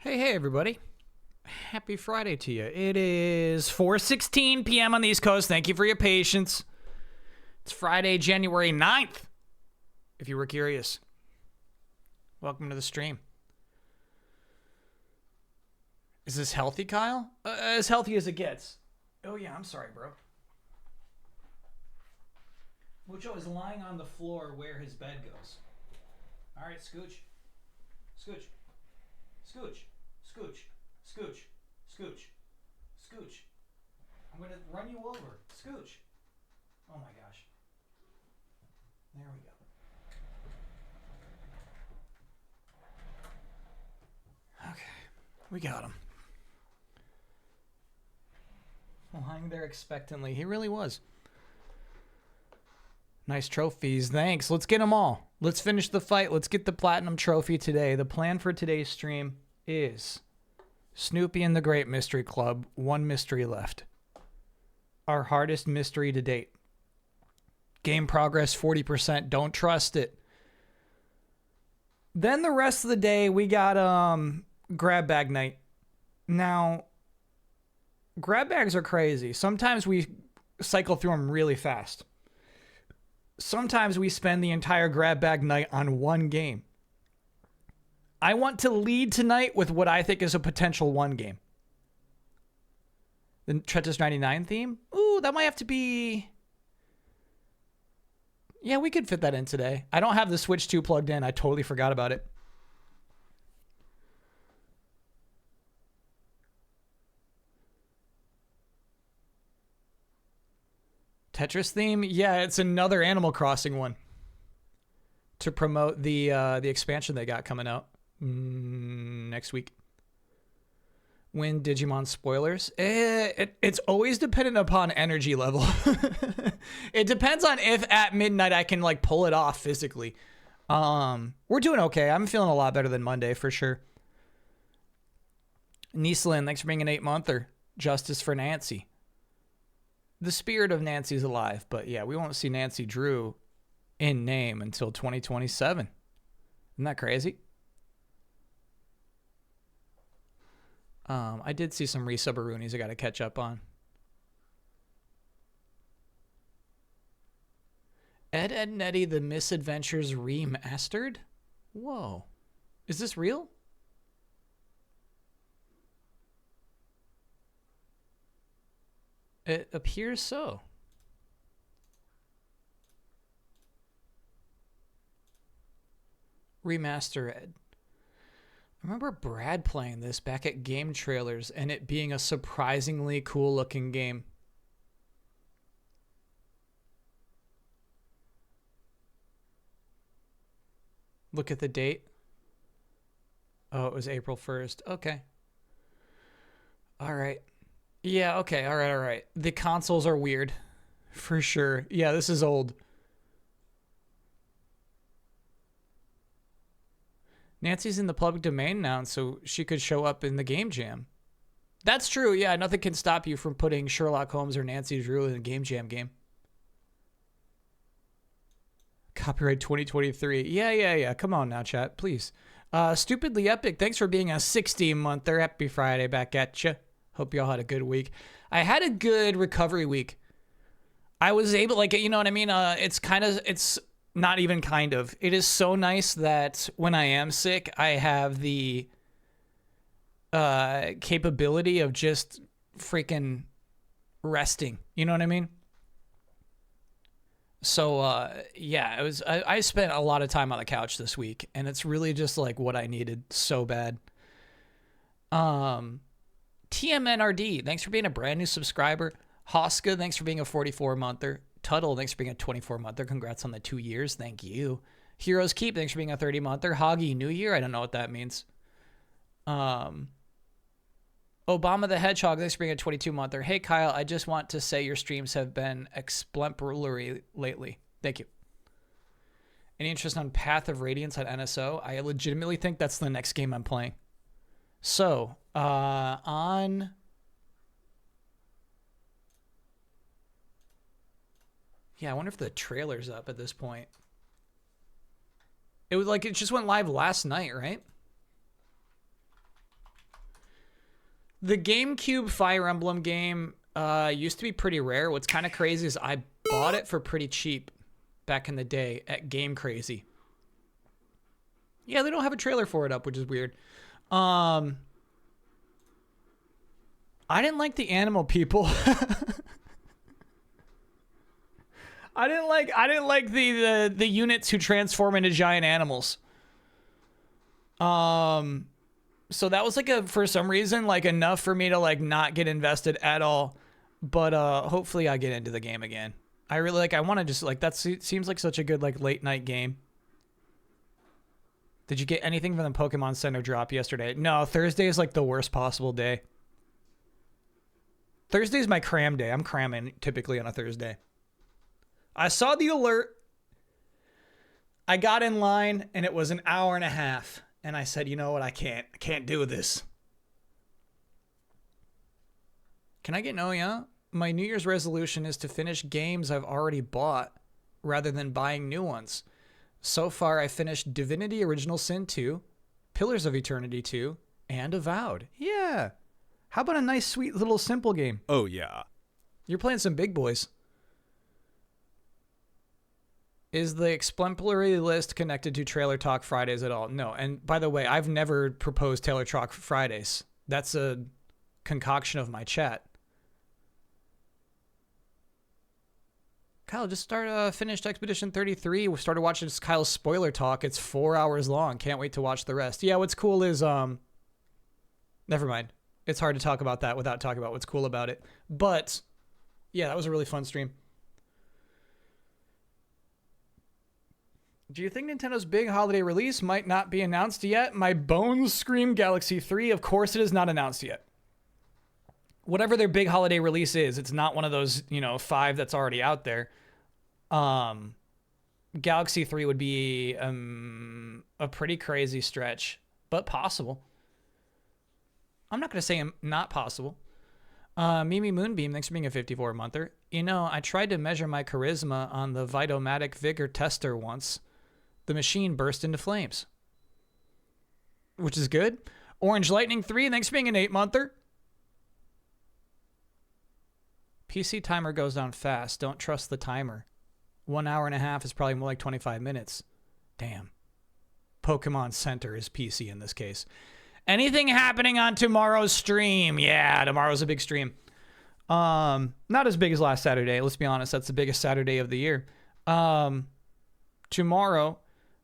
Hey, everybody. Happy Friday to you. It is 4:16 p.m. on the East Coast. Thank you for your patience. It's Friday, January 9th, if you were curious. Welcome to the stream. Is this healthy, Kyle? As healthy as it gets. Oh, yeah, I'm sorry, bro. Mucho is lying on the floor where his bed goes. All right, scooch. Scooch. Scooch. Scooch. Scooch. Scooch. Scooch. I'm going to run you over. Scooch. Oh my gosh. There we go. Okay. We got him. Lying there expectantly. He really was. Nice trophies. Thanks. Let's get them all. Let's finish the fight. Let's get the platinum trophy today. The plan for today's stream is Snoopy and the Great Mystery Club. One mystery left. Our hardest mystery to date. Game progress 40%. Don't trust it. Then the rest of the day we got grab bag night. Now, grab bags are crazy. Sometimes we cycle through them really fast. Sometimes we spend the entire grab bag night on one game. I want to lead tonight with what I think is a potential one game. The Tetris 99 theme? Ooh, that might have to be... Yeah, we could fit that in today. I don't have the Switch 2 plugged in. I totally forgot about it. Tetris theme? Yeah, it's another Animal Crossing one. To promote the expansion they got coming out next week. When Digimon spoilers? It's always dependent upon energy level. It depends on if at midnight I can like pull it off physically. We're doing okay. I'm feeling a lot better than Monday for sure. Nieslin, thanks for being an 8-monther. Justice for Nancy. The spirit of Nancy's alive, but yeah, we won't see Nancy Drew in name until 2027. Isn't that crazy? I did see some resubbaroonies I got to catch up on. Ed, Edd n Eddy, The Misadventures Remastered? Whoa. Is this real? It appears so. Remaster Ed. I remember Brad playing this back at Game Trailers and it being a surprisingly cool looking game. Look at the date. Oh, it was April 1st. Okay. All right. Yeah, okay. All right. The consoles are weird. For sure. Yeah, this is old. Nancy's in the public domain now, so she could show up in the game jam. That's true. Yeah, nothing can stop you from putting Sherlock Holmes or Nancy Drew in a game jam game. Copyright 2023. Yeah. Come on now, chat, please. Stupidly Epic, thanks for being a 16-monther. Happy Friday back at you. Hope y'all had a good week. I had a good recovery week. I was able, like, you know what I mean? It's not even kind of. It is so nice that when I am sick, I have the capability of just freaking resting. You know what I mean? So, yeah, it was. I spent a lot of time on the couch this week, and it's really just like what I needed so bad. TMNRD, thanks for being a brand new subscriber. Hoska, thanks for being a 44-monther. Tuttle, thanks for being a 24-monther. Congrats on the 2 years. Thank you. Heroes Keep, thanks for being a 30-monther. Hoggy, New Year. I don't know what that means. Obama the Hedgehog, thanks for being a 22-monther. Hey, Kyle, I just want to say your streams have been exemplary lately. Thank you. Any interest on Path of Radiance on NSO? I legitimately think that's the next game I'm playing. So, on... Yeah, I wonder if the trailer's up at this point. It was like it just went live last night, right? The GameCube Fire Emblem game used to be pretty rare. What's kind of crazy is I bought it for pretty cheap back in the day at Game Crazy. Yeah, they don't have a trailer for it up, which is weird. I didn't like the animal people. I didn't like the units who transform into giant animals. So that was like for some reason, like enough for me to like not get invested at all. But hopefully I get into the game again. I really I want to just like, that seems like such a good like late night game. Did you get anything from the Pokemon Center drop yesterday? No, Thursday is like the worst possible day. Thursday is my cram day. I'm cramming typically on a Thursday. I saw the alert. I got in line and it was an hour and a half. And I said, you know what? I can't do this. Can I get no, yeah? My New Year's resolution is to finish games I've already bought rather than buying new ones. So far, I finished Divinity Original Sin 2, Pillars of Eternity 2, and Avowed. Yeah. How about a nice, sweet little simple game? Oh, yeah. You're playing some big boys. Is the exemplary list connected to Trailer Talk Fridays at all? No. And by the way, I've never proposed Trailer Talk Fridays. That's a concoction of my chat. Kyle, just finished Expedition 33. We started watching Kyle's spoiler talk. It's 4 hours long. Can't wait to watch the rest. Yeah, what's cool is, never mind. It's hard to talk about that without talking about what's cool about it. But, yeah, that was a really fun stream. Do you think Nintendo's big holiday release might not be announced yet? My bones scream Galaxy 3. Of course it is not announced yet. Whatever their big holiday release is, it's not one of those, 5 that's already out there. Galaxy 3 would be a pretty crazy stretch, but possible. I'm not going to say not possible. Mimi Moonbeam, thanks for being a 54-monther. I tried to measure my charisma on the Vitomatic Vigor tester once. The machine burst into flames. Which is good. Orange Lightning 3, thanks for being an 8-monther. PC timer goes down fast. Don't trust the timer. 1 hour and a half is probably more like 25 minutes. Damn. Pokemon Center is PC in this case. Anything happening on tomorrow's stream? Yeah, tomorrow's a big stream. Not as big as last Saturday. Let's be honest. That's the biggest Saturday of the year. Tomorrow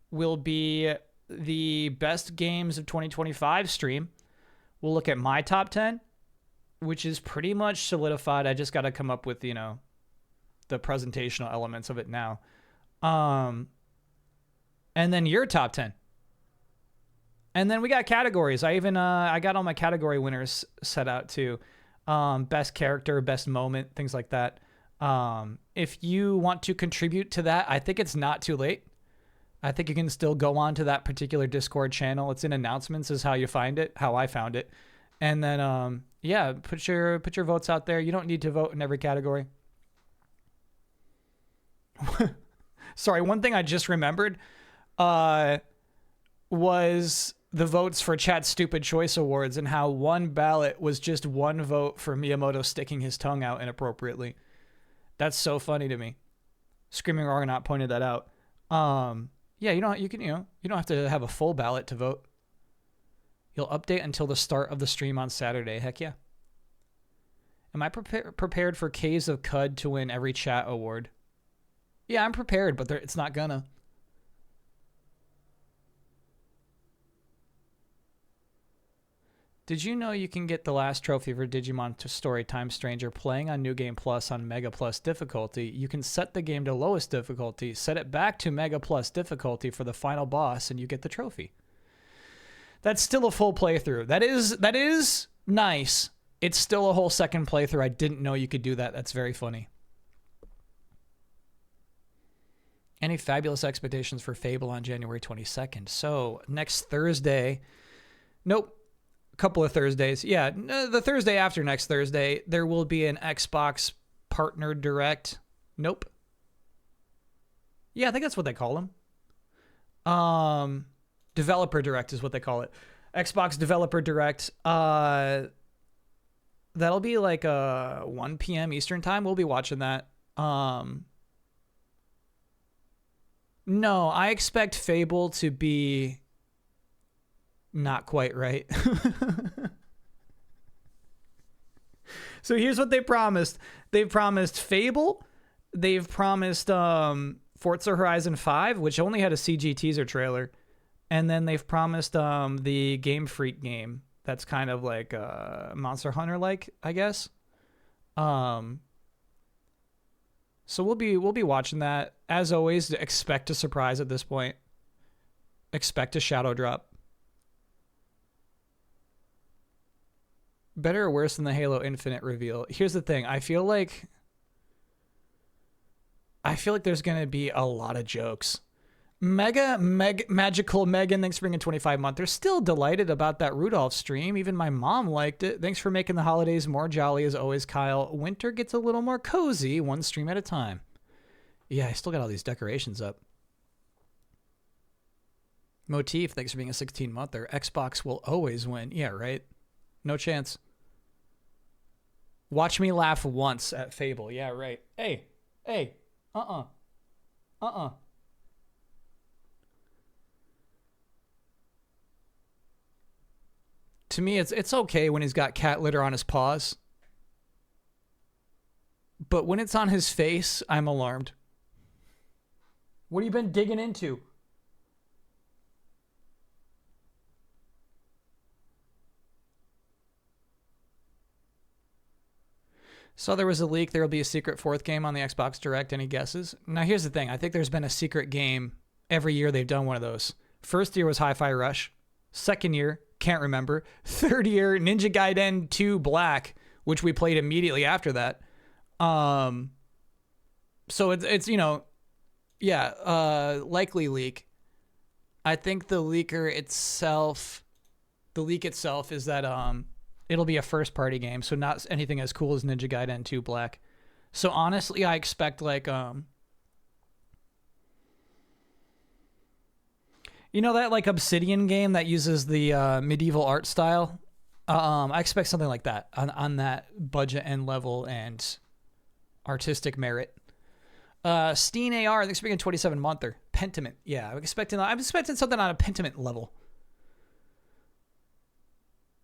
will be the best games of 2025 stream. We'll look at my top 10, which is pretty much solidified. I just got to come up with, the presentational elements of it now. And then your top 10. And then we got categories. I got all my category winners set out too. Best character, best moment, things like that. If you want to contribute to that, I think it's not too late. I think you can still go on to that particular Discord channel. It's in announcements is how you find it, how I found it. And then, yeah, put your votes out there. You don't need to vote in every category. Sorry, one thing I just remembered was the votes for Chat's Stupid Choice Awards and how one ballot was just one vote for Miyamoto sticking his tongue out inappropriately. That's so funny to me. Screaming Argonaut pointed that out. Yeah, you don't have to have a full ballot to vote. You'll update until the start of the stream on Saturday. Heck yeah. Am I prepared for Caves of Cud to win every chat award? Yeah, I'm prepared, but it's not gonna. Did you know you can get the last trophy for Digimon to Storytime Stranger playing on New Game Plus on Mega Plus difficulty? You can set the game to lowest difficulty, set it back to Mega Plus difficulty for the final boss, and you get the trophy. That's still a full playthrough. That is nice. It's still a whole second playthrough. I didn't know you could do that. That's very funny. Any fabulous expectations for Fable on January 22nd? So next Thursday. Nope. Couple of Thursdays. Yeah, the Thursday after next Thursday, there will be an Xbox Partner Direct. Nope. Yeah, I think that's what they call them. Developer Direct is what they call it. Xbox Developer Direct. That'll be like 1 p.m. Eastern time. We'll be watching that. No, I expect Fable to be not quite right. So here's what they promised. They've promised Fable. They've promised Forza Horizon 5, which only had a CG teaser trailer. And then they've promised the Game Freak game. That's kind of like Monster Hunter-like, I guess. So we'll be watching that. As always, expect a surprise at this point. Expect a shadow drop. Better or worse than the Halo Infinite reveal? Here's the thing. I feel like there's going to be a lot of jokes. Magical Megan, thanks for bringing 25 month. They're still delighted about that Rudolph stream. Even my mom liked it. Thanks for making the holidays more jolly as always, Kyle. Winter gets a little more cozy, one stream at a time. Yeah, I still got all these decorations up. Motif, thanks for being a 16 monther. Xbox will always win. Yeah, right? No chance. Watch me laugh once at Fable. Yeah, right. Hey. To me, it's okay when he's got cat litter on his paws. But when it's on his face, I'm alarmed. What have you been digging into? So there was a leak. There will be a secret fourth game on the Xbox Direct. Any guesses? Now, here's the thing. I think there's been a secret game every year they've done one of those. First year was Hi-Fi Rush. Second year, can't remember. Third year, Ninja Gaiden 2 Black, which we played immediately after that. So it's likely leak. I think the leak itself is that it'll be a first party game, so not anything as cool as Ninja Gaiden 2 Black. So honestly, I expect like that like Obsidian game that uses the medieval art style. I expect something like that on that budget and level and artistic merit. Steen AR, thanks for being a 27 monther. Pentiment. Yeah, I'm expecting something on a Pentiment level.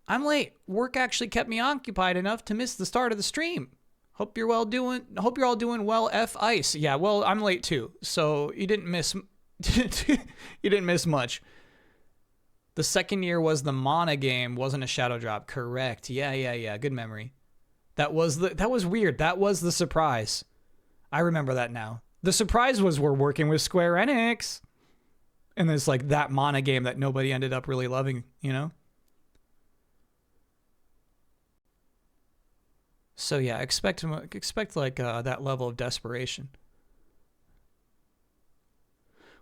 I'm late. Work actually kept me occupied enough to miss the start of the stream. Hope you're all doing well. F ice. Yeah, well, I'm late too. So you didn't miss much. The second year was the Mana game, wasn't a shadow drop. Correct. Yeah. Good memory. That was weird. That was the surprise. I remember that now. The surprise was we're working with Square Enix. And there's like that Mana game that nobody ended up really loving, So yeah, expect like that level of desperation.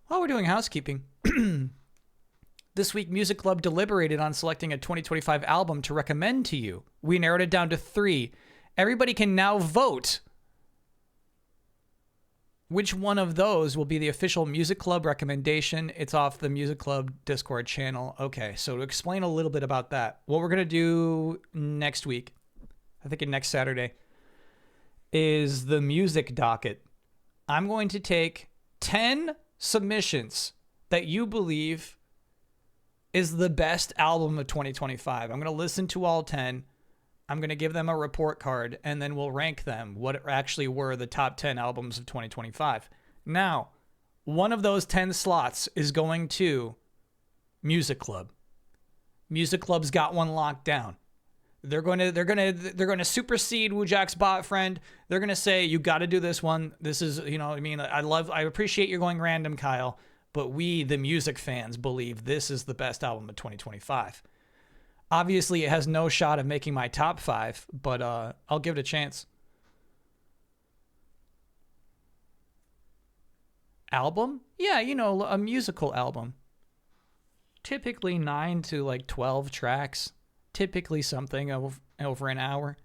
While we're doing housekeeping, this week Music Club deliberated on selecting a 2025 album to recommend to you. We narrowed it down to 3. Everybody can now vote which one of those will be the official Music Club recommendation. It's off the Music Club Discord channel. Okay, so to explain a little bit about that, what we're going to do next week, I think next Saturday, is the music docket. I'm going to take 10 submissions that you believe is the best album of 2025. I'm going to listen to all 10. I'm going to give them a report card, and then we'll rank them, what actually were the top 10 albums of 2025. Now, one of those 10 slots is going to Music Club. Music Club's got one locked down. They're going to supersede Wujak's bot friend. They're going to say, you got to do this one. This is, I appreciate you're going random, Kyle, but we, the music fans, believe this is the best album of 2025. Obviously, it has no shot of making my top 5, but I'll give it a chance. Album? Yeah, a musical album. Typically 9 to like 12 tracks. Typically something over an hour.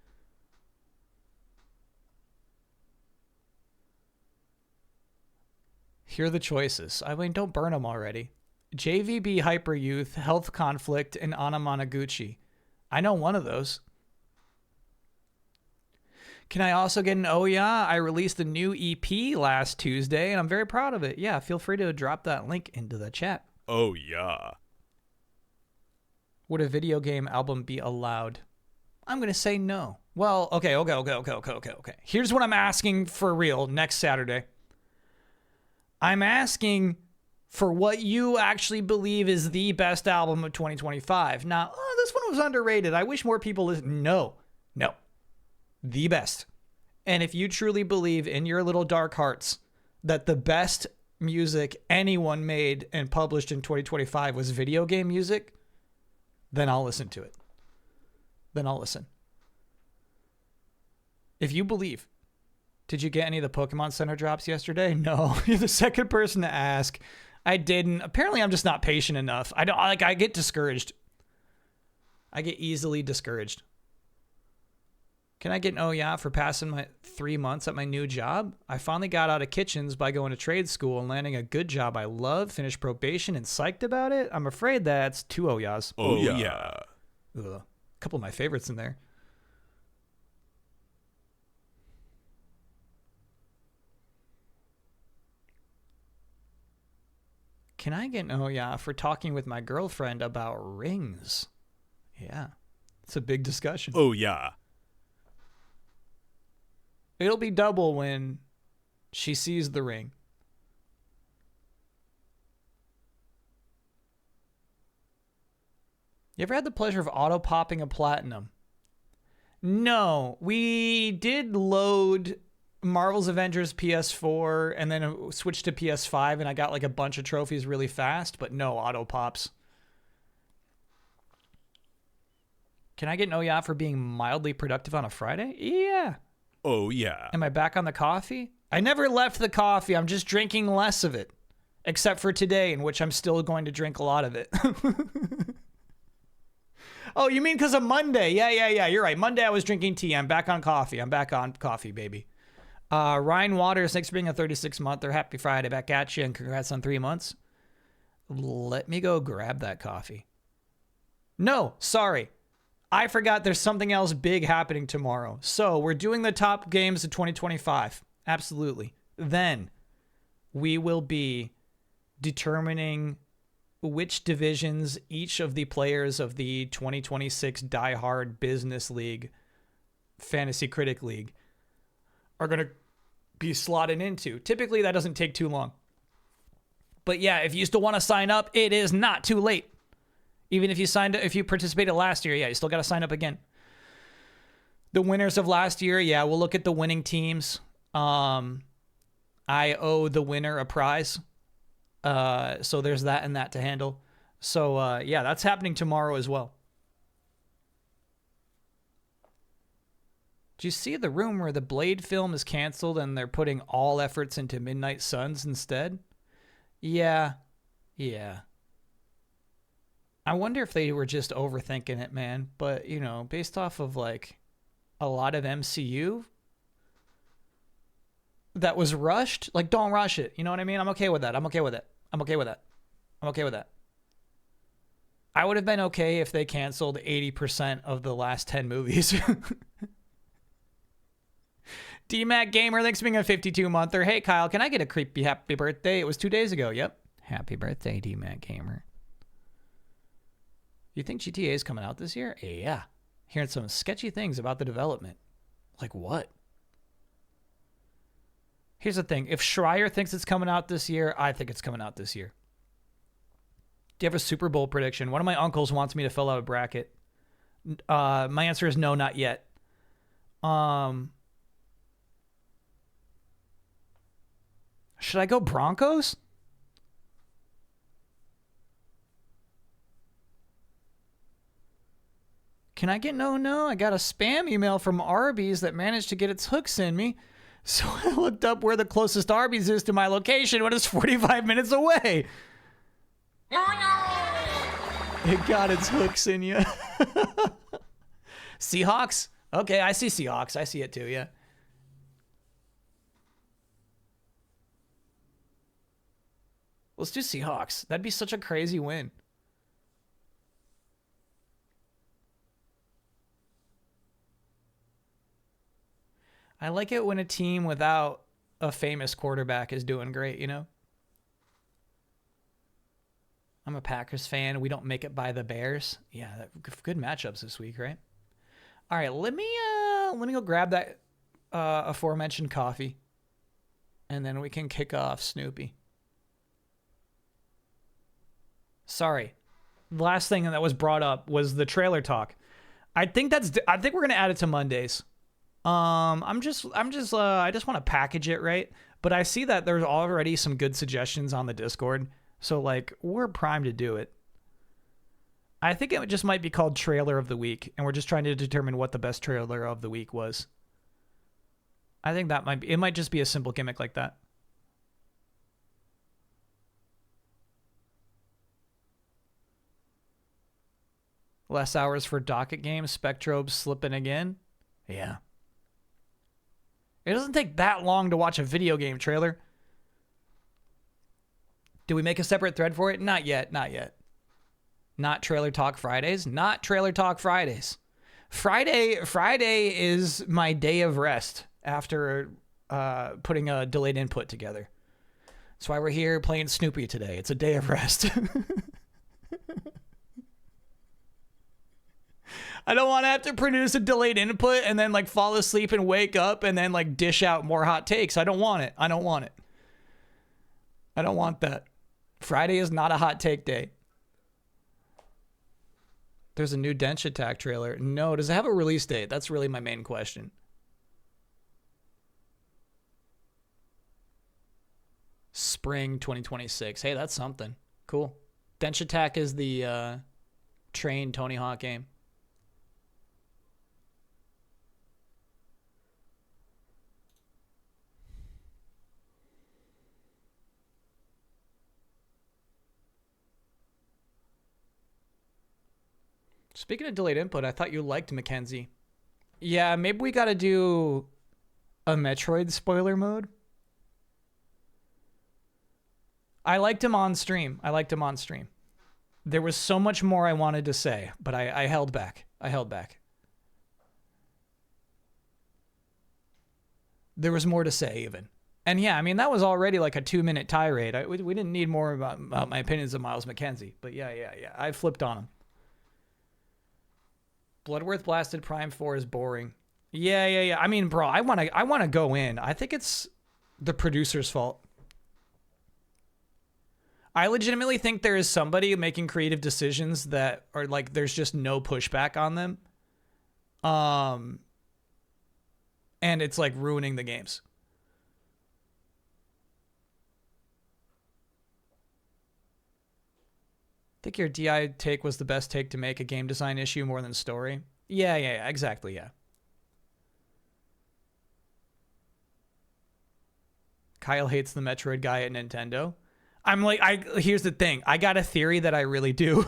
Here are the choices. I mean, don't burn them already. JVB Hyper Youth, Health Conflict, and Anamanaguchi. I know one of those. Can I also get an oh yeah? I released a new EP last Tuesday, and I'm very proud of it. Yeah, feel free to drop that link into the chat. Oh, yeah. Would a video game album be allowed? I'm going to say no. Well, okay. Here's what I'm asking for real next Saturday. I'm asking for what you actually believe is the best album of 2025. Now, this one was underrated. I wish more people listen. No. The best. And if you truly believe in your little dark hearts that the best music anyone made and published in 2025 was video game music, then I'll listen to it. Then I'll listen. If you believe, did you get any of the Pokemon Center drops yesterday? No. You're the second person to ask. I didn't. Apparently, I'm just not patient enough. I get discouraged. I get easily discouraged. Can I get an oh yeah for passing my 3 months at my new job? I finally got out of kitchens by going to trade school and landing a good job I love, finished probation, and psyched about it. I'm afraid that's 2 oh yeahs. Oh, yeah. Ugh. A couple of my favorites in there. Can I get an oh yeah for talking with my girlfriend about rings? Yeah, it's a big discussion. Oh, yeah. It'll be double when she sees the ring. You ever had the pleasure of auto-popping a platinum? No, we did load Marvel's Avengers PS4 and then switched to PS5 and I got like a bunch of trophies really fast, but no auto-pops. Can I get an oh yeah for being mildly productive on a Friday? Yeah. Oh, yeah. Am I back on the coffee? I never left the coffee. I'm just drinking less of it. Except for today, in which I'm still going to drink a lot of it. Oh, you mean because of Monday? Yeah. You're right. Monday I was drinking tea. I'm back on coffee. Baby. Ryan Waters, thanks for being a 36-monther. Happy Friday. Back at you, and congrats on 3 months. Let me go grab that coffee. No, sorry. I forgot there's something else big happening tomorrow. So we're doing the top games of 2025. Absolutely. Then we will be determining which divisions each of the players of the 2026 Die Hard Business League, Fantasy Critic League, are going to be slotted into. Typically, that doesn't take too long. But yeah, if you still want to sign up, it is not too late. Even if you participated last year, yeah, you still got to sign up again. The winners of last year, yeah, we'll look at the winning teams. I owe the winner a prize. So there's that and that to handle. So yeah, that's happening tomorrow as well. Do you see the rumor the Blade film is canceled and they're putting all efforts into Midnight Suns instead? Yeah. I wonder if they were just overthinking it, man. But, you know, based off of, like, a lot of MCU that was rushed, like, don't rush it. You know what I mean? I'm okay with that. I would have been okay if they canceled 80% of the last 10 movies. DMAC Gamer, thanks for being a 52-monther. Hey, Kyle, can I get a creepy happy birthday? It was 2 days ago. Yep. Happy birthday, DMAC Gamer. You think GTA is coming out this year? Yeah. Hearing some sketchy things about the development. Like what? Here's the thing. If Schreier thinks it's coming out this year, I think it's coming out this year. Do you have a Super Bowl prediction? One of my uncles wants me to fill out a bracket. My answer is no, not yet. Should I go Broncos? Can I get no? I got a spam email from Arby's that managed to get its hooks in me. So I looked up where the closest Arby's is to my location when it's 45 minutes away. It got its hooks in you. Seahawks? Okay, I see Seahawks. I see it too, yeah. Let's do Seahawks. That'd be such a crazy win. I like it when a team without a famous quarterback is doing great, you know? I'm a Packers fan. We don't make it by the Bears. Yeah, good matchups this week, right? All right, let me go grab that aforementioned coffee, and then we can kick off Snoopy. Sorry, the last thing that was brought up was the trailer talk. I think we're gonna add it to Mondays. I just want to package it right, but I see that there's already some good suggestions on the Discord, so like we're primed to do it. I think it just might be called Trailer of the Week, and we're just trying to determine what the best trailer of the week was. I think it might just be a simple gimmick like that. Less hours for docket games, Spectrobe slipping again. Yeah. It doesn't take that long to watch a video game trailer. Do we make a separate thread for it? Not yet. Not Trailer Talk Fridays. Not Trailer Talk Fridays. Friday is my day of rest after putting a delayed input together. That's why we're here playing Snoopy today. It's a day of rest. I don't want to have to produce a delayed input and then like fall asleep and wake up and then like dish out more hot takes. I don't want it. I don't want that. Friday is not a hot take day. There's a new Dench Attack trailer. No, does it have a release date? That's really my main question. Spring 2026. Hey, that's something. Cool. Dench Attack is the train Tony Hawk game. Speaking of delayed input, I thought you liked Mackenzie. Yeah, maybe we got to do a Metroid spoiler mode. I liked him on stream. There was so much more I wanted to say, but I held back. There was more to say even. And yeah, I mean, that was already like a 2-minute tirade. We didn't need more about my opinions of Miles McKenzie. But yeah. I flipped on him. Bloodworth Blasted Prime 4 is boring. Yeah. I mean, bro, I want to go in. I think it's the producer's fault. I legitimately think there is somebody making creative decisions that are like there's just no pushback on them. And it's like ruining the games. I think your DI take was the best take to make a game design issue more than story. Yeah, exactly, yeah. Kyle hates the Metroid guy at Nintendo. I'm like, here's the thing. I got a theory that I really do.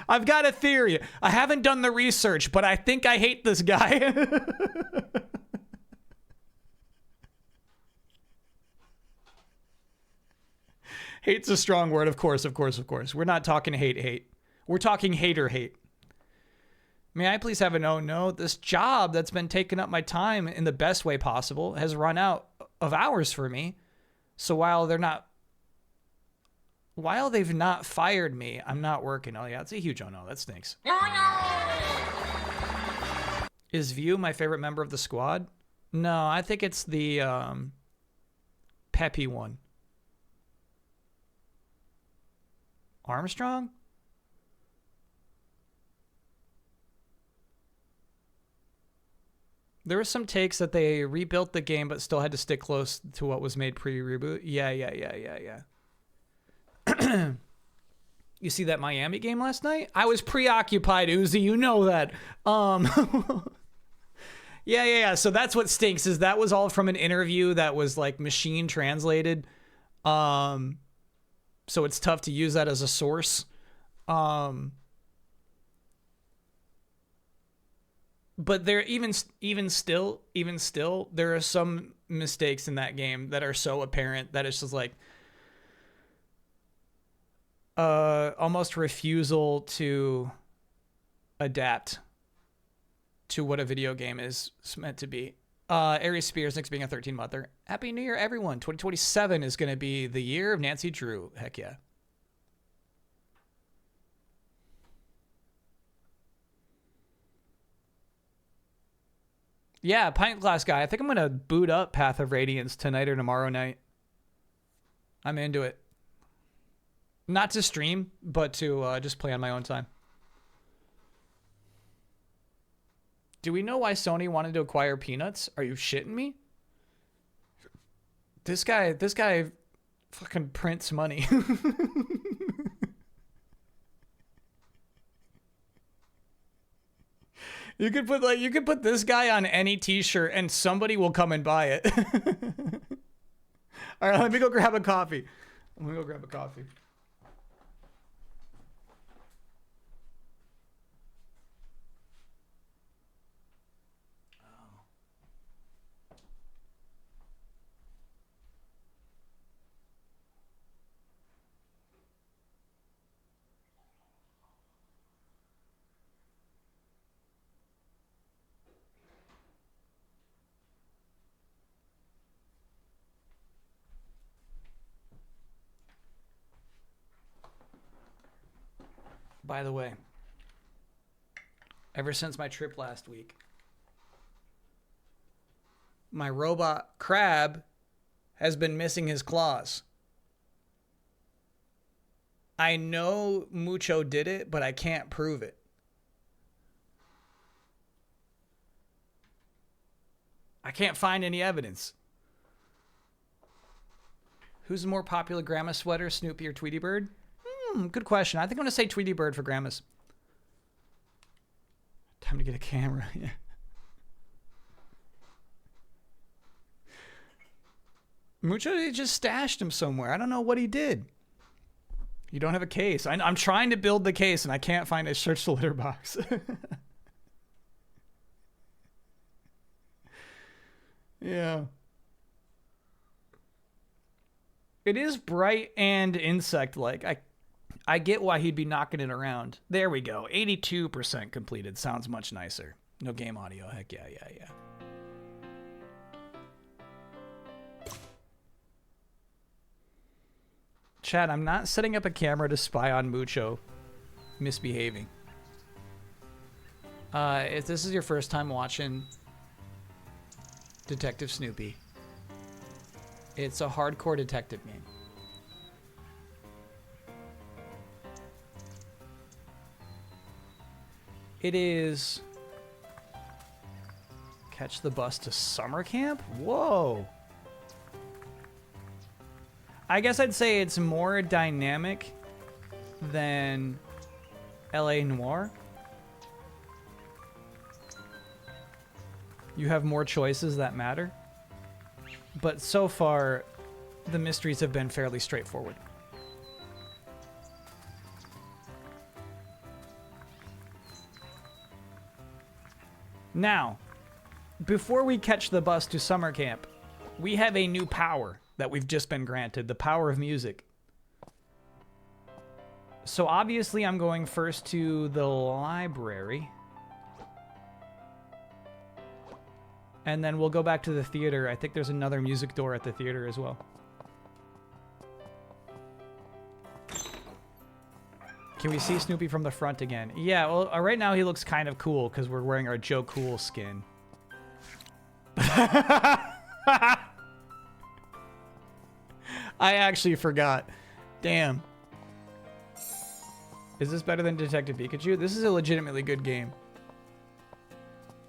I've got a theory. I haven't done the research, but I think I hate this guy. Hate's a strong word, of course. We're not talking hate. We're talking hater hate. May I please have a no? This job that's been taking up my time in the best way possible has run out of hours for me. So while they've not fired me, I'm not working. Oh yeah, it's a huge oh no. That stinks. Is View my favorite member of the squad? No, I think it's the Peppy one. Armstrong? There were some takes that they rebuilt the game but still had to stick close to what was made pre-reboot. Yeah. You see that Miami game last night? I was preoccupied, Uzi. You know that. Yeah. So that's what stinks is that was all from an interview that was like machine translated. So it's tough to use that as a source. But there even still, there are some mistakes in that game that are so apparent that it's just like almost refusal to adapt to what a video game is meant to be. Aries Spears next being a 13-monther. Happy New Year, everyone. 2027 is going to be the year of Nancy Drew. Heck yeah. Yeah, pint glass guy. I think I'm going to boot up Path of Radiance tonight or tomorrow night. I'm into it. Not to stream, but to just play on my own time. Do we know why Sony wanted to acquire Peanuts? Are you shitting me? This guy fucking prints money. You could put this guy on any t-shirt and somebody will come and buy it. All right, let me go grab a coffee. By the way, ever since my trip last week, my robot crab has been missing his claws. I know Mucho did it, but I can't prove it. I can't find any evidence. Who's the more popular grandma sweater, Snoopy or Tweety Bird? Good question. I think I'm going to say Tweety Bird for grandmas. Time to get a camera. Yeah. Mucho just stashed him somewhere. I don't know what he did. You don't have a case. I'm trying to build the case and I can't find a search the litter box. Yeah. It is bright and insect-like. I get why he'd be knocking it around. There we go. 82% completed. Sounds much nicer. No game audio. Heck yeah. Chad, I'm not setting up a camera to spy on Mucho misbehaving. If this is your first time watching Detective Snoopy, it's a hardcore detective game. It is catch the bus to summer camp? Whoa. I guess I'd say it's more dynamic than LA Noire. You have more choices that matter. But so far, the mysteries have been fairly straightforward. Now, before we catch the bus to summer camp, we have a new power that we've just been granted, the power of music. So obviously I'm going first to the library. And then we'll go back to the theater. I think there's another music door at the theater as well. Can we see Snoopy from the front again? Yeah, well, right now he looks kind of cool because we're wearing our Joe Cool skin. I actually forgot. Damn. Is this better than Detective Pikachu? This is a legitimately good game.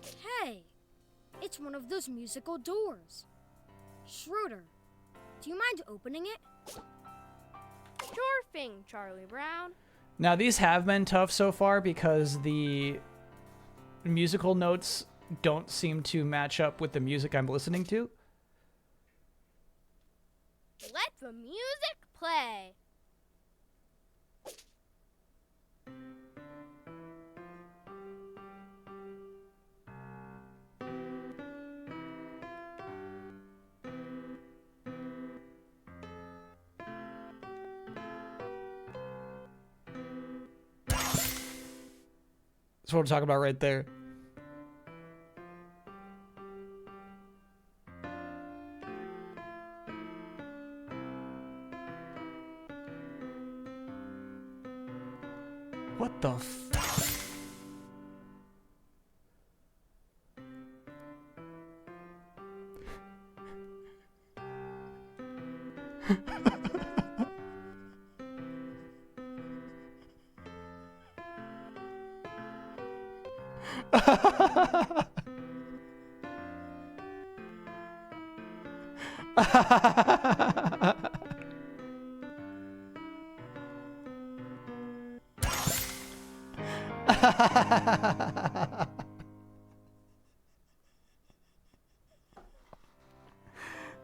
Hey, it's one of those musical doors. Schroeder, do you mind opening it? Sure thing, Charlie Brown. Now, these have been tough so far because the musical notes don't seem to match up with the music I'm listening to. Let the music play. That's what I'm talking about right there. What the fuck?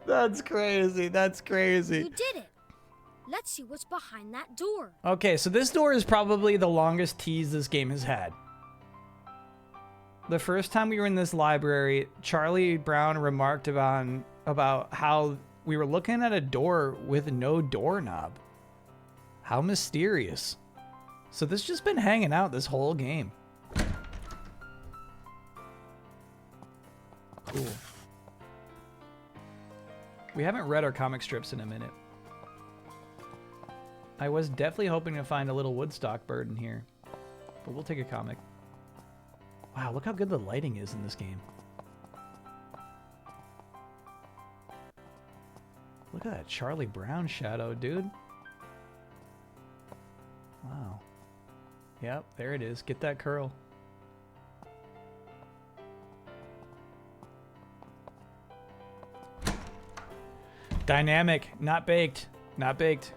That's crazy. That's crazy. You did it. Let's see what's behind that door. Okay, so this door is probably the longest tease this game has had. The first time we were in this library, Charlie Brown remarked about how we were looking at a door with no doorknob. How mysterious. So this has just been hanging out this whole game. Cool. We haven't read our comic strips in a minute. I was definitely hoping to find a little Woodstock bird in here, but we'll take a comic. Wow, look how good the lighting is in this game. Look at that Charlie Brown shadow, dude. Wow. Yep, there it is. Get that curl. Dynamic, not baked. Not baked.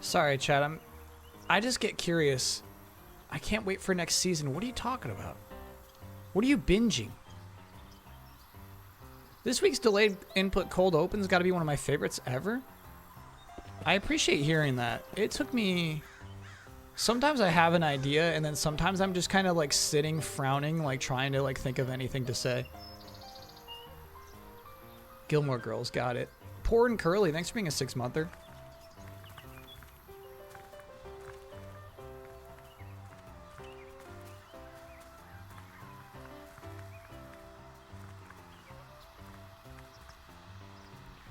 Sorry, Chad. I just get curious. I can't wait for next season. What are you talking about? What are you binging? This week's delayed input cold open's got to be one of my favorites ever. I appreciate hearing that. It took me... Sometimes I have an idea, and then sometimes I'm just kind of like sitting, frowning, like trying to like think of anything to say. Gilmore Girls, got it. Poor and Curly, thanks for being a 6-monther.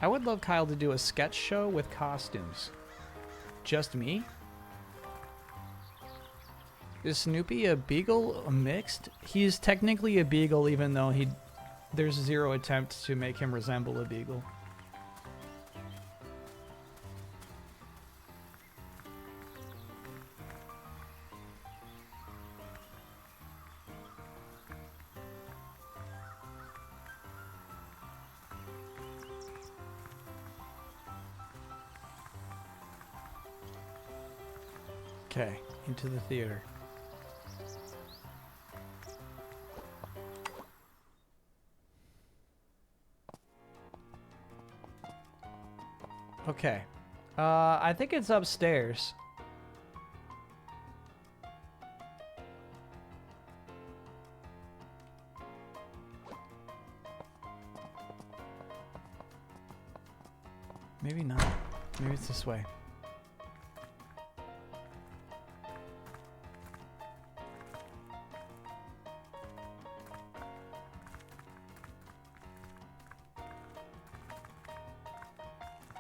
I would love Kyle to do a sketch show with costumes. Just me? Is Snoopy a beagle, a mixed? He's technically a beagle, even though there's zero attempt to make him resemble a beagle. Okay, into the theater. Okay. I think it's upstairs. Maybe not. Maybe it's this way.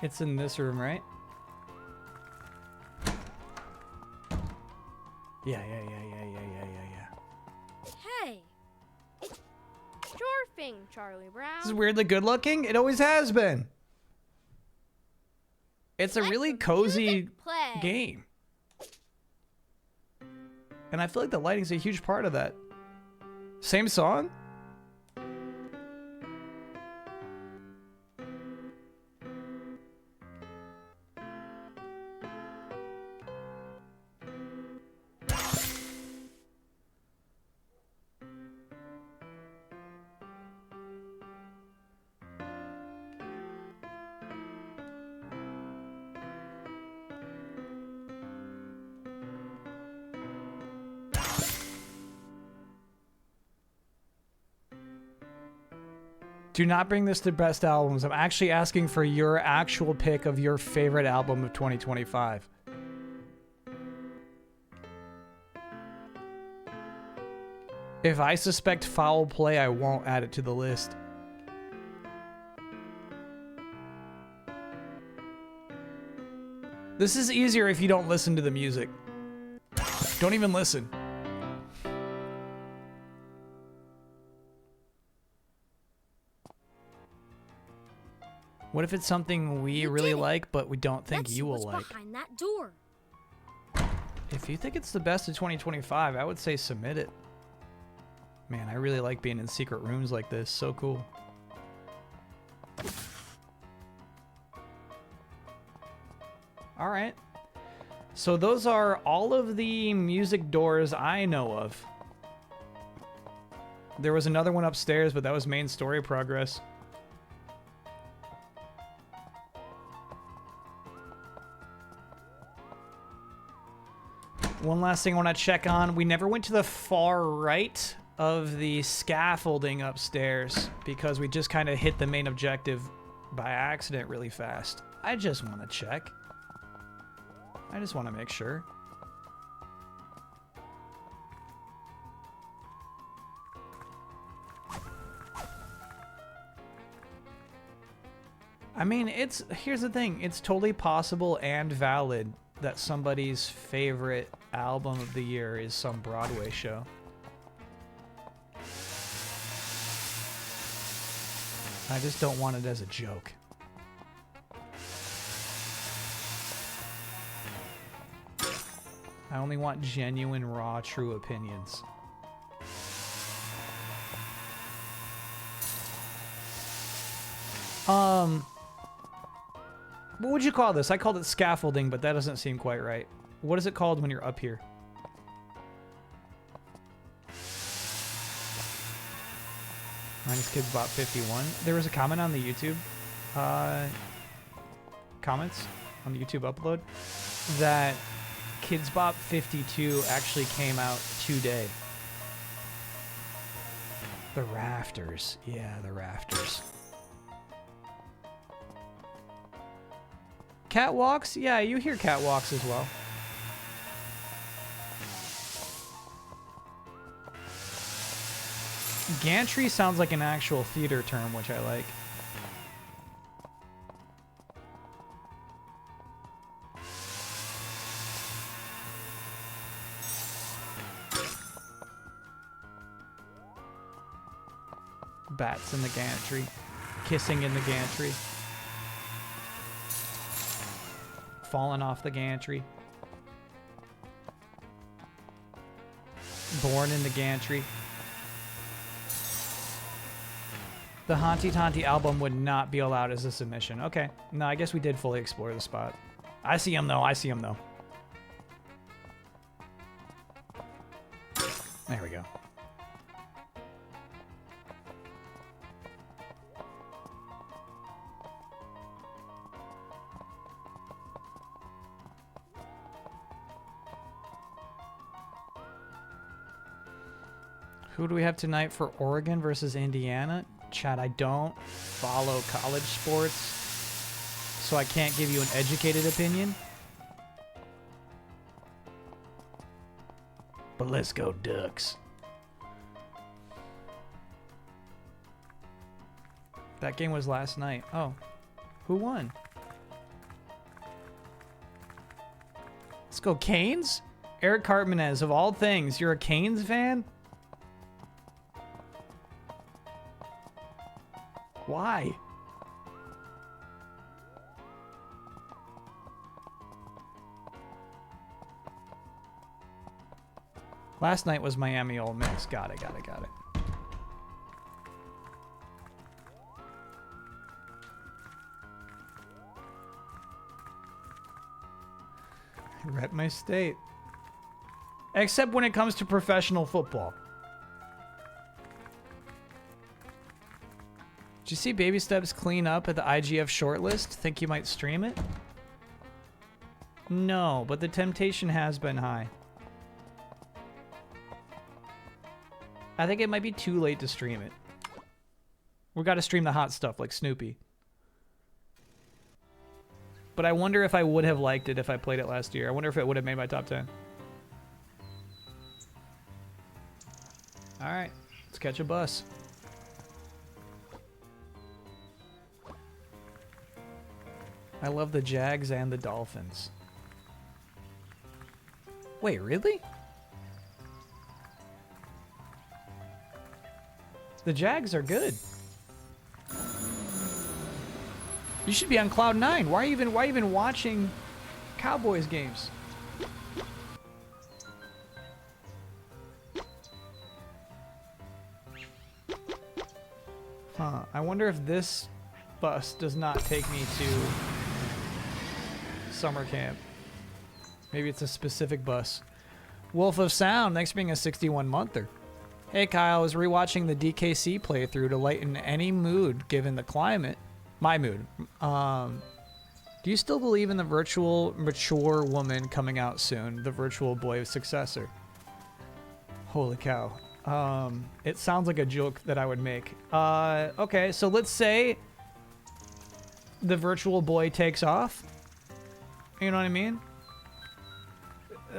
It's in this room, right? Yeah. Hey, Sure thing, Charlie Brown. This is weirdly good looking. It always has been. It's a Let really the cozy music play. game. And I feel like the lighting's a huge part of that. Same song? Do not bring this to best albums. I'm actually asking for your actual pick of your favorite album of 2025. If I suspect foul play, I won't add it to the list. This is easier if you don't listen to the music. Don't even listen. What if it's something we really like, but we don't think Let's you see will what's like? behind that door. If you think it's the best of 2025, I would say submit it. Man, I really like being in secret rooms like this. So cool. All right. So those are all of the music doors I know of. There was another one upstairs, but that was main story progress. One last thing I want to check on. We never went to the far right of the scaffolding upstairs because we just kind of hit the main objective by accident really fast. I just want to check. I just want to make sure. I mean, here's the thing. It's totally possible and valid that somebody's favorite album of the year is some Broadway show. I just don't want it as a joke. I only want genuine, raw, true opinions. What would you call this? I called it scaffolding, but that doesn't seem quite right. What is it called when you're up here? Minus Kids Bot 51. There was a comment on the YouTube comments on the YouTube upload that Kids Bop 52 actually came out today. The rafters. Yeah, the rafters. Catwalks? Yeah, you hear catwalks as well. Gantry sounds like an actual theater term, which I like. Bats in the gantry. Kissing in the gantry. Falling off the gantry. Born in the gantry. The Haunty Taunty album would not be allowed as a submission. Okay. No, I guess we did fully explore the spot. I see him though. I see him though. There we go. Who do we have tonight for Oregon versus Indiana? Chad, I don't follow college sports, so I can't give you an educated opinion. But let's go Ducks. That game was last night. Oh, who won? Let's go Canes? Eric Cartmanez, of all things, you're a Canes fan? Why? Last night was Miami Ole Miss. Got it. I rep my state. Except when it comes to professional football. Did you see Baby Steps clean up at the IGF shortlist? Think you might stream it? No, but the temptation has been high. I think it might be too late to stream it. We got to stream the hot stuff like Snoopy. But I wonder if I would have liked it if I played it last year. I wonder if it would have made my top 10. All right, let's catch a bus. I love the Jags and the Dolphins. Wait, really? The Jags are good. You should be on cloud 9. Why are you even watching Cowboys games? Huh. I wonder if this bus does not take me to summer camp. Maybe it's a specific bus. Wolf of Sound, thanks for being a 61-monther. Hey Kyle, I was rewatching the DKC playthrough to lighten any mood given the climate. My mood. Do you still believe in the virtual mature woman coming out soon? The virtual boy successor? Holy cow. It sounds like a joke that I would make. Okay, so let's say the virtual boy takes off. You know what I mean?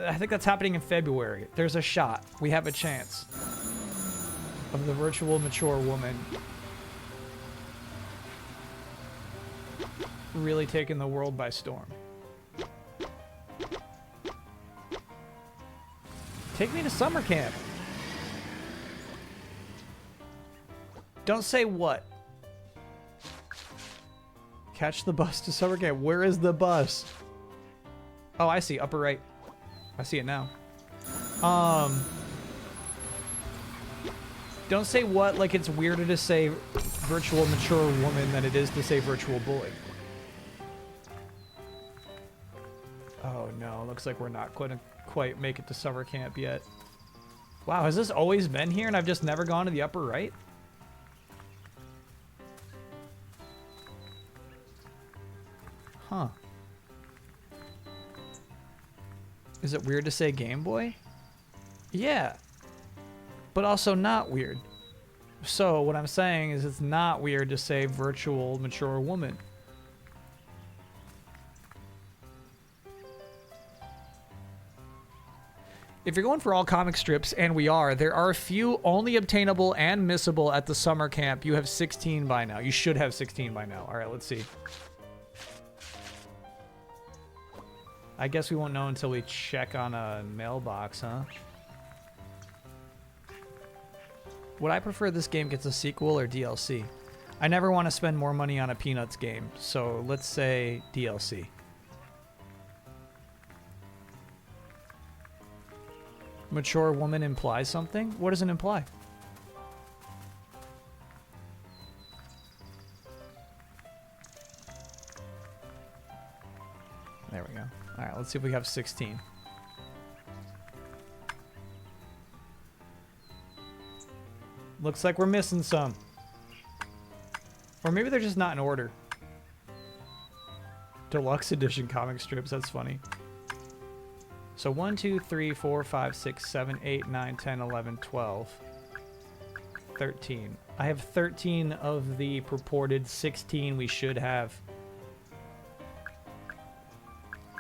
I think that's happening in February. There's a shot. We have a chance of the virtual mature woman really taking the world by storm. Take me to summer camp. Don't say what. Catch the bus to summer camp. Where is the bus? Oh, I see. Upper right. I see it now. Don't say what like it's weirder to say virtual mature woman than it is to say virtual boy. Oh no, looks like we're not going to quite make it to summer camp yet. Wow, has this always been here and I've just never gone to the upper right? Huh. Is it weird to say Game Boy? Yeah. But also not weird. So what I'm saying is it's not weird to say virtual mature woman. If you're going for all comic strips, and we are, there are a few only obtainable and missable at the summer camp. You have 16 by now. You should have 16 by now. All right, let's see. I guess we won't know until we check on a mailbox, huh? Would I prefer this game gets a sequel or DLC? I never want to spend more money on a Peanuts game, so let's say DLC. Mature woman implies something? What does it imply? There we go. All right, let's see if we have 16. Looks like we're missing some. Or maybe they're just not in order. Deluxe edition comic strips, that's funny. So 1, 2, 3, 4, 5, 6, 7, 8, 9, 10, 11, 12, 13. I have 13 of the purported 16 we should have.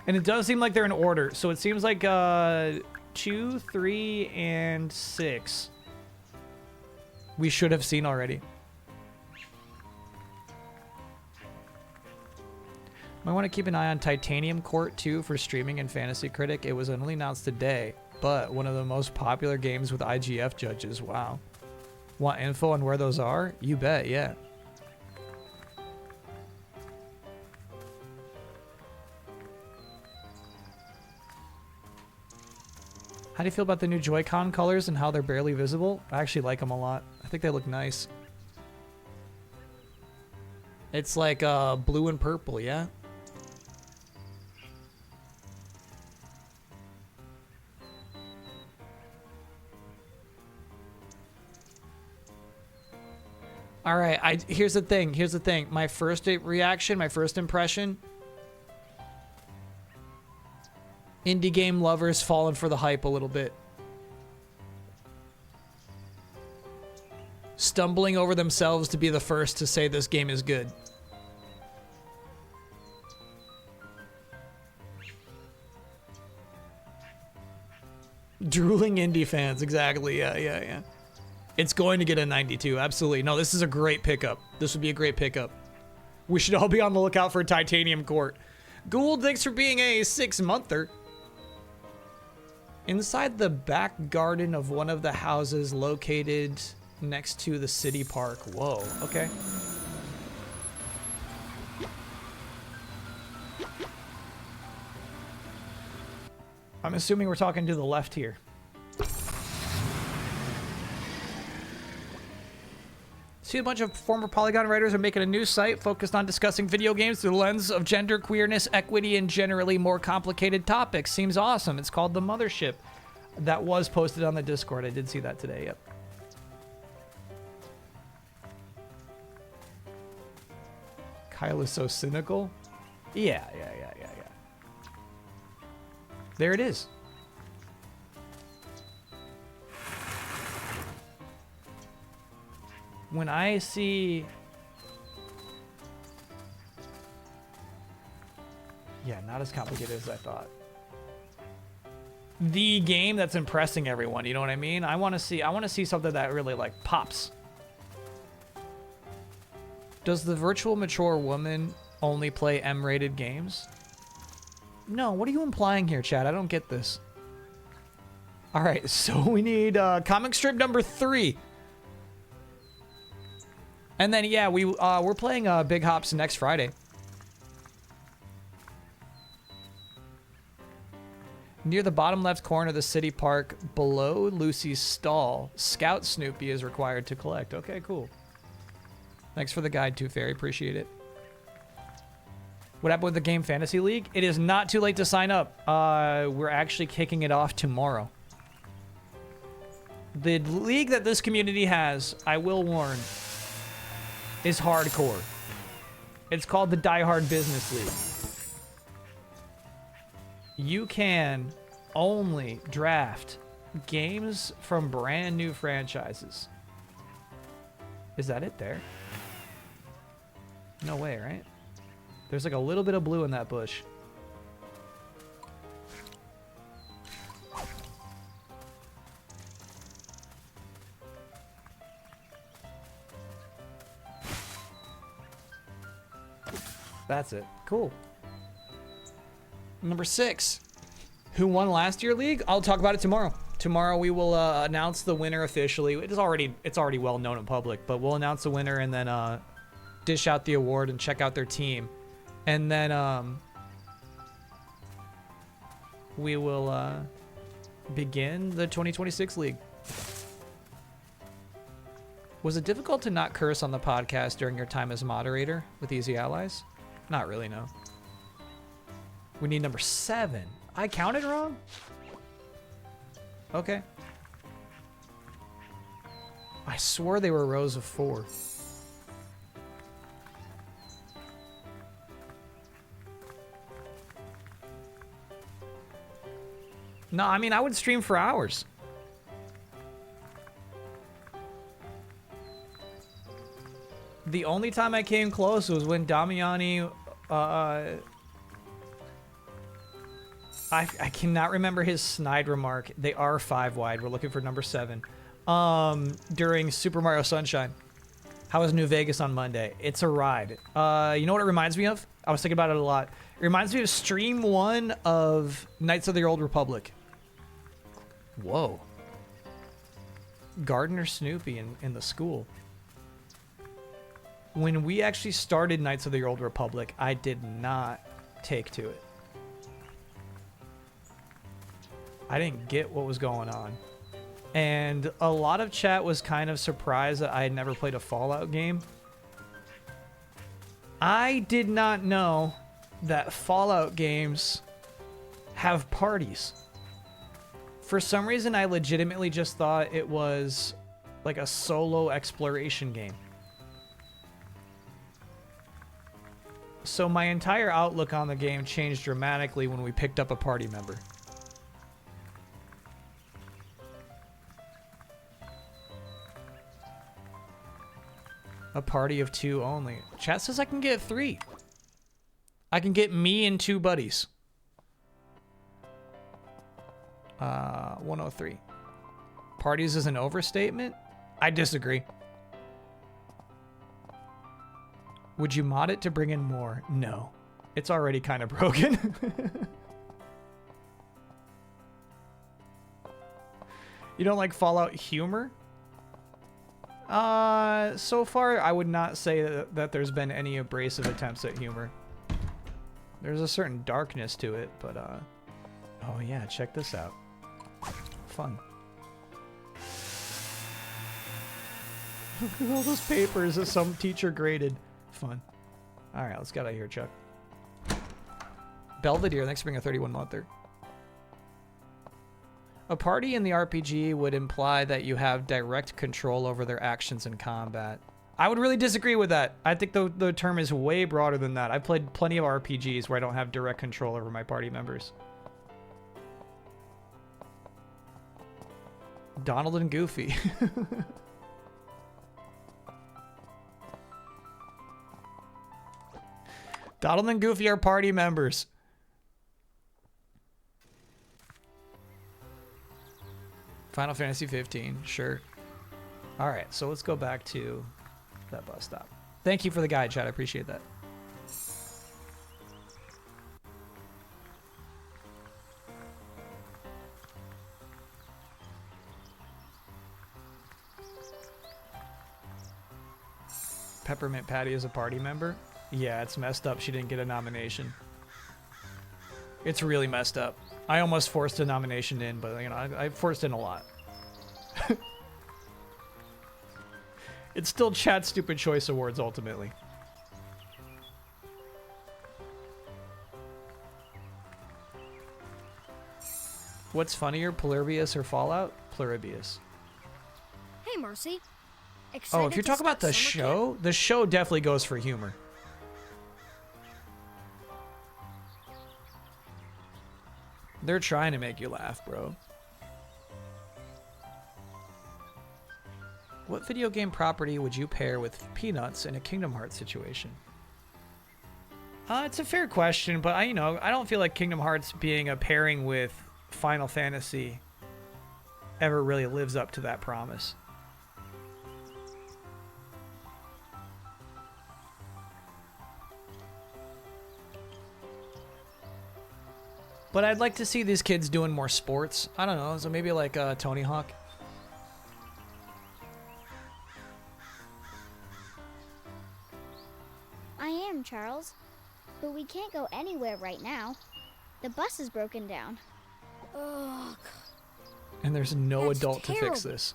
And it does seem like they're in order. So it seems like 2, 3, and 6 we should have seen already. Might want to keep an eye on Titanium Court 2 for streaming and Fantasy Critic. It was only announced today, but one of the most popular games with IGF judges. Wow. Want info on where those are? You bet, yeah. How do you feel about the new Joy-Con colors and how they're barely visible? I actually like them a lot. I think they look nice. It's like blue and purple, yeah? All right, here's the thing. Here's the thing. My first reaction, my first impression. Indie game lovers falling for the hype a little bit. stumbling over themselves to be the first to say this game is good. Drooling indie fans, exactly. Yeah. It's going to get a 92, absolutely. No, this is a great pickup. This would be a great pickup. We should all be on the lookout for a Titanium Court. Gould, thanks for being a 6-monther. Inside the back garden of one of the houses located next to the city park. Whoa, okay. I'm assuming we're talking to the left here. See, a bunch of former Polygon writers are making a new site focused on discussing video games through the lens of gender, queerness, equity, and generally more complicated topics. Seems awesome. It's called The Mothership. That was posted on the Discord. I did see that today, yep. Kyle is so cynical. Yeah. There it is. When I see... Yeah, not as complicated as I thought. The game that's impressing everyone, you know what I mean? I want to see something that really like pops. Does the virtual mature woman only play M-rated games? No, what are you implying here, Chad? I don't get this. All right, so we need comic strip number 3. And then, yeah, we're playing Big Hops next Friday. Near the bottom left corner of the city park, below Lucy's stall, Scout Snoopy is required to collect. Okay, cool. Thanks for the guide, too, Fairy. Appreciate it. What happened with the Game Fantasy League? It is not too late to sign up. We're actually kicking it off tomorrow. The league that this community has, I will warn, is hardcore. It's called the Die Hard Business League. You can only draft games from brand new franchises. Is that it there? No way, right? There's like a little bit of blue in that bush. That's it. Cool. Number 6. Who won last year league? I'll talk about it tomorrow. Tomorrow we will announce the winner officially. It's already well known in public, but we'll announce the winner and then dish out the award and check out their team. And then we will begin the 2026 league. Was it difficult to not curse on the podcast during your time as moderator with Easy Allies? Not really, no. We need number 7. I counted wrong? Okay. I swore they were rows of 4. No, I mean, I would stream for hours. The only time I came close was when Damiani, I cannot remember his snide remark. They are 5 wide. We're looking for number 7. During Super Mario Sunshine. How was New Vegas on Monday? It's a ride. You know what it reminds me of? I was thinking about it a lot. It reminds me of Stream 1 of Knights of the Old Republic. Whoa. Gardener Snoopy in the school. When we actually started Knights of the Old Republic, I did not take to it. I didn't get what was going on. And a lot of chat was kind of surprised that I had never played a Fallout game. I did not know that Fallout games have parties. For some reason, I legitimately just thought it was like a solo exploration game. So my entire outlook on the game changed dramatically when we picked up a party member. A party of 2 only. Chat says I can get 3. I can get me and 2 buddies. 103. Parties is an overstatement? I disagree. Would you mod it to bring in more? No. It's already kind of broken. You don't like Fallout humor? So far, I would not say that there's been any abrasive attempts at humor. There's a certain darkness to it, but, oh yeah, check this out. Fun. Look at all those papers that some teacher graded. Fun. Alright, let's get out of here, Chuck. Belvedere, thanks for being a 31-monther. A party in the RPG would imply that you have direct control over their actions in combat. I would really disagree with that. I think the term is way broader than that. I've played plenty of RPGs where I don't have direct control over my party members. Donald and Goofy. Donald and Goofy are party members. Final Fantasy 15, sure. All right, so let's go back to that bus stop. Thank you for the guide, chat. I appreciate that. Peppermint Patty is a party member? Yeah, it's messed up. She didn't get a nomination. It's really messed up. I almost forced a nomination in, but you know, I forced in a lot. It's still Chat Stupid Choice Awards ultimately. What's funnier, Pluribius or Fallout? Pluribius. Hey, Marcy. Excited Oh, if you're to talking about start the summer show, the show definitely goes for humor. They're trying to make you laugh, bro. What video game property would you pair with Peanuts in a Kingdom Hearts situation? It's a fair question, but I don't feel like Kingdom Hearts being a pairing with Final Fantasy ever really lives up to that promise. But I'd like to see these kids doing more sports. I don't know, so maybe like Tony Hawk. I am, Charles. But we can't go anywhere right now. The bus is broken down. Ugh. And there's no That's adult to fix terrible. this.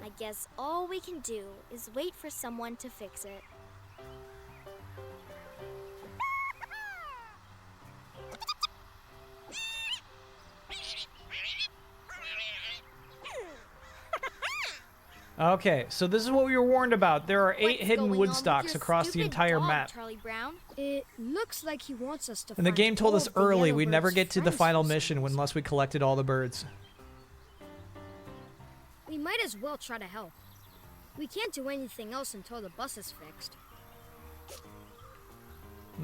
I guess all we can do is wait for someone to fix it. Okay, so this is what we were warned about. There are 8 What's hidden going on wood with stocks your across the stupid entire dog, map. Charlie Brown? It looks like he wants us to And the find game told all us of the early yellow we'd never bird's get to the friends final for some mission reason. unless we collected all the birds. We might as well try to help. We can't do anything else until the bus is fixed.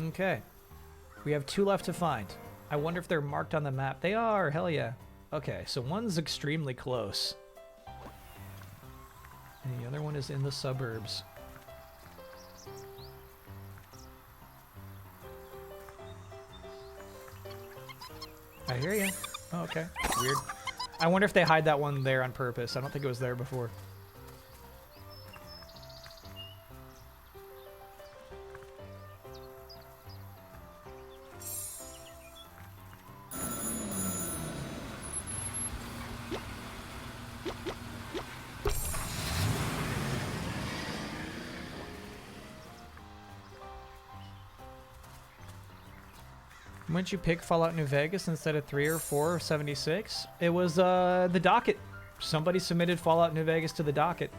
Okay. We have 2 left to find. I wonder if they're marked on the map. They are, hell yeah. Okay, so one's extremely close. And the other one is in the suburbs. I hear you. Oh, okay. Weird. I wonder if they hide that one there on purpose. I don't think it was there before. Wouldn't you pick Fallout New Vegas instead of 3 or 4 or 76? It was the docket. Somebody submitted Fallout New Vegas to the docket.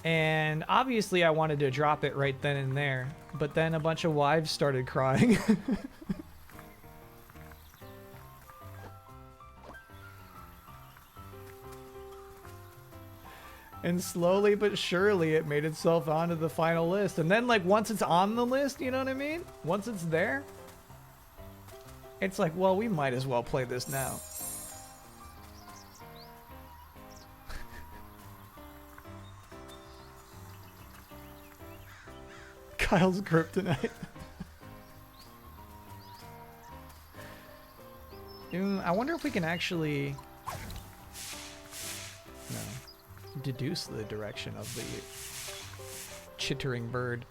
And obviously I wanted to drop it right then and there. But then a bunch of wives started crying. And slowly but surely it made itself onto the final list. And then like once it's on the list, you know what I mean? Once it's there, it's like, well, we might as well play this now. Kyle's kryptonite. I wonder if we can actually deduce the direction of the chittering bird.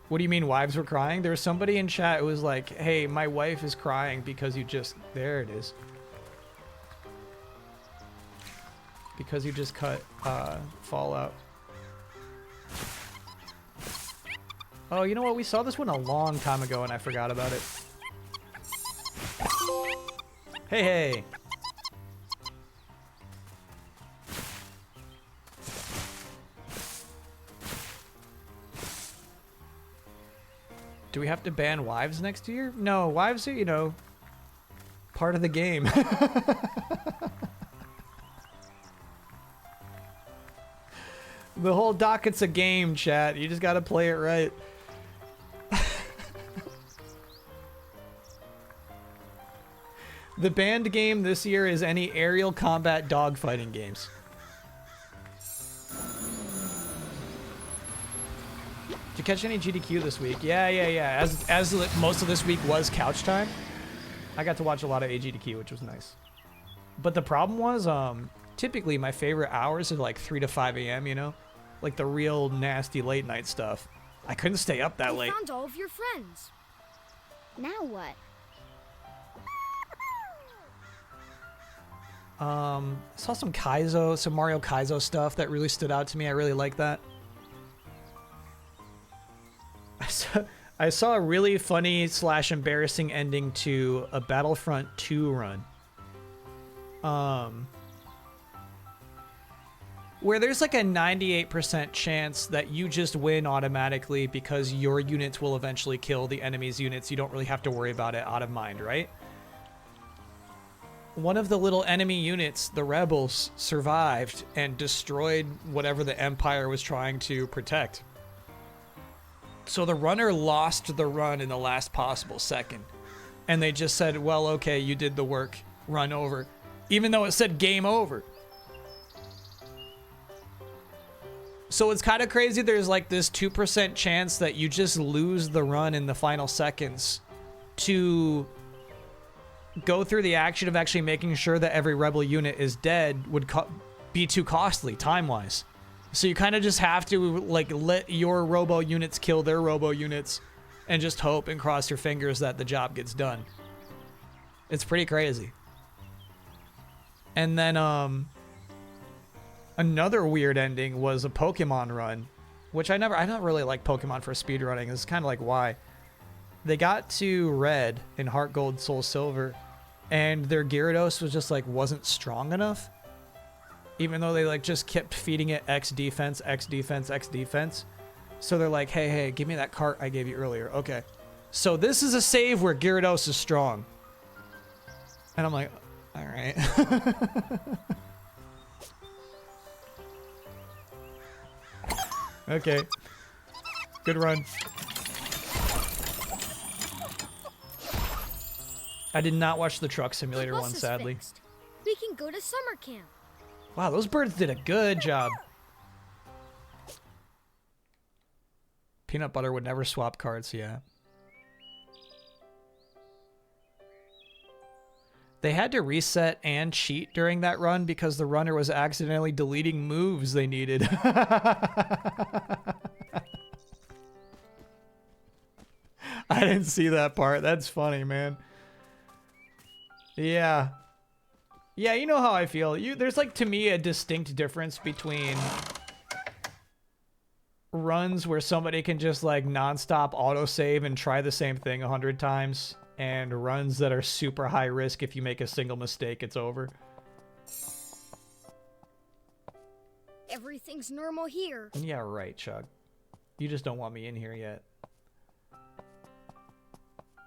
What do you mean wives were crying? There was somebody in chat who was like, hey, my wife is crying because you just... There it is. Because you just cut Fallout. Oh, you know what? We saw this one a long time ago and I forgot about it. Hey, hey. Do we have to ban wives next year? No, wives are, you know, part of the game. The whole docket's a game, chat. You just gotta play it right. The banned game this year is any aerial combat dogfighting games. Did you catch any GDQ this week? Yeah. As most of this week was couch time, I got to watch a lot of AGDQ, which was nice. But the problem was, typically my favorite hours are like 3 to 5 a.m., you know? Like the real nasty late night stuff. I couldn't stay up that late. You found all of your friends. Now what? Saw some Mario Kaizo stuff that really stood out to me. I really like that. I saw a really funny / embarrassing ending to a Battlefront 2 run. Where there's like a 98% chance that you just win automatically because your units will eventually kill the enemy's units. You don't really have to worry about it out of mind, right? One of the little enemy units, the rebels, survived and destroyed whatever the Empire was trying to protect. So the runner lost the run in the last possible second. And they just said, well, okay, you did the work, run over. Even though it said game over. So it's kind of crazy. There's like this 2% chance that you just lose the run in the final seconds to go through the action of actually making sure that every rebel unit is dead would be too costly time-wise. So you kind of just have to like let your robo units kill their robo units and just hope and cross your fingers that the job gets done. It's pretty crazy. And then another weird ending was a Pokemon run, which I don't really like Pokemon for speedrunning. It's kind of like why. They got to Red in Heart Gold, Soul Silver, and their Gyarados was just like wasn't strong enough. Even though they like just kept feeding it X defense, X defense, X defense. So they're like, hey, give me that cart I gave you earlier. Okay. So this is a save where Gyarados is strong. And I'm like, all right. Okay. Good run. I did not watch the Truck Simulator The one, bus is sadly. fixed. We can go to summer camp. Wow, those birds did a good job. Peanut butter would never swap cards, yeah. They had to reset and cheat during that run because the runner was accidentally deleting moves they needed. I didn't see that part. That's funny, man. Yeah. Yeah, you know how I feel. There's like, to me, a distinct difference between runs where somebody can just like nonstop autosave and try the same thing 100 times, and runs that are super high risk. If you make a single mistake, it's over. Everything's normal here. Yeah, right, Chug. You just don't want me in here yet.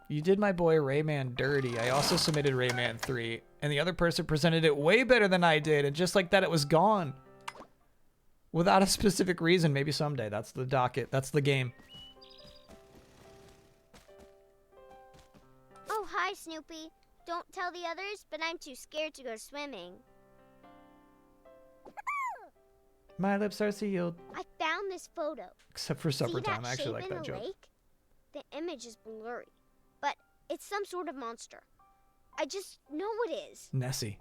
You did my boy Rayman dirty. I also submitted Rayman 3, and the other person presented it way better than I did, and just like that, it was gone. Without a specific reason, maybe someday. That's the docket. That's the game. Oh, hi, Snoopy. Don't tell the others, but I'm too scared to go swimming. My lips are sealed. I found this photo. Except for supper See time. that I actually shape like in that the joke. lake? The image is blurry, but it's some sort of monster. I just know it is. Nessie.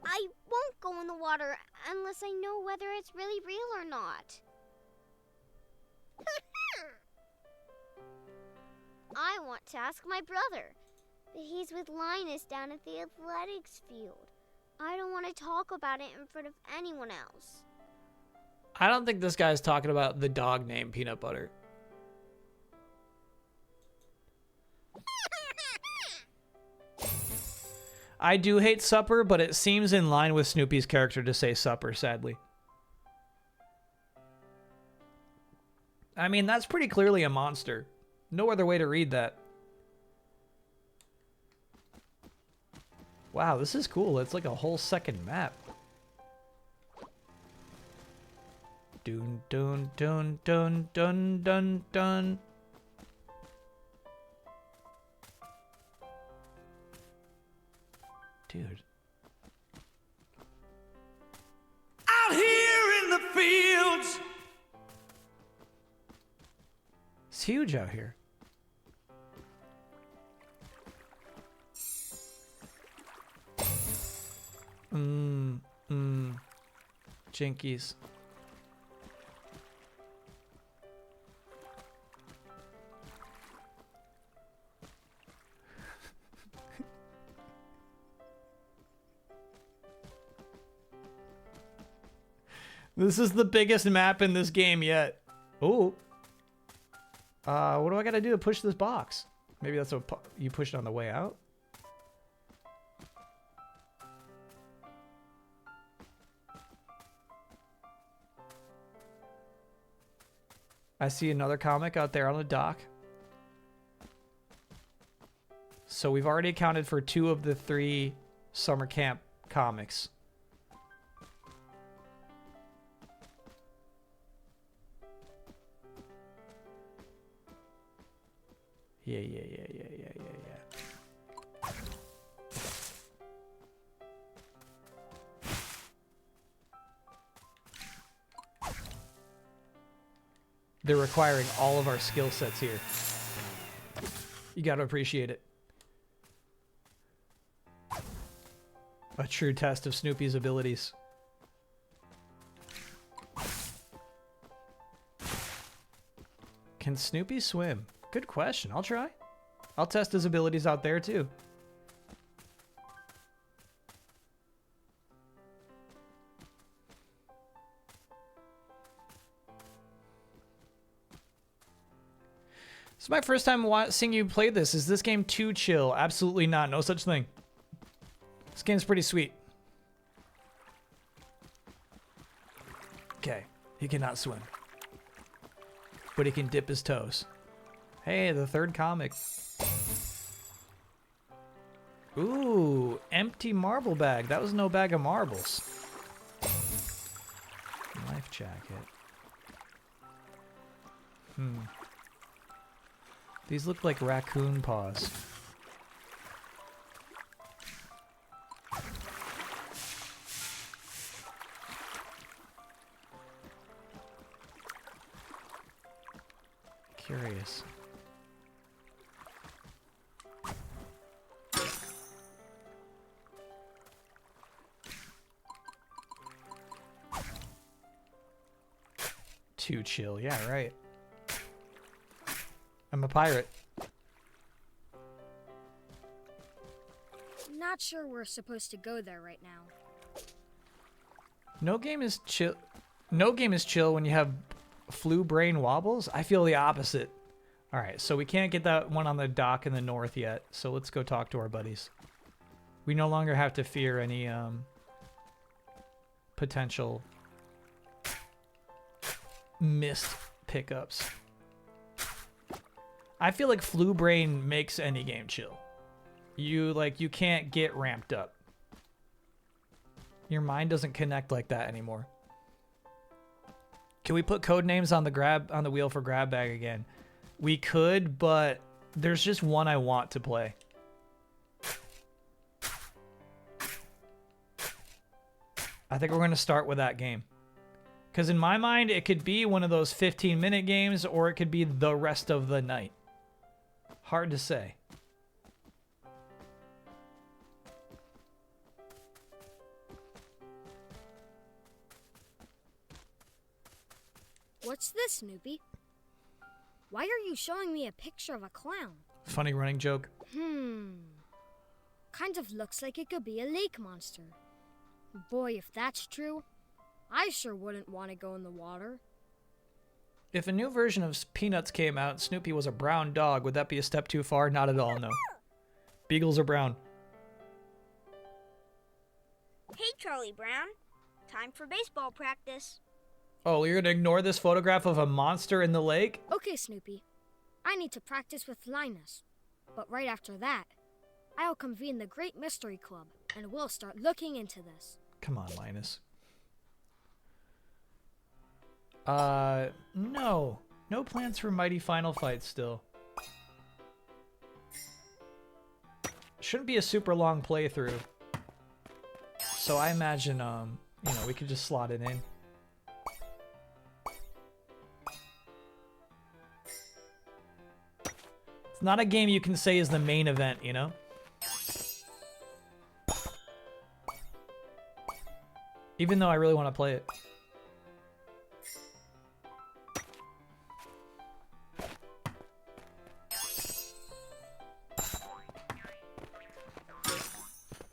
I won't go in the water unless I know whether it's really real or not. I want to ask my brother, but he's with Linus down at the athletics field. I don't want to talk about it in front of anyone else. I don't think this guy's talking about the dog named Peanut Butter. I do hate supper, but it seems in line with Snoopy's character to say supper, sadly. I mean, that's pretty clearly a monster. No other way to read that. Wow, this is cool. It's like a whole second map. Dun dun dun dun dun dun dun. Dude. Out here in the fields. It's huge out here. Jinkies. This is the biggest map in this game yet. Oh. What do I gotta do to push this box? Maybe that's what you push it on the way out? I see another comic out there on the dock. So we've already accounted for 2 of the 3 summer camp comics. Yeah. They're requiring all of our skill sets here. You gotta appreciate it. A true test of Snoopy's abilities. Can Snoopy swim? Good question. I'll try. I'll test his abilities out there too. This is my first time seeing you play this. Is this game too chill? Absolutely not. No such thing. This game's pretty sweet. Okay. He cannot swim. But he can dip his toes. Hey, the 3rd comic. Ooh, empty marble bag. That was no bag of marbles. Life jacket. These look like raccoon paws. Curious. Too chill. Yeah, right. I'm a pirate. Not sure we're supposed to go there right now. No game is chill. No game is chill when you have flu brain wobbles. I feel the opposite. All right, so we can't get that one on the dock in the north yet. So let's go talk to our buddies. We no longer have to fear any potential missed pickups. I feel like flu brain makes any game chill. You can't get ramped up. Your mind doesn't connect like that anymore. Can we put code names on the wheel for grab bag again? We could, but there's just one I want to play. I think we're going to start with that game. Because in my mind, it could be one of those 15-minute games, or it could be the rest of the night. Hard to say. What's this, Snoopy? Why are you showing me a picture of a clown? Funny running joke. Kind of looks like it could be a lake monster. Boy, if that's true, I sure wouldn't want to go in the water. If a new version of Peanuts came out and Snoopy was a brown dog, would that be a step too far? Not at all, no. Beagles are brown. Hey, Charlie Brown. Time for baseball practice. Oh, you're gonna ignore this photograph of a monster in the lake? Okay, Snoopy. I need to practice with Linus. But right after that, I'll convene the Great Mystery Club, and we'll start looking into this. Come on, Linus. No. No plans for Mighty Final Fight still. Shouldn't be a super long playthrough. So I imagine, you know, we could just slot it in. It's not a game you can say is the main event, you know? Even though I really want to play it.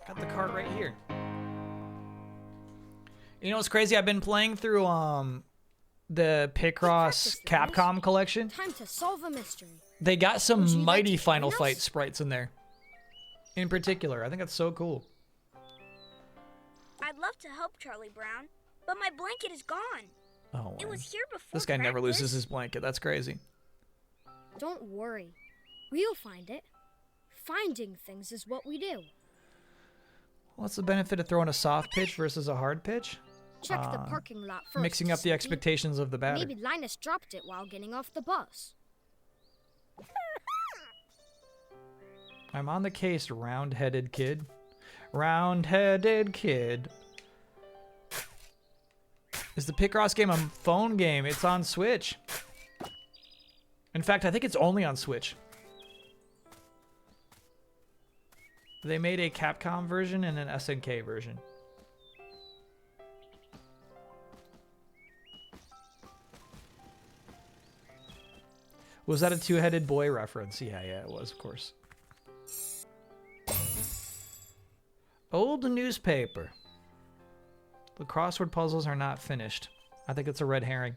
Got the card right here. You know what's crazy? I've been playing through the Picross Capcom collection. Time to solve a mystery. They got Would some you like Mighty to Final join us? Fight sprites in there. In particular, I think that's so cool. I'd love to help Charlie Brown, but my blanket is gone. Oh, It man. was here before This guy never practice. loses his blanket. That's crazy. Don't worry. We'll find it. Finding things is what we do. What's the benefit of throwing a soft pitch versus a hard pitch? Check the parking lot first. Mixing up the Snoopy. expectations of the batter. Maybe Linus dropped it while getting off the bus. I'm on the case, round-headed kid. Round-headed kid. Is the Picross game a phone game? It's on Switch. In fact, I think it's only on Switch. They made a Capcom version and an SNK version. Was that a two-headed boy reference? Yeah, it was, of course. Old newspaper. The crossword puzzles are not finished. I think it's a red herring.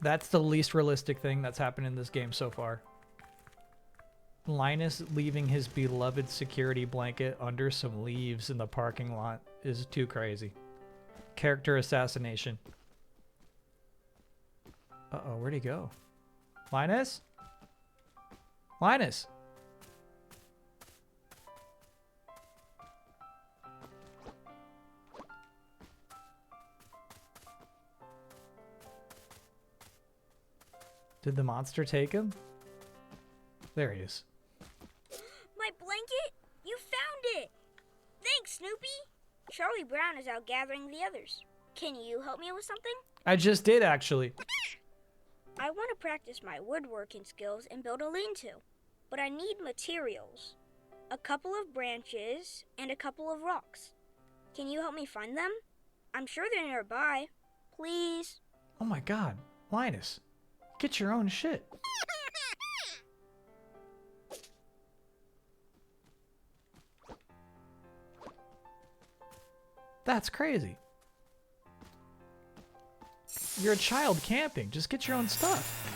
That's the least realistic thing that's happened in this game so far. Linus leaving his beloved security blanket under some leaves in the parking lot is too crazy. Character assassination. Uh-oh, where'd he go? Linus? Linus! Did the monster take him? There he is. My blanket? You found it! Thanks, Snoopy! Charlie Brown is out gathering the others. Can you help me with something? I just did, actually. I want to practice my woodworking skills and build a lean-to, but I need materials. A couple of branches and a couple of rocks. Can you help me find them? I'm sure they're nearby. Please? Oh my god. Linus, get your own shit. That's crazy. You're a child camping. Just get your own stuff.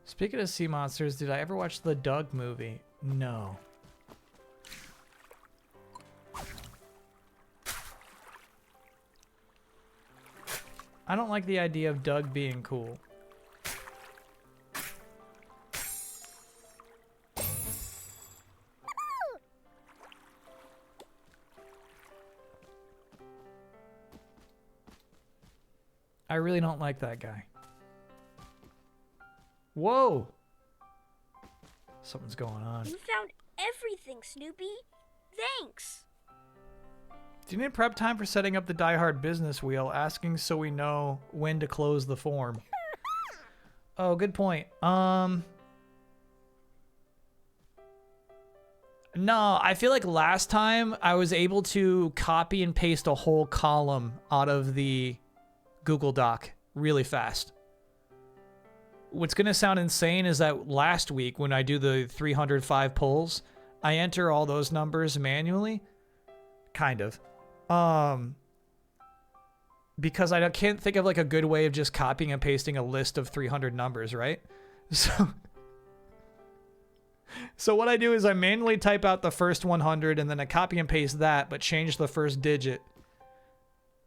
Speaking of sea monsters, did I ever watch the Doug movie? No. I don't like the idea of Doug being cool. I really don't like that guy. Whoa! Something's going on. You found everything, Snoopy. Thanks. Do you need prep time for setting up the Die Hard business wheel? Asking so we know when to close the form. Oh, good point. No, I feel like last time I was able to copy and paste a whole column out of the Google Doc really fast. What's going to sound insane is that last week when I do the 305 pulls, I enter all those numbers manually. Kind of. Because I can't think of like a good way of just copying and pasting a list of 300 numbers, right? So what I do is I manually type out the first 100 and then I copy and paste that, but change the first digit,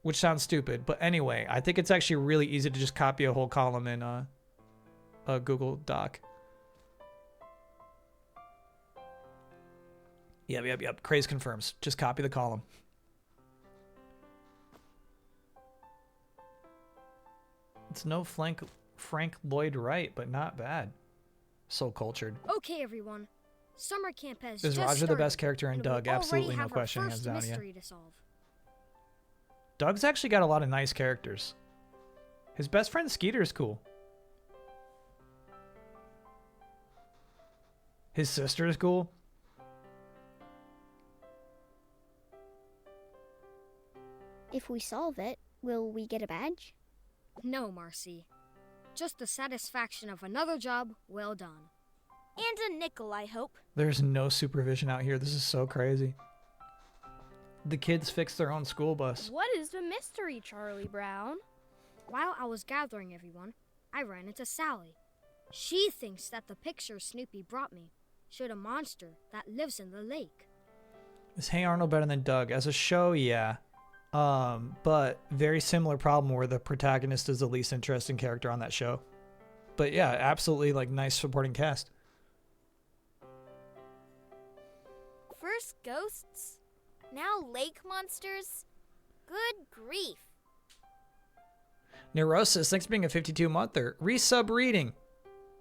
which sounds stupid. But anyway, I think it's actually really easy to just copy a whole column in a Google Doc. Yep. Craze confirms. Just copy the column. It's no Frank Lloyd Wright, but not bad. So cultured. Okay, everyone. Summer camp has Is just Roger started, the best character in and Doug? we already Absolutely no have our question, hands first down, yeah. mystery to solve. Doug's actually got a lot of nice characters. His best friend Skeeter's cool. His sister is cool. If we solve it, will we get a badge? No, Marcy. Just the satisfaction of another job well done. And a nickel, I hope. There's no supervision out here. This is so crazy. The kids fix their own school bus. What is the mystery, Charlie Brown? While I was gathering everyone, I ran into Sally. She thinks that the picture Snoopy brought me showed a monster that lives in the lake. Is Hey Arnold better than Doug? As a show, yeah. But very similar problem where the protagonist is the least interesting character on that show. But yeah, absolutely like nice supporting cast. First ghosts, now lake monsters. Good grief. Neurosis, thanks for being a 52-monther. Resub reading.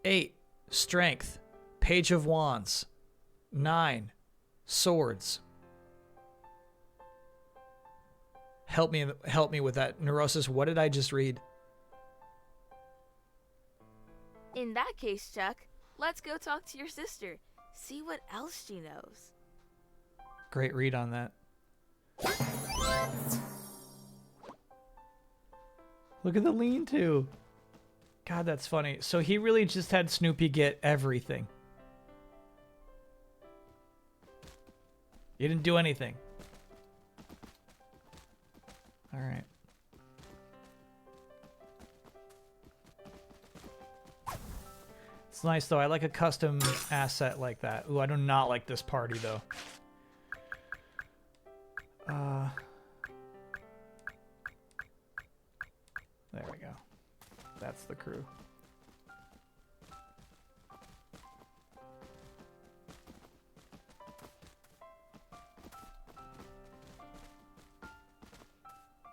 8. Strength. Page of Wands. 9. Swords. Help me with that. Neurosis, what did I just read? In that case, Chuck, let's go talk to your sister. See what else she knows. Great read on that. Look at the lean-to. God, that's funny. So he really just had Snoopy get everything. He didn't do anything. All right. It's nice, though. I like a custom asset like that. Ooh, I do not like this party, though. There we go. That's the crew.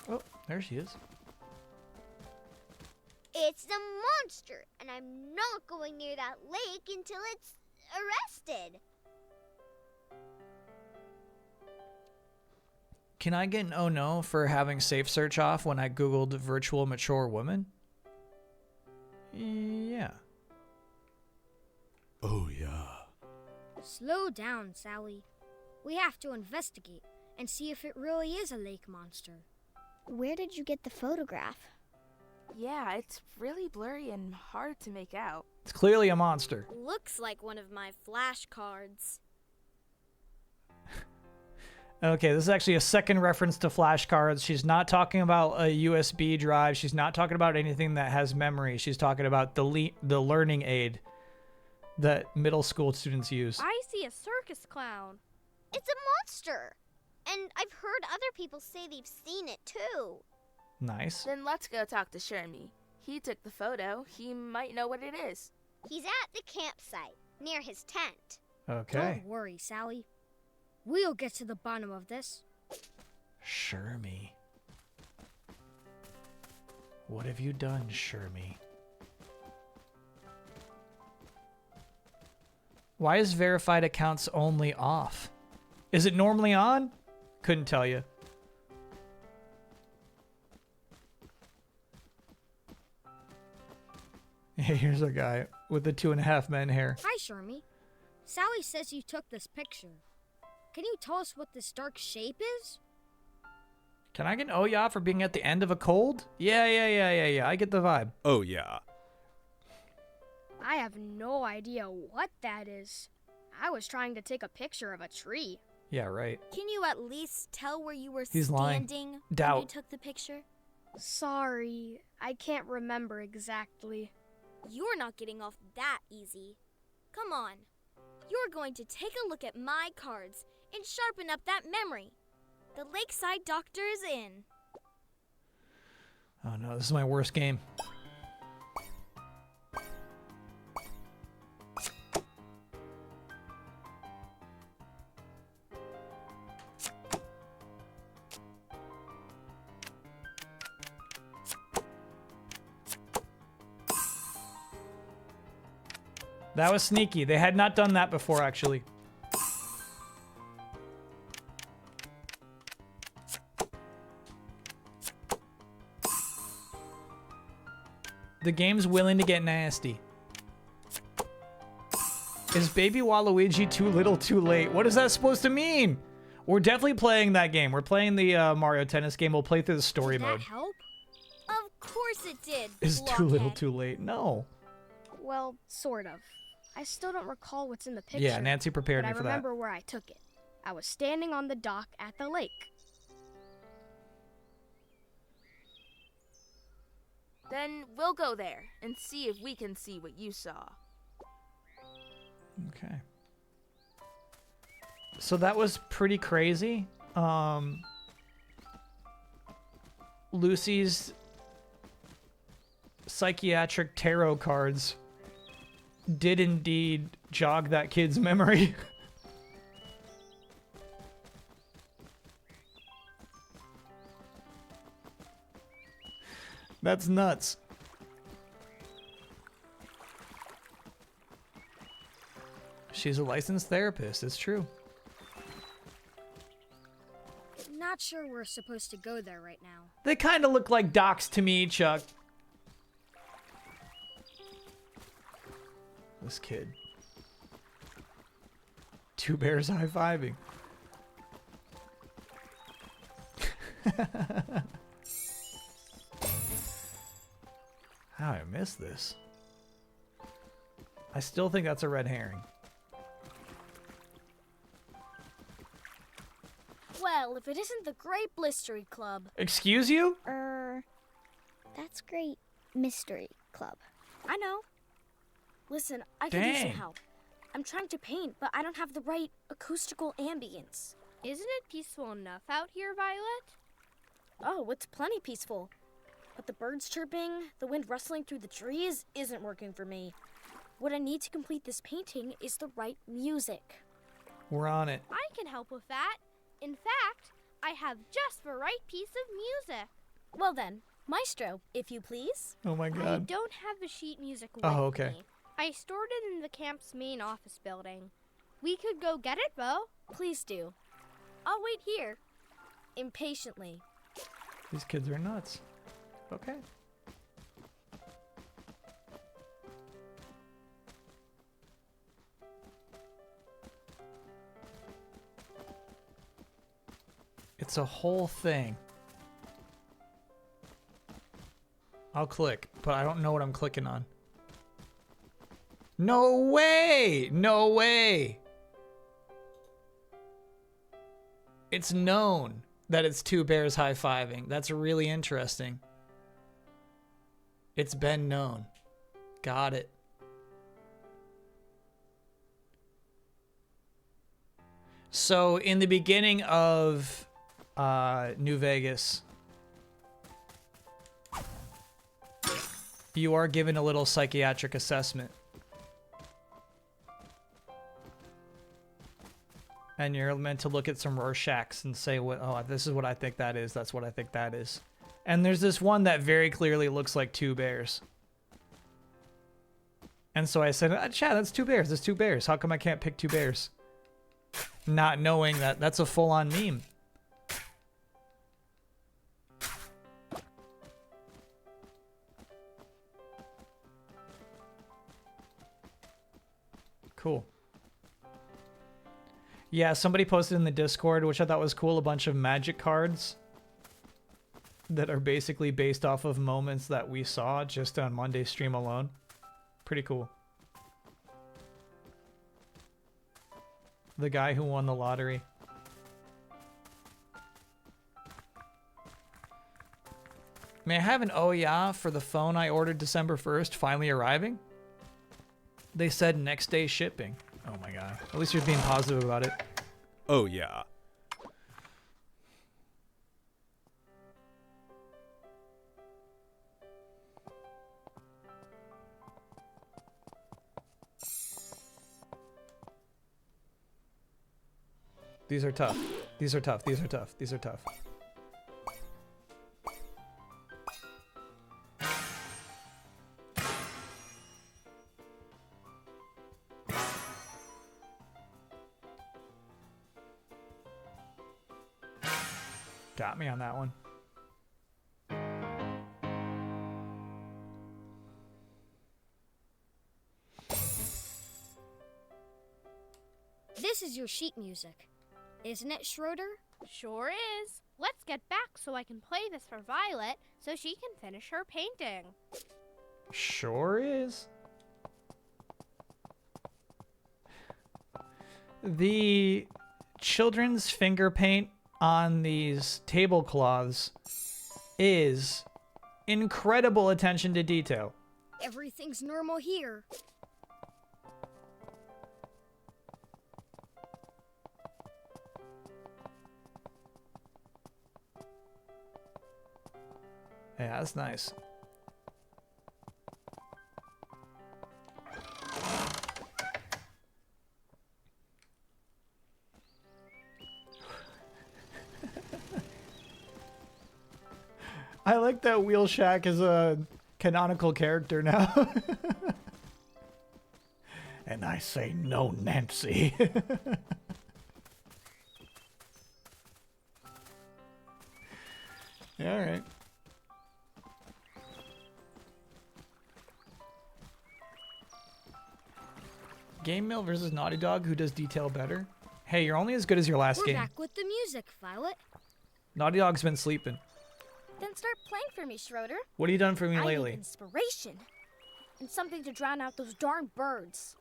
Oh, there she is. It's the monster, and I'm not going near that lake until it's arrested. Can I get an oh no for having safe search off when I googled virtual mature woman? Yeah. Oh, yeah. Slow down, Sally. We have to investigate and see if it really is a lake monster. Where did you get the photograph? Yeah, it's really blurry and hard to make out. It's clearly a monster. Looks like one of my flashcards. Okay, this is actually a second reference to flashcards. She's not talking about a USB drive. She's not talking about anything that has memory. She's talking about the learning aid that middle school students use. I see a circus clown. It's a monster. And I've heard other people say they've seen it too. Nice. Then let's go talk to Shermie. He took the photo. He might know what it is. He's at the campsite, near his tent. Okay. Don't worry, Sally. We'll get to the bottom of this. Shermie. What have you done, Shermie? Why is verified accounts only off? Is it normally on? Couldn't tell you. Hey, here's a guy with the 2.5 men hair. Hi, Shermie. Sally says you took this picture. Can you tell us what this dark shape is? Can I get an oh yeah for being at the end of a cold? Yeah. I get the vibe. Oh, yeah. I have no idea what that is. I was trying to take a picture of a tree. Yeah, right. Can you at least tell where you were He's lying. standing when Doubt. you took the picture? Sorry, I can't remember exactly. You're not getting off that easy. Come on. You're going to take a look at my cards and sharpen up that memory. The Lakeside Doctor is in. Oh no, this is my worst game. That was sneaky. They had not done that before, actually. The game's willing to get nasty. Is Baby Waluigi too little too late? What is that supposed to mean? We're definitely playing that game. We're playing the Mario Tennis game. We'll play through the story Did mode. that help? Of course it did. Is too little blockhead. too late? No. Well, sort of. I still don't recall what's in the picture. Yeah, Nancy prepared but me I for that. remember where I took it. I was standing on the dock at the lake. Then we'll go there and see if we can see what you saw. Okay. So that was pretty crazy. Lucy's psychiatric tarot cards did indeed jog that kid's memory. That's nuts. She's a licensed therapist, it's true. Not sure we're supposed to go there right now. They kind of look like docs to me, Chuck. This kid. Two bears high-fiving. How I missed this? I still think that's a red herring. Well, if it isn't the Great Blistery Club. Excuse you? That's Great Mystery Club. I know. Listen, I can use some Dang. help. I'm trying to paint, but I don't have the right acoustical ambience. Isn't it peaceful enough out here, Violet? Oh, it's plenty peaceful. But the birds chirping, the wind rustling through the trees isn't working for me. What I need to complete this painting is the right music. We're on it. I can help with that. In fact, I have just the right piece of music. Well then, maestro, if you please. Oh my I god. don't have the sheet music with Oh, okay. me. I stored it in the camp's main office building. We could go get it, Bo. Please do. I'll wait here. Impatiently. These kids are nuts. Okay. It's a whole thing. I'll click, but I don't know what I'm clicking on. No way! No way! It's known that it's two bears high-fiving. That's really interesting. It's been known. Got it. So in the beginning of New Vegas, you are given a little psychiatric assessment. And you're meant to look at some Rorschachs and say, "What? Oh, this is what I think that is. That's what I think that is." And there's this one that very clearly looks like two bears. And so I said, Chad, that's two bears. That's two bears. How come I can't pick two bears? Not knowing that that's a full-on meme. Cool. Yeah, somebody posted in the Discord, which I thought was cool, a bunch of magic cards that are basically based off of moments that we saw just on Monday's stream alone. Pretty cool. The guy who won the lottery. May I have an oh yeah for the phone I ordered December 1st finally arriving? They said next day shipping. Oh my god. At least you're being positive about it. Oh yeah. These are tough. These are tough. These are tough. These are tough. Got me on that one. This is your sheet music, isn't it, Schroeder? Sure is. Let's get back so I can play this for Violet so she can finish her painting. Sure is. The children's finger paint on these tablecloths is incredible attention to detail. Everything's normal here. Yeah, that's nice. I like that Wheel Shack is a canonical character now. And I say no, Nancy. All right. Game Mill versus Naughty Dog, who does detail better? Hey, you're only as good as your last We're game. back with the music, Violet. Naughty Dog's been sleeping. Then start playing for me, Schroeder. What have you done for me I lately? need inspiration. And something to drown out those darn birds.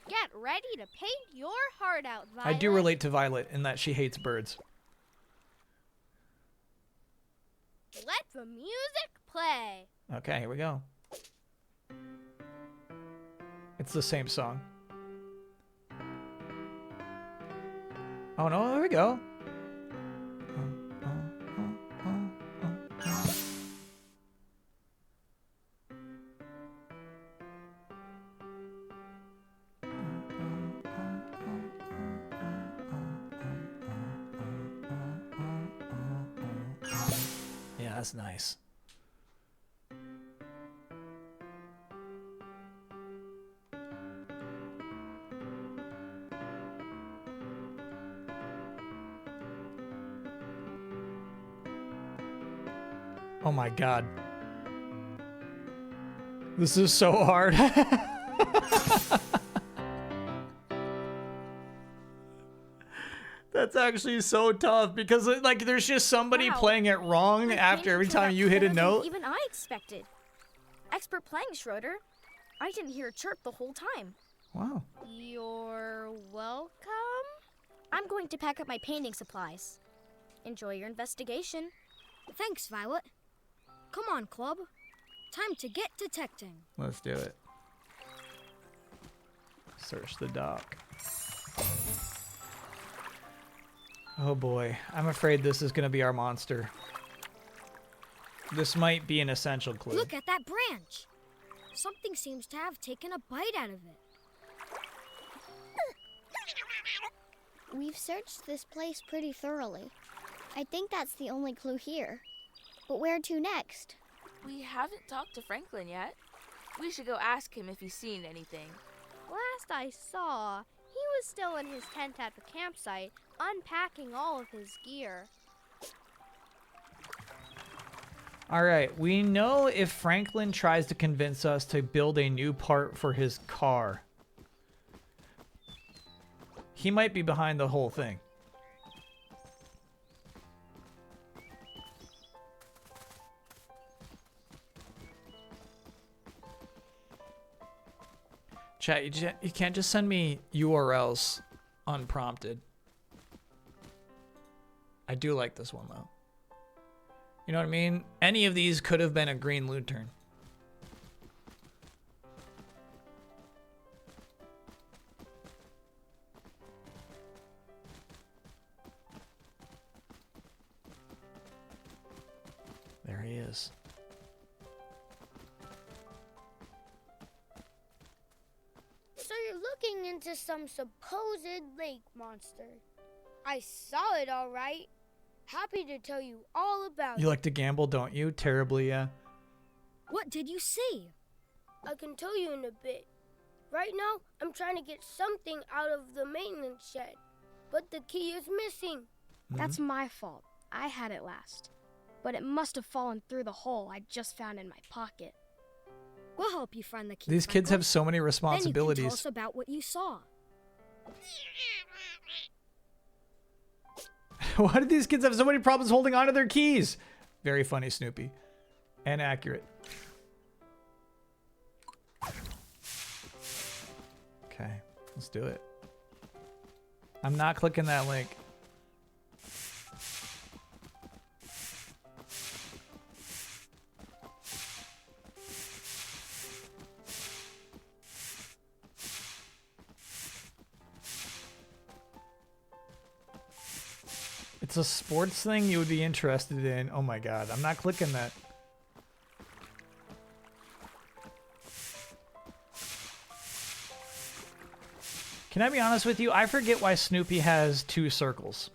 Get ready to paint your heart out, Violet. I do relate to Violet in that she hates birds. Let the music play. Okay, here we go. It's the same song. Oh no, here we go. Yeah, that's nice. Oh my god. This is so hard. That That's actually so tough because like there's just somebody Wow. playing it wrong My after every playing turned time out you hit a better than note. Even I expected. Expert playing, Schroeder. I didn't hear a chirp the whole time. Wow. You're welcome. I'm going to pack up my painting supplies. Enjoy your investigation. Thanks, Violet. Come on, Club. Time to get detecting. Let's do it. Search the dock. Oh boy, I'm afraid this is going to be our monster. This might be an essential clue. Look at that branch. Something seems to have taken a bite out of it. We've searched this place pretty thoroughly. I think that's the only clue here. But where to next? We haven't talked to Franklin yet. We should go ask him if he's seen anything. Last I saw, he was still in his tent at the campsite, unpacking all of his gear. All right, we know if Franklin tries to convince us to build a new part for his car, he might be behind the whole thing. Chat, you can't just send me URLs unprompted. I do like this one, though. You know what I mean? Any of these could have been a green lantern. There he is. So you're looking into some supposed lake monster. I saw it all right. Happy to tell you all about You it. like to gamble, don't you? Terribly, yeah. What did you see? I can tell you in a bit. Right now, I'm trying to get something out of the maintenance shed, but the key is missing. That's my fault. I had it last. But it must have fallen through the hole I just found in my pocket. We'll help you find the key. These kids Franklin. have so many Then you can tell responsibilities. us about what you saw. Why did these kids have so many problems holding on to their keys? Very funny, Snoopy. And accurate. Okay, let's do it. I'm not clicking that link. It's a sports thing you would be interested in. Oh my god, I'm not clicking that. Can I be honest with you? I forget why Snoopy has 2 circles.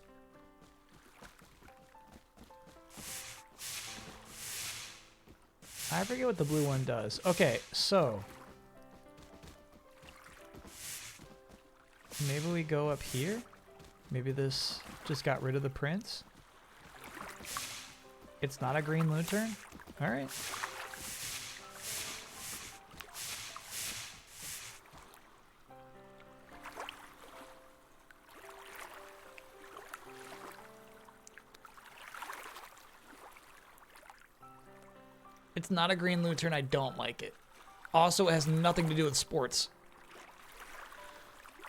I forget what the blue one does. Okay, so maybe we go up here? Maybe this just got rid of the prints? It's not a green lantern? Alright. It's not a green lantern. I don't like it. Also, it has nothing to do with sports.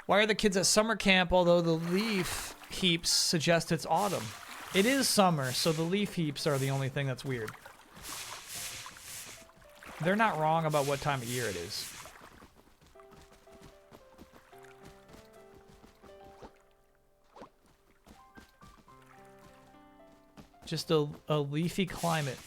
Why are the kids at summer camp, although the leaf heaps suggest it's autumn? It is summer, so the leaf heaps are the only thing that's weird. They're not wrong about what time of year it is. Just a leafy climate.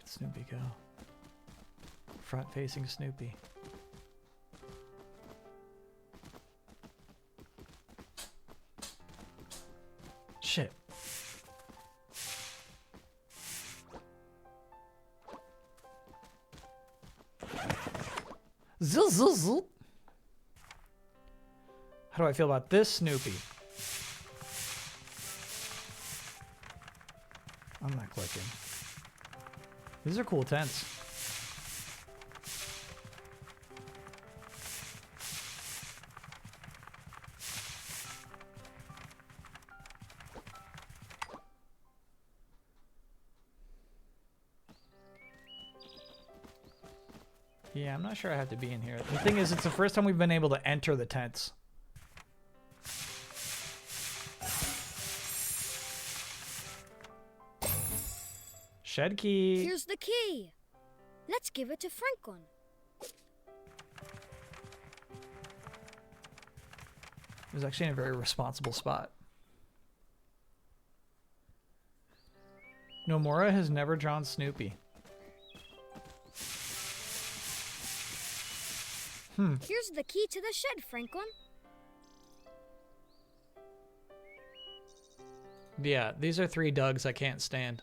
Snoopy go. Front facing Snoopy. Shit. Zzz. How do I feel about this Snoopy? I'm not clicking. These are cool tents. Yeah, I'm not sure I have to be in here. The thing is, it's the first time we've been able to enter the tents. Shed key. Here's the key. Let's give it to Franklin. It was actually in a very responsible spot. Nomura has never drawn Snoopy. Here's the key to the shed, Franklin. Yeah, these are 3 Dougs I can't stand.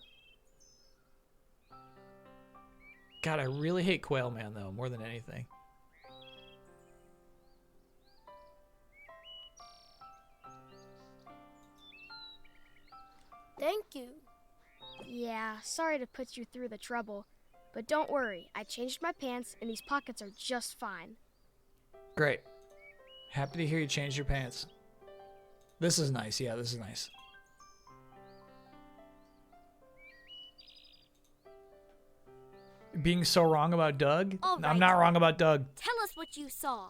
God, I really hate Quail Man, though, more than anything. Thank you. Yeah, sorry to put you through the trouble, but don't worry, I changed my pants and these pockets are just fine. Great. Happy to hear you changed your pants. This is nice. Yeah, this is nice. Being so wrong about Doug? All I'm right. not wrong about Doug. Tell us what you saw.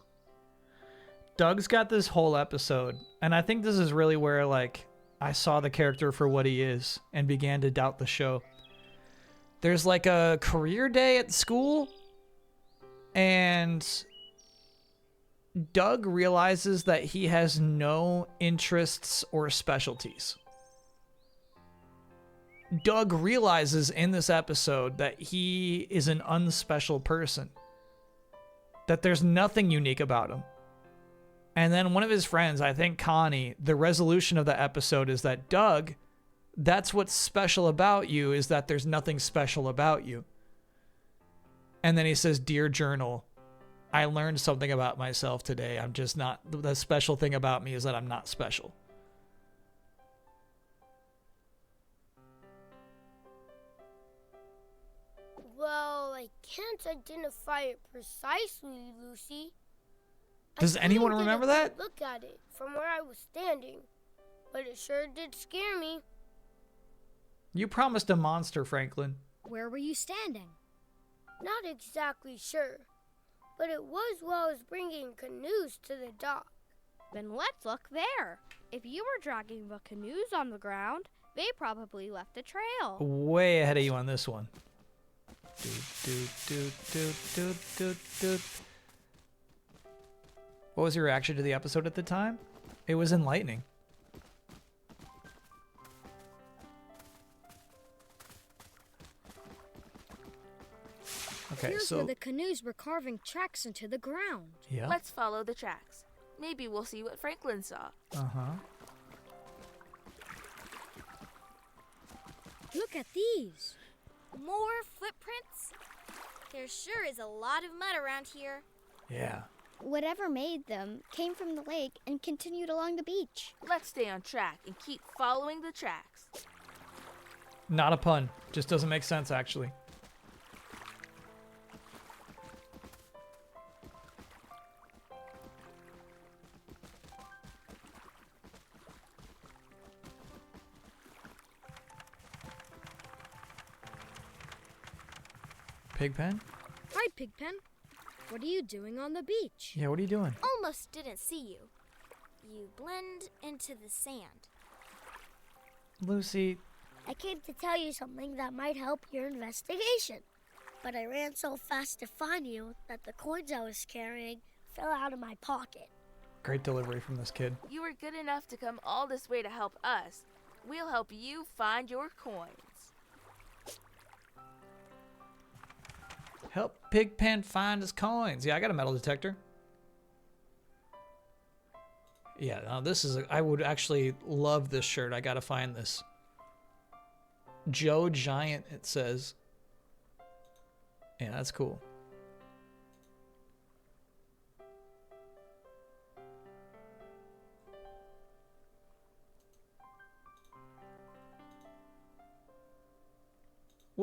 Doug's got this whole episode, and I think this is really where, like, I saw the character for what he is and began to doubt the show. There's, like, a career day at school, and Doug realizes that he has no interests or specialties. Doug realizes in this episode that he is an unspecial person, that there's nothing unique about him. And then one of his friends, I think Connie, the resolution of the episode is that, Doug, that's what's special about you, is that there's nothing special about you. And then he says, Dear Journal, I learned something about myself today. I'm just not, the special thing about me is that I'm not special. Well, I can't identify it precisely, Lucy. Does anyone remember that? Look at it from where I was standing, but it sure did scare me. You promised a monster, Franklin. Where were you standing? Not exactly sure, but it was while I was bringing canoes to the dock. Then let's look there. If you were dragging the canoes on the ground, they probably left a trail. Way ahead of you on this one. Doot. What was your reaction to the episode at the time? It was enlightening. Okay, Here's so where the canoes were carving tracks into the ground. yeah. Let's follow the tracks. Maybe we'll see what Franklin saw. Uh-huh. Look at these. More footprints? There sure is a lot of mud around here. Yeah. Whatever made them came from the lake and continued along the beach. Let's stay on track and keep following the tracks. Not a pun. Just doesn't make sense, actually. Pigpen? Hi, Pigpen. What are you doing on the beach? Yeah, what are you doing? Almost didn't see you. You blend into the sand. Lucy, I came to tell you something that might help your investigation. But I ran so fast to find you that the coins I was carrying fell out of my pocket. great delivery from this kid. You were good enough to come all this way to help us. We'll help you find your coins. Help Pigpen find his coins. Yeah, I got a metal detector. Yeah, now this is I would actually love this shirt. I gotta find this. Joe Giant, it says. Yeah, that's cool.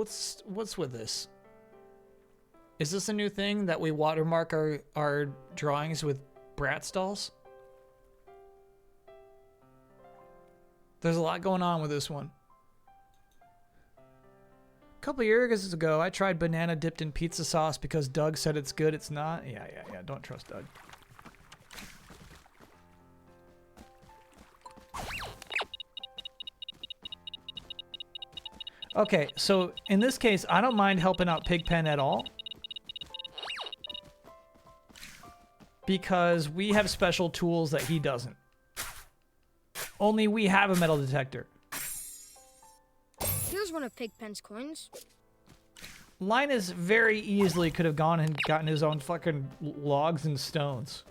What's with this? Is this a new thing that we watermark our drawings with Bratz dolls? There's a lot going on with this one. A couple years ago, I tried banana dipped in pizza sauce because Doug said it's good. It's not. Yeah. Don't trust Doug. Okay, so in this case, I don't mind helping out Pigpen at all. Because we have special tools that he doesn't. Only we have a metal detector. Here's one of Pigpen's coins. Linus very easily could have gone and gotten his own fucking logs and stones.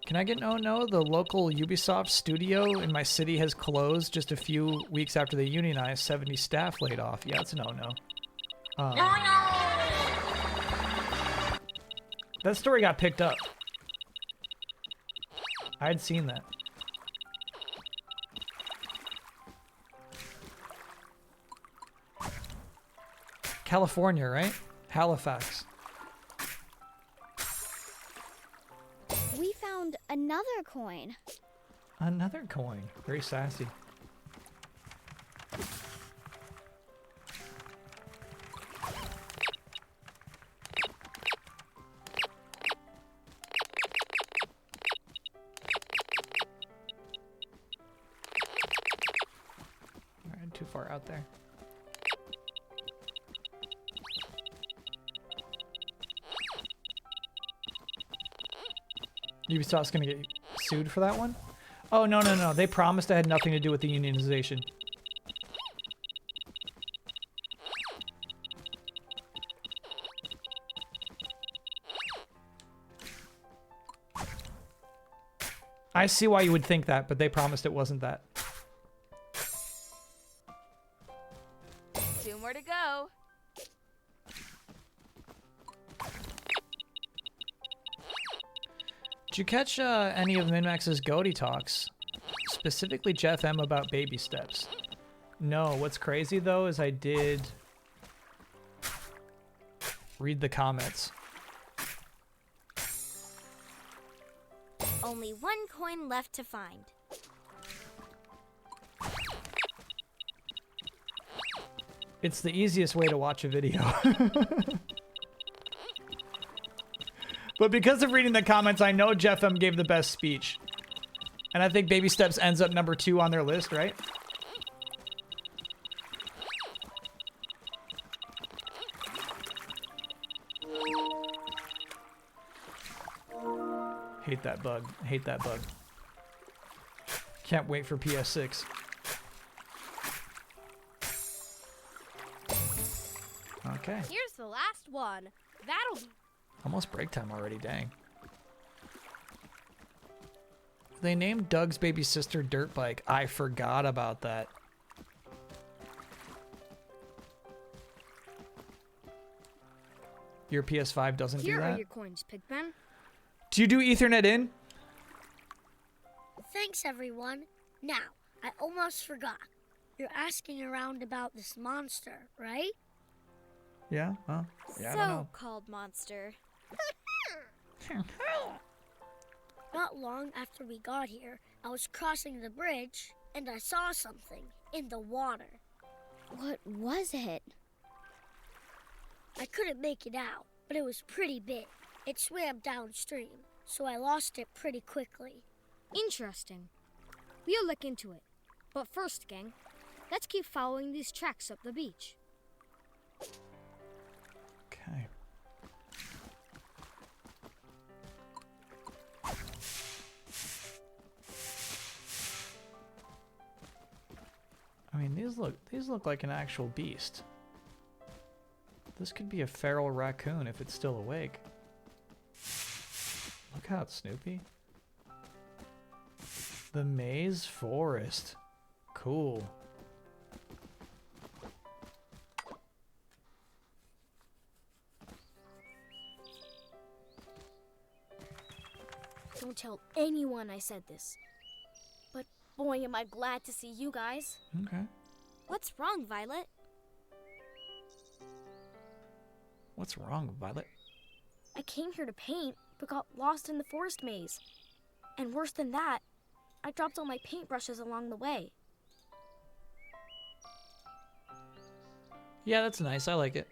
Can I get no? The local Ubisoft studio in my city has closed just a few weeks after they unionized. 70 staff laid off. Yeah, it's a no. That story got picked up. I had seen that. California, right? Halifax. We found another coin. Another coin. Very sassy. Alright, too far out there. Ubisoft's gonna get sued for that one? Oh, no. They promised it had nothing to do with the unionization. I see why you would think that, but they promised it wasn't that. 2 more to go. Did you catch any of Minmax's Goaty talks? Specifically Jeff M about baby steps. No, what's crazy though is I did read the comments. Only one coin left to find. It's the easiest way to watch a video. But because of reading the comments, I know Jeff M gave the best speech. And I think Baby Steps ends up number 2 on their list, right? Hate that bug. Hate that bug. Can't wait for PS6. Okay. Here's the last one. That'll be... Almost break time already, dang. They named Doug's baby sister Dirt Bike. I forgot about that. Your PS5 doesn't do Here that? are your coins, Pigpen. Do you do Ethernet in? Thanks, everyone. Now, I almost forgot. You're asking around about this monster, right? Yeah? Well, yeah, I don't know. So-called monster. Not long after we got here, I was crossing the bridge, and I saw something in the water. What was it? I couldn't make it out, but it was pretty big. It swam downstream, so I lost it pretty quickly. Interesting. We'll look into it. But first, gang, let's keep following these tracks up the beach. Okay. I mean, these look like an actual beast. This could be a feral raccoon if it's still awake. Look out, Snoopy. The Maze Forest. Cool. Don't tell anyone I said this. But boy, am I glad to see you guys. Okay. What's wrong, Violet? What's wrong, Violet? I came here to paint, but got lost in the forest maze. And worse than that, I dropped all my paintbrushes along the way. Yeah, that's nice. I like it.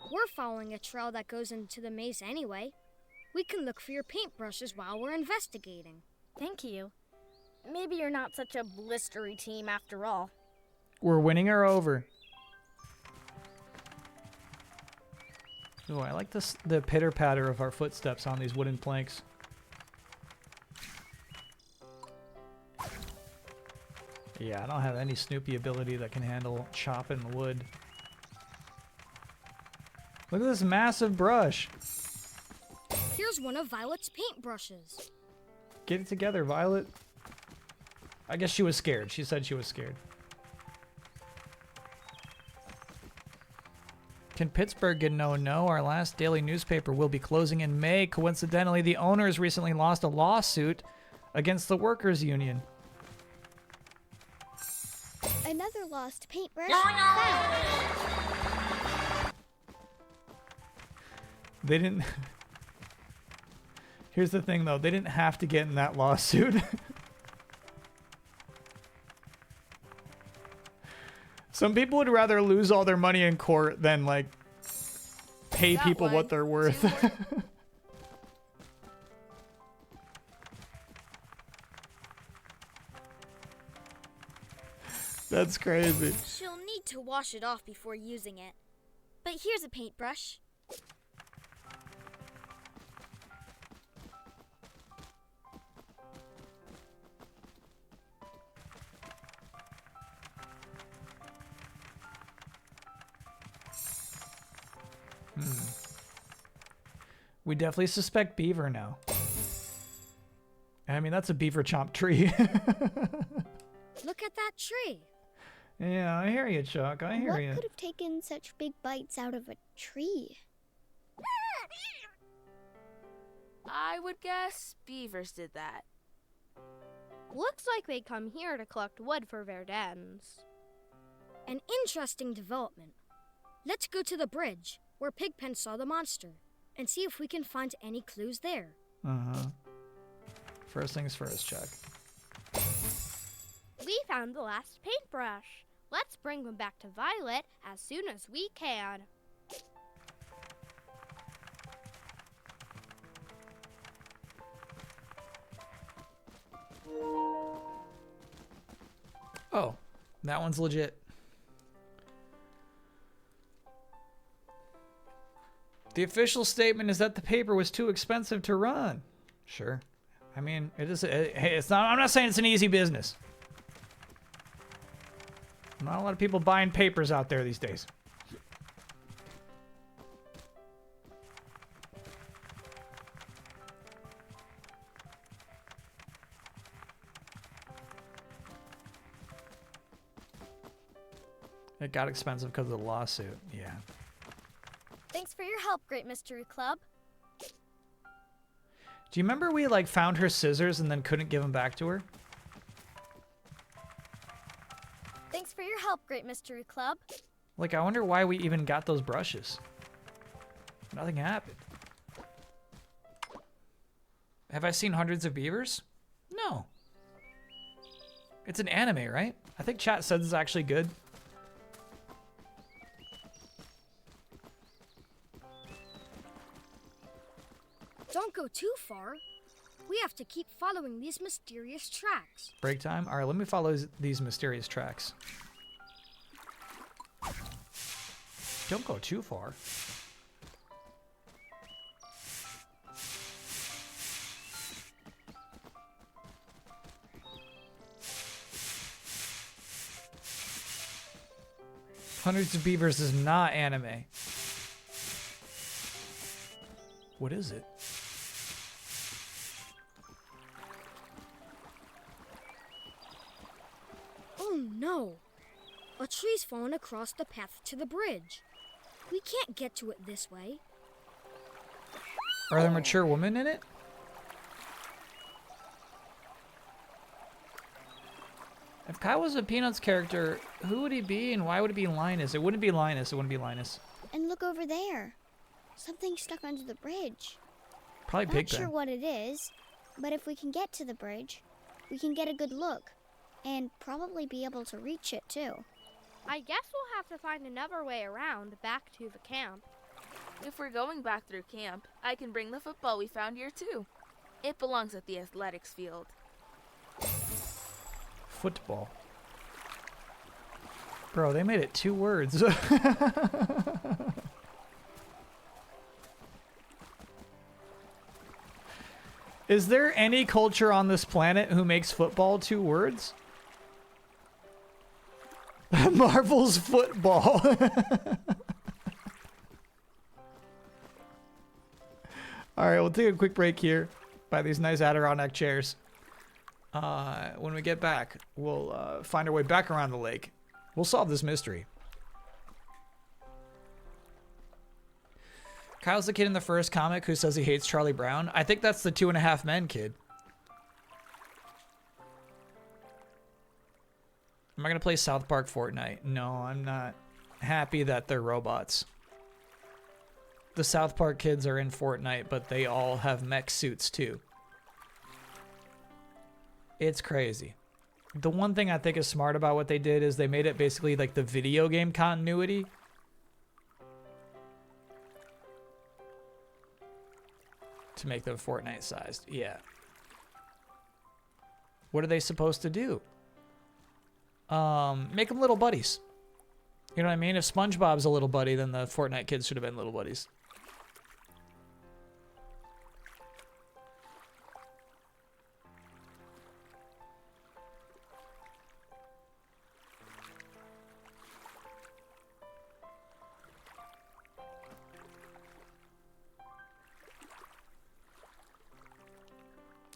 We're following a trail that goes into the maze anyway. We can look for your paintbrushes while we're investigating. Thank you. Maybe you're not such a blistery team after all. We're winning her over. Oh, I like this, the pitter-patter of our footsteps on these wooden planks. Yeah, I don't have any Snoopy ability that can handle chopping wood. Look at this massive brush. Here's one of Violet's paintbrushes. Get it together, Violet. I guess she was scared. She said she was scared. Can Pittsburgh get no? Our last daily newspaper will be closing in May. Coincidentally, the owners recently lost a lawsuit against the workers' union. Another lost paintbrush found. They didn't... Here's the thing, though. They didn't have to get in that lawsuit. Some people would rather lose all their money in court than, like, pay people what they're worth. That's crazy. She'll need to wash it off before using it. But here's a paintbrush. We definitely suspect beaver now. I mean, that's a beaver chomp tree. Look at that tree. Yeah, I hear you, Chuck. I hear you. What could have taken such big bites out of a tree? I would guess beavers did that. Looks like they come here to collect wood for their dens. An interesting development. Let's go to the bridge where Pigpen saw the monster and see if we can find any clues there. Uh-huh. First things first, Chuck. We found the last paintbrush. Let's bring them back to Violet as soon as we can. Oh, that one's legit. The official statement is that the paper was too expensive to run. Sure. I mean, it is. Hey, it's not. I'm not saying it's an easy business. Not a lot of people buying papers out there these days. It got expensive because of the lawsuit. Yeah. Thanks for your help, Great Mystery Club. Do you remember we like found her scissors and then couldn't give them back to her? Thanks for your help, Great Mystery Club. Like, I wonder why we even got those brushes. Nothing happened. Have I seen hundreds of beavers? No. It's an anime, right? I think chat said it's actually good. Don't go too far. We have to keep following these mysterious tracks. Break time? All right, let me follow these mysterious tracks. Don't go too far. Hundreds of Beavers is not anime. What is it? Oh no! A tree's fallen across the path to the bridge. We can't get to it this way. Are there mature women in it? If Kyle was a Peanuts character, who would he be and why would it be Linus? It wouldn't be Linus. It wouldn't be Linus. And look over there. Something stuck under the bridge. Probably Not Pigpen. sure what it is, but if we can get to the bridge, we can get a good look. And probably be able to reach it, too. I guess we'll have to find another way around back to the camp. If we're going back through camp, I can bring the football we found here too. It belongs at the athletics field. Football. Bro, they made it 2 words. Is there any culture on this planet who makes football 2 words? Marvel's football. All right, we'll take a quick break here by these nice Adirondack chairs. When we get back, we'll find our way back around the lake. We'll solve this mystery. Kyle's the kid in the first comic who says he hates Charlie Brown. I think that's the 2.5 Men kid. Am I going to play South Park Fortnite? No, I'm not happy that they're robots. The South Park kids are in Fortnite, but they all have mech suits too. It's crazy. The one thing I think is smart about what they did is they made it basically like the video game continuity. To make them Fortnite sized. Yeah. What are they supposed to do? Make them little buddies. You know what I mean? If SpongeBob's a little buddy, then the Fortnite kids should have been little buddies.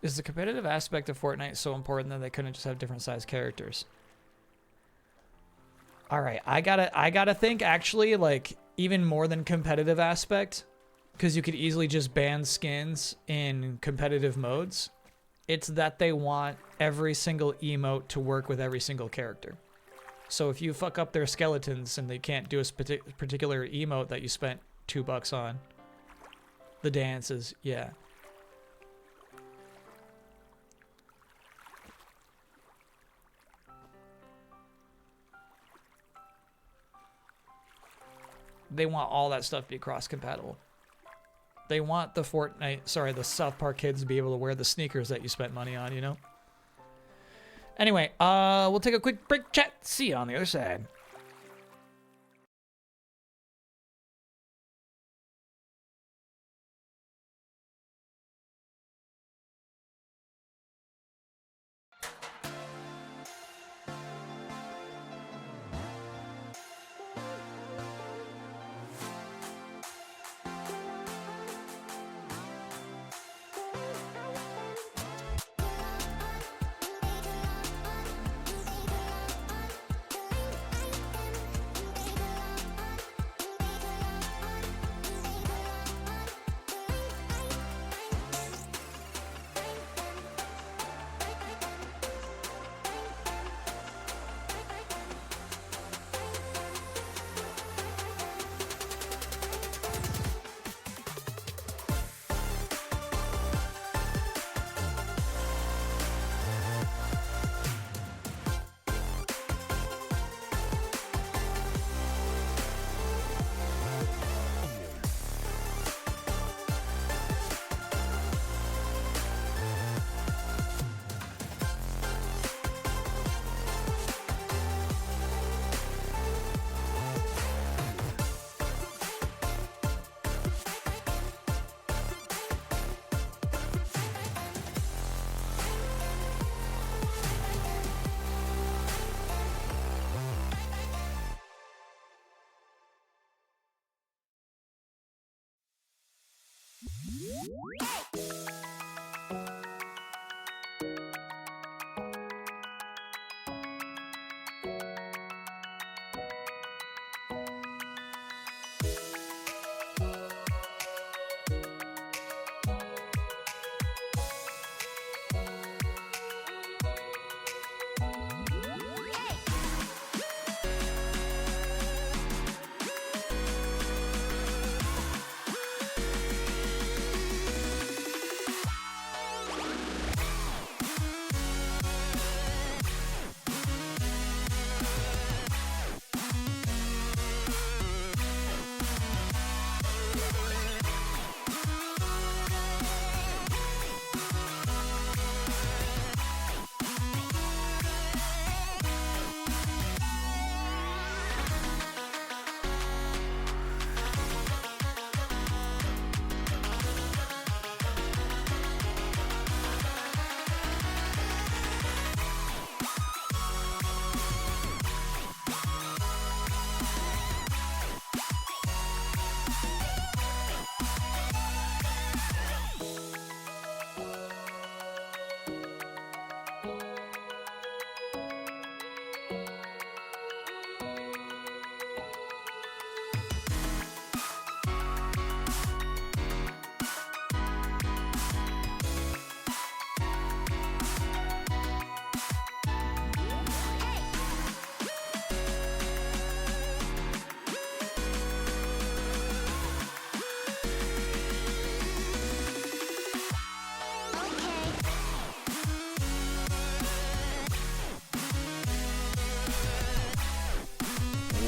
Is the competitive aspect of Fortnite so important that they couldn't just have different sized characters? All right, I gotta think actually like even more than competitive aspect, because you could easily just ban skins in competitive modes. It's that they want every single emote to work with every single character. So if you fuck up their skeletons and they can't do a particular emote that you spent $2 on, the dances, yeah. They want all that stuff to be cross-compatible. They want the the South Park kids to be able to wear the sneakers that you spent money on, you know? Anyway, we'll take a quick break chat. See you on the other side.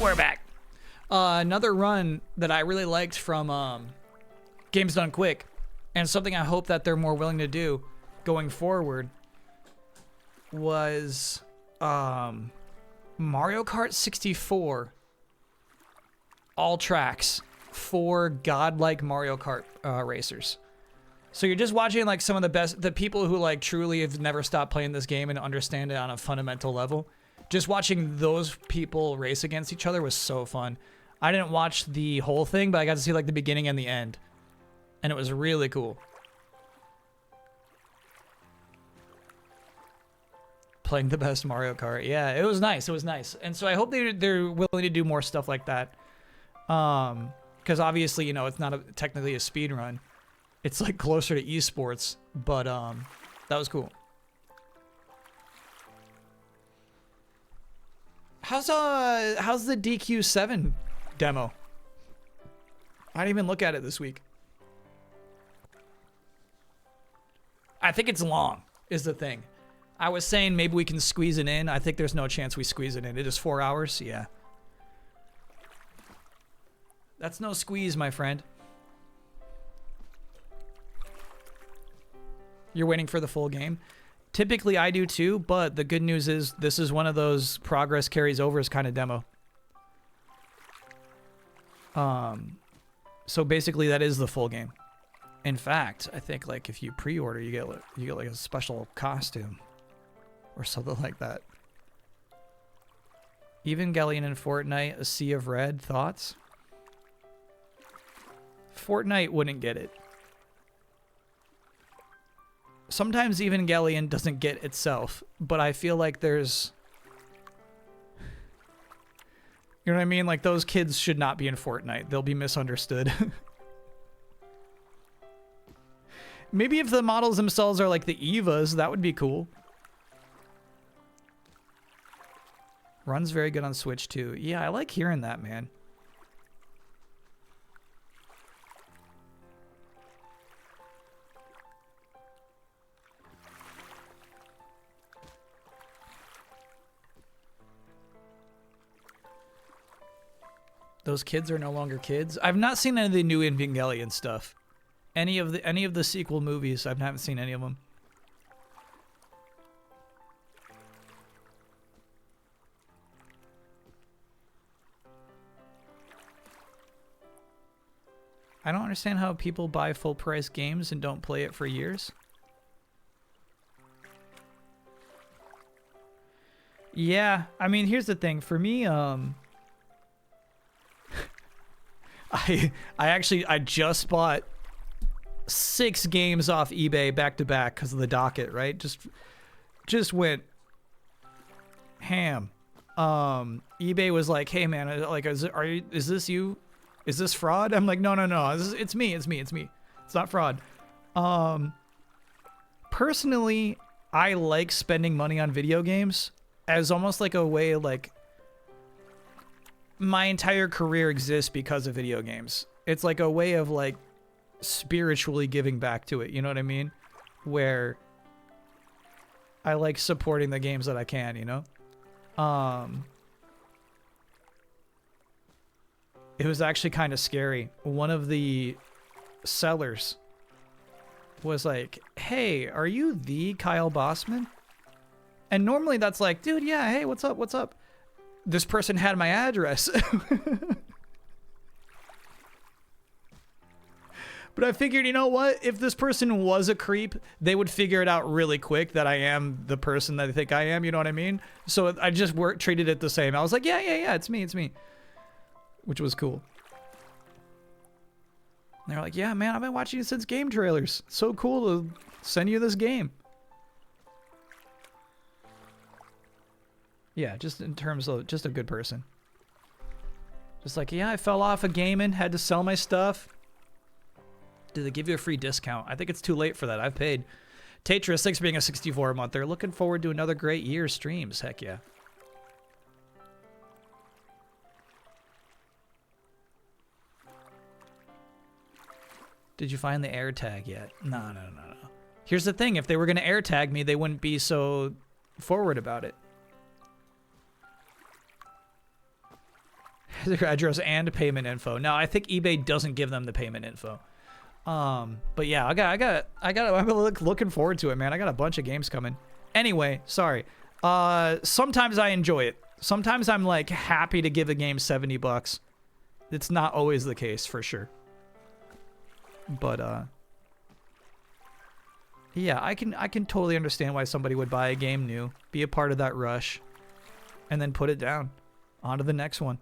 We're back. Another run that I really liked from Games Done Quick, and something I hope that they're more willing to do going forward, was Mario Kart 64 all tracks for godlike Mario Kart racers. So you're just watching like some of the people who like truly have never stopped playing this game and understand it on a fundamental level. Just watching those people race against each other was so fun. I didn't watch the whole thing, but I got to see like the beginning and the end. And it was really cool. Playing the best Mario Kart. Yeah, it was nice. It was nice. And so I hope they're willing to do more stuff like that. Because obviously, you know, it's not technically a speed run. It's like closer to esports, but that was cool. How's the DQ7 demo? I didn't even look at it this week. I think it's long, is the thing. I was saying maybe we can squeeze it in. I think there's no chance we squeeze it in. It is 4 hours, yeah. That's no squeeze, my friend. You're waiting for the full game? Typically, I do too, but the good news is this is one of those progress carries overs kind of demo. So basically, that is the full game. In fact, I think like if you pre-order, you get like a special costume or something like that. Evangelion and Fortnite, A Sea of Red. Thoughts? Fortnite wouldn't get it. Sometimes Evangelion doesn't get itself, but I feel like there's... You know what I mean? Like, those kids should not be in Fortnite. They'll be misunderstood. Maybe if the models themselves are like the Evas, that would be cool. Runs very good on Switch, too. Yeah, I like hearing that, man. Those kids are no longer kids. I've not seen any of the new Evangelion stuff. Any of the sequel movies, I haven't seen any of them. I don't understand how people buy full price games and don't play it for years. Yeah, I mean, here's the thing. For me, I just bought 6 games off eBay back to back because of the docket, right? Just went ham. eBay was like, "Hey man, like, is this you? Is this fraud?" I'm like, "No. It's me. It's not fraud." Personally, I like spending money on video games as almost like a way, like, my entire career exists because of video games. It's like a way of like spiritually giving back to it, you know what I mean? Where I like supporting the games that I can, you know? It was actually kind of scary. One of the sellers was like, "Hey, are you the Kyle Bossman?" And normally that's like, "Dude, yeah, hey, what's up? This person had my address." But I figured, you know what? If this person was a creep, they would figure it out really quick that I am the person that they think I am, you know what I mean? So I just treated it the same. I was like, yeah, it's me. Which was cool. And they're like, "Yeah, man, I've been watching you since game trailers. So cool to send you this game." Yeah, just in terms of just a good person. Just like, "Yeah, I fell off of gaming, had to sell my stuff." Do they give you a free discount? I think it's too late for that. I've paid. Tetris, thanks for being a 64-monther. Looking forward to another great year of streams. Heck yeah. Did you find the air tag yet? No. Here's the thing. If they were going to air tag me, they wouldn't be so forward about it. Their address and payment info. Now, I think eBay doesn't give them the payment info. But yeah, I'm looking forward to it, man. I got a bunch of games coming. Anyway, sorry. Sometimes I enjoy it. Sometimes I'm like happy to give a game $70. It's not always the case, for sure. But yeah, I can totally understand why somebody would buy a game new, be a part of that rush, and then put it down. On to the next one.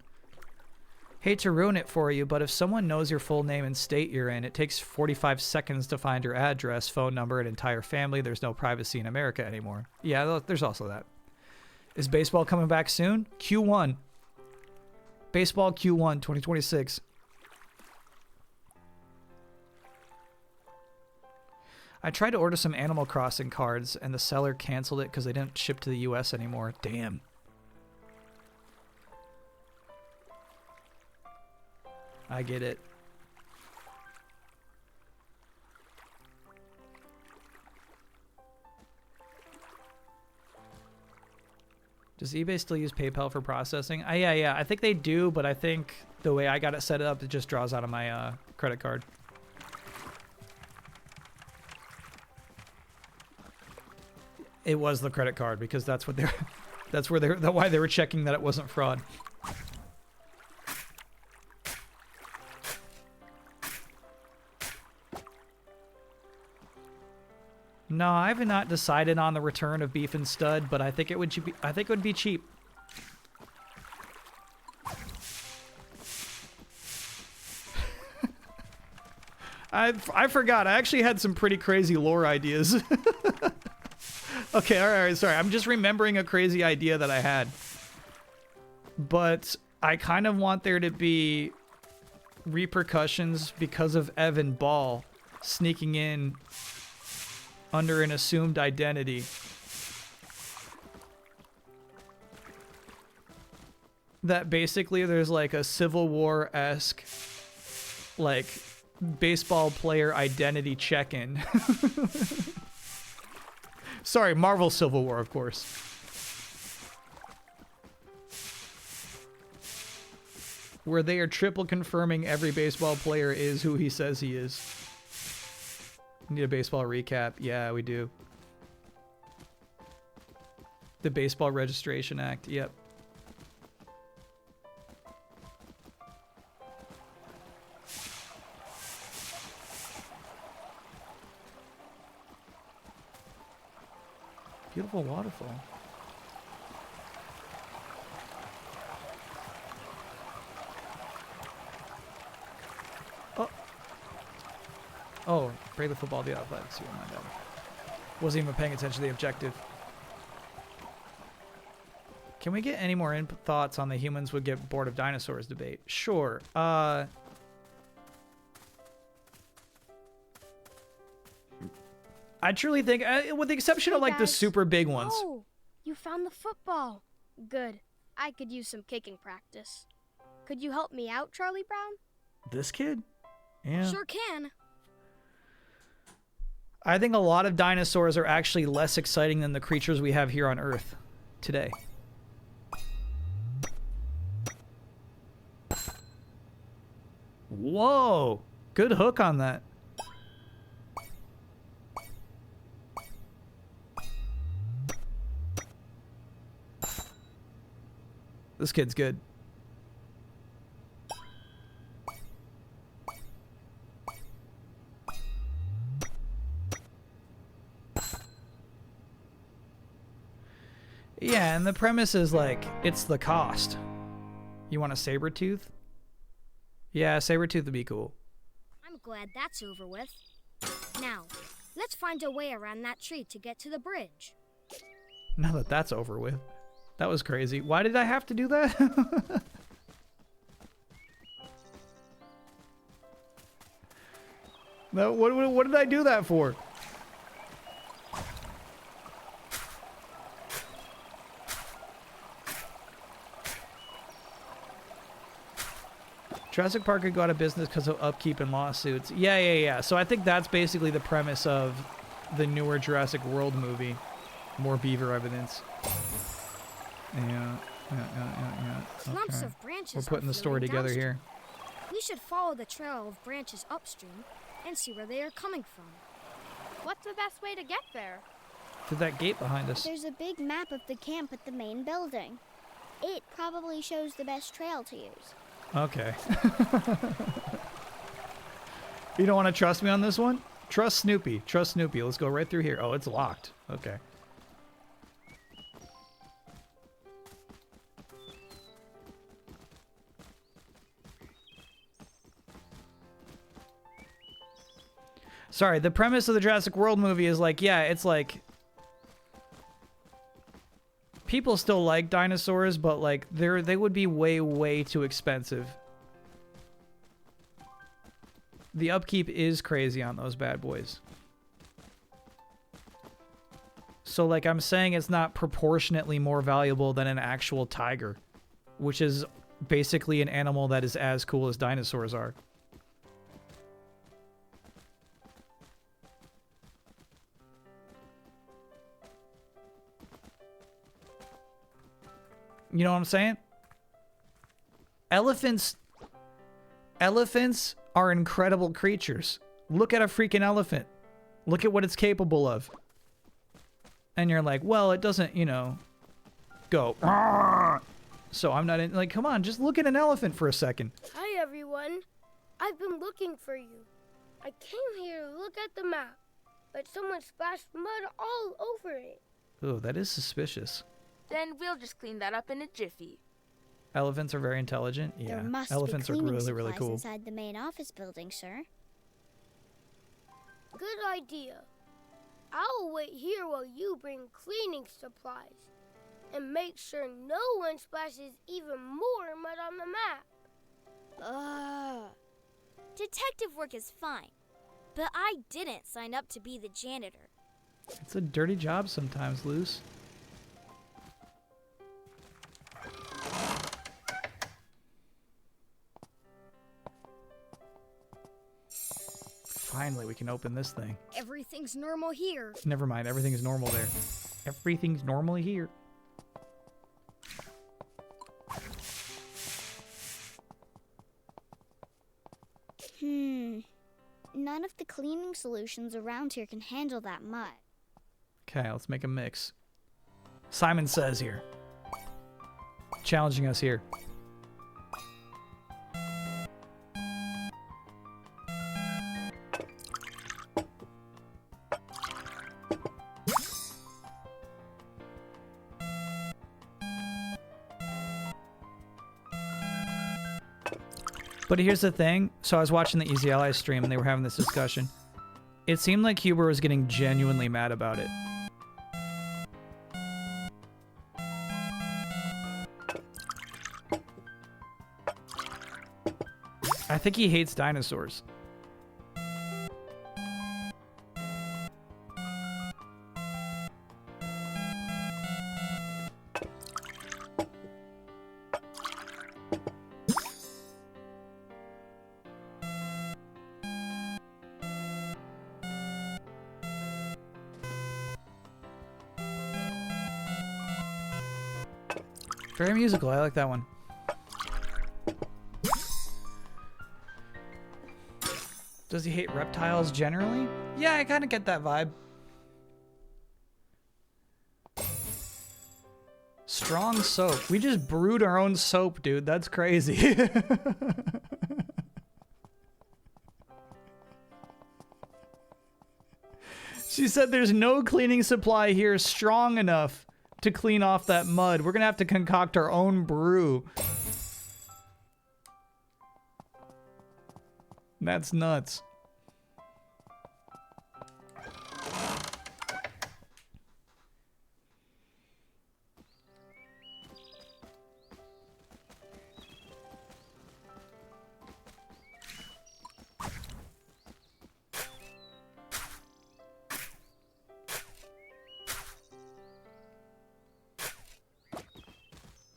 Hate to ruin it for you, but if someone knows your full name and state you're in, it takes 45 seconds to find your address, phone number, and entire family. There's no privacy in America anymore. Yeah, there's also that. Is baseball coming back soon? Q1. Baseball Q1 2026. I tried to order some Animal Crossing cards, and the seller canceled it because they didn't ship to the US anymore. Damn. I get it. Does eBay still use PayPal for processing? Yeah, I think they do, but I think the way I got it set up, it just draws out of my credit card. It was the credit card because that's what they're, why they were checking that it wasn't fraud. No, I have not decided on the return of Beef and Stud, but I think it would be cheap. I forgot. I actually had some pretty crazy lore ideas. Okay, all right, sorry. I'm just remembering a crazy idea that I had. But I kind of want there to be repercussions because of Evan Ball sneaking in under an assumed identity. That basically there's like a Civil War-esque like baseball player identity check-in. Sorry, Marvel Civil War, of course. Where they are triple confirming every baseball player is who he says he is. Need a baseball recap. Yeah, we do. The Baseball Registration Act. Yep. Beautiful waterfall. Oh, break the football, the athletics. My bad. Wasn't even paying attention to the objective. Can we get any more thoughts on the humans would get bored of dinosaurs debate? Sure. I truly think, with the exception of like the super big ones. Oh, you found the football. Good. I could use some kicking practice. Could you help me out, Charlie Brown? This kid? Yeah. Sure can. I think a lot of dinosaurs are actually less exciting than the creatures we have here on Earth today. Whoa! Good hook on that. This kid's good. Yeah, and the premise is like, it's the cost. You want a saber tooth? Yeah, saber tooth would be cool. I'm glad that's over with. Now, let's find a way around that tree to get to the bridge. Now that that's over with. That was crazy. Why did I have to do that? No, what did I do that for? Jurassic Park could go out of business because of upkeep and lawsuits. Yeah. So I think that's basically the premise of the newer Jurassic World movie. More beaver evidence. Yeah. Yeah. Clumps Okay. of branches. We're putting are the story flowing together downstream. here. We should follow the trail of branches upstream and see where they are coming from. What's the best way to get there? To that gate behind us. There's a big map of the camp at the main building. It probably shows the best trail to use. Okay. You don't want to trust me on this one? Trust Snoopy. Trust Snoopy. Let's go right through here. Oh, it's locked. Okay. Sorry, the premise of the Jurassic World movie is like, yeah, it's like people still like dinosaurs, but like they would be way too expensive. The upkeep is crazy on those bad boys. So like I'm saying it's not proportionately more valuable than an actual tiger, which is basically an animal that is as cool as dinosaurs are. You know what I'm saying? Elephants are incredible creatures. Look at a freaking elephant. Look at what it's capable of. And you're like, well, it doesn't, you know, go. "Argh!" So I'm not in, like, come on, just look at an elephant for a second. Hi, everyone. I've been looking for you. I came here to look at the map, but someone splashed mud all over it. Oh, that is suspicious. Then we'll just clean that up in a jiffy. Elephants are very intelligent. Yeah, There must elephants be are cleaning really supplies cool. inside the main office building, sir. Good idea. I'll wait here while you bring cleaning supplies. And make sure no one splashes even more mud on the map. Ugh. Detective work is fine, but I didn't sign up to be the janitor. It's a dirty job sometimes, Luce. Finally, we can open this thing. Everything's normal here. Never mind, everything is normal there. Everything's normally here. None of the cleaning solutions around here can handle that mud. Okay, let's make a mix. Simon Says here. Challenging us here. But here's the thing. So I was watching the Easy Ally stream and they were having this discussion. It seemed like Huber was getting genuinely mad about it. I think he hates dinosaurs. Very musical. I like that one. Does he hate reptiles generally? Yeah, I kind of get that vibe. Strong soap. We just brewed our own soap, dude. That's crazy. She said there's no cleaning supply here strong enough to clean off that mud. We're gonna have to concoct our own brew. That's nuts.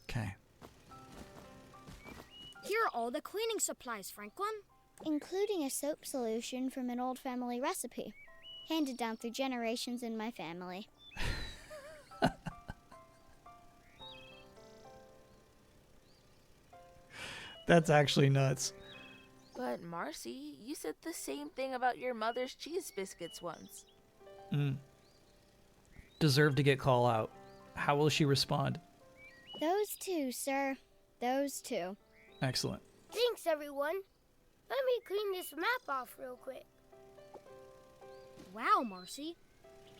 Okay. Here are all the cleaning supplies, Franklin. Including a soap solution from an old family recipe, handed down through generations in my family. That's actually nuts. But Marcy, you said the same thing about your mother's cheese biscuits once. Deserve to get call out. How will she respond? Those two, sir. Those two. Excellent. Thanks, everyone. Let me clean this map off real quick. Wow, Marcy.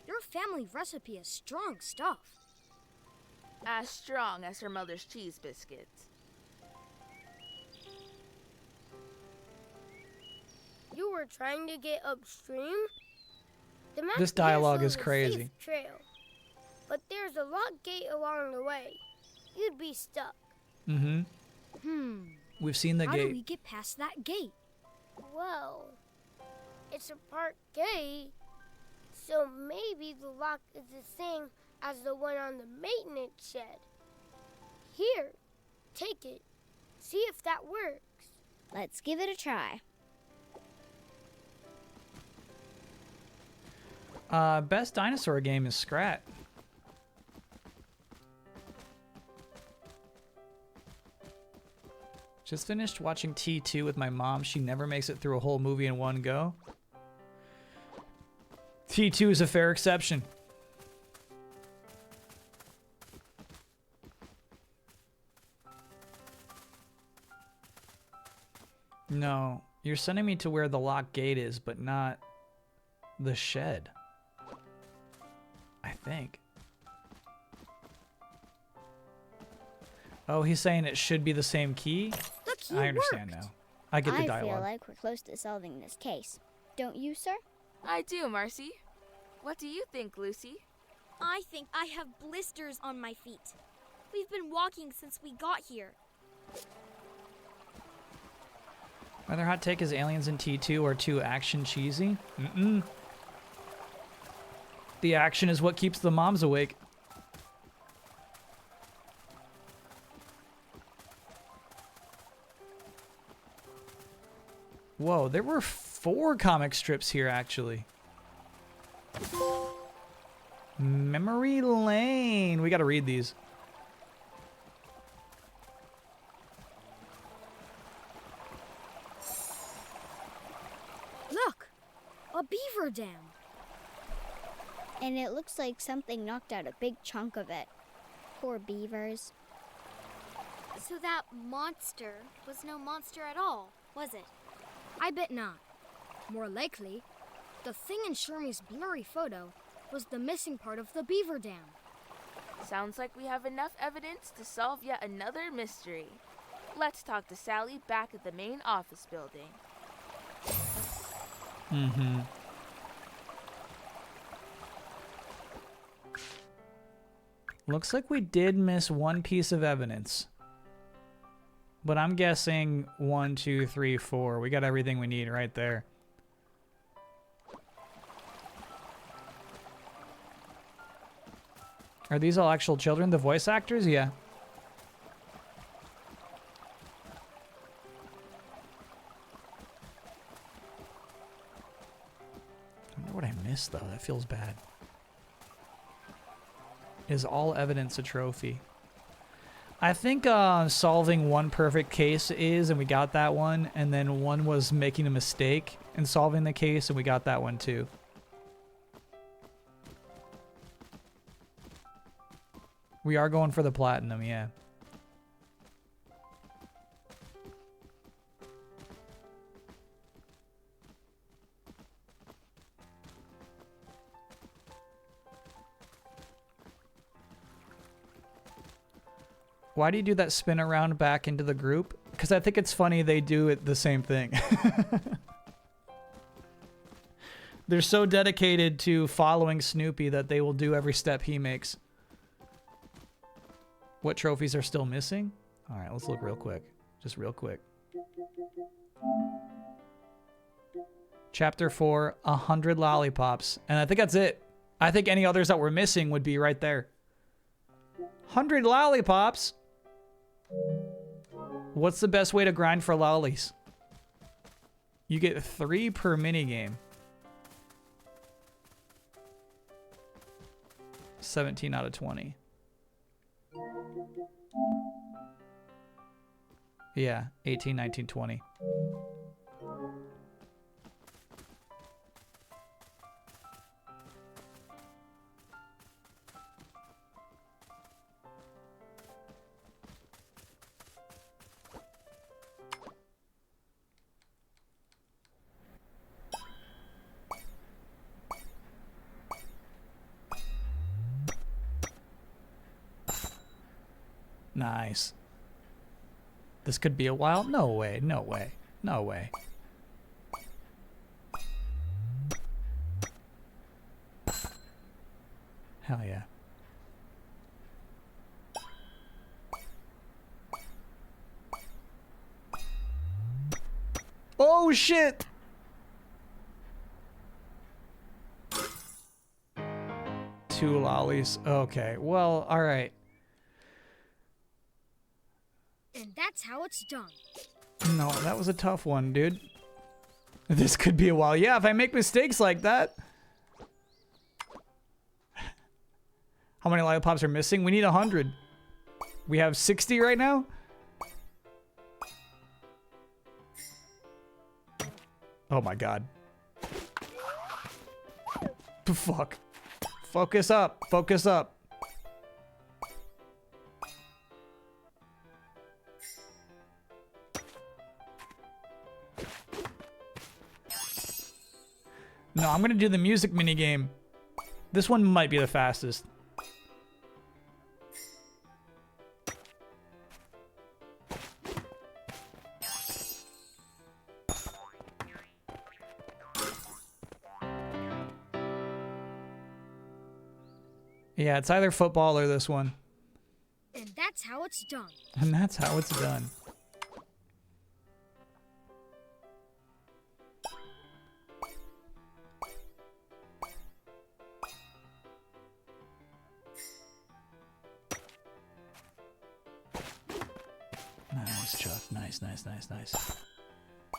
Your family recipe is strong stuff. As strong as her mother's cheese biscuits. You were trying to get upstream? The map This here dialogue shows is a crazy. safe trail, but there's a lock gate along the way. You'd be stuck. We've seen the How gate. do we get past that gate? Well, it's a park gate, so maybe the lock is the same as the one on the maintenance shed. Here, take it. See if that works. Let's give it a try. Best dinosaur game is Scrat. Just finished watching T2 with my mom. She never makes it through a whole movie in one go. T2 is a fair exception. No, you're sending me to where the lock gate is, but not the shed. I think. Oh, he's saying it should be the same key? The key I understand worked. now. I get the I dialogue. feel like we're close to solving this case. Don't you, sir? I do, Marcy. What do you think, Lucy? I think I have blisters on my feet. We've been walking since we got here. My other hot take is aliens in T2 are too action cheesy. The action is what keeps the moms awake. Whoa, there were 4 comic strips here, actually. Memory Lane. We gotta read these. Look! A beaver dam. And it looks like something knocked out a big chunk of it. Poor beavers. So that monster was no monster at all, was it? I bet not. More likely, the thing in Shermie's blurry photo was the missing part of the beaver dam. Sounds like we have enough evidence to solve yet another mystery. Let's talk to Sally back at the main office building. Looks like we did miss one piece of evidence. But I'm guessing 1, 2, 3, 4. We got everything we need right there. Are these all actual children? The voice actors? Yeah. I wonder what I missed, though. That feels bad. Is all evidence a trophy? I think solving one perfect case is, and we got that one, and then one was making a mistake in solving the case, and we got that one too. We are going for the platinum, yeah. Why do you do that spin around back into the group? Because I think it's funny they do it the same thing. They're so dedicated to following Snoopy that they will do every step he makes. What trophies are still missing? All right, let's look real quick. Just real quick. Chapter 4, 100 lollipops. And I think that's it. I think any others that were missing would be right there. 100 lollipops? What's the best way to grind for lollies? You get 3 per minigame. 17 out of 20. Yeah, 18, 19, 20. Nice. This could be a while? No way, no way, no way. Hell yeah. Oh shit! Two lollies. Okay, well, alright. And that's how it's done. No, that was a tough one, dude. This could be a while. Yeah, if I make mistakes like that. How many lollipops are missing? We need 100. We have 60 right now? Oh my god. Fuck. Focus up. Focus up. No, I'm gonna do the music minigame. This one might be the fastest. Yeah, it's either football or this one. And that's how it's done. And that's how it's done. Nice, Chuck. Nice, nice, nice, nice.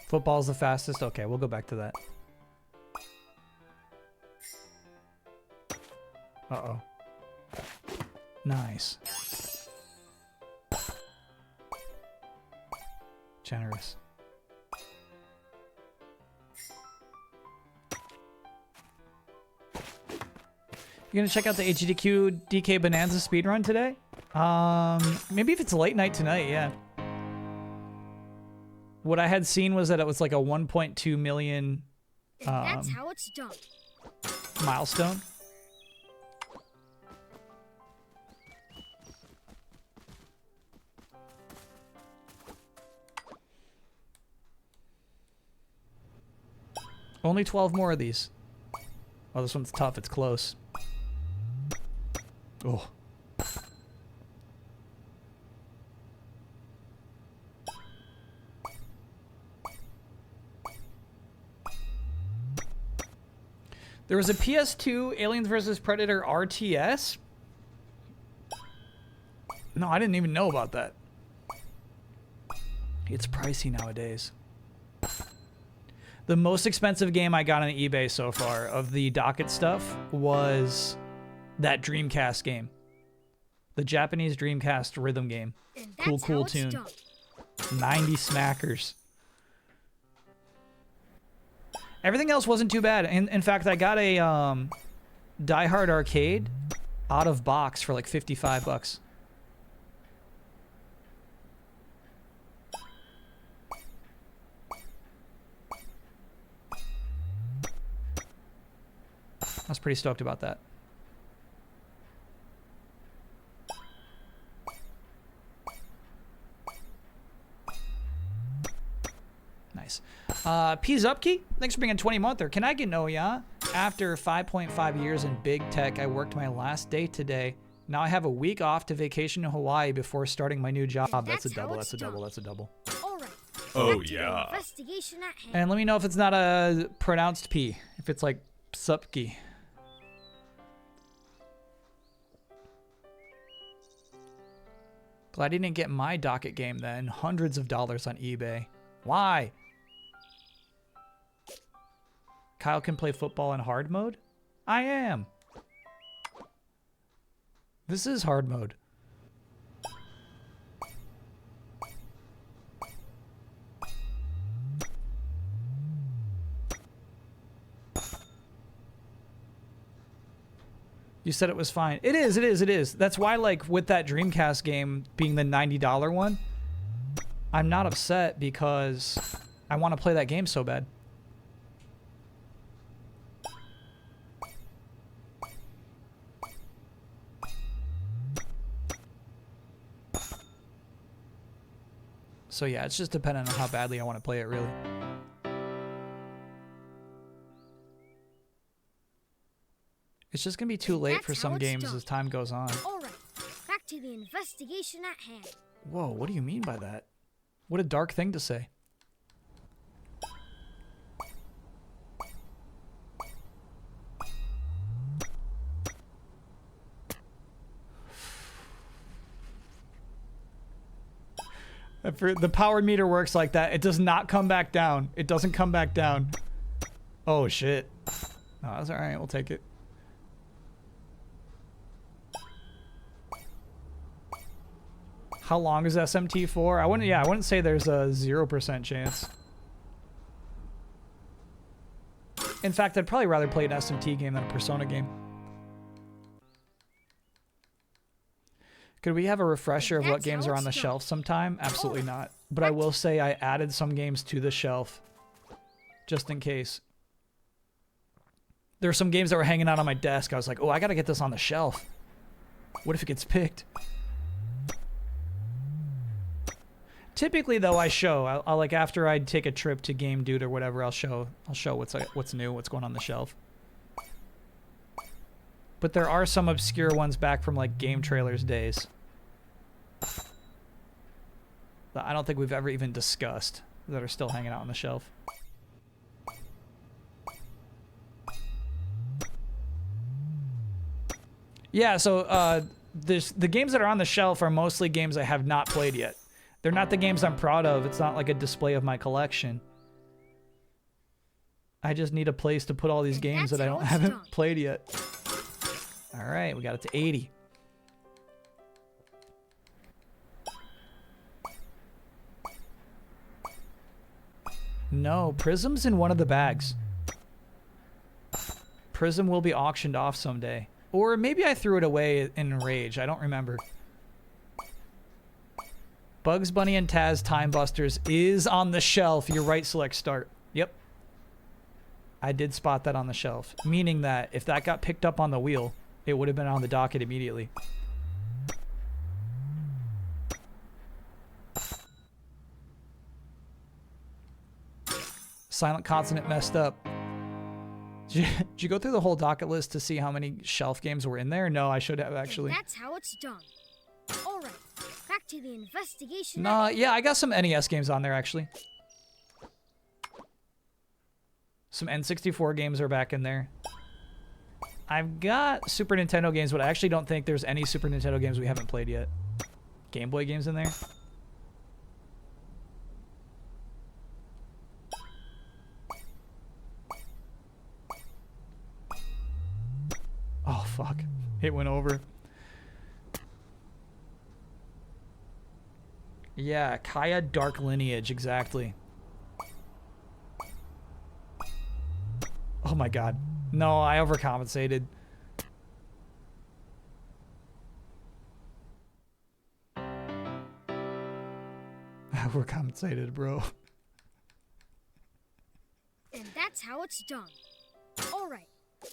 Football's the fastest? Okay, we'll go back to that. Uh-oh. Nice. Generous. You gonna check out the HDQ DK Bonanza speedrun today? Maybe if it's late night tonight, yeah. What I had seen was that it was like a 1.2 million And that's how it's done. milestone. Only 12 more of these. Oh, this one's tough. It's close. Oh. There was a PS2 Aliens vs. Predator RTS? No, I didn't even know about that. It's pricey nowadays. The most expensive game I got on eBay so far of the docket stuff was that Dreamcast game. The Japanese Dreamcast rhythm game. And Cool, that's cool how it's tune. done. 90 smackers. Everything else wasn't too bad. In fact, I got a Die Hard Arcade out of box for like 55 bucks. I was pretty stoked about that. Nice. P Zupke, thanks for being a 20-monther. Can I get no ya? After 5.5 years in big tech, I worked my last day today. Now I have a week off to vacation to Hawaii before starting my new job. And That's a that's how double, it's that's a double, done. that's a double. All right. Oh, Back to the yeah. investigation at hand. And let me know if it's not a pronounced P. If it's like Supke. Glad he didn't get my docket game then. Hundreds of dollars on eBay. Why? Kyle can play football in hard mode? I am. This is hard mode. You said it was fine. It is, it is, it is. That's why, like, with that Dreamcast game being the $90 one, I'm not upset because I want to play that game so bad. So yeah, it's just dependent on how badly I want to play it, really. It's just gonna be too late for some games as time goes on. All right, back to the investigation at hand. Whoa, what do you mean by that? What a dark thing to say. The power meter works like that. It does not come back down. It doesn't come back down. Oh, shit. No, that's all right. We'll take it. How long is SMT for? I wouldn't say there's a 0% chance. In fact, I'd probably rather play an SMT game than a Persona game. Could we have a refresher of what games are on the shelf sometime? Absolutely not. But I will say I added some games to the shelf just in case. There were some games that were hanging out on my desk. I was like, oh, I gotta get this on the shelf. What if it gets picked? Typically, though, I show. I'll like after I take a trip to Game Dude or whatever, I'll show what's new, what's going on the shelf. But there are some obscure ones back from like Game Trailers days that I don't think we've ever even discussed that are still hanging out on the shelf. Yeah, so the games that are on the shelf are mostly games I have not played yet. They're not the games I'm proud of. It's not like a display of my collection. I just need a place to put all these games that I haven't played yet. All right, we got it to 80. No, Prism's in one of the bags. Prism will be auctioned off someday. Or maybe I threw it away in rage. I don't remember. Bugs Bunny and Taz Time Busters is on the shelf. You're right, select start. Yep. I did spot that on the shelf. Meaning that if that got picked up on the wheel, it would have been on the docket immediately. Silent Consonant messed up. Did you go through the whole docket list to see how many shelf games were in there? No, I should have actually. And that's how it's done. All right, back to the investigation. Nah, yeah, I got some NES games on there actually. Some N64 games are back in there. I've got Super Nintendo games, but I actually don't think there's any Super Nintendo games we haven't played yet. Game Boy games in there. Oh, fuck. It went over. Yeah, Kaya Dark Lineage, exactly. Oh my god. No, I overcompensated. I overcompensated, bro. And that's how it's done. All right.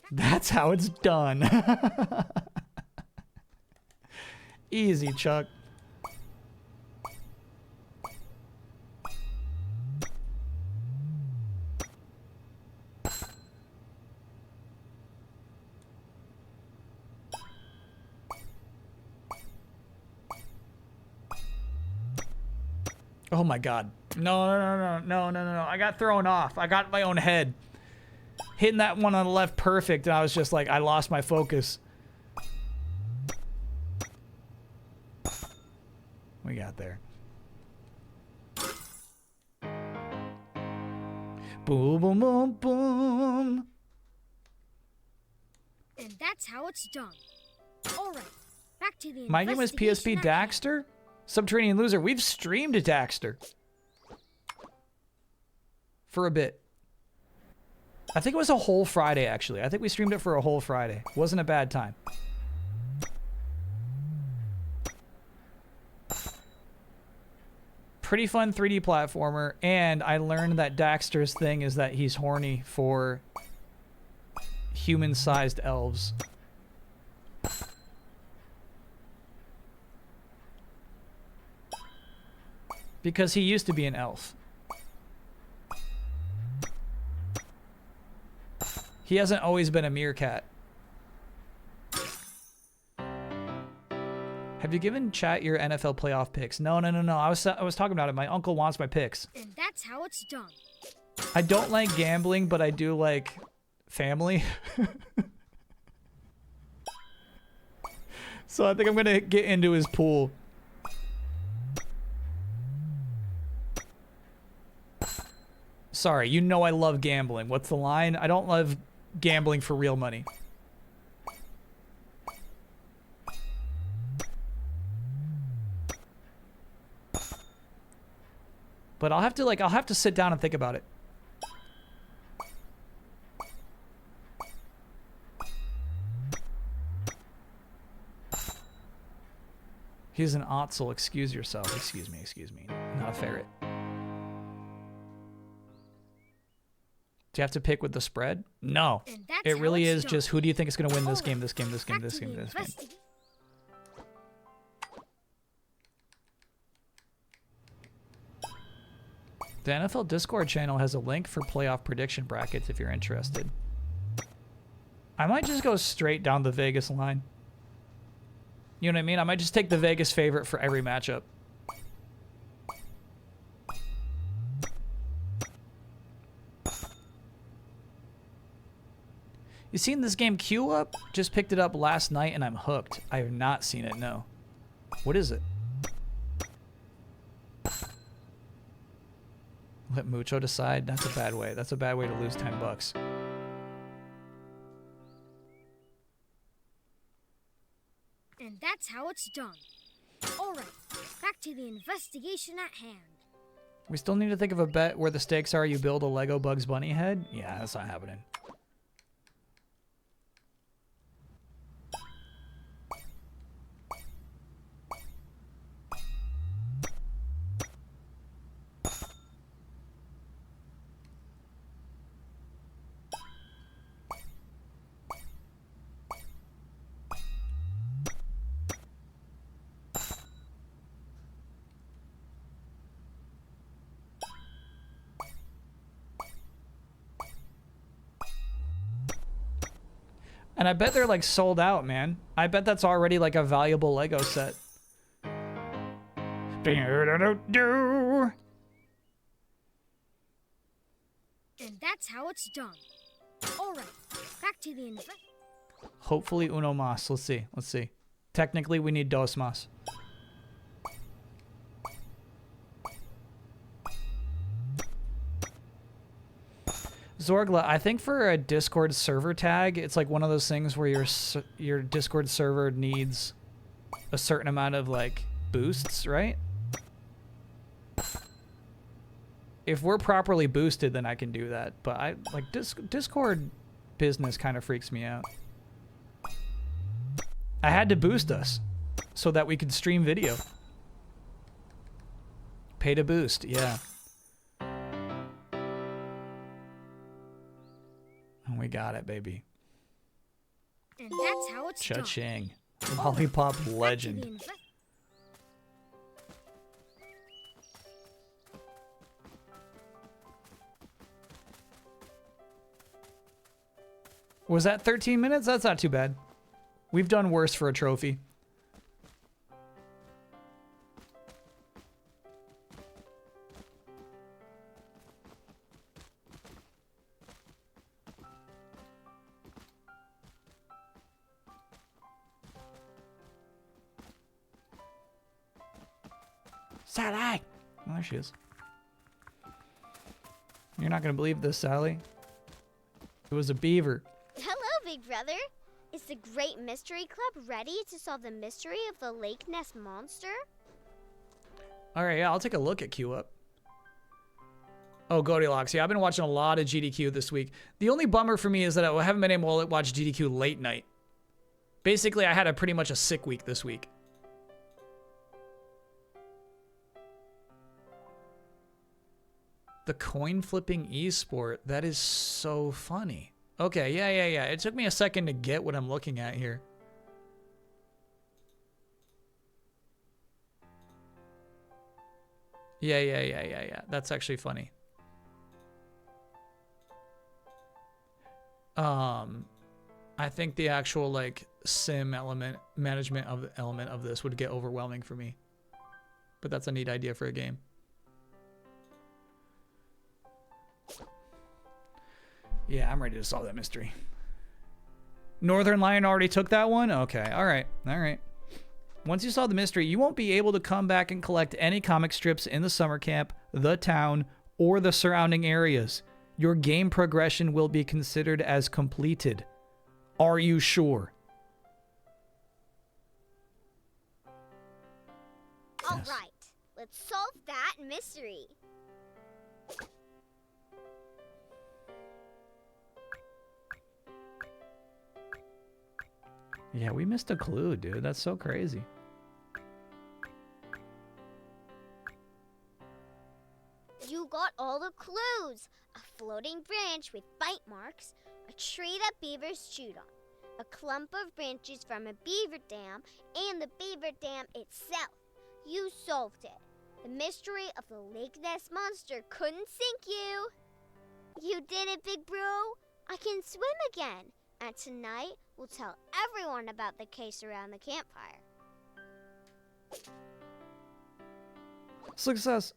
That's how it's done. Easy, Chuck. Oh my god. No. I got thrown off. I got my own head. Hitting that one on the left perfect, and I was just like, I lost my focus. We got there. Boom, boom, boom, boom. And that's how it's done. All right. Back to the My game was PSP Daxter? Subterranean Loser. We've streamed a Daxter. For a bit. I think it was a whole Friday, actually. I think we streamed it for a whole Friday. Wasn't a bad time. Pretty fun 3D platformer, and I learned that Daxter's thing is that he's horny for human-sized elves. Because he used to be an elf. He hasn't always been a meerkat. Have you given chat your NFL playoff picks? No. I was talking about it. My uncle wants my picks. And that's how it's done. I don't like gambling, but I do like family. So I think I'm gonna get into his pool. Sorry, you know I love gambling. What's the line? I don't love gambling for real money. But I'll have to sit down and think about it. He's an otzel. Excuse yourself. Excuse me. Not a ferret. Do you have to pick with the spread? No. It really is just who do you think is going to win this game, this game. The NFL Discord channel has a link for playoff prediction brackets if you're interested. I might just go straight down the Vegas line. You know what I mean? I might just take the Vegas favorite for every matchup. You seen this game Queue Up? Just picked it up last night and I'm hooked. I have not seen it, no. What is it? Let Mucho decide? That's a bad way. That's a bad way to lose 10 bucks. And that's how it's done. Alright, back to the investigation at hand. We still need to think of a bet where the stakes are you build a Lego Bugs Bunny head? Yeah, that's not happening. And I bet they're like sold out, man. I bet that's already like a valuable Lego set. And that's how it's done. Alright, back to the Hopefully uno mas. Let's see. Technically, we need dos mas. Zorgla, I think for a Discord server tag, it's like one of those things where your Discord server needs a certain amount of like boosts, right? If we're properly boosted, then I can do that. But I like Discord business kind of freaks me out. I had to boost us so that we could stream video. Pay to boost, yeah. And we got it, baby. And that's how it's done. Cha-ching. Lollipop legend. Was that 13 minutes? That's not too bad. We've done worse for a trophy. Sally! Oh, there she is. You're not going to believe this, Sally. It was a beaver. Hello, Big Brother. Is the Great Mystery Club ready to solve the mystery of the Lake Ness monster? All right, yeah, I'll take a look at Queue Up. Oh, Goldilocks. Yeah, I've been watching a lot of GDQ this week. The only bummer for me is that I haven't been able to watch GDQ late night. Basically, I had a pretty much a sick week this week. The coin flipping esport. That is so funny. Okay, yeah. It took me a second to get what I'm looking at here. Yeah. That's actually funny. I think the actual like sim management of this would get overwhelming for me. But that's a neat idea for a game. Yeah, I'm ready to solve that mystery. Northern Lion already took that one? Okay, all right. Once you solve the mystery, you won't be able to come back and collect any comic strips in the summer camp, the town, or the surrounding areas. Your game progression will be considered as completed. Are you sure? All right, let's solve that mystery. Yeah, we missed a clue, dude. That's so crazy. You got all the clues. A floating branch with bite marks, a tree that beavers chewed on, a clump of branches from a beaver dam, and the beaver dam itself. You solved it. The mystery of the Lake Ness monster couldn't sink you. You did it, big bro. I can swim again. And tonight, we'll tell everyone about the case around the campfire. Success.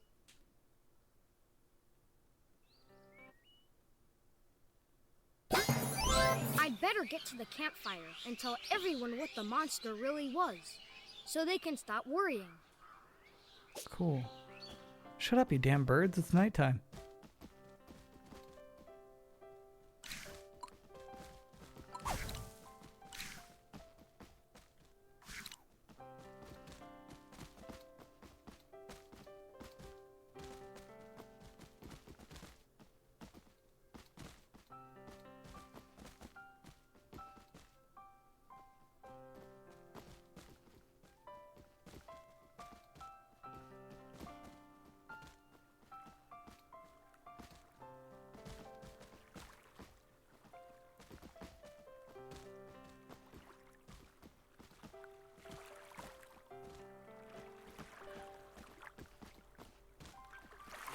I'd better get to the campfire and tell everyone what the monster really was, so they can stop worrying. Cool. Shut up, you damn birds. It's nighttime.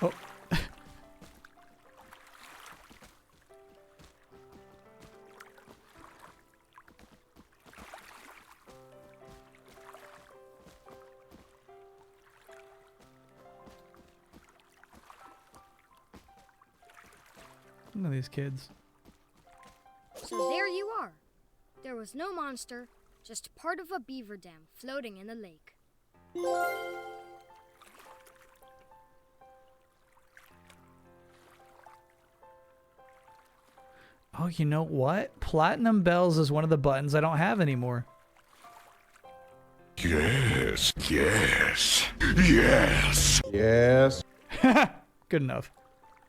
Oh. Look at these kids. So there you are. There was no monster, just part of a beaver dam floating in the lake. Oh, you know what? Platinum Bells is one of the buttons I don't have anymore. Yes. Good enough.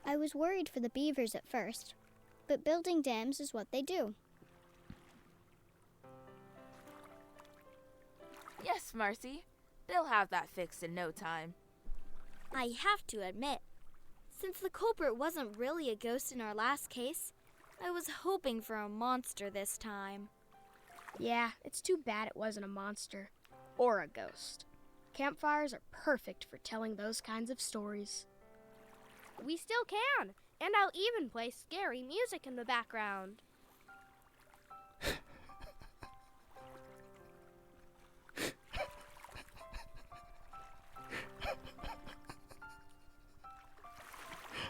I was worried for the beavers at first, but building dams is what they do. Yes, Marcy. They'll have that fixed in no time. I have to admit, since the culprit wasn't really a ghost in our last case, I was hoping for a monster this time. Yeah, it's too bad it wasn't a monster. Or a ghost. Campfires are perfect for telling those kinds of stories. We still can, and I'll even play scary music in the background.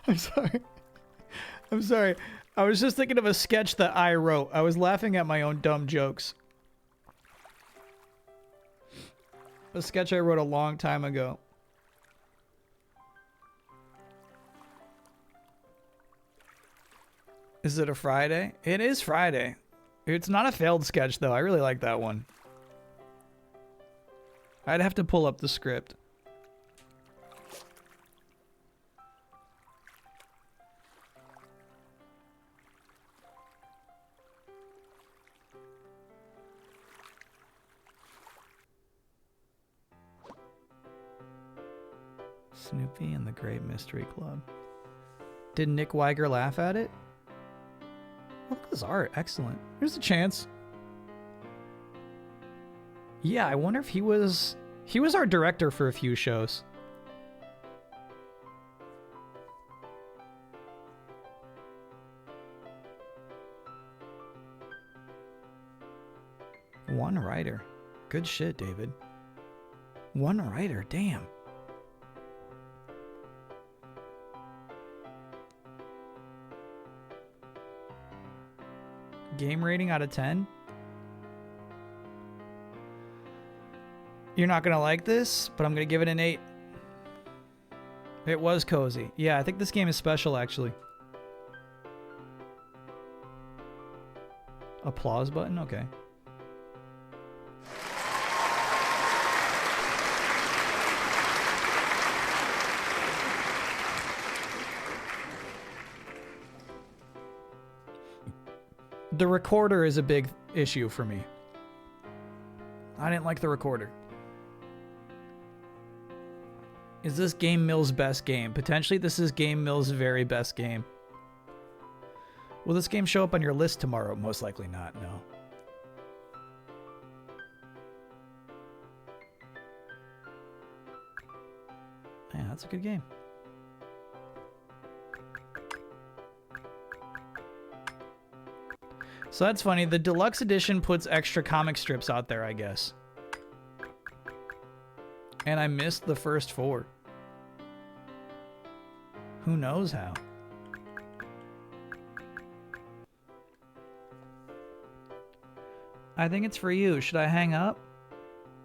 I'm sorry. I was just thinking of a sketch that I wrote. I was laughing at my own dumb jokes. A sketch I wrote a long time ago. Is it a Friday? It is Friday. It's not a failed sketch, though. I really like that one. I'd have to pull up the script. Snoopy and the Great Mystery Club. Did Nick Weiger laugh at it? Look at this art. Excellent. Here's a chance. Yeah, I wonder if he was our director for a few shows. One writer. Good shit, David. One writer, damn. Game rating out of 10? You're not gonna like this, but I'm gonna give it an 8. It was cozy. Yeah, I think this game is special, actually. Applause button? Okay. The recorder is a big issue for me. I didn't like the recorder. Is this Game Mill's best game? Potentially this is Game Mill's very best game. Will this game show up on your list tomorrow? Most likely not, no. Yeah, that's a good game. So that's funny. The deluxe edition puts extra comic strips out there, I guess. And I missed the first 4. Who knows how? I think it's for you. Should I hang up?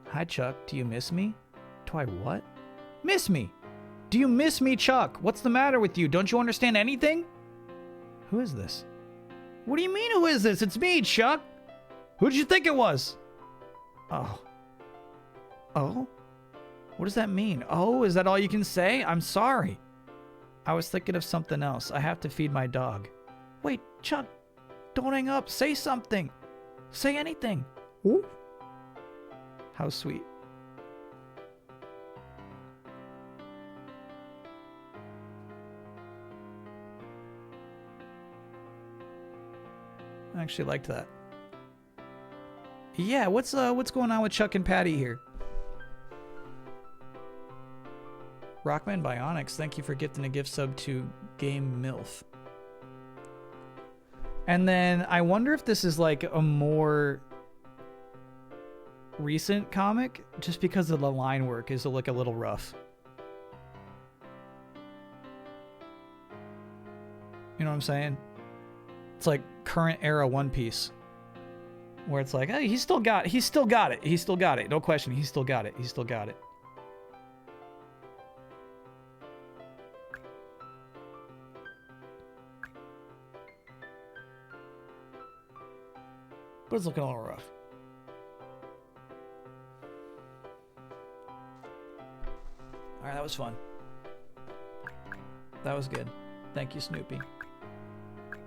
Hi, Chuck. Do you miss me? Do I what? Miss me? Do you miss me, Chuck? What's the matter with you? Don't you understand anything? Who is this? What do you mean, who is this? It's me, Chuck. Who did you think it was? Oh. Oh? What does that mean? Oh, is that all you can say? I'm sorry. I was thinking of something else. I have to feed my dog. Wait, Chuck. Don't hang up. Say something. Say anything. Ooh. How sweet. I actually liked that. Yeah, what's going on with Chuck and Patty here? Rockman Bionics, thank you for gifting a gift sub to Game MILF. And then I wonder if this is like a more recent comic, just because of the line work is like a little rough. You know what I'm saying? It's like current era One Piece, where it's like, hey, he's still got it. He's still got it. No question. He's still got it. But it's looking a little rough. All right, that was fun. That was good. Thank you, Snoopy.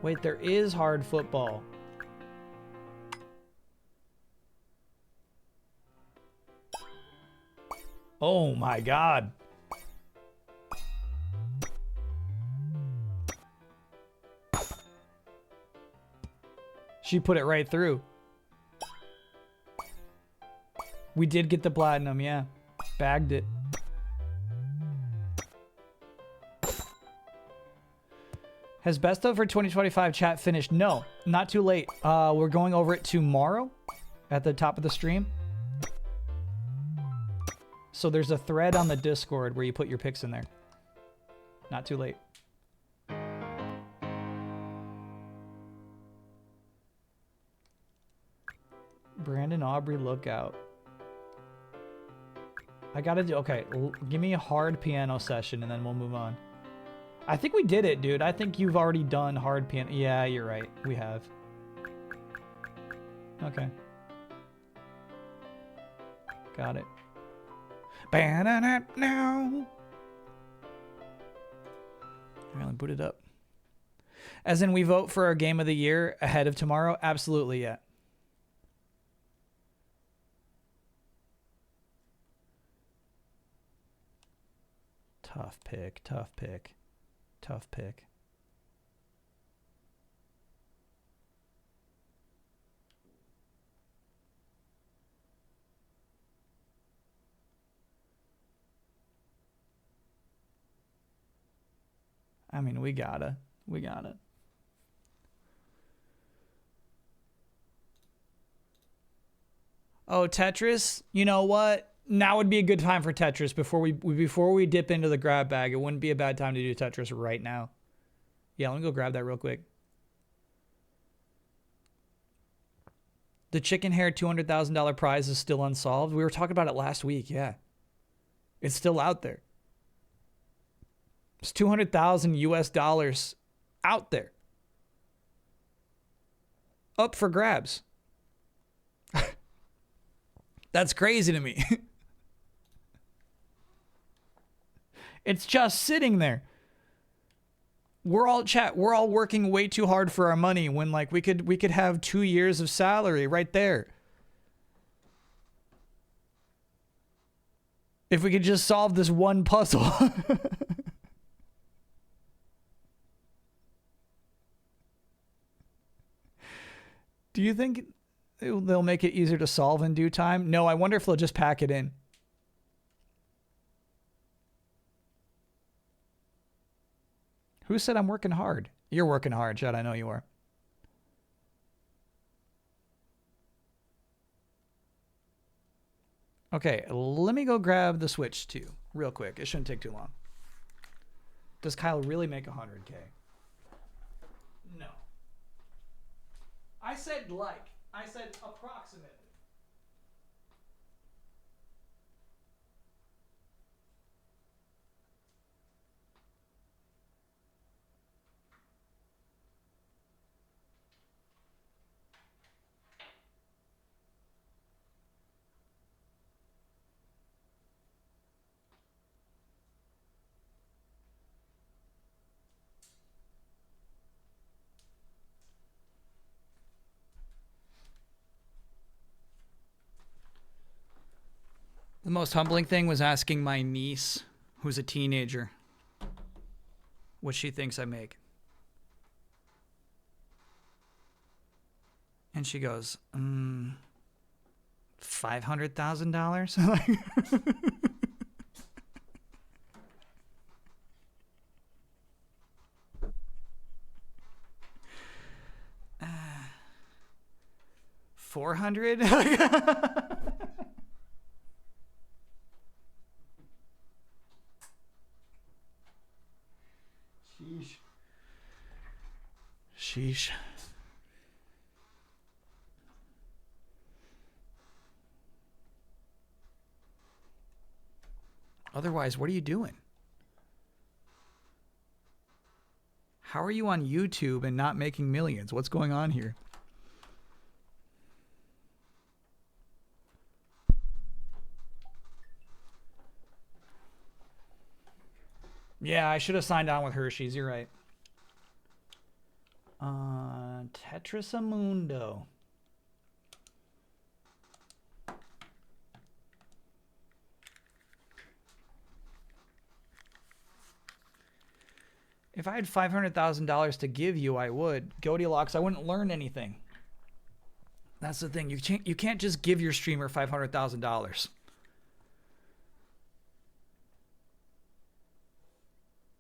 Wait, there is hard football. Oh my God. She put it right through. We did get the platinum, yeah. Bagged it. Has Best of for 2025 chat finished? No, not too late. We're going over it tomorrow at the top of the stream. So there's a thread on the Discord where you put your picks in there. Not too late. Brandon Aubrey, look out. I gotta do, okay, give me a hard piano session and then we'll move on. I think we did it, dude. I think you've already done hard piano. Yeah, you're right. We have. Okay. Got it. Now. I'll boot it up. As in, we vote for our game of the year ahead of tomorrow? Absolutely, yeah. Tough. Tough pick, tough pick, tough pick. I mean, we gotta. Oh, Tetris? You know what? Now would be a good time for Tetris before we dip into the grab bag. It wouldn't be a bad time to do Tetris right now. Yeah, let me go grab that real quick. The chicken hair $200,000 prize is still unsolved. We were talking about it last week. Yeah. It's still out there. It's 200,000 US dollars out there. Up for grabs. That's crazy to me. It's just sitting there. We're all working way too hard for our money when like we could have 2 years of salary right there. If we could just solve this one puzzle. Do you think they'll make it easier to solve in due time? No, I wonder if they'll just pack it in. Who said I'm working hard? You're working hard, Chad. I know you are. Okay, let me go grab the Switch too, real quick. It shouldn't take too long. Does Kyle really make 100K? No. I said like. I said approximately. The most humbling thing was asking my niece, who's a teenager, what she thinks I make. And she goes, $500,000? $400? Sheesh. Otherwise, what are you doing? How are you on YouTube and not making millions? What's going on here? Yeah, I should have signed on with Hershey's. You're right. Tetrisamundo. If I had $500,000 to give you, I would. Goldilocks, I wouldn't learn anything. That's the thing. You can't just give your streamer $500,000.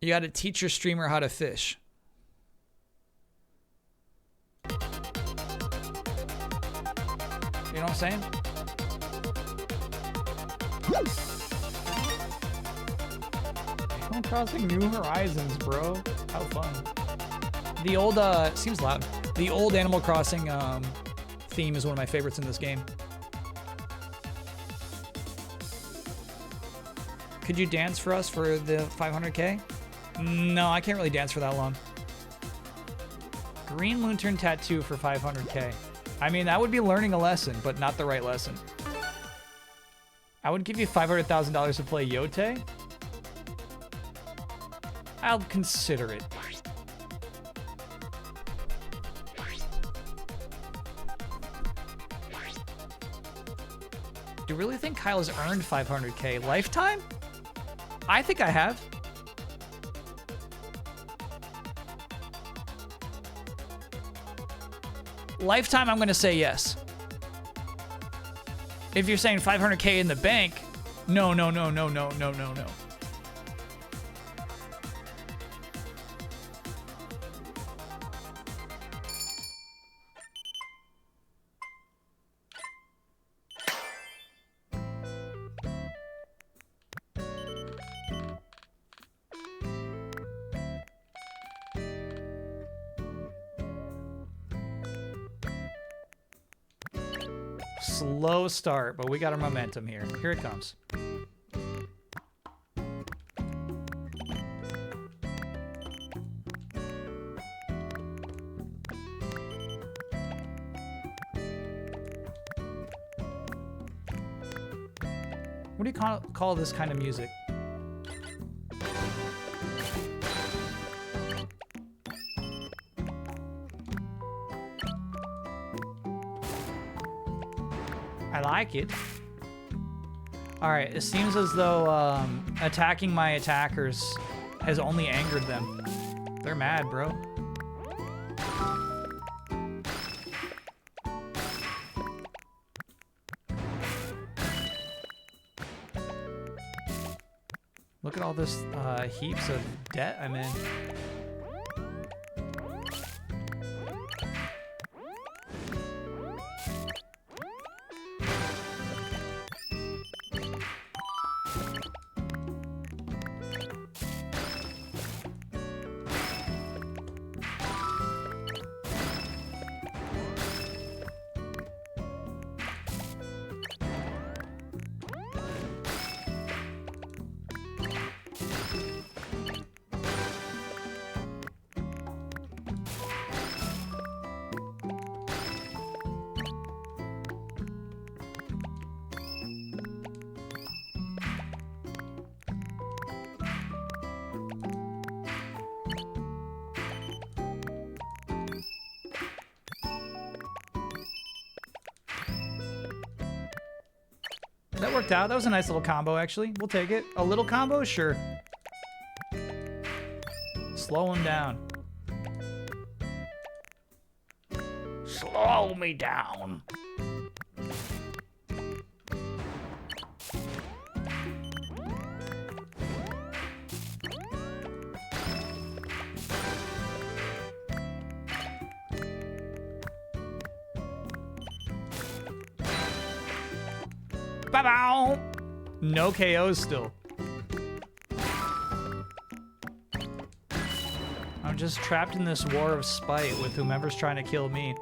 You got to teach your streamer how to fish. You know what I'm saying? I'm crossing new horizons, bro. How fun. The old, seems loud. The old Animal Crossing theme is one of my favorites in this game. Could you dance for us for the 500K? No, I can't really dance for that long. Green Lantern tattoo for 500K. I mean, that would be learning a lesson, but not the right lesson. I would give you $500,000 to play Yote. I'll consider it. Do you really think Kyle has earned 500K lifetime? I think I have. Lifetime, I'm going to say yes. If you're saying 500K in the bank, no. Slow start, but we got our momentum here. Here it comes. What do you call this kind of music? I like it. All right, it seems as though attacking my attackers has only angered them. They're mad, bro. Look at all this heaps of debt I'm in. That worked out. That was a nice little combo, actually. We'll take it. A little combo? Sure. Slow him down. Slow me down. Bow-bow! No KOs still. I'm just trapped in this war of spite with whomever's trying to kill me.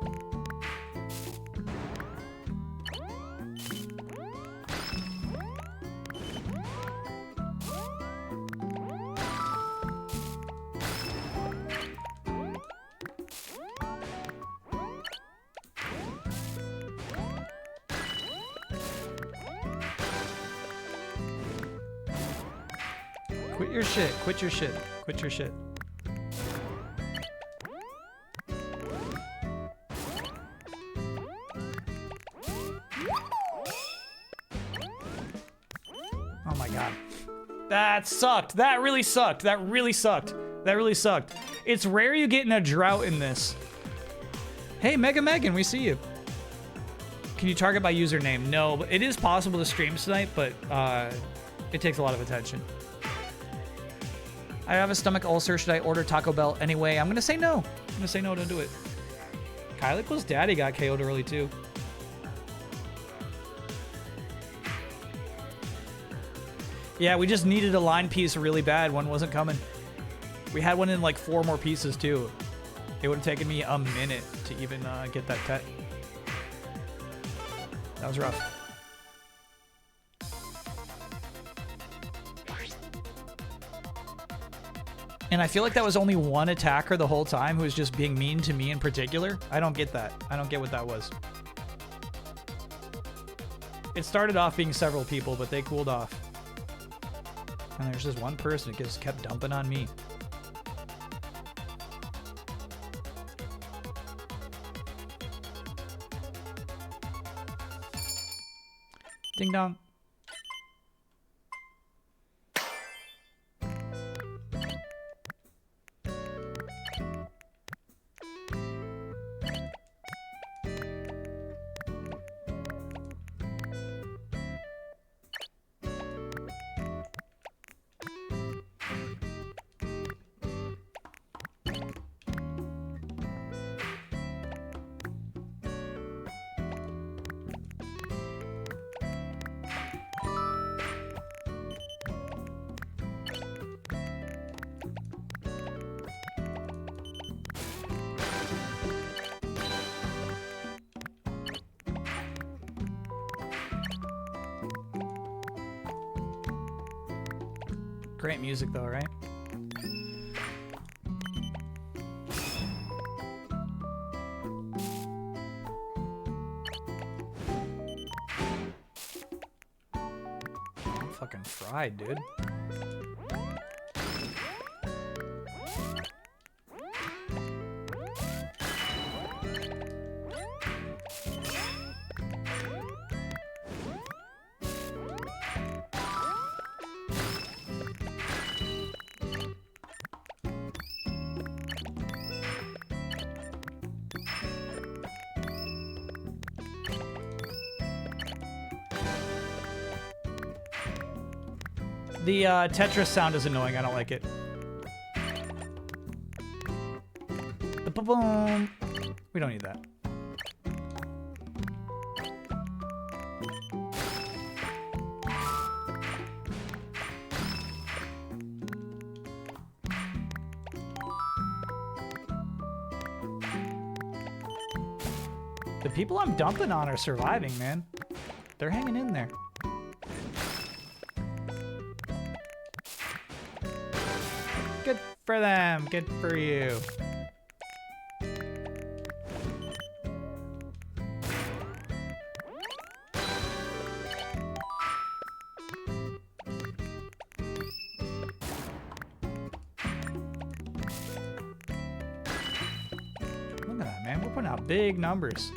Quit your shit. Quit your shit. Quit your shit. Oh my god. That sucked. That really sucked. That really sucked. That really sucked. It's rare you get in a drought in this. Hey, Mega Megan, we see you. Can you target by username? No, but it is possible to stream tonight, but it takes a lot of attention. I have a stomach ulcer. Should I order Taco Bell anyway? I'm gonna say no. I'm gonna say no, don't do it. Kylico's daddy got KO'd early too. Yeah, we just needed a line piece really bad. One wasn't coming. We had one in like 4 more pieces too. It would have taken me a minute to even get that tet. That was rough. And I feel like that was only one attacker the whole time who was just being mean to me in particular. I don't get that. I don't get what that was. It started off being several people, but they cooled off. And there's just one person who just kept dumping on me. Ding dong. Great music though, right? I'm fucking fried, dude. The Tetris sound is annoying. I don't like it. The boom. We don't need that. The people I'm dumping on are surviving, man. They're hanging in there. Good for them. Good for you. Look at that, man. We're putting out big numbers.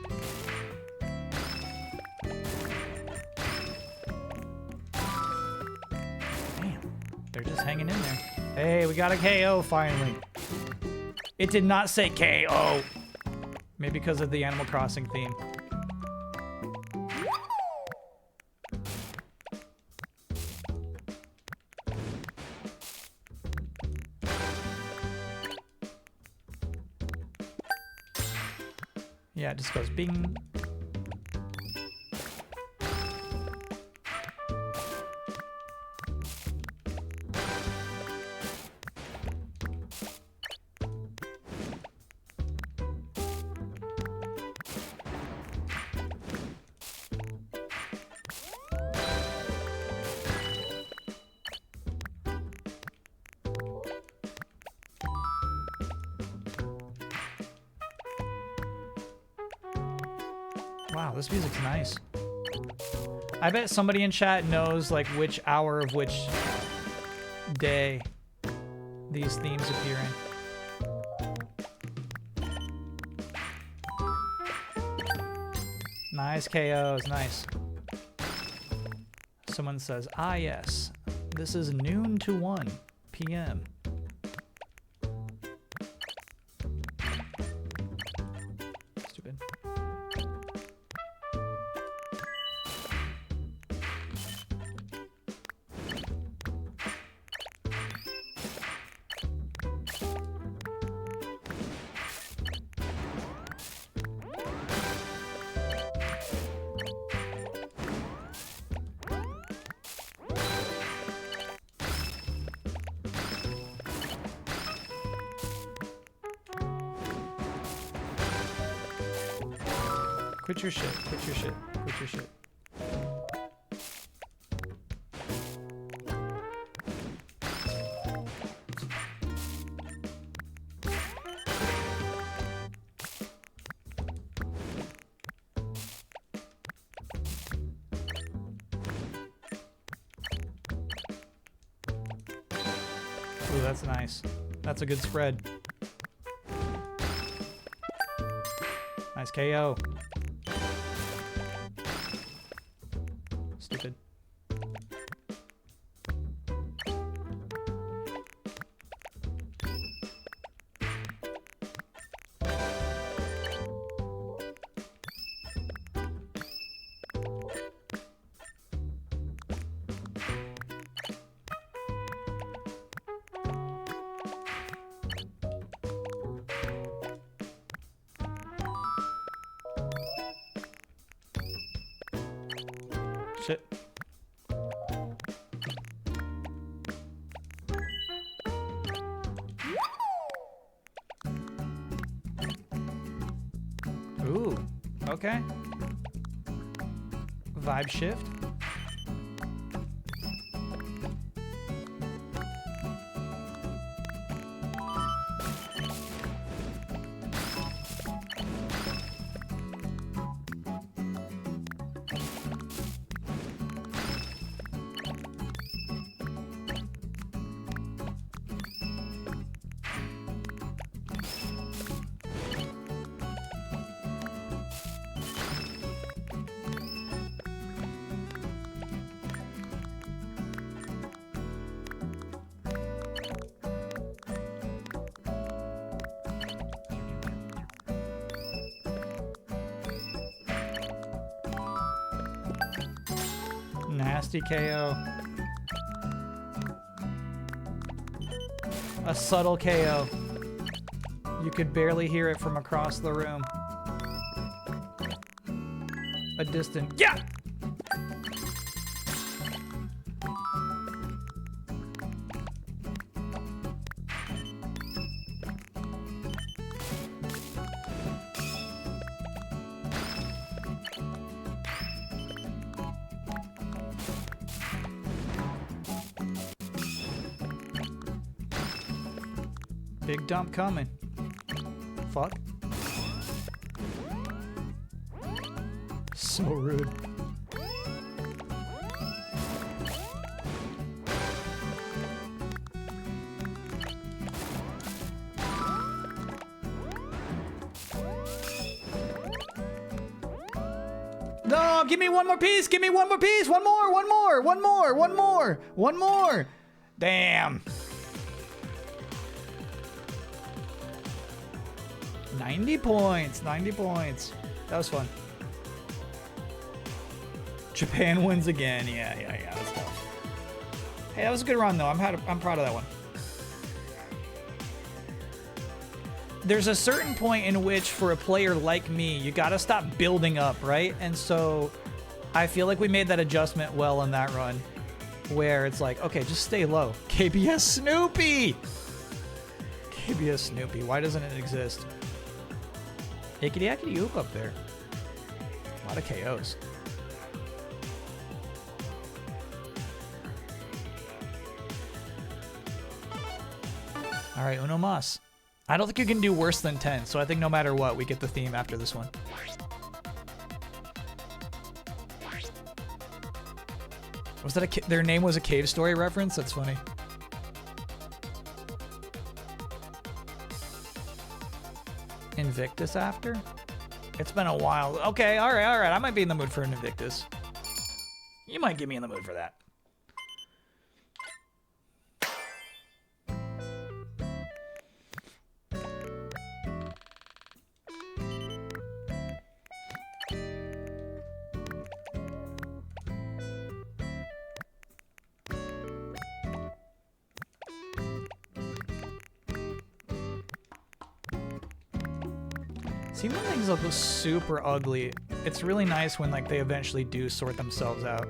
Damn. They're just hanging in there. Hey, we got a KO finally. It did not say KO. Maybe because of the Animal Crossing theme. Yeah, it just goes bing. Wow, this music's nice. I bet somebody in chat knows like which hour of which day these themes appear in. Nice KOs, nice. Someone says, ah yes, this is noon to 1 p.m. Stupid. Quit your shit, quit your shit, quit your shit. Ooh, that's nice. That's a good spread. Nice KO. Stupid. Shit. Ooh, okay. Vibe shift. Nasty KO. A subtle KO. You could barely hear it from across the room. A distant, yeah! Big dump coming. Fuck. So rude. No, give me one more piece. Give me one more piece. One more, one more, one more, one more, one more. Damn. 90 points, 90 points. That was fun. Japan wins again. Yeah. Let's go. Hey, that was a good run though. I'm proud of that one. There's a certain point in which, for a player like me, you gotta stop building up, right? And so I feel like we made that adjustment well in that run, where it's like, okay, just stay low. KBS Snoopy! KBS Snoopy, why doesn't it exist? Hickety hackety oop up there. A lot of KOs. All right, uno mas. I don't think you can do worse than 10, so I think no matter what, we get the theme after this one. Was that their name was a Cave Story reference? That's funny. Invictus after? It's been a while. Okay, all right. I might be in the mood for an Invictus. You might get me in the mood for that. See, when things look super ugly, it's really nice when like they eventually do sort themselves out.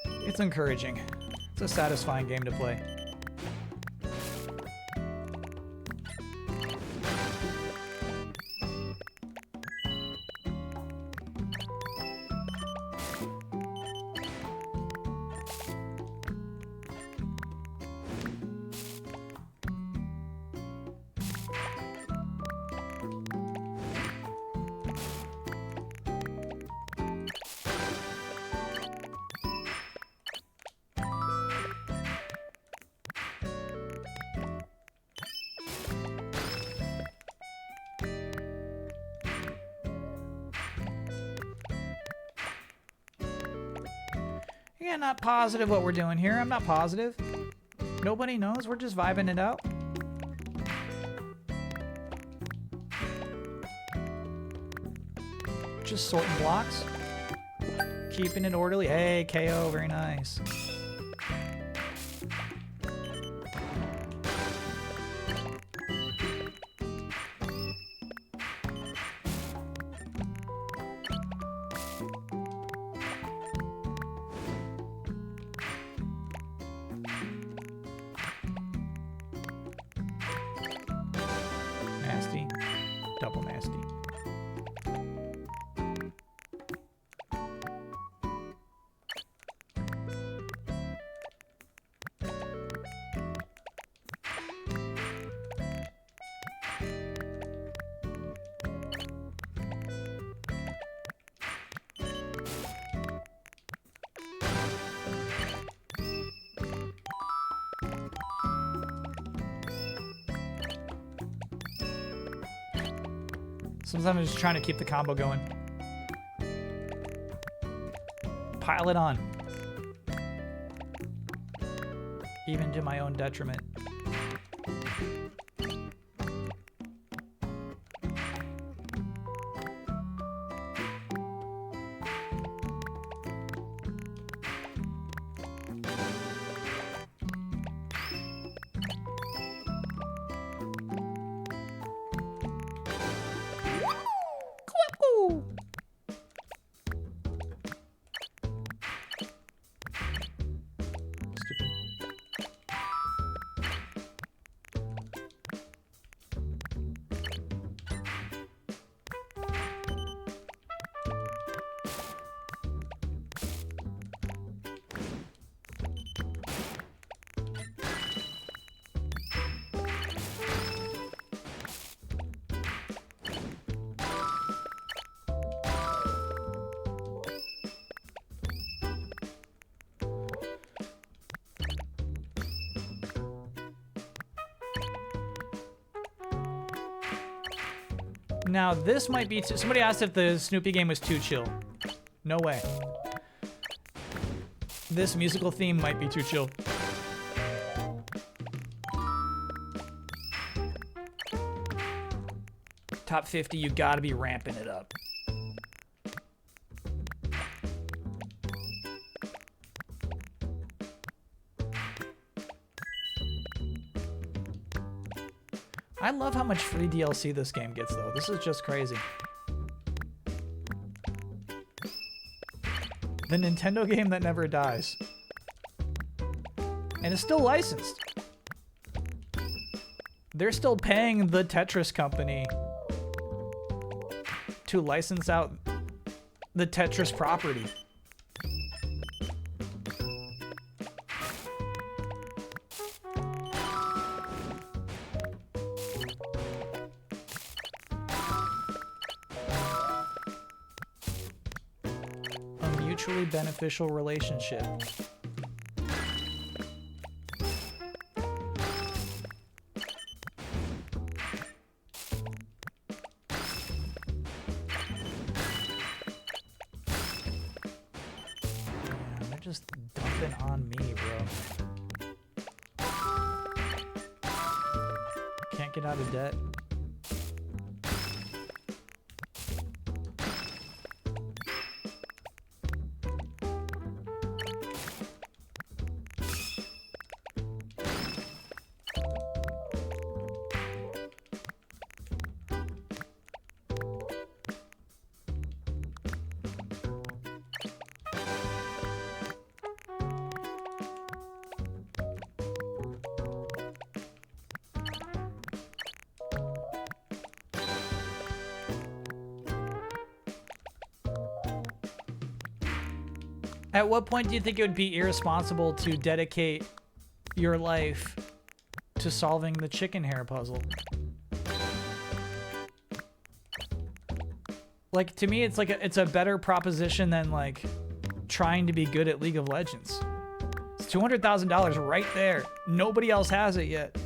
It's encouraging. It's a satisfying game to play. Yeah, not positive what we're doing here. I'm not positive. Nobody knows. We're just vibing it out. Just sorting blocks. Keeping it orderly. Hey, KO. Very nice. Nasty. Double nasty. Sometimes I'm just trying to keep the combo going. Pile it on. Even to my own detriment. Now, this might be too... Somebody asked if the Snoopy game was too chill. No way. This musical theme might be too chill. Top 50, you gotta be ramping it up. I love how much free DLC this game gets, though. This is just crazy. The Nintendo game that never dies. And it's still licensed. They're still paying the Tetris company to license out the Tetris property. A mutually beneficial relationship. Just dumping on me, bro. Can't get out of debt. At what point do you think it would be irresponsible to dedicate your life to solving the chicken hair puzzle? Like, to me, it's like it's a better proposition than like trying to be good at League of Legends. It's $200,000 right there. Nobody else has it yet.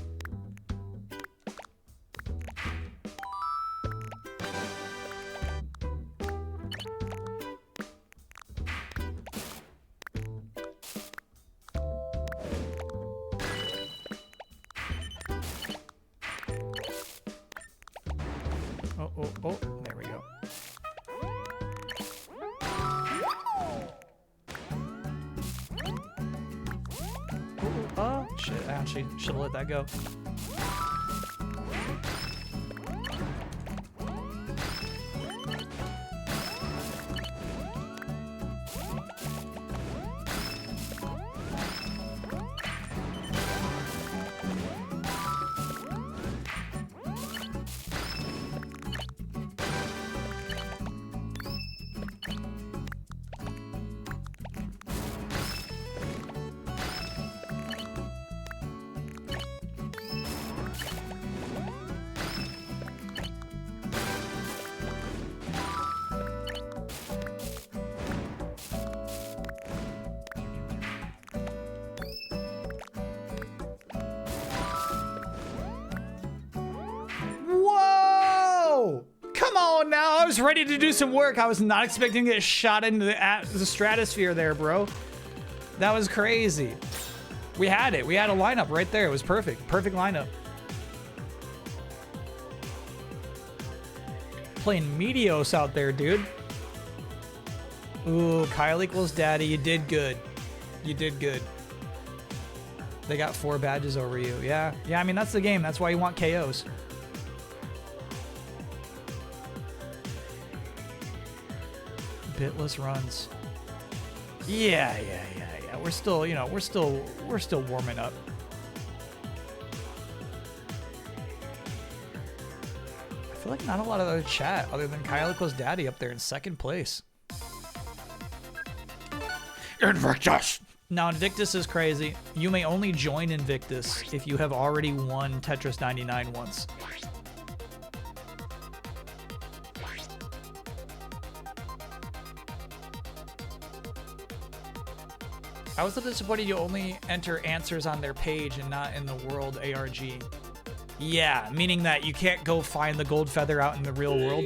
Oh, there we go. Oh, shit, I actually should have let that go. Now I was ready to do some work. I was not expecting to get shot into the stratosphere there, bro. That was crazy. We had it. We had a lineup right there. It was perfect. Perfect lineup. Playing Medios out there, dude. Ooh, Kyle equals daddy. You did good. You did good. They got 4 badges over you. Yeah. Yeah, I mean, that's the game. That's why you want KOs. Bitless runs. Yeah. We're still, you know, we're still warming up. I feel like not a lot of other chat other than Kyle equals daddy up there in 2nd place. Invictus! Now, Invictus is crazy. You may only join Invictus if you have already won Tetris 99 once. I was a little disappointed you only enter answers on their page and not in the world ARG. Yeah, meaning that you can't go find the gold feather out in the real world.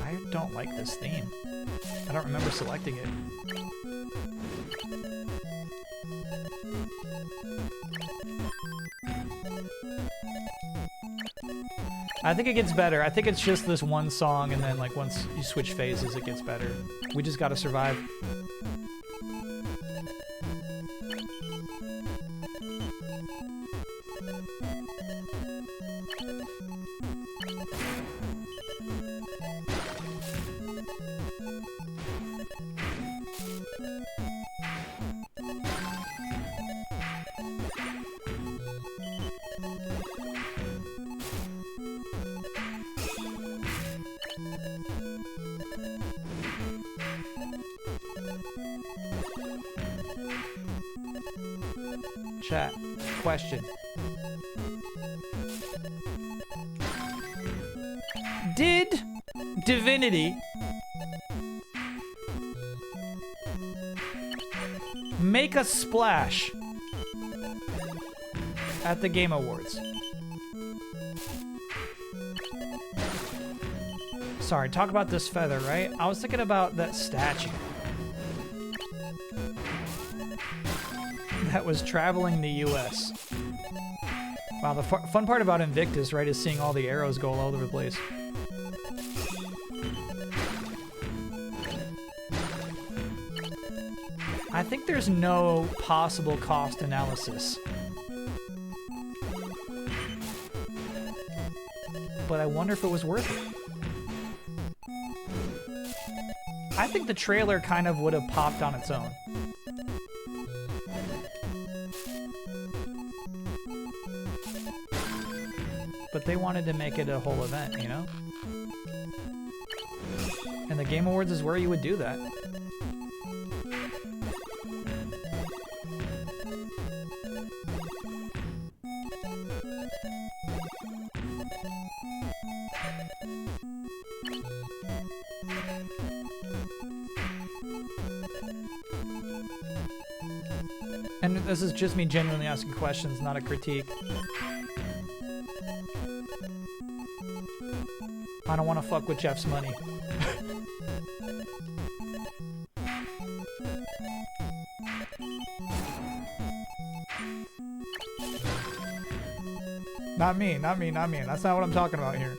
I don't like this theme. I don't remember selecting it. I think it gets better. I think it's just this one song, and then like once you switch phases, it gets better. We just gotta survive. Chat. Question. Did Divinity make a splash at the Game Awards? Sorry, talk about this feather, right? I was thinking about that statue that was traveling the US. Wow, the fun part about Invictus, right, is seeing all the arrows go all over the place. I think there's no possible cost analysis. But I wonder if it was worth it. I think the trailer kind of would have popped on its own. But they wanted to make it a whole event, you know? And the Game Awards is where you would do that. And this is just me genuinely asking questions, not a critique. I don't want to fuck with Jeff's money. Not me, not me, not me. That's not what I'm talking about here.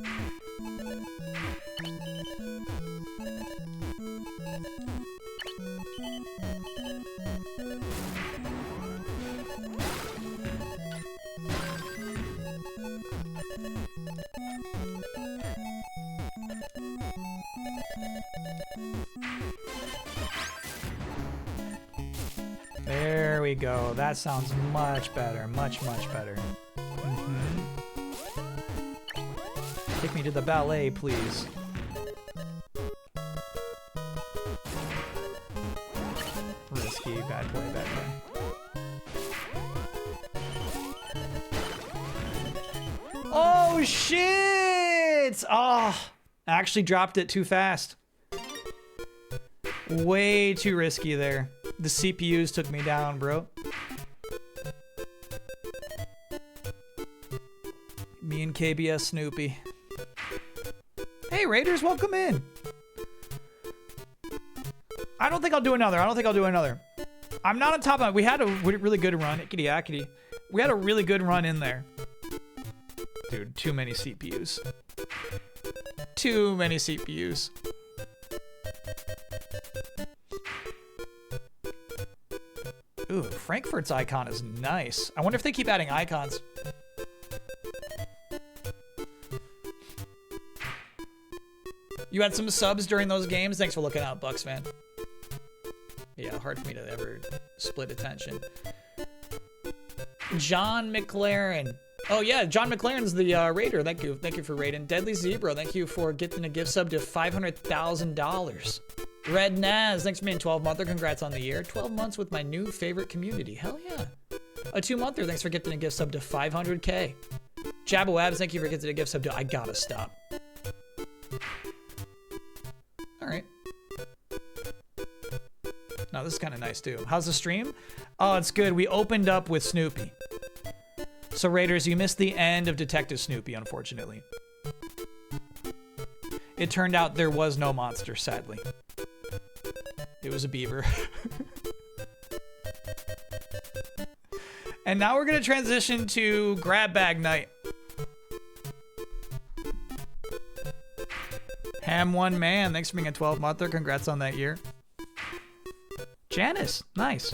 There we go. That sounds much better. Much, much better. Take me to the ballet, please. Risky. Bad play, bad play. Oh, shit! Oh, I actually dropped it too fast. Way too risky there. The CPUs took me down, bro. Me and KBS Snoopy. Hey, Raiders, welcome in. I don't think I'll do another. I'm not on top of it. We had a really good run. Ickity ackity. We had a really good run in there. Dude, too many CPUs. Too many CPUs. Ooh, Frankfurt's icon is nice. I wonder if they keep adding icons. You had some subs during those games? Thanks for looking out, Bucks fan. Yeah, hard for me to ever split attention. John McLaren. Oh yeah, John McLaren's the raider. Thank you for raiding. Deadly Zebra, thank you for getting a gift sub to $500,000. Red Naz, thanks for being 12-monther. Congrats on the year. 12 months with my new favorite community. Hell yeah. A 2-monther, thanks for getting a gift sub to 500K. Jabba thank you for getting a gift sub. I gotta stop. All right. No, this is kind of nice too. How's the stream? Oh, it's good. We opened up with Snoopy. So Raiders, you missed the end of Detective Snoopy, unfortunately. It turned out there was no monster, sadly. It was a beaver. And now we're going to transition to grab bag night. Ham one man, thanks for being a 12-monther. Congrats on that year. Janice, nice.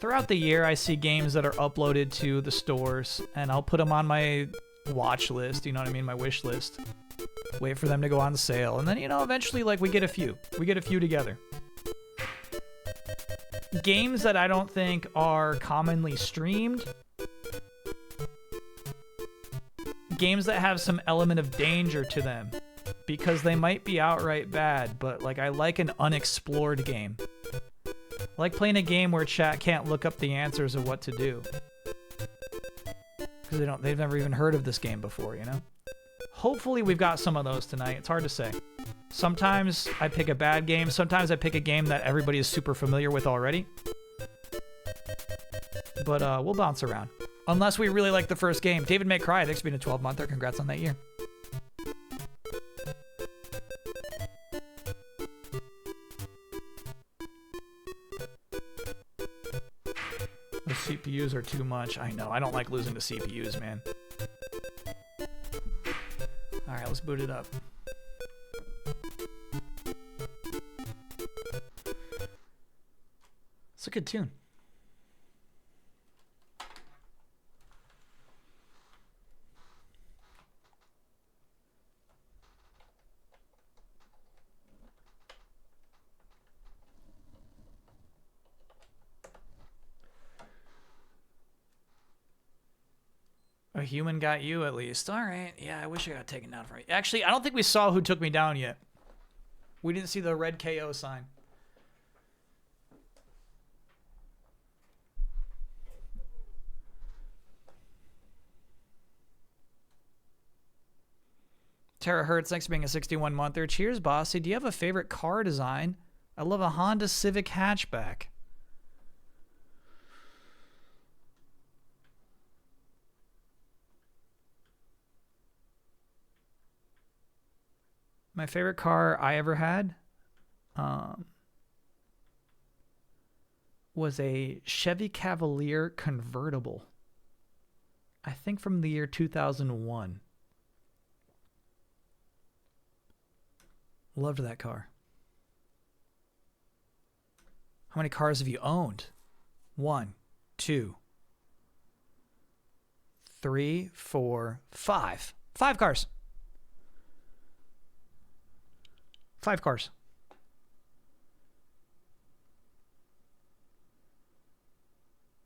Throughout the year, I see games that are uploaded to the stores, and I'll put them on my watch list, you know what I mean, my wish list. Wait for them to go on sale, and then, you know, eventually, like, we get a few. We get a few together. Games that I don't think are commonly streamed. Games that have some element of danger to them, because they might be outright bad, but, like, I like an unexplored game. I like playing a game where chat can't look up the answers of what to do. Because they've never even heard of this game before, you know? Hopefully we've got some of those tonight. It's hard to say. Sometimes I pick a bad game. Sometimes I pick a game that everybody is super familiar with already. But we'll bounce around. Unless we really like the first game. David May Cry, thanks for being a 12-monther. Congrats on that year. The CPUs are too much. I know. I don't like losing to CPUs, man. Alright, let's boot it up. It's a good tune. A human got you at least. All right. Yeah, I wish I got taken down from it. Actually, I don't think we saw who took me down yet. We didn't see the red KO sign. Tara Hertz, thanks for being a 61-monther. Cheers, Bossy. Do you have a favorite car design? I love a Honda Civic hatchback. My favorite car I ever had was a Chevy Cavalier convertible. I think from the year 2001. Loved that car. How many cars have you owned? 1, 2, 3, 4, 5. 5 cars. 5 cars.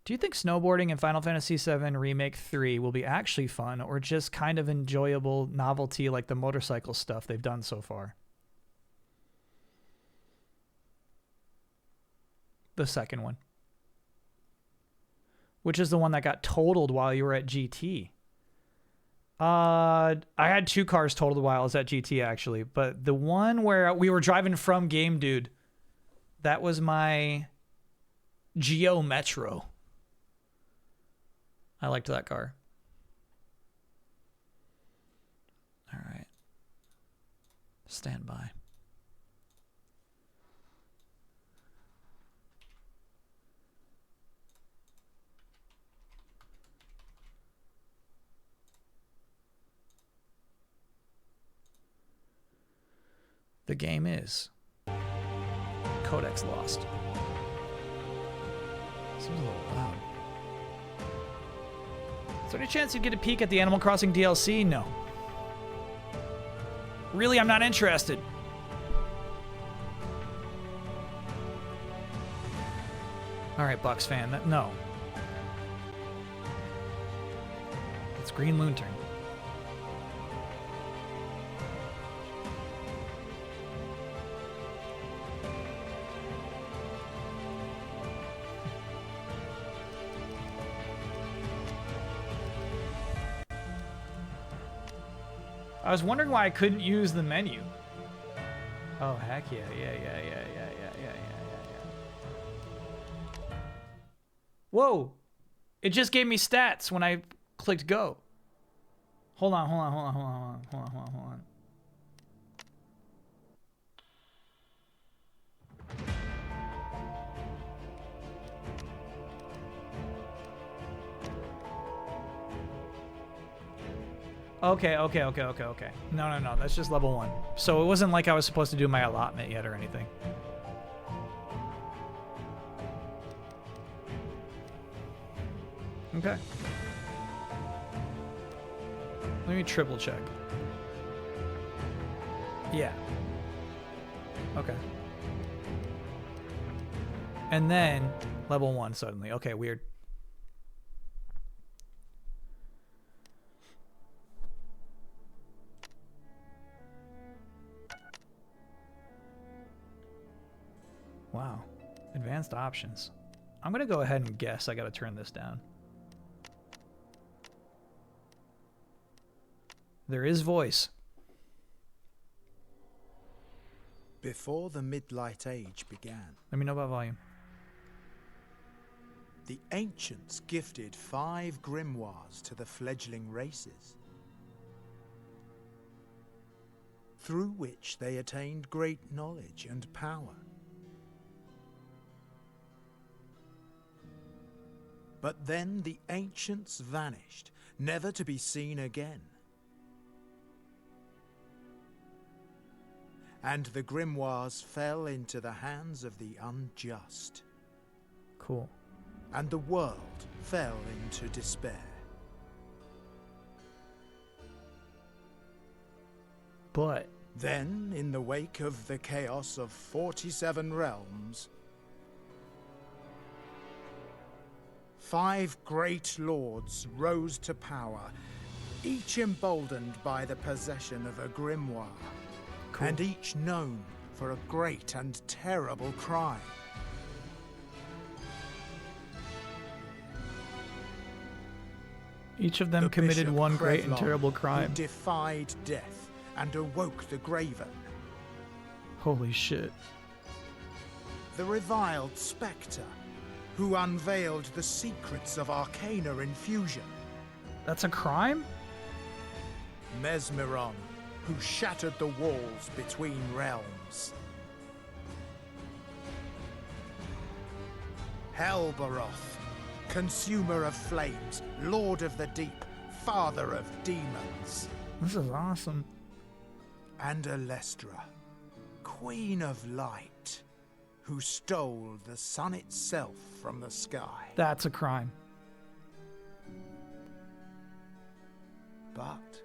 Do you think snowboarding in Final Fantasy VII Remake 3 will be actually fun, or just kind of enjoyable novelty like the motorcycle stuff they've done so far? The second one. Which is the one that got totaled while you were at GT. I had 2 cars totaled while I was at GT, actually. But the one where we were driving from Game Dude, that was my Geo Metro. I liked that car. All right. Stand by. The game is Codex Lost. Seems a little loud. Is there any chance you'd get a peek at the Animal Crossing DLC? No. Really, I'm not interested. All right, Bucks fan. No. It's Green Lantern. I was wondering why I couldn't use the menu. Oh, heck yeah. Whoa! It just gave me stats when I clicked go. Hold on. Okay. No. That's just level 1. So it wasn't like I was supposed to do my allotment yet or anything. Okay. Let me triple check. Yeah. Okay. And then level 1 suddenly. Okay, weird. Wow. Advanced options. I'm going to go ahead and guess I got to turn this down. There is voice. Before the Midlight Age began, Let me know about volume. the ancients gifted 5 grimoires to the fledgling races, through which they attained great knowledge and power. But then the ancients vanished, never to be seen again. And the grimoires fell into the hands of the unjust. Cool. And the world fell into despair. But Then, in the wake of the chaos of 47 realms, 5 great lords rose to power, each emboldened by the possession of a grimoire, Cool. and each known for a great and terrible crime. each of them The committed Bishop one great and Krevlon, terrible who crime. defied death and awoke the graven. Holy shit. The reviled Spectre, who unveiled the secrets of Arcana infusion. That's a crime? Mesmeron, who shattered the walls between realms. Helberoth, consumer of flames, lord of the deep, father of demons. This is awesome. And Alestra, queen of light, who stole the sun itself from the sky. That's a crime. But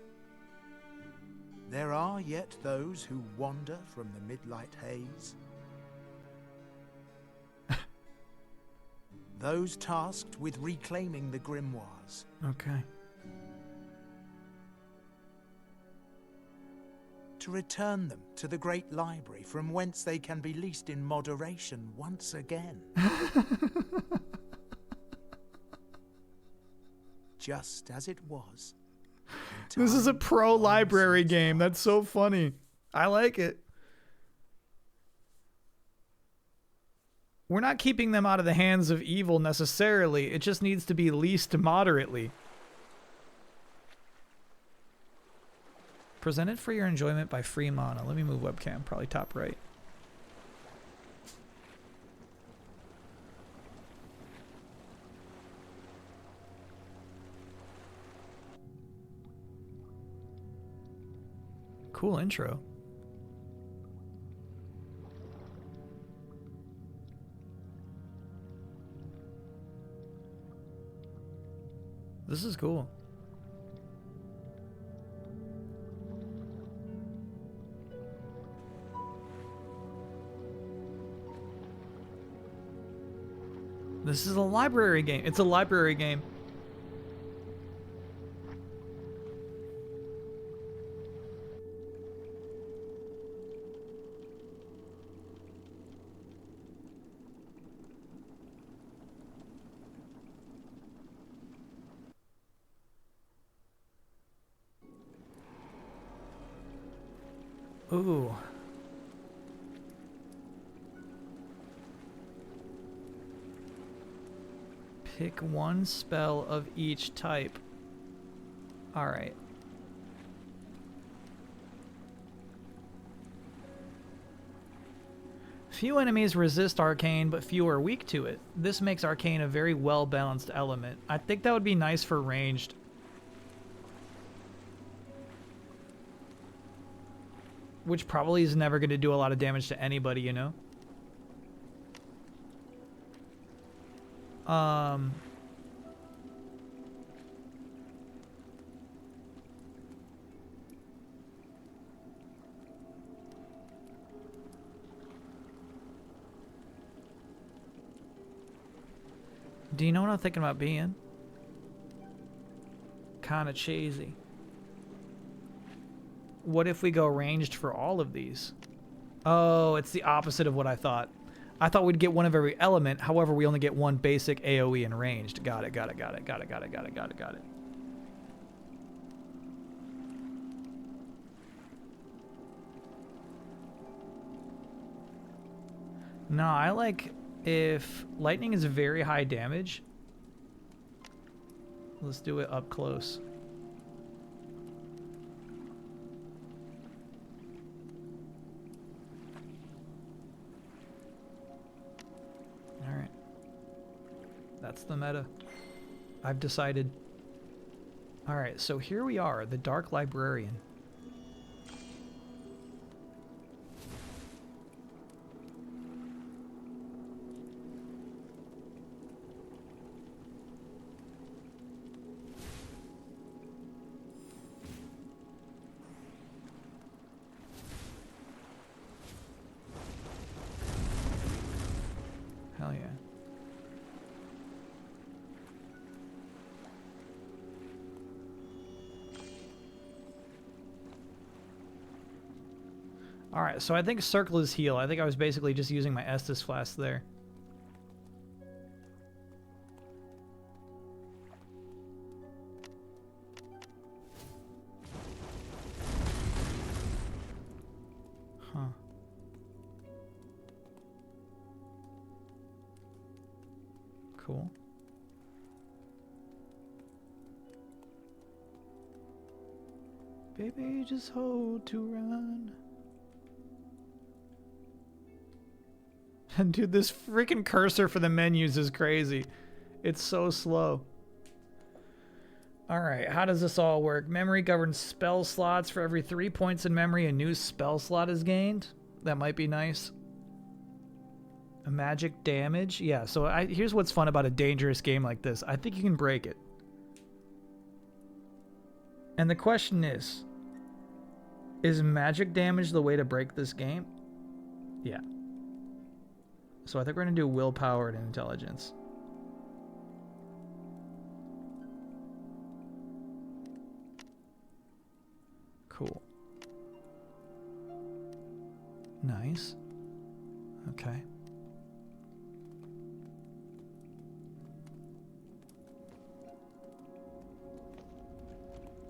there are yet those who wander from the midlight haze. Those tasked with reclaiming the grimoires. Okay. To return them to the great library from whence they can be leased in moderation once again. Just as it was. This is a pro library game. That's so funny. I like it. We're not keeping them out of the hands of evil necessarily. It just needs to be leased moderately. Presented for your enjoyment by Free Mana. Let me move webcam. Probably top right. Cool intro. This is cool. This is a library game. It's a library game. Ooh. Pick one spell of each type. Alright. Few enemies resist arcane, but few are weak to it. This makes arcane a very well-balanced element. I think that would be nice for ranged. Which probably is never going to do a lot of damage to anybody, you know? Do you know what I'm thinking about being? Kind of cheesy. What if we go ranged for all of these? Oh, it's the opposite of what I thought. I thought we'd get one of every element. However, we only get one basic AoE and ranged. Got it, got it, got it, got it, got it, got it, got it, got it. No, I like if lightning is very high damage. Let's do it up close. Alright. That's the meta. I've decided. Alright, so here we are, the Dark Librarian. Hell yeah. Alright, so I think circle is heal. I think I was basically just using my Estus Flask there. Huh. Cool. Baby, just hold to run. And dude, this freaking cursor for the menus is crazy. It's so slow. Alright, how does this all work? Memory governs spell slots. For every 3 points in memory, a new spell slot is gained. That might be nice. A magic damage? Yeah, so here's what's fun about a dangerous game like this. I think you can break it. And the question is magic damage the way to break this game? Yeah. So I think we're going to do willpower and intelligence. Cool. Nice. Okay.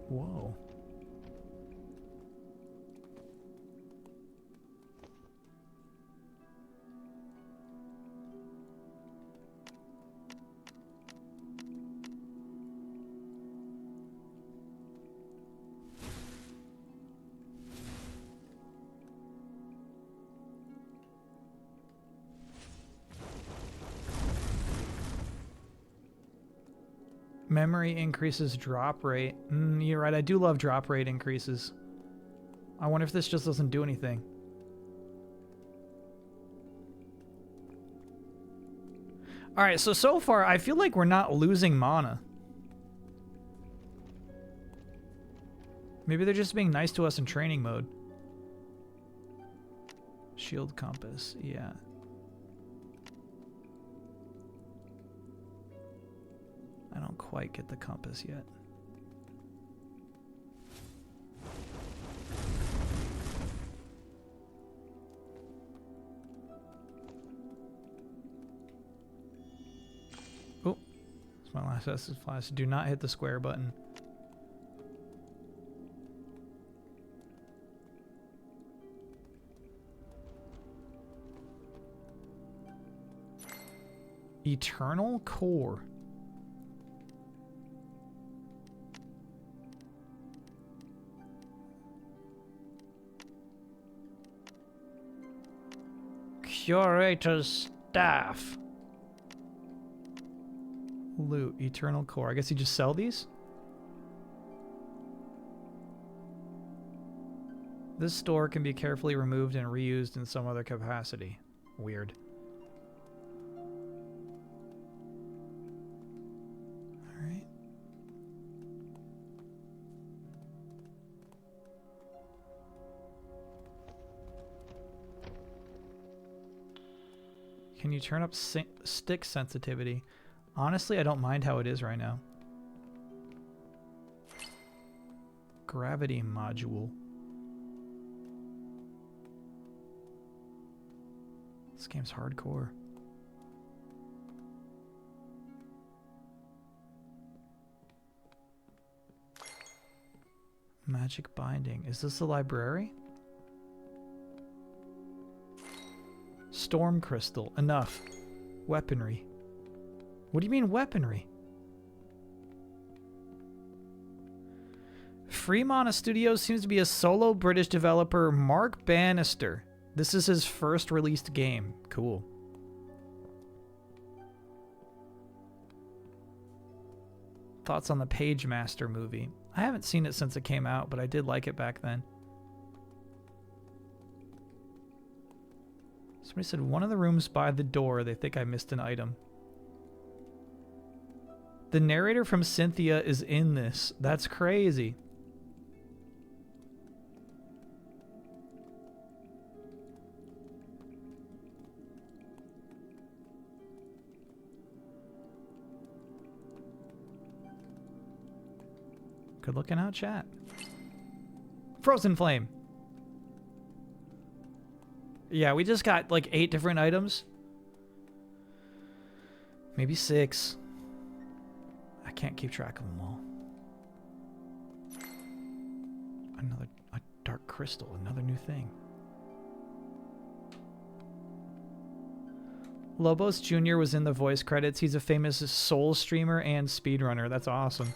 Whoa. Memory increases drop rate. You're right, I do love drop rate increases. I wonder if this just doesn't do anything. Alright, so far, I feel like we're not losing mana. Maybe they're just being nice to us in training mode. Shield compass, yeah. I don't quite get the compass yet. Oh, it's my last Estus Flask. Do not hit the square button. Eternal core. Curator's staff. Loot, eternal core. I guess you just sell these? This store can be carefully removed and reused in some other capacity. Weird. Alright. Can you turn up stick sensitivity? Honestly, I don't mind how it is right now. Gravity module. This game's hardcore. Magic binding. Is this the library? Storm crystal. Enough. Weaponry. What do you mean weaponry? Fremont Studios seems to be a solo British developer, Mark Bannister. This is his first released game. Cool. Thoughts on the Page Master movie? I haven't seen it since it came out, but I did like it back then. Somebody said one of the rooms by the door, they think I missed an item. The narrator from Cynthia is in this. That's crazy. Good looking out, chat. Frozen Flame. Yeah, we just got like 8 different items. Maybe 6. I can't keep track of them all. A dark crystal, another new thing. Lobos Jr. was in the voice credits. He's a famous soul streamer and speedrunner. That's awesome.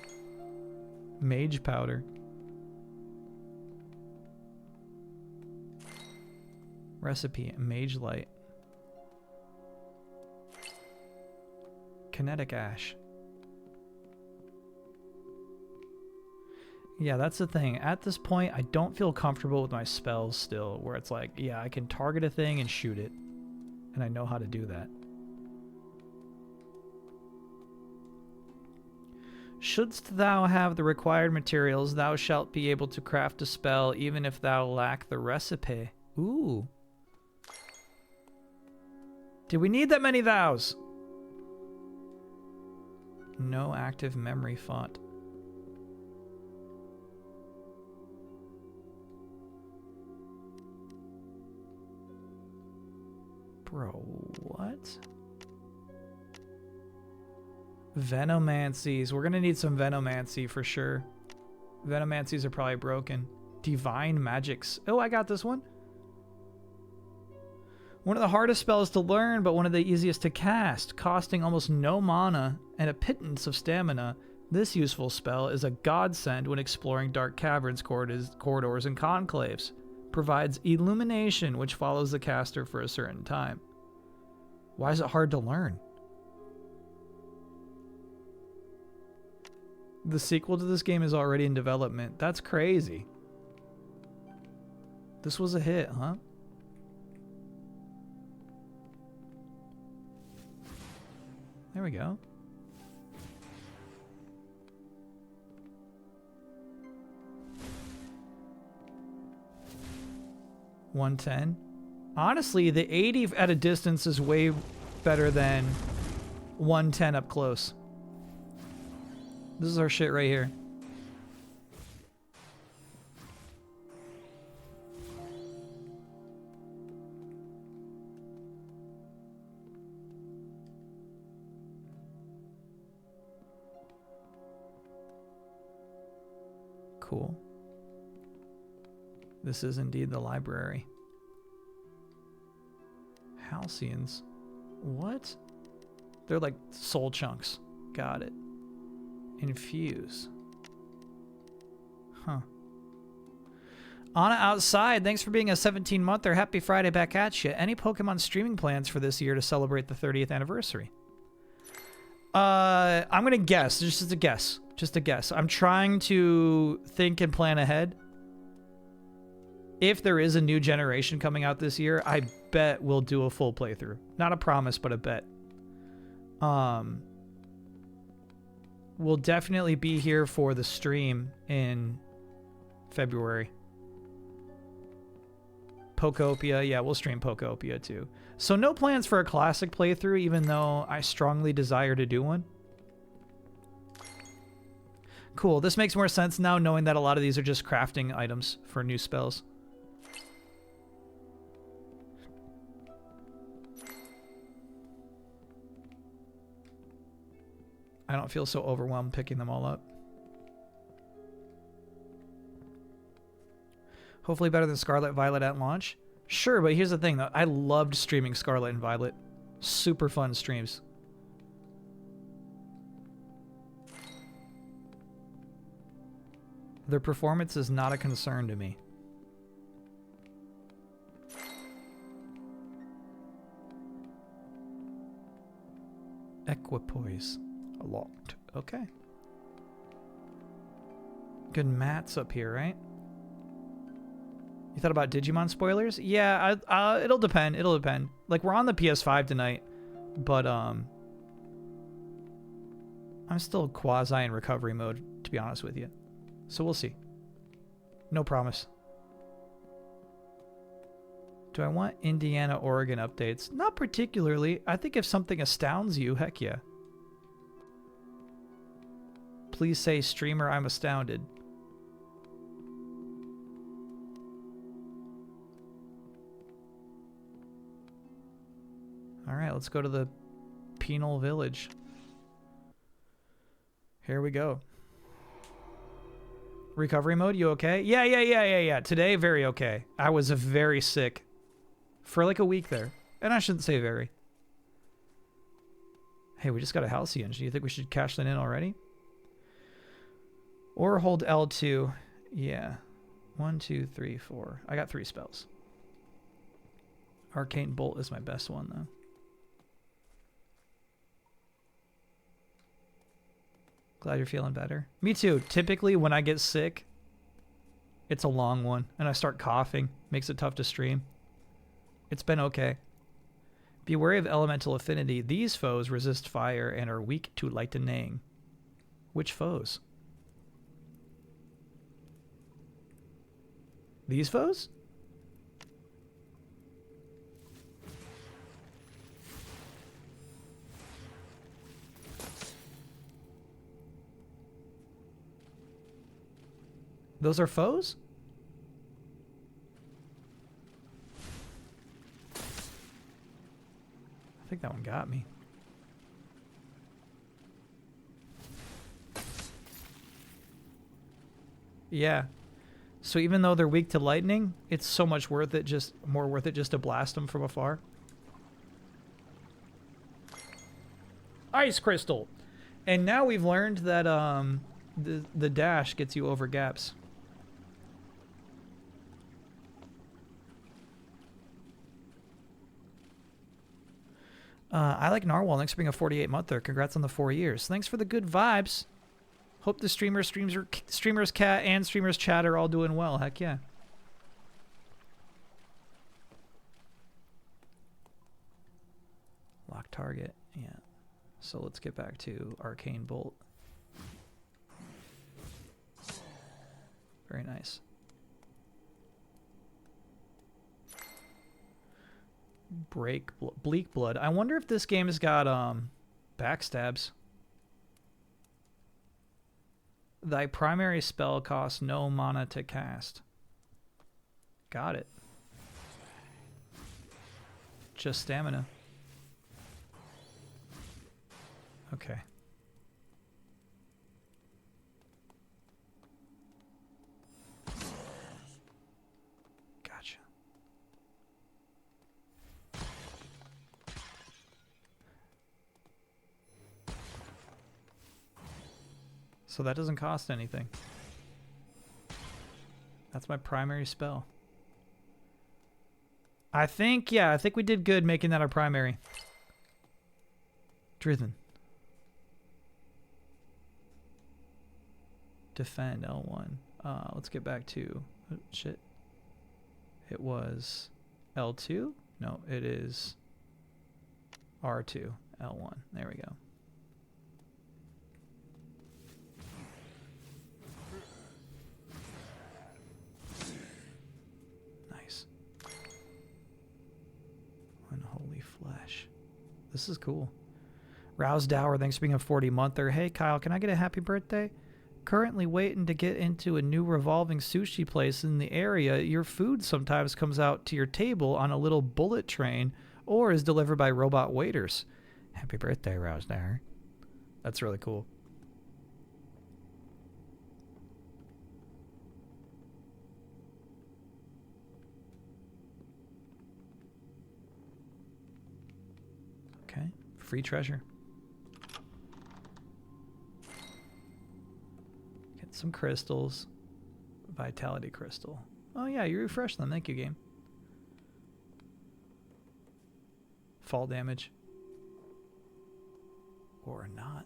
Mage powder. Recipe, mage light. Kinetic ash. Yeah, that's the thing. At this point, I don't feel comfortable with my spells still, where it's like, yeah, I can target a thing and shoot it. And I know how to do that. Shouldst thou have the required materials, thou shalt be able to craft a spell even if thou lack the recipe. Ooh. Do we need that many thous? No active memory font. Bro, what? Venomancies. We're gonna need some Venomancy for sure. Venomancies are probably broken. Divine Magics. Oh, I got this one. One of the hardest spells to learn, but one of the easiest to cast, costing almost no mana and a pittance of stamina. This useful spell is a godsend when exploring dark caverns, corridors, and conclaves. Provides illumination, which follows the caster for a certain time. Why is it hard to learn? The sequel to this game is already in development. That's crazy. This was a hit, huh? There we go. $110. Honestly, the 80 at a distance is way better than 110 up close. This is our shit right here. Cool. This is indeed the library. Halcyons. What? They're like soul chunks. Got it. Infuse. Huh. Anna Outside, thanks for being a 17-monther. Happy Friday back at you. Any Pokemon streaming plans for this year to celebrate the 30th anniversary? I'm gonna guess. Just a guess. Just a guess. I'm trying to think and plan ahead. If there is a new generation coming out this year, I bet we'll do a full playthrough. Not a promise, but a bet. We'll definitely be here for the stream in February. Pokopia, yeah, we'll stream Pokopia too. So no plans for a classic playthrough, even though I strongly desire to do one. Cool, this makes more sense now, knowing that a lot of these are just crafting items for new spells. I don't feel so overwhelmed picking them all up. Hopefully better than Scarlet Violet at launch. Sure, but here's the thing though. I loved streaming Scarlet and Violet. Super fun streams. Their performance is not a concern to me. Equipoise. Locked. Okay. Good mats up here, right? You thought about Digimon spoilers? Yeah, it'll depend. It'll depend. Like, we're on the PS5 tonight, but I'm still quasi in recovery mode, to be honest with you. So we'll see. No promise. Do I want Indiana, Oregon updates? Not particularly. I think if something astounds you, heck yeah. Please say, streamer, I'm astounded. Alright, let's go to the penal village. Here we go. Recovery mode, you okay? Yeah. Today, very okay. I was very sick. For like a week there. And I shouldn't say very. Hey, we just got a Halcyon. Do you think we should cash that in already? Or hold L2. Yeah. 1, 2, 3, 4. I got 3 spells. Arcane Bolt is my best one, though. Glad you're feeling better. Me too. Typically, when I get sick, it's a long one, and I start coughing. Makes it tough to stream. It's been okay. Be wary of elemental affinity. These foes resist fire and are weak to lightning. Which foes? These foes? Those are foes? I think that one got me. Yeah. So even though they're weak to lightning, it's so much worth it, more worth it just to blast them from afar. Ice crystal. And now we've learned that the dash gets you over gaps. I like Narwhal. Thanks for being a 48-monther. Congrats on the 4 years. Thanks for the good vibes. Hope the streamers cat and streamers chat are all doing well. Heck yeah. Lock target. Yeah. So let's get back to Arcane Bolt. Very nice. Bleak Blood. I wonder if this game has got backstabs. Thy primary spell costs no mana to cast. Got it. Just stamina. Okay. Gotcha. So that doesn't cost anything. That's my primary spell. I think we did good making that our primary. Driven. Defend L1. Let's get back to shit. It was L2? No, it is R2, L1. There we go. Nice. Unholy flesh. This is cool. Rouse Dower, thanks for being a 40-monther. Hey, Kyle, can I get a happy birthday? Currently waiting to get into a new revolving sushi place in the area. Your food sometimes comes out to your table on a little bullet train or is delivered by robot waiters. Happy birthday, Rouse Dower. That's really cool. Okay, free treasure. Get some crystals. Vitality crystal. Oh yeah, you refreshed them. Thank you, game. Fall damage. Or not.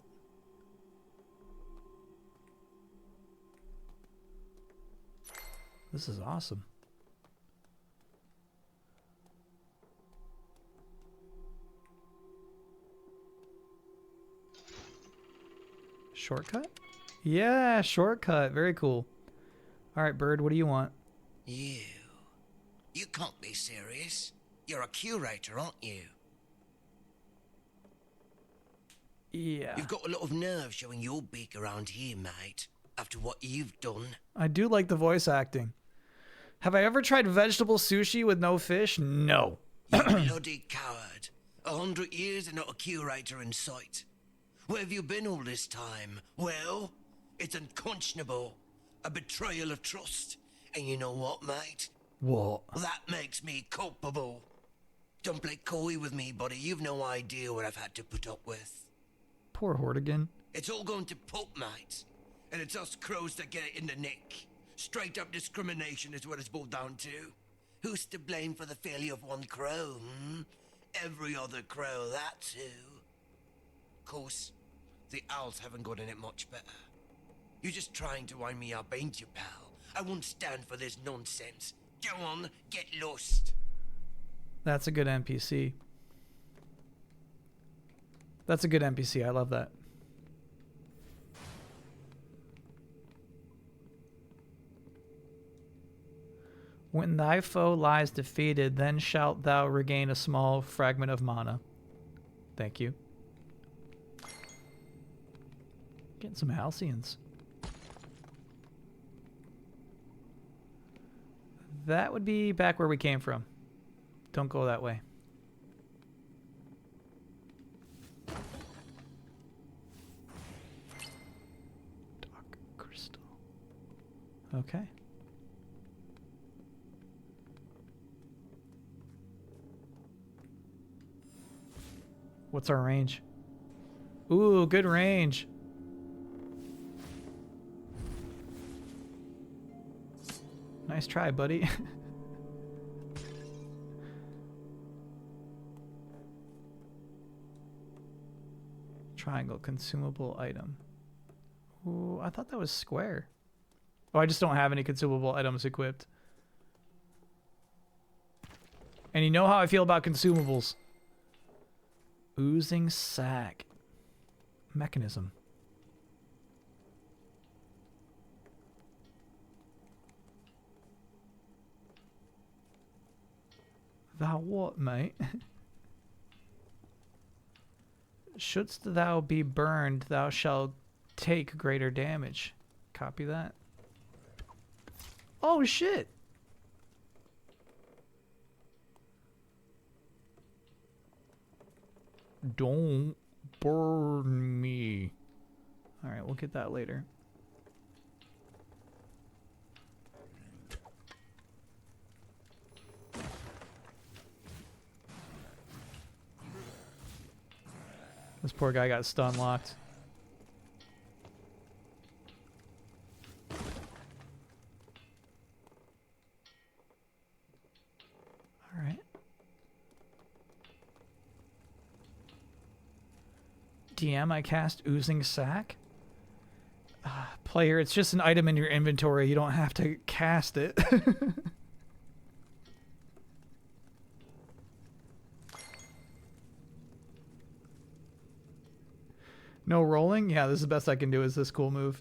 This is awesome. Shortcut? Yeah, shortcut. Very cool. All right, Bird, what do you want? You can't be serious. You're a curator, aren't you? Yeah. You've got a lot of nerve showing your beak around here, mate, after what you've done. I do like the voice acting. Have I ever tried vegetable sushi with no fish? No. You bloody coward. 100 years and not a curator in sight. Where have you been all this time? Well, it's unconscionable. A betrayal of trust. And you know what, mate? What? That makes me culpable. Don't play coy with me, buddy. You've no idea what I've had to put up with. Poor Hortigan. It's all going to pot, mate. And it's us crows that get it in the nick. Straight up discrimination is what it's boiled down to. Who's to blame for the failure of one crow, hmm? Every other crow, that too. Of course, the owls haven't gotten it much better. You're just trying to wind me up, ain't you, pal? I won't stand for this nonsense. Go on, get lost. That's a good NPC. That's a good NPC. I love that. When thy foe lies defeated, then shalt thou regain a small fragment of mana. Thank you. Getting some Halcyons. That would be back where we came from. Don't go that way. Dark crystal. Okay. What's our range? Ooh, good range. Nice try, buddy. Triangle, consumable item. Ooh, I thought that was square. Oh, I just don't have any consumable items equipped. And you know how I feel about consumables. Oozing sac. Mechanism. Thou what, mate? Shouldst thou be burned, thou shalt take greater damage. Copy that. Oh, shit! Don't burn me. Alright, we'll get that later. This poor guy got stun locked. DM, I cast Oozing Sack. Player, it's just an item in your inventory. You don't have to cast it. No rolling? Yeah, this is the best I can do is this cool move.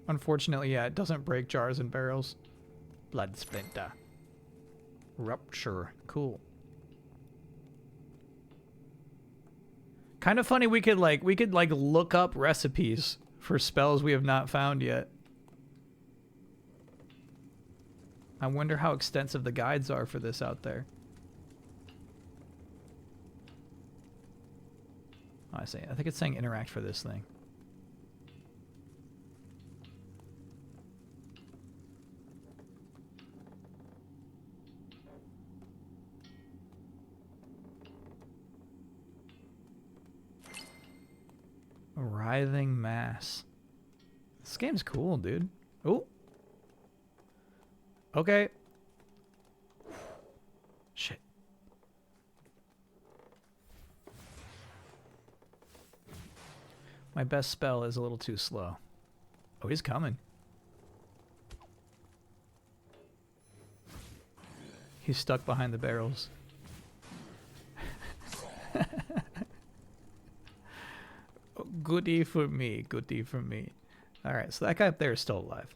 Unfortunately, yeah, it doesn't break jars and barrels. Blood Splinter. Rupture. Cool. Kind of funny we could look up recipes for spells we have not found yet. I wonder how extensive the guides are for this out there. Oh, I see. I think it's saying interact for this thing. A writhing mass. This game's cool, dude. Oh. Okay. Shit. My best spell is a little too slow. Oh, he's coming. He's stuck behind the barrels. Oh, goodie for me. Goodie for me. Alright, so that guy up there is still alive.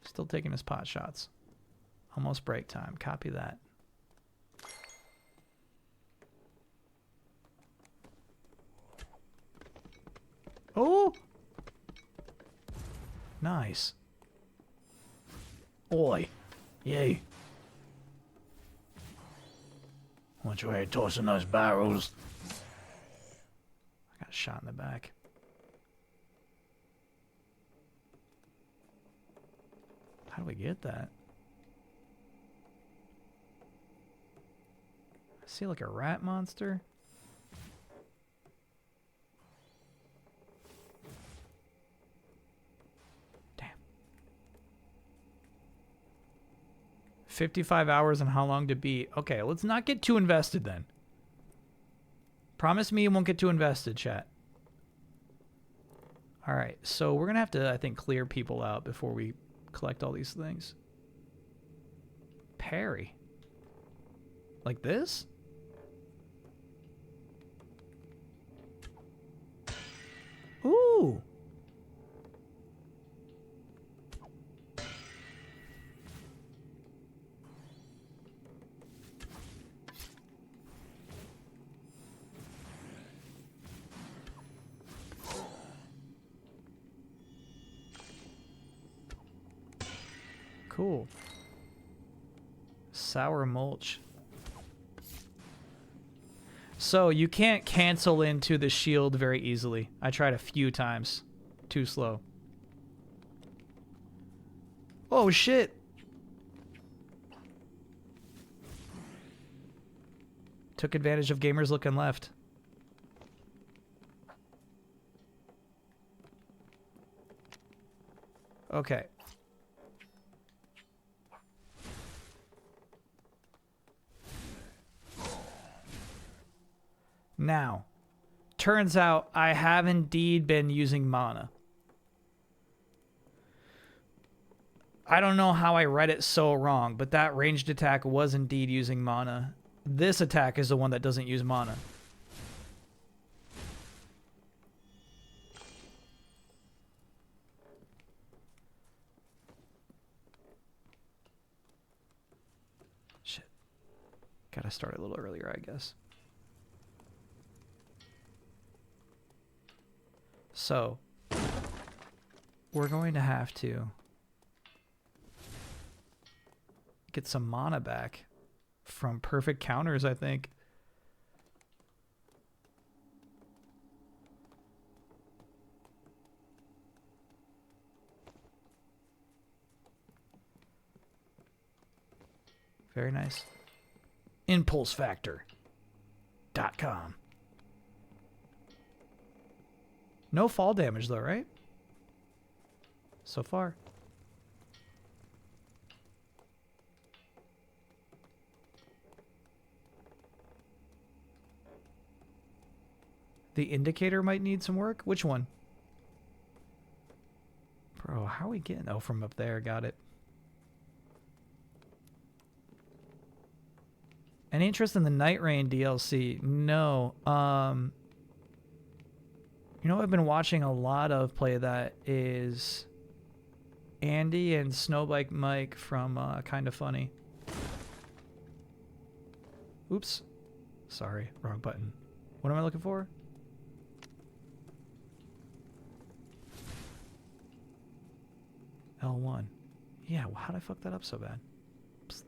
Still taking his pot shots. Almost break time. Copy that. Oh! Nice. Oi. Yay. Which way are you tossing those barrels? I got shot in the back. How do we get that? I see like a rat monster. Damn. 55 hours and how long to beat? Okay, let's not get too invested then. Promise me you won't get too invested, chat. Alright, so we're gonna have to, I think, clear people out before we collect all these things. Parry. Like this? Ooh. Cool. Sour mulch. So you can't cancel into the shield very easily. I tried a few times. Too slow. Oh shit. Took advantage of gamers looking left. Okay. Now, turns out I have indeed been using mana. I don't know how I read it so wrong, but that ranged attack was indeed using mana. This attack is the one that doesn't use mana. Shit. Gotta start a little earlier, I guess. So, we're going to have to get some mana back from perfect counters, I think. Very nice. ImpulseFactor.com. No fall damage though, right? So far. The indicator might need some work. Which one? Bro, how are we getting... Oh, from up there. Got it. Any interest in the Night Rain DLC? No. You know what I've been watching a lot of play that is Andy and Snowbike Mike from Kinda Funny. Oops. Sorry, wrong button. What am I looking for? L1. Yeah, well, how did I fuck that up so bad? Psst.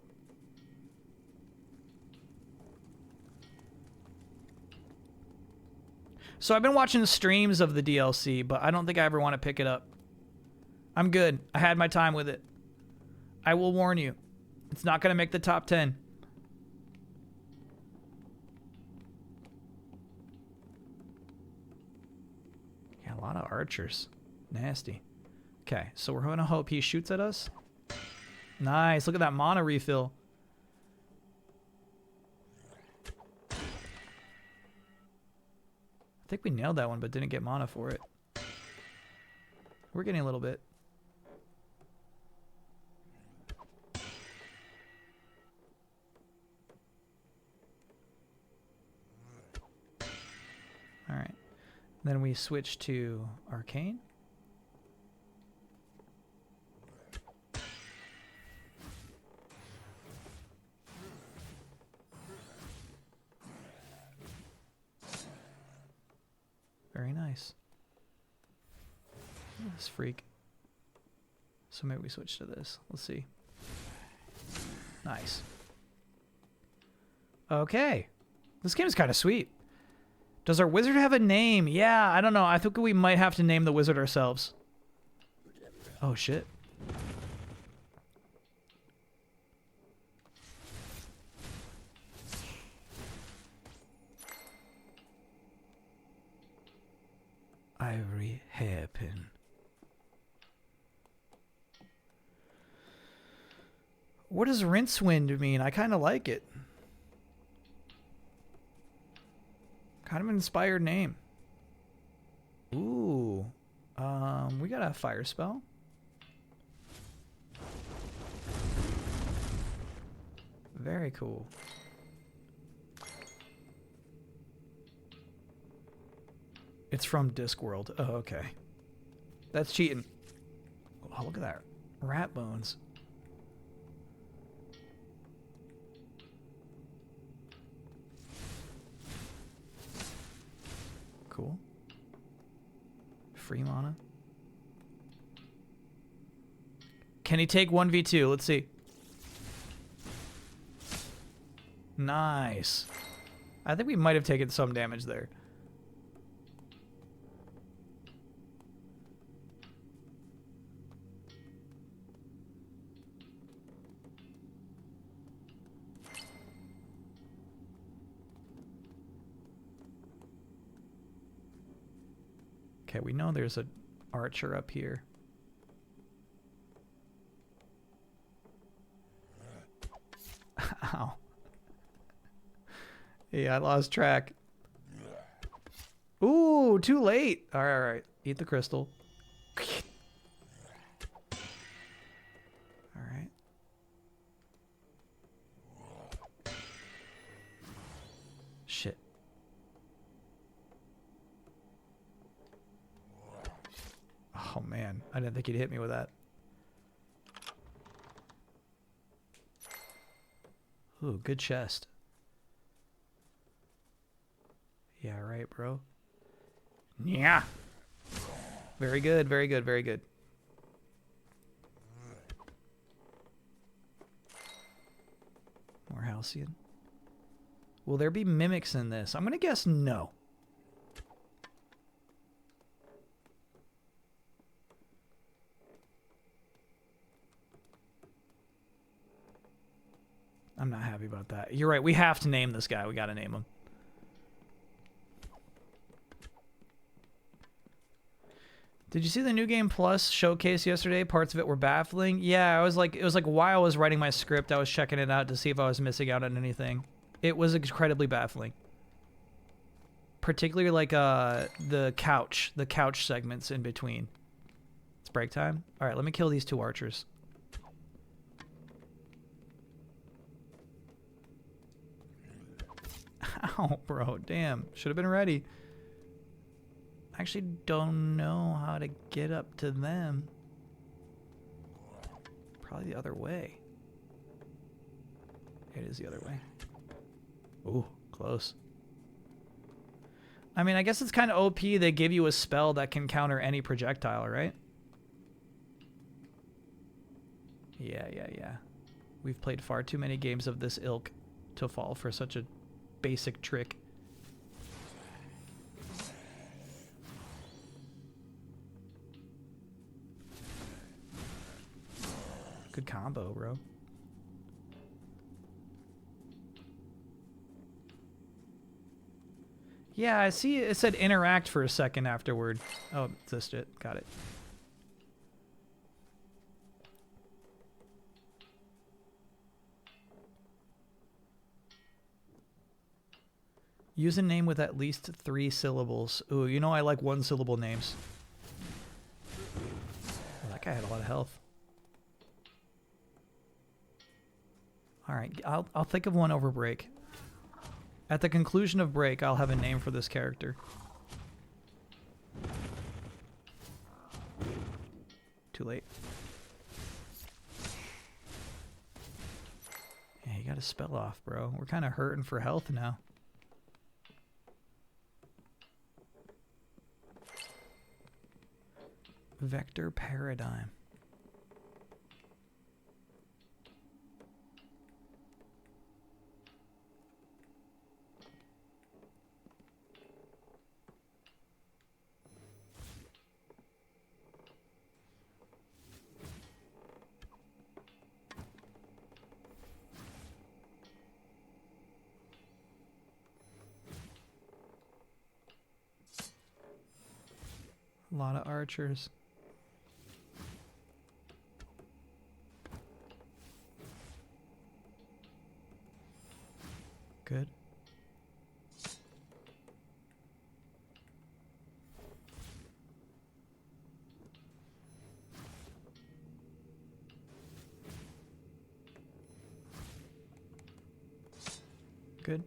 So I've been watching the streams of the DLC, but I don't think I ever want to pick it up. I'm good. I had my time with it. I will warn you. It's not going to make the top 10. Yeah, a lot of archers. Nasty. Okay, so we're going to hope he shoots at us. Nice. Look at that mana refill. I think we nailed that one, but didn't get mana for it. We're getting a little bit. All right. Then we switch to Arcane. Very nice. Look at this freak. So maybe we switch to this. Let's see. Nice. Okay. This game is kind of sweet. Does our wizard have a name? Yeah, I don't know. I think we might have to name the wizard ourselves. Oh, shit. Ivory hairpin. What does Rincewind mean? I kind of like it. Kind of an inspired name. Ooh. We got a fire spell. Very cool. It's from Discworld. Oh, okay. That's cheating. Oh, look at that. Rat bones. Cool. Free mana. Can he take 1v2? Let's see. Nice. I think we might have taken some damage there. Okay, we know there's an archer up here. Ow. Yeah, I lost track. Ooh, too late. All right, all right. Eat the crystal. All right. Shit. Oh, man. I didn't think he'd hit me with that. Ooh, good chest. Yeah, right, bro. Yeah. Very good, very good, very good. More Halcyon. Will there be mimics in this? I'm going to guess no. I'm not happy about that. You're right. We have to name this guy. We got to name him. Did you see the New Game Plus showcase yesterday? Parts of it were baffling. Yeah, it was like while I was writing my script, I was checking it out to see if I was missing out on anything. It was incredibly baffling. particularly like the couch segments in between. It's break time. All right, let me kill these 2 archers. Ow, bro, damn. Should have been ready. I actually don't know how to get up to them. Probably the other way. It is the other way. Ooh, close. I mean, I guess it's kind of OP. They give you a spell that can counter any projectile, right? Yeah. We've played far too many games of this ilk to fall for such a basic trick. Good combo, bro. Yeah, I see it said interact for a second afterward. Oh, this it. Got it. Use a name with at least 3 syllables. Ooh, you know I like 1-syllable names. Oh, that guy had a lot of health. All right, I'll think of one over break. At the conclusion of break, I'll have a name for this character. Too late. Yeah, you got to spell off, bro. We're kind of hurting for health now. Vector paradigm. A lot of archers. Good. Good.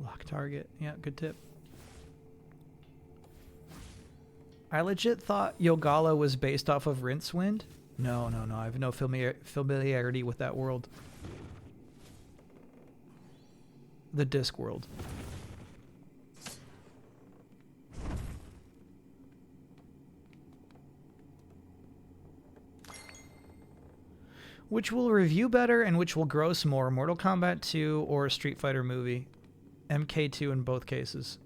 Lock target. Yeah, good tip. I legit thought Yogala was based off of Rincewind. No. I have no familiarity with that world. The disc world. Which will review better and which will gross more, Mortal Kombat 2 or Street Fighter movie? MK2 in both cases.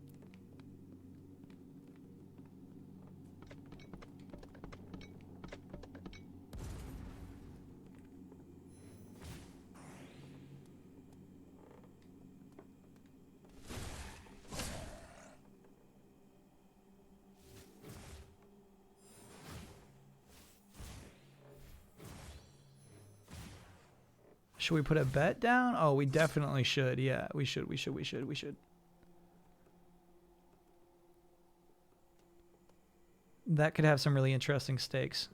Should we put a bet down? Oh, we definitely should. Yeah, we should. That could have some really interesting stakes.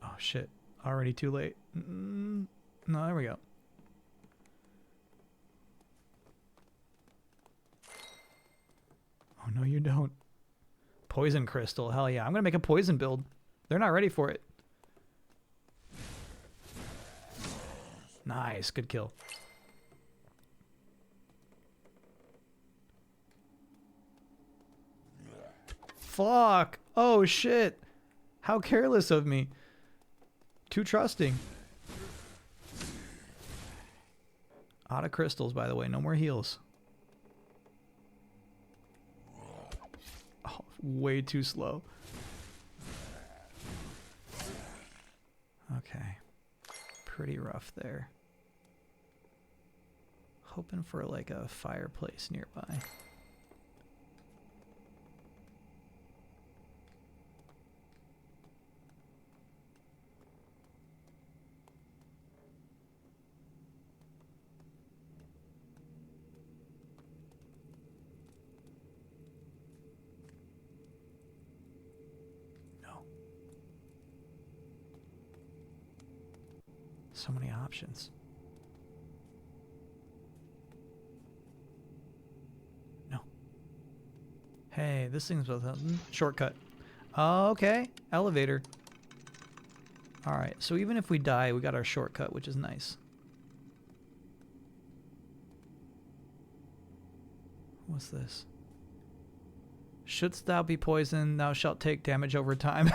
Oh, shit. Already too late. No, there we go. Oh, no, you don't. Poison crystal. Hell yeah. I'm going to make a poison build. They're not ready for it. Nice. Good kill. Fuck. Oh, shit. How careless of me. Too trusting. Out of crystals, by the way. No more heals. Oh, way too slow. Okay. Pretty rough there. Hoping for like a fireplace nearby. So many options. No. Hey, this thing's with a shortcut. Oh, okay. Elevator. Alright, so even if we die, we got our shortcut, which is nice. What's this? Shouldst thou be poisoned, thou shalt take damage over time.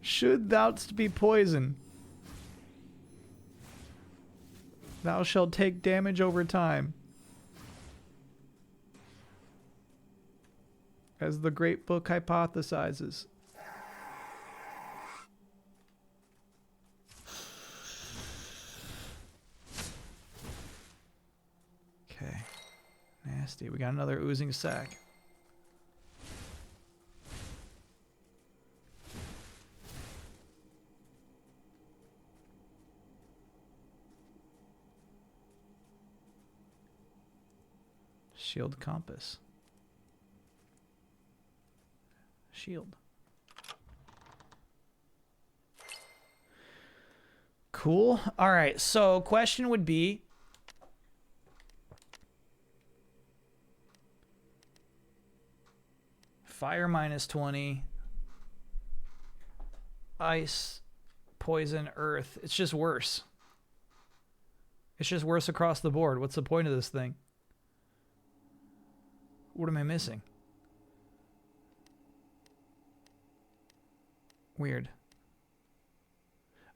Should thou'st be poisoned, thou shalt take damage over time. As the great book hypothesizes. Okay. Nasty. We got another oozing sack. Shield compass. Shield. Cool. All right. So question would be, fire -20, ice, poison, earth. It's just worse. It's just worse across the board. What's the point of this thing? What am I missing? Weird.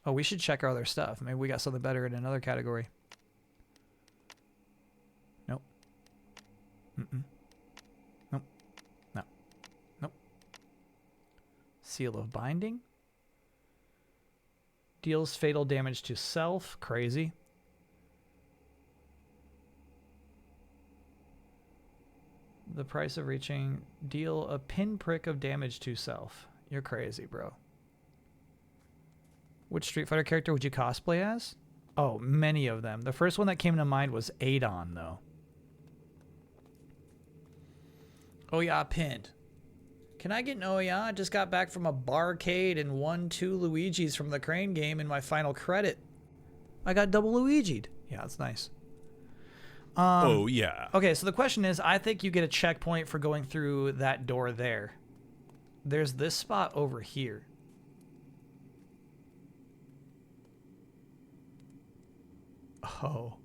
Oh, we should check our other stuff. Maybe we got something better in another category. Nope. Mm-mm. Nope. No. Nope. Seal of binding. Deals fatal damage to self. Crazy. The price of reaching. Deal a pinprick of damage to self. You're crazy, bro. Which Street Fighter character would you cosplay as? Oh, many of them. The first one that came to mind was Adon, though. Oh yeah, pinned. Can I get an oh yeah? I just got back from a barcade and won 2 Luigis from the crane game in my final credit. I got double Luigi'd. Yeah, that's nice. Oh yeah. Okay, so the question is, I think you get a checkpoint for going through that door there. There's this spot over here. Oh.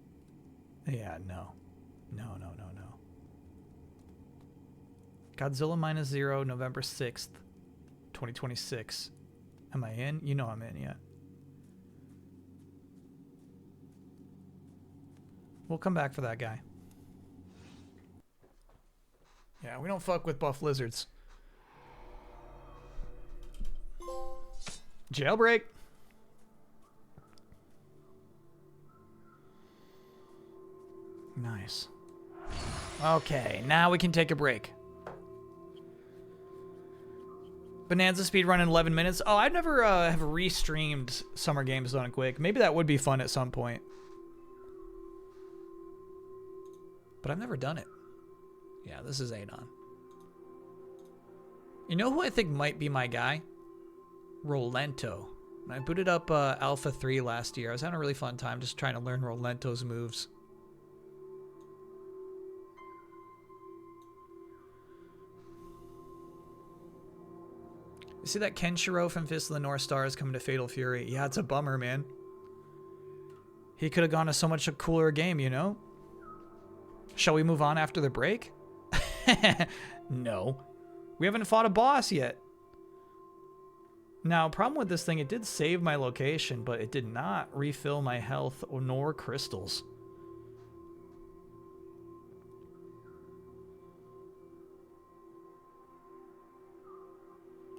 Yeah, no. No. Godzilla -0, November 6th, 2026. Am I in? You know I'm in, yeah. We'll come back for that guy. Yeah, we don't fuck with buff lizards. Jailbreak. Nice. Okay, now we can take a break. Bonanza speedrun in 11 minutes. Oh, I've never have restreamed Summer Games Done Quick. Maybe that would be fun at some point. But I've never done it. Yeah, this is Adon. You know who I think might be my guy? Rolento. I booted up Alpha 3 last year. I was having a really fun time just trying to learn Rolento's moves. You see that Kenshiro from Fist of the North Star is coming to Fatal Fury? Yeah, it's a bummer, man. He could have gone to so much a cooler game, you know? Shall we move on after the break? No. We haven't fought a boss yet. Now, problem with this thing, it did save my location, but it did not refill my health nor crystals.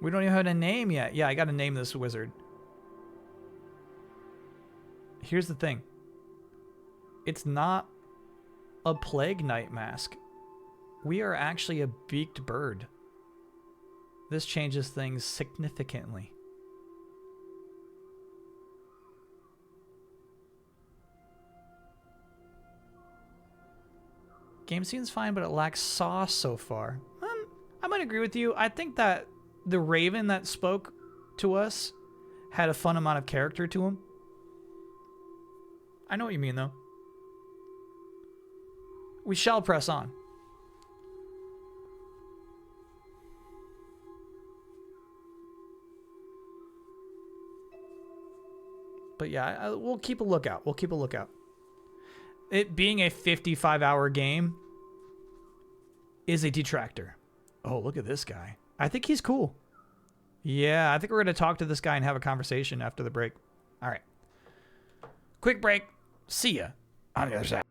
We don't even have a name yet. Yeah, I gotta name this wizard. Here's the thing. It's not a Plague Knight mask. We are actually a beaked bird. This changes things significantly. Game seems fine, but it lacks sauce so far. I might agree with you. I think that the Raven that spoke to us had a fun amount of character to him. I know what you mean, though. We shall press on. But yeah, we'll keep a lookout. We'll keep a lookout. It being a 55-hour game is a detractor. Oh, look at this guy. I think he's cool. Yeah, I think we're going to talk to this guy and have a conversation after the break. All right. Quick break. See ya on the other side.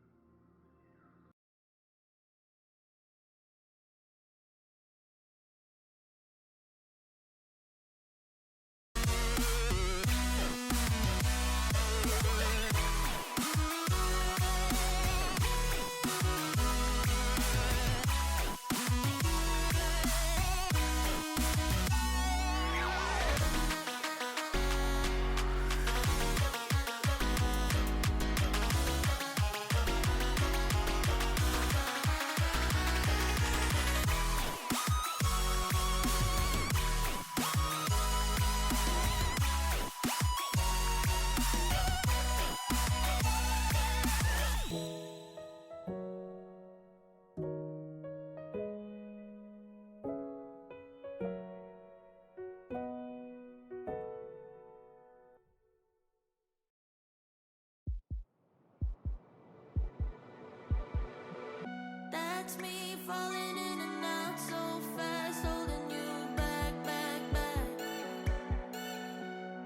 That's me falling in and out so fast, holding you back, back, back.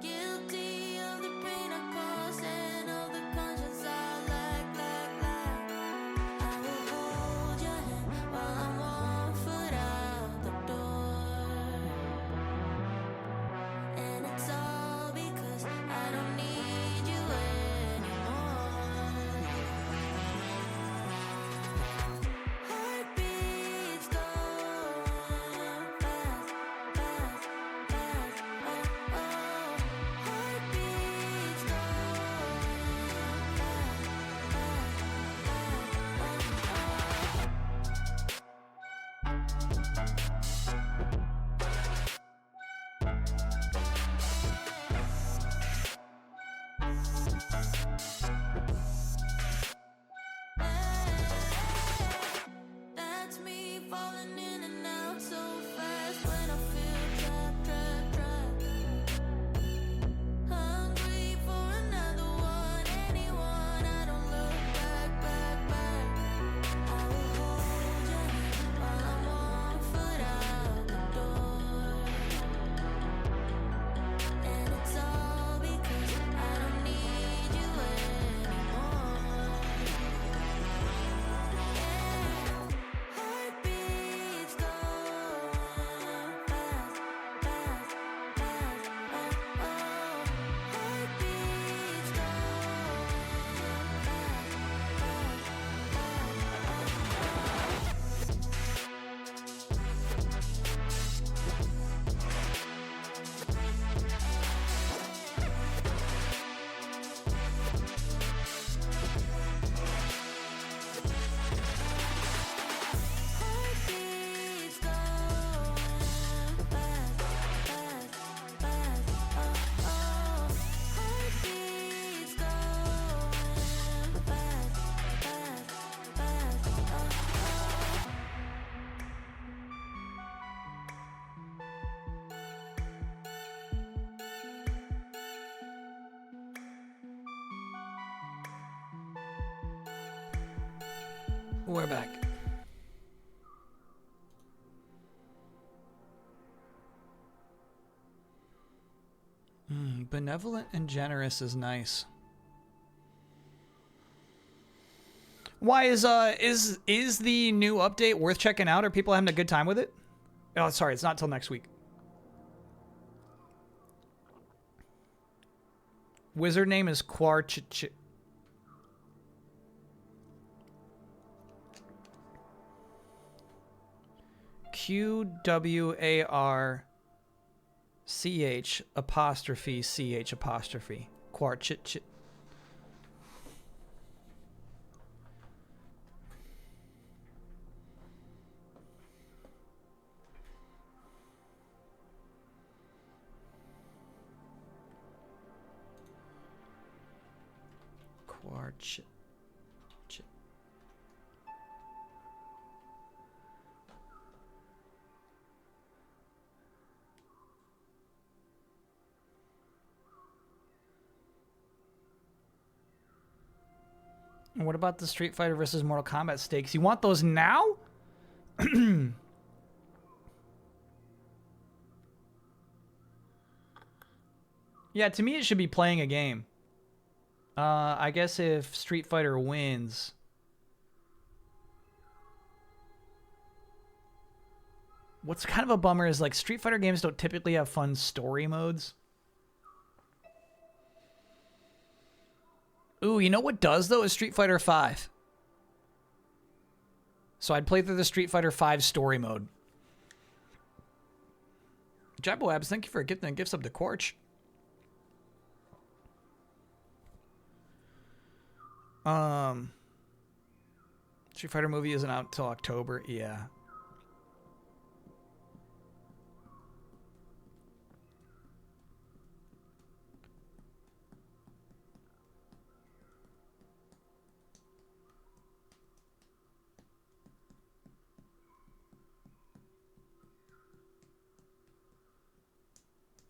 Guilty of the pain I caused and of the conscience I lack, lack, lack. I will hold your hand while I'm 1 foot out the door. And it's all because I don't need you anymore. Heartbeats going fast, fast, fast. Oh, oh. Heartbeats going fast, fast, fast. That's me falling in and out so fast when I feel trapped, trapped, trapped. Hungry for another one, anyone. I don't look back, back, back. I will hold your hand while I'm 1 foot out the door. And it's all because I don't need you anymore. Heartbeats going fast, fast, fast. Oh, oh. Heartbeats going Heartbeats going fast, fast, fast. Oh, oh. Heartbeats going fast, fast, fast. Oh, oh. We're back. Benevolent and generous is nice. Why is the new update worth checking out? Are people having a good time with it? Oh, sorry, it's not till next week. Wizard name is Quarch. QWARCH apostrophe CH apostrophe. Quarch. chip. Chip. And what about the Street Fighter versus Mortal Kombat stakes? You want those now? Yeah, to me it should be playing a game. I guess if Street Fighter wins... What's kind of a bummer is, like, Street Fighter games don't typically have fun story modes. Ooh, you know what does, though, is Street Fighter V. So I'd play through the Street Fighter V story mode. Jabbo Abs, thank you for gifting the gifts up to Quarch. Street Fighter movie isn't out until October. Yeah.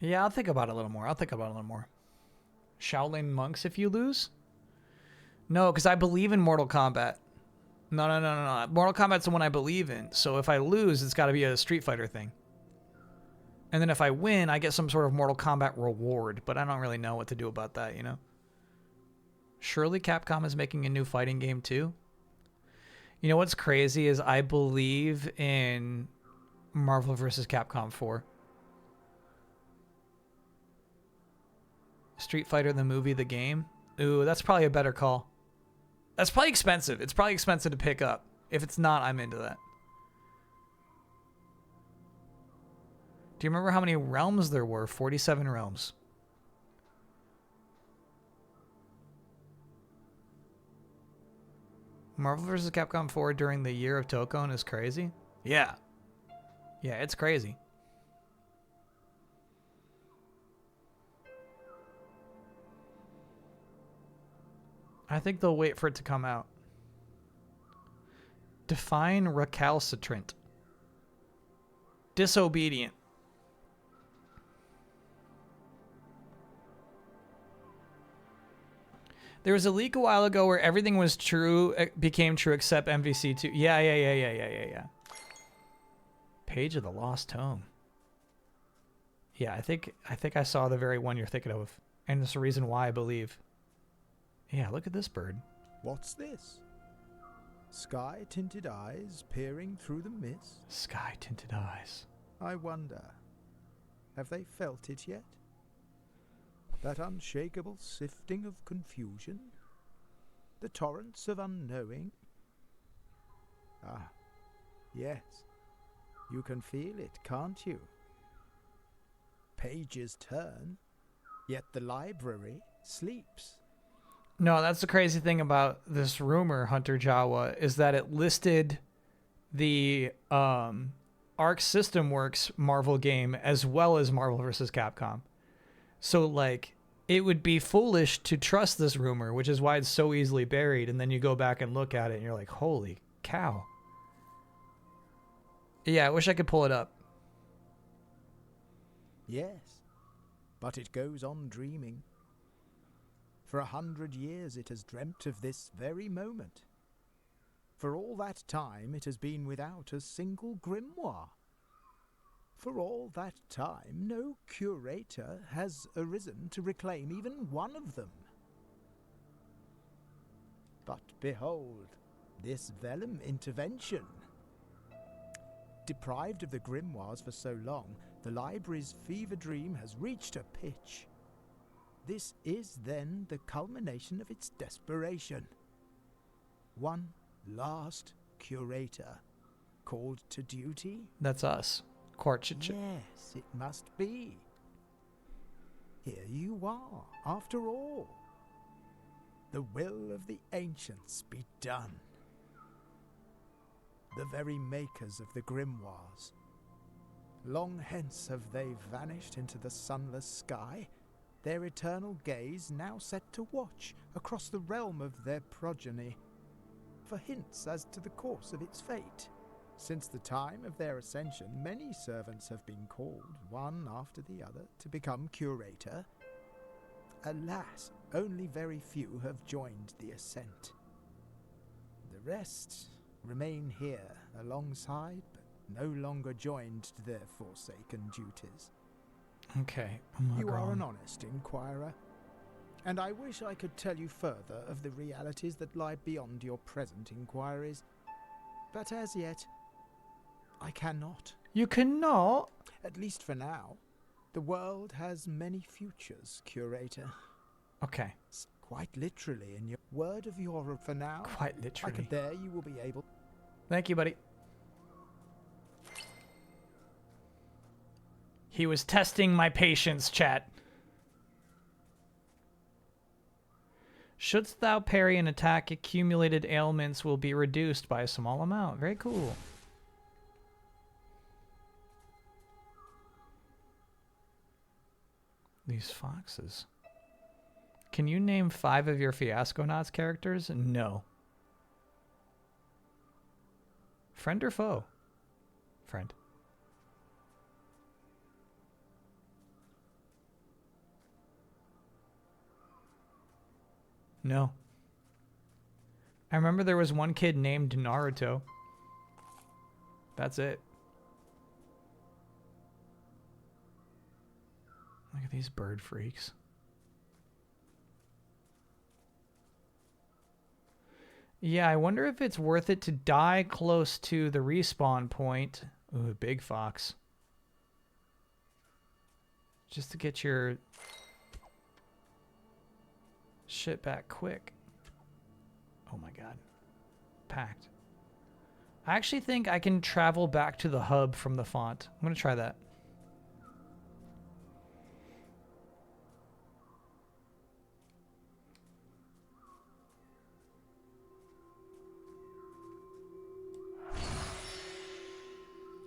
Yeah, I'll think about it a little more. Shaolin monks if you lose? No, because I believe in Mortal Kombat. No. Mortal Kombat's the one I believe in. So if I lose, it's got to be a Street Fighter thing. And then if I win, I get some sort of Mortal Kombat reward. But I don't really know what to do about that, you know? Surely Capcom is making a new fighting game too? You know what's crazy is I believe in Marvel vs. Capcom 4. Street Fighter, the movie, the game. Ooh, that's probably a better call. That's probably expensive. It's probably expensive to pick up. If it's not, I'm into that. Do you remember how many realms there were? 47 realms. Marvel vs. Capcom 4 during the year of Tokon is crazy? Yeah. Yeah, it's crazy. I think they'll wait for it to come out. Define recalcitrant. Disobedient. There was a leak a while ago where everything was true, became true except MVC2. Yeah. Page of the Lost Tome. Yeah, I think I saw the very one you're thinking of. And it's the reason why I believe. Yeah, look at this bird. What's this? Sky-tinted eyes peering through the mist? Sky-tinted eyes. I wonder, have they felt it yet? That unshakable sifting of confusion? The torrents of unknowing? Ah, yes. You can feel it, can't you? Pages turn, yet the library sleeps. No, that's the crazy thing about this rumor, Hunter Jawa, is that it listed the Arc System Works Marvel game as well as Marvel vs. Capcom. So, like, it would be foolish to trust this rumor, which is why it's so easily buried, and then you go back and look at it, and you're like, holy cow. Yeah, I wish I could pull it up. Yes, but it goes on dreaming. For 100 years it has dreamt of this very moment. For all that time it has been without a single grimoire. For all that time no curator has arisen to reclaim even one of them. But behold, this vellum intervention. Deprived of the grimoires for so long, the library's fever dream has reached a pitch. This is then the culmination of its desperation. One last curator called to duty? That's us. Yes, it must be. Here you are, after all. The will of the ancients be done. The very makers of the grimoires. Long hence have they vanished into the sunless sky, their eternal gaze now set to watch across the realm of their progeny for hints as to the course of its fate. Since the time of their ascension, many servants have been called, one after the other, to become curator. Alas, only very few have joined the ascent. The rest remain here alongside, but no longer joined to their forsaken duties. Okay, I'm not You are wrong. an honest inquirer, and I wish I could tell you further of the realities that lie beyond your present inquiries, but as yet, I cannot. You cannot? At least for now. The world has many futures, curator. Okay. Quite literally, in your word of your for now. Quite literally. There you will be able. Thank you, buddy. He was testing my patience, chat. Shouldst thou parry an attack, accumulated ailments will be reduced by a small amount. Very cool. These foxes. Can you name 5 of your Fiasconauts characters? No. Friend or foe? Friend. No. I remember there was one kid named Naruto. That's it. Look at these bird freaks. Yeah, I wonder if it's worth it to die close to the respawn point. Ooh, big fox. Just to get your shit back quick. Oh my god. Packed. I actually think I can travel back to the hub from the font. I'm going to try that.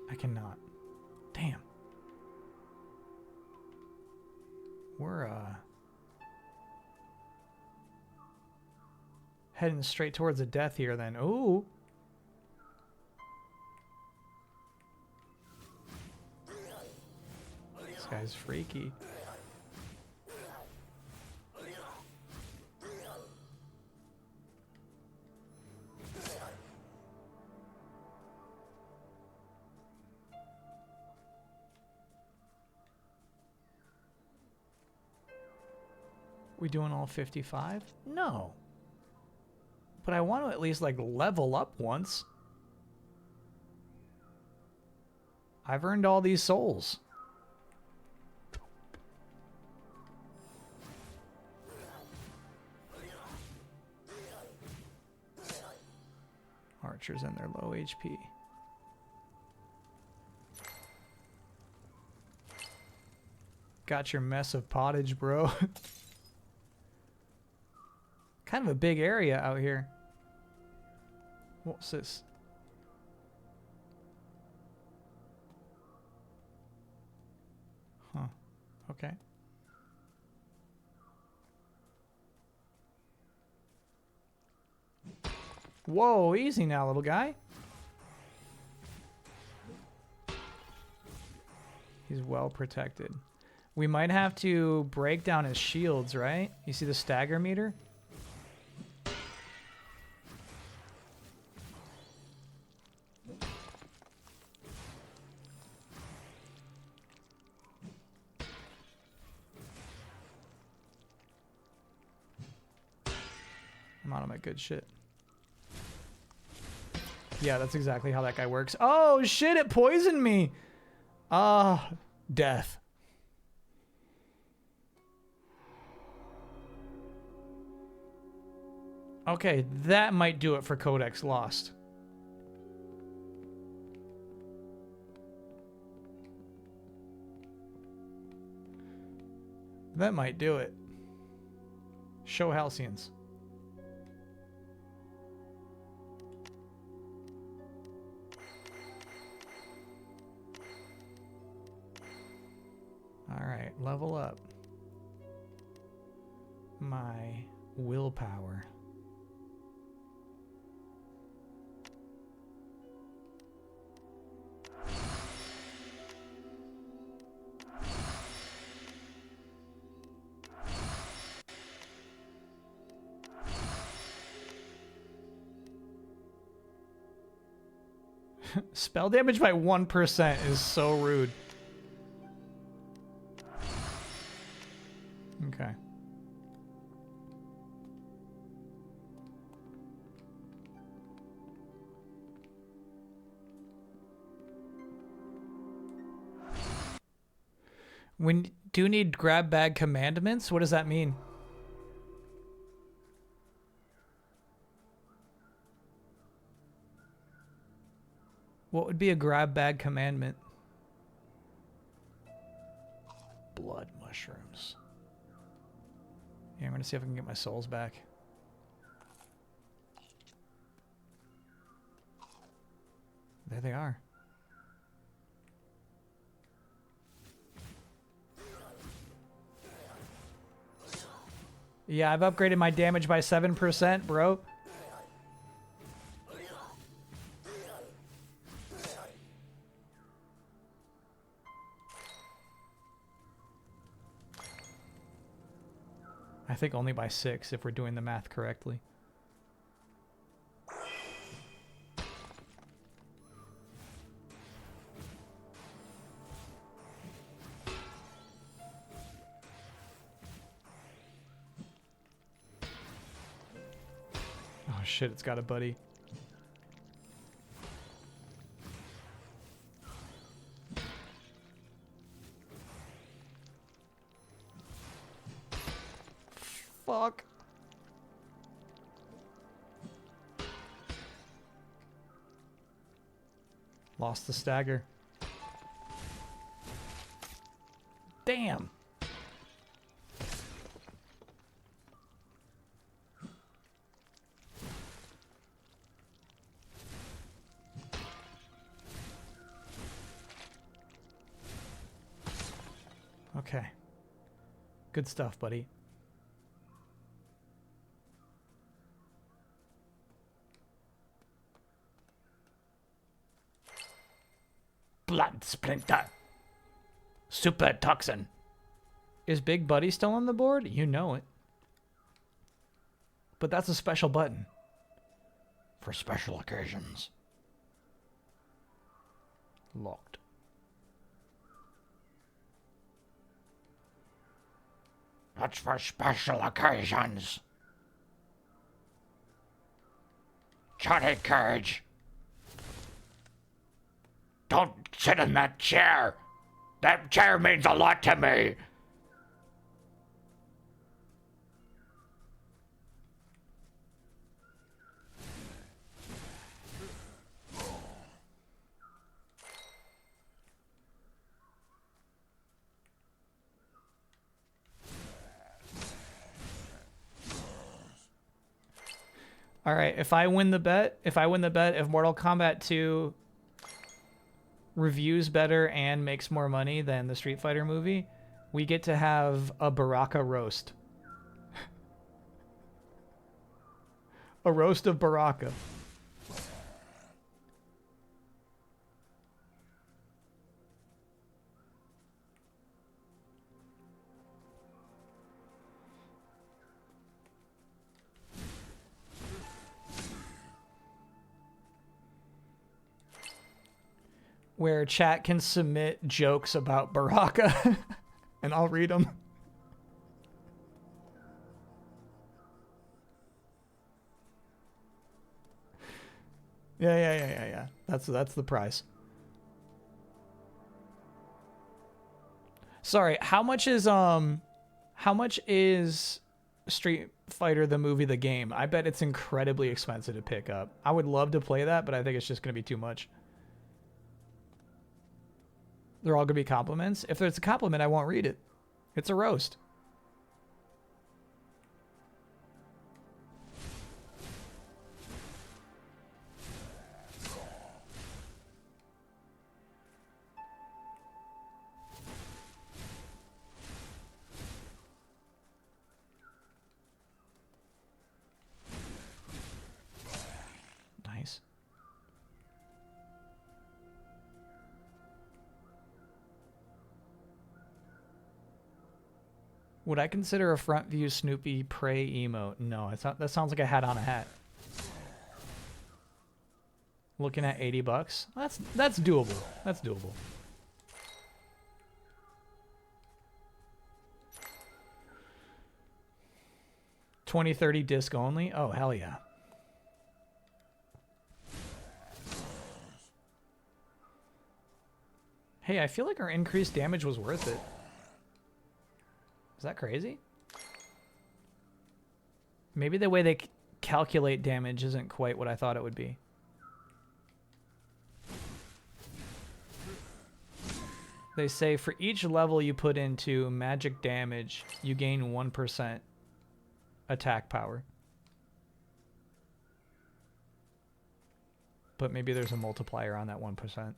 I cannot. Damn. We're, heading straight towards a death here then. Ooh. This guy's freaky. We doing all 55? No. But I want to at least, like, level up once. I've earned all these souls. Archers and their low HP. Got your mess of pottage, bro. Kind of a big area out here. What's this? Huh. Okay. Whoa, easy now, little guy. He's well protected. We might have to break down his shields, right? You see the stagger meter? I'm out of my good shit. Yeah, that's exactly how that guy works. Oh, shit, it poisoned me. Ah, death. Okay, that might do it for Codex Lost. That might do it. Show Halcyons. Alright, level up. my willpower. Spell damage by 1% is so rude. Okay. We do need grab bag commandments? What does that mean? What would be a grab bag commandment? Blood mushrooms. Yeah, I'm gonna see if I can get my souls back. There they are. Yeah, I've upgraded my damage by 7%, bro. I think only by 6 if we're doing the math correctly. Oh shit, it's got a buddy. Fuck. Lost the stagger. Damn. Okay. Good stuff, buddy. Blood splinter. Super toxin. Is Big Buddy still on the board? You know it. But that's a special button. For special occasions. Locked. That's for special occasions. Johnny Cage. Don't sit in that chair. That chair means a lot to me. All right, if I win the bet, if Mortal Kombat 2 reviews better and makes more money than the Street Fighter movie, we get to have a Baraka roast. A roast of Baraka. Where chat can submit jokes about Baraka and I'll read them. Yeah. That's the prize. Sorry, how much is Street Fighter the movie the game? I bet it's incredibly expensive to pick up. I would love to play that, but I think it's just going to be too much. They're all going to be compliments. If there's a compliment, I won't read it. It's a roast. Would I consider a front view Snoopy prey emote? No, it's not. That sounds like a hat on a hat. Looking at $80. That's doable. That's doable. $20-$30 disc only? Oh, hell yeah. Hey, I feel like our increased damage was worth it. Is that crazy? Maybe the way they calculate damage isn't quite what I thought it would be. They say for each level you put into magic damage, you gain 1% attack power. But maybe there's a multiplier on that 1%.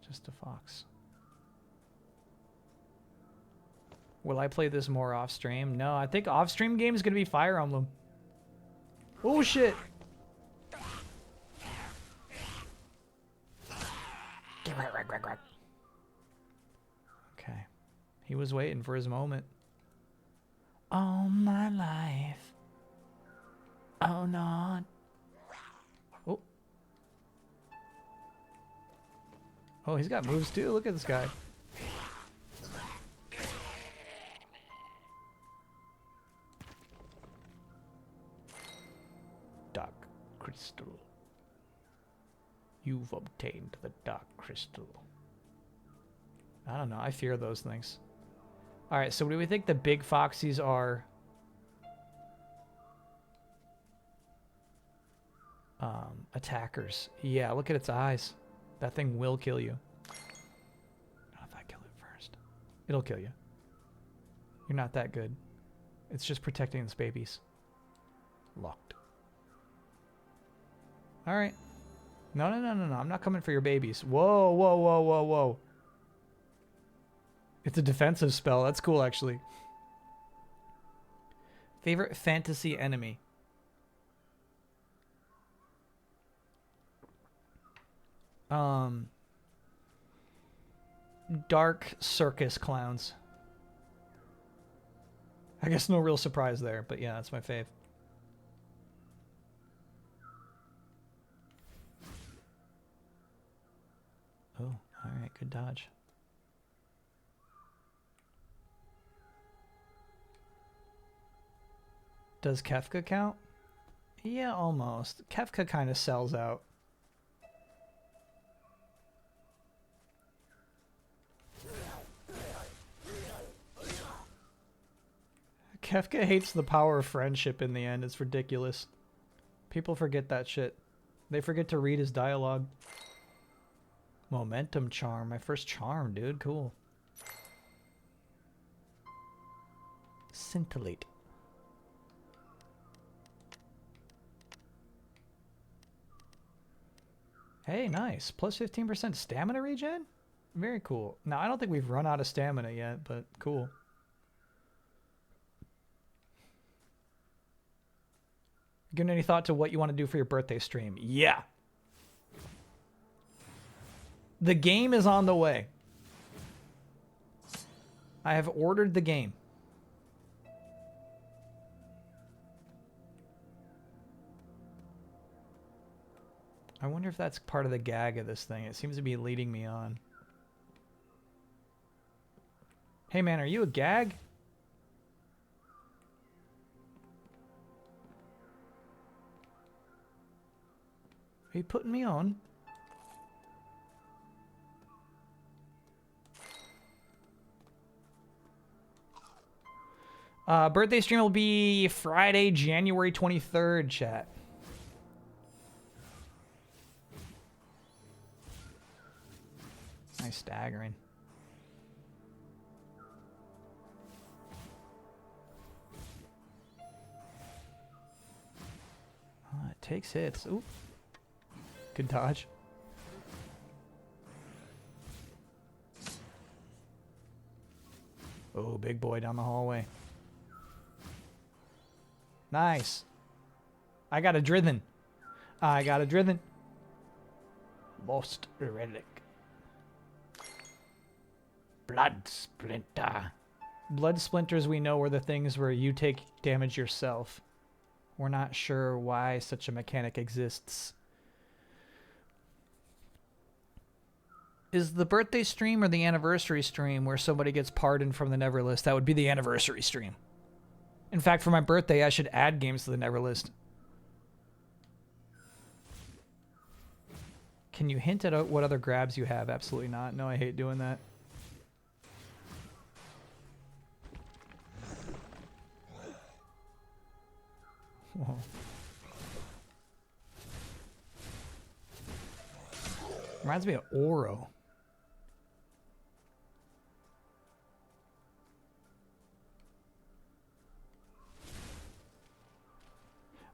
Just a fox. Will I play this more off stream? No, I think off stream game is going to be Fire Emblem. Oh shit. Okay. He was waiting for his moment. All my life. Oh no. Oh. Oh, he's got moves too. Look at this guy. Dark crystal. You've obtained the dark crystal. I don't know. I fear those things. Alright, so do we think the big foxies are... attackers? Yeah, look at its eyes. That thing will kill you. Not if I kill it first. It'll kill you. You're not that good. It's just protecting its babies. Locked. Alright. No. I'm not coming for your babies. Whoa. It's a defensive spell. That's cool, actually. Favorite fantasy enemy? Dark circus clowns. I guess no real surprise there, but yeah, that's my fave. Oh, alright, good dodge. Does Kefka count? Yeah, almost. Kefka kind of sells out. Kefka hates the power of friendship in the end. It's ridiculous. People forget that shit. They forget to read his dialogue. Momentum charm. My first charm, dude. Cool. Scintillate. Hey, nice. Plus 15% stamina regen? Very cool. Now, I don't think we've run out of stamina yet, but cool. Given any thought to what you want to do for your birthday stream? Yeah. The game is on the way. I have ordered the game. I wonder if that's part of the gag of this thing. It seems to be leading me on. Hey man, are you a gag? Are you putting me on? Birthday stream will be Friday, January 23rd, chat. Nice staggering. It takes hits. Ooh. Good dodge. Oh, big boy down the hallway. Nice. I got a drithin. I got a drithin. Lost relic. Blood splinter. Blood splinters we know are the things where you take damage yourself. We're not sure why such a mechanic exists. Is the birthday stream or the anniversary stream where somebody gets pardoned from the never list? That would be the anniversary stream. In fact, for my birthday, I should add games to the never list. Can you hint at what other grabs you have? Absolutely not. No, I hate doing that. Whoa. Reminds me of Oro.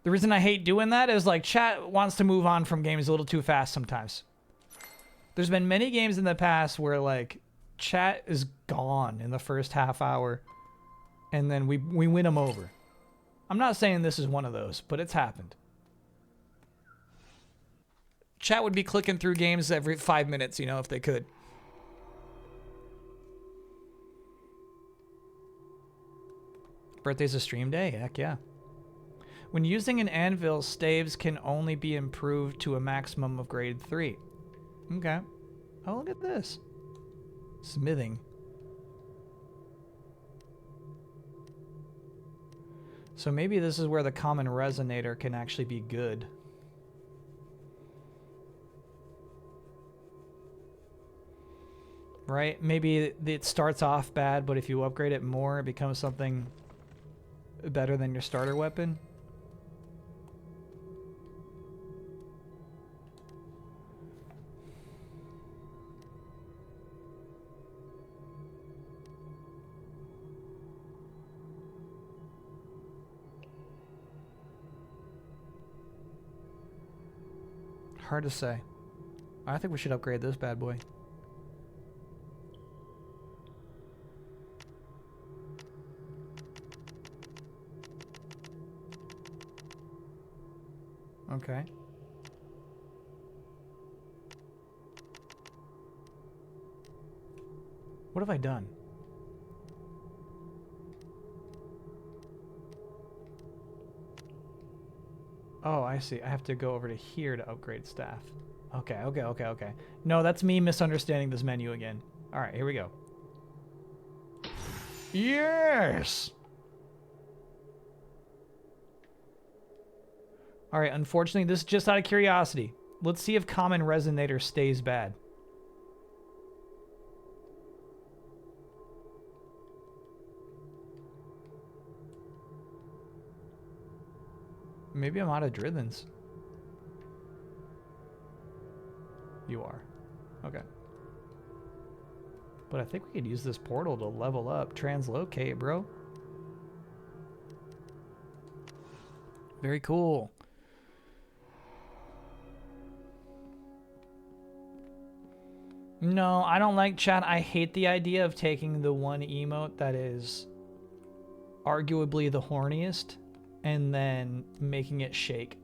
The reason I hate doing that is like chat wants to move on from games a little too fast sometimes. There's been many games in the past where like chat is gone in the first half hour and then we win them over. I'm not saying this is one of those, but it's happened. Chat would be clicking through games every 5 minutes, you know, if they could. Birthday's a stream day, heck yeah. When using an anvil, staves can only be improved to a maximum of grade 3. Okay. Oh, look at this. Smithing. So maybe this is where the common resonator can actually be good. Right? Maybe it starts off bad, but if you upgrade it more, it becomes something better than your starter weapon. Hard to say. I think we should upgrade this bad boy. Okay. What have I done? Oh, I see. I have to go over to here to upgrade staff. Okay. No, that's me misunderstanding this menu again. All right, here we go. Yes! All right, unfortunately, this is just out of curiosity. Let's see if common resonator stays bad. Maybe I'm out of drithens. You are. Okay. But I think we could use this portal to level up. Translocate, bro. Very cool. No, I don't like chat. I hate the idea of taking the one emote that is arguably the horniest and then making it shake.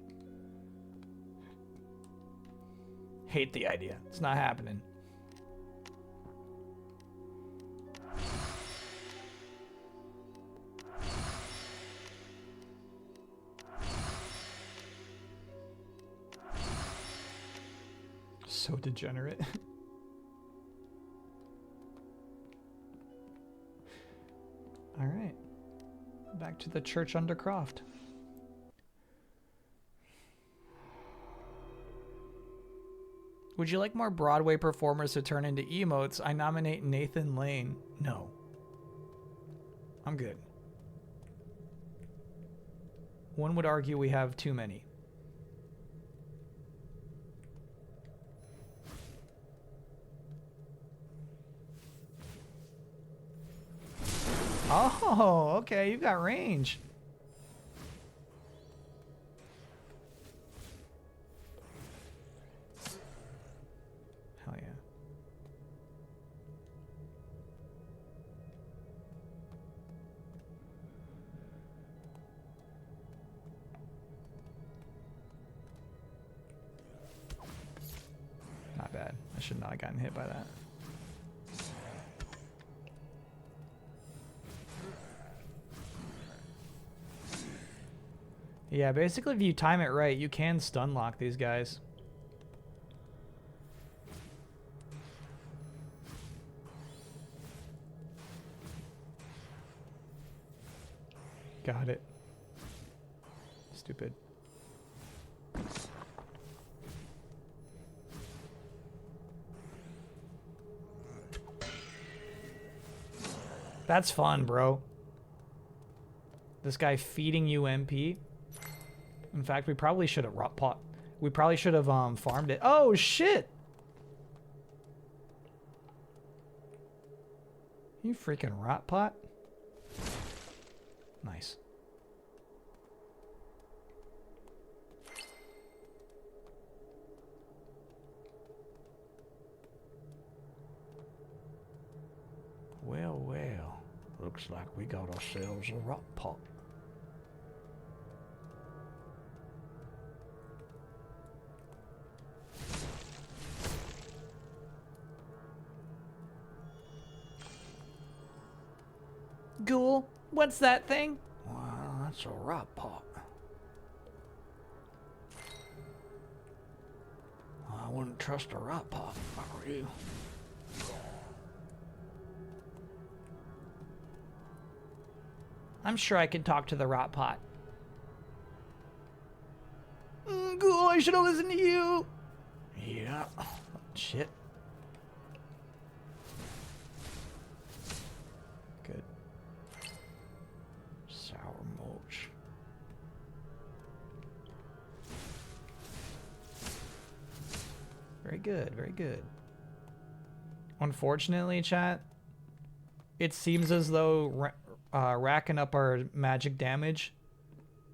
Hate the idea. It's not happening. So degenerate. All right. Back to the church undercroft. Would you like more Broadway performers to turn into emotes? I nominate Nathan Lane. No. I'm good. One would argue we have too many. Oh, okay, you got range. Hell yeah. should not have gotten hit by that. Yeah, basically if you time it right, you can stun lock these guys. Got it. Stupid. That's fun, bro. This guy feeding you MP. In fact, we probably should have We probably should have farmed it. Oh shit! You freaking rot pot. Nice. Well, well. Looks like we got ourselves a rot pot. Ghoul, what's that thing? Well, that's a rot pot. I wouldn't trust a rot pot if I were you. I'm sure I can talk to the rot pot. Ghoul, I should have listened to you. Yeah. Shit. Good. Sour mulch. Very good, very good. Unfortunately, chat, it seems as though racking up our magic damage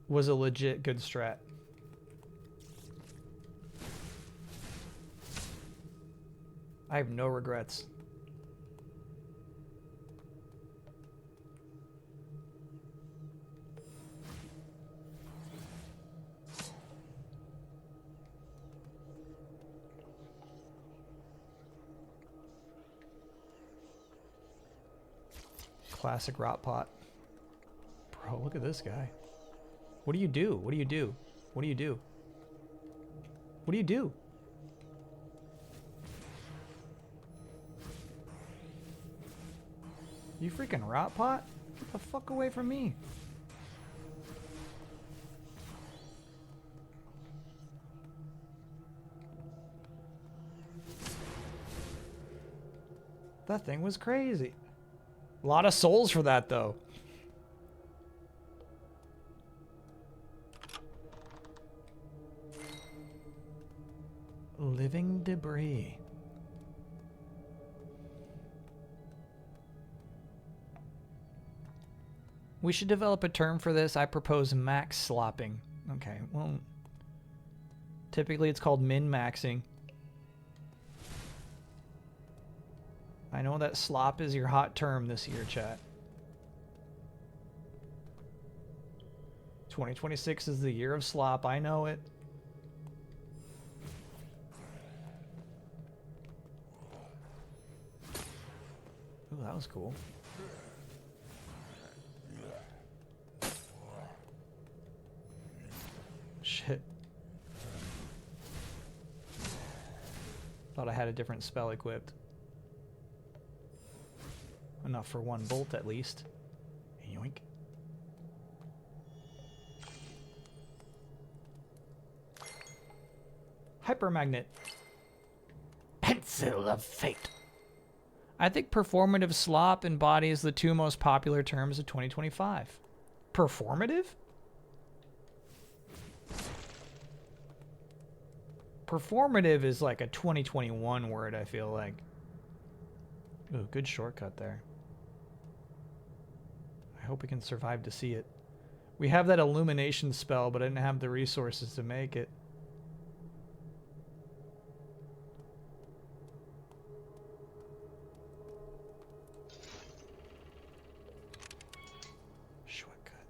was a legit good strat. I have no regrets. Classic rot pot. Bro, look at this guy. What do you do? What do you do? What do you do? What do you do? You freaking rot pot? Get the fuck away from me. That thing was crazy. A lot of souls for that, though. Living debris. We should develop a term for this. I propose max slopping. Okay, well, typically it's called min-maxing. I know that slop is your hot term this year, chat. 2026 is the year of slop. I know it. Ooh, that was cool. Shit. Thought I had a different spell equipped. Enough for one bolt at least. Yoink. Hypermagnet. Pencil of Fate. I think performative slop embodies the two most popular terms of 2025. Performative? Performative is like a 2021 word, I feel like. Ooh, good shortcut there. I hope we can survive to see it. We have that illumination spell, but I didn't have the resources to make it. Shortcut.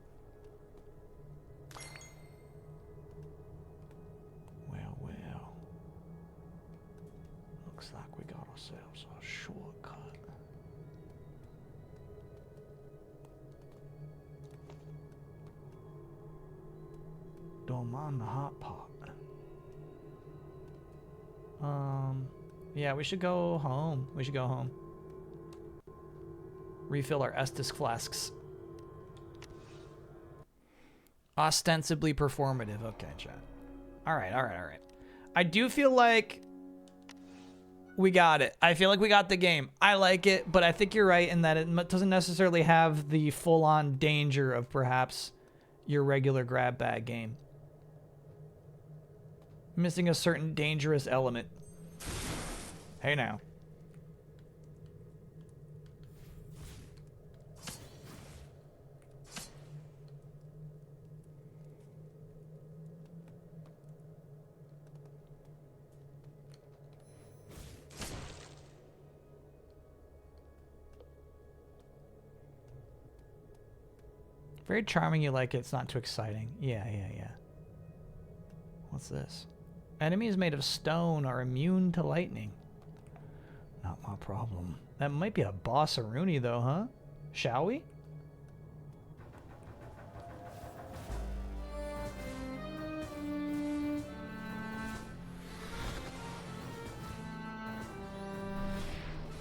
Well, well. Looks like we ourselves a shortcut. Don't mind the hot pot. Yeah, we should go home. We should go home. Refill our Estus flasks. Ostensibly performative. Okay, chat. All right. I do feel like we got it. I feel like we got the game. I like it, but I think you're right in that it doesn't necessarily have the full-on danger of perhaps your regular grab bag game. Missing a certain dangerous element. Hey now. Very charming, you like it. It's not too exciting. Yeah. What's this? Enemies made of stone are immune to lightning. Not my problem. That might be a boss-a-rooney though, huh? Shall we?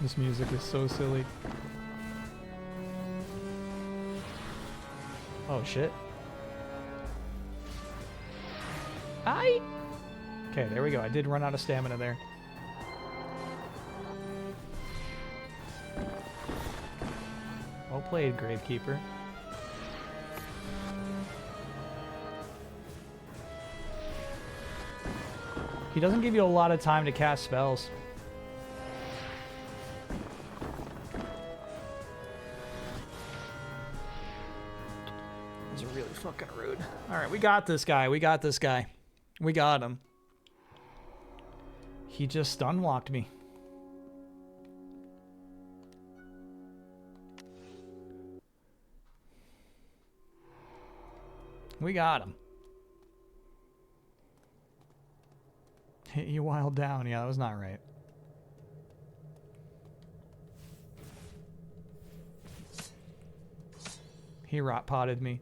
This music is so silly. Oh shit. Aye! Okay, there we go. I did run out of stamina there. Well played, Gravekeeper. He doesn't give you a lot of time to cast spells. Those are really fucking rude. Alright, we got this guy. We got this guy. We got him. He just stunlocked me. We got him. Hit you while down. Yeah, that was not right. He rot potted me.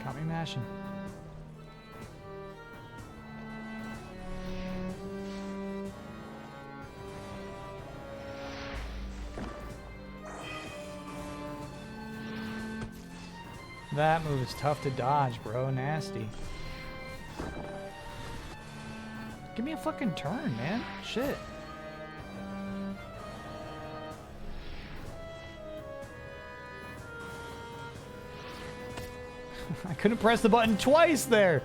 Got me mashing. That move is tough to dodge, bro. Nasty. Give me a fucking turn, man. Shit. I couldn't press the button twice there.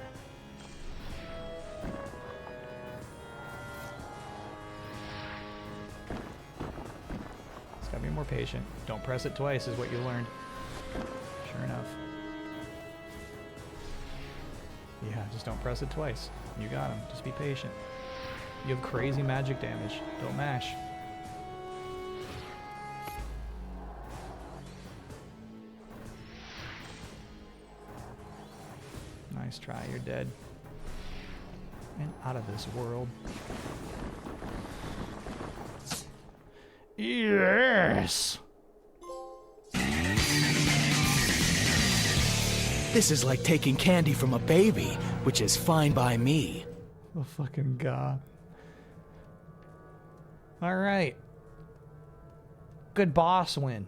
Just gotta be more patient. Don't press it twice is what you learned. Sure enough. Yeah, just don't press it twice. You got him. Just be patient. You have crazy magic damage. Don't mash. Nice try. You're dead. And out of this world. Yes! This is like taking candy from a baby, which is fine by me. Oh, fucking God. Alright. Good boss win.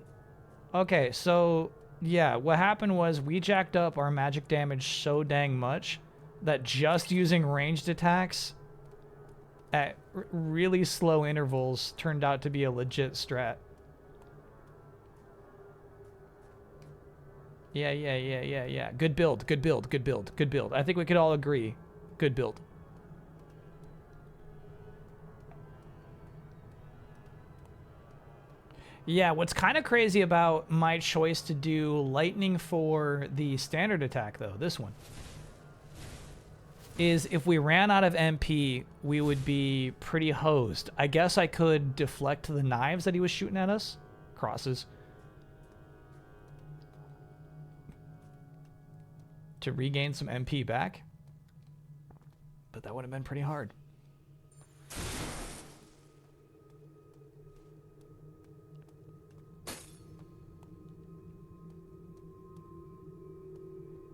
Okay, so, yeah, what happened was we jacked up our magic damage so dang much that just using ranged attacks at really slow intervals turned out to be a legit strat. Yeah. Good build. I think we could all agree. Good build. Yeah, what's kind of crazy about my choice to do lightning for the standard attack, though, this one. is if we ran out of MP, we would be pretty hosed. I guess I could deflect the knives that he was shooting at us. Crosses. To regain some MP back. But that would have been pretty hard.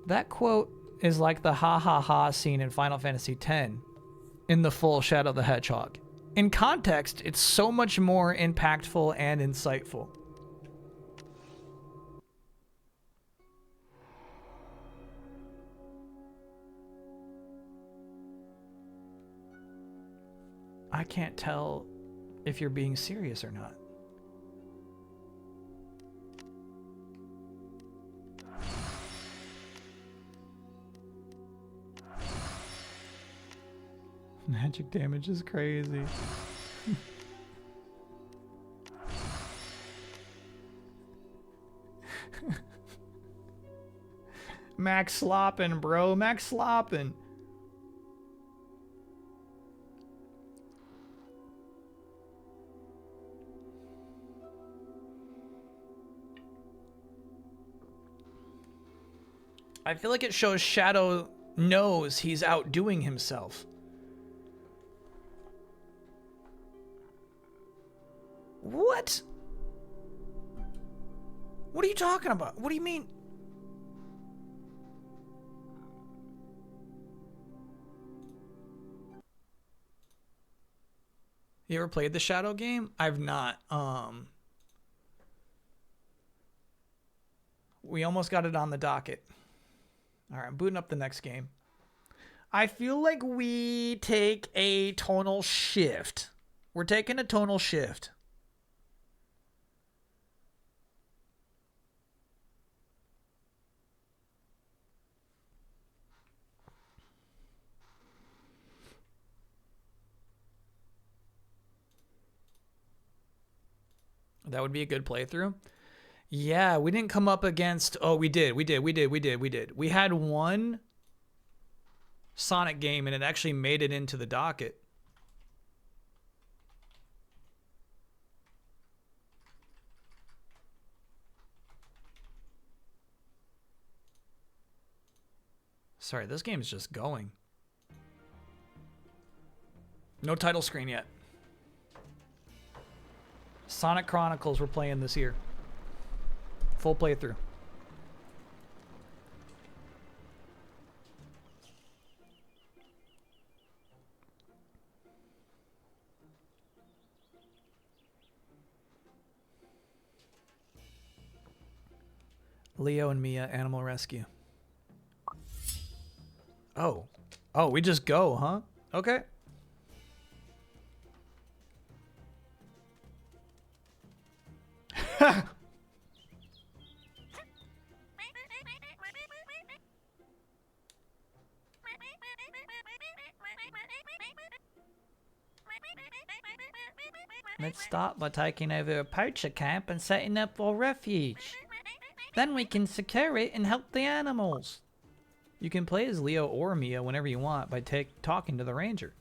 That quote is like the ha ha ha scene in Final Fantasy X in the full Shadow the Hedgehog. In context, it's so much more impactful and insightful. I can't tell if you're being serious or not. Magic damage is crazy. Max slopping, bro. Max slopping. I feel like it shows Shadow knows he's outdoing himself. What? What are you talking about? What do you mean? You ever played the Shadow game? I've not. We almost got it on the docket. All right, I'm booting up the next game. I feel like we take a tonal shift. We're taking a tonal shift. That would be a good playthrough. Yeah, we didn't come up against... Oh, we did. We had one Sonic game, and it actually made it into the docket. Sorry, this game is just going. No title screen yet. Sonic Chronicles we're playing this year. Full playthrough. Leo and Mia, Animal Rescue. Oh. Oh, we just go, huh? Okay. Let's start by taking over a poacher camp and setting up our refuge. Then we can secure it and help the animals. You can play as Leo or Mia whenever you want by talking to the ranger.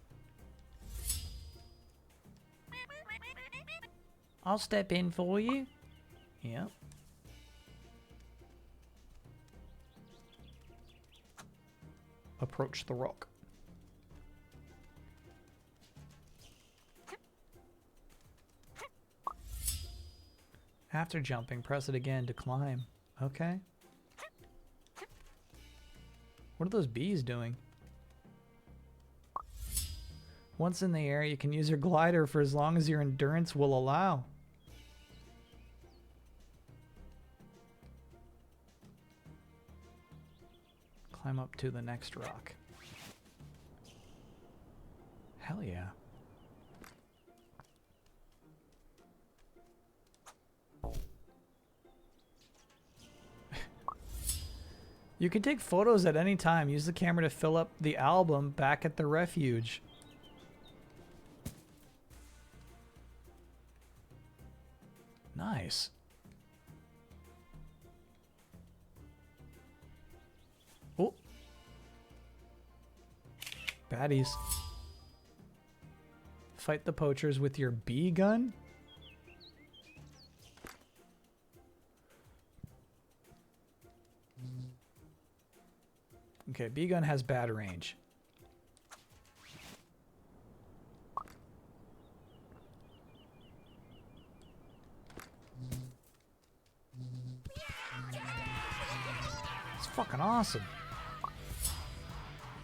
I'll step in for you. Yep. Approach the rock. After jumping, press it again to climb. Okay. What are those bees doing? Once in the air, you can use your glider for as long as your endurance will allow. Climb up to the next rock. Hell yeah. You can take photos at any time. Use the camera to fill up the album back at the refuge. Nice. Oh. Baddies. Fight the poachers with your bee gun? Okay, bee gun has bad range. It's fucking awesome.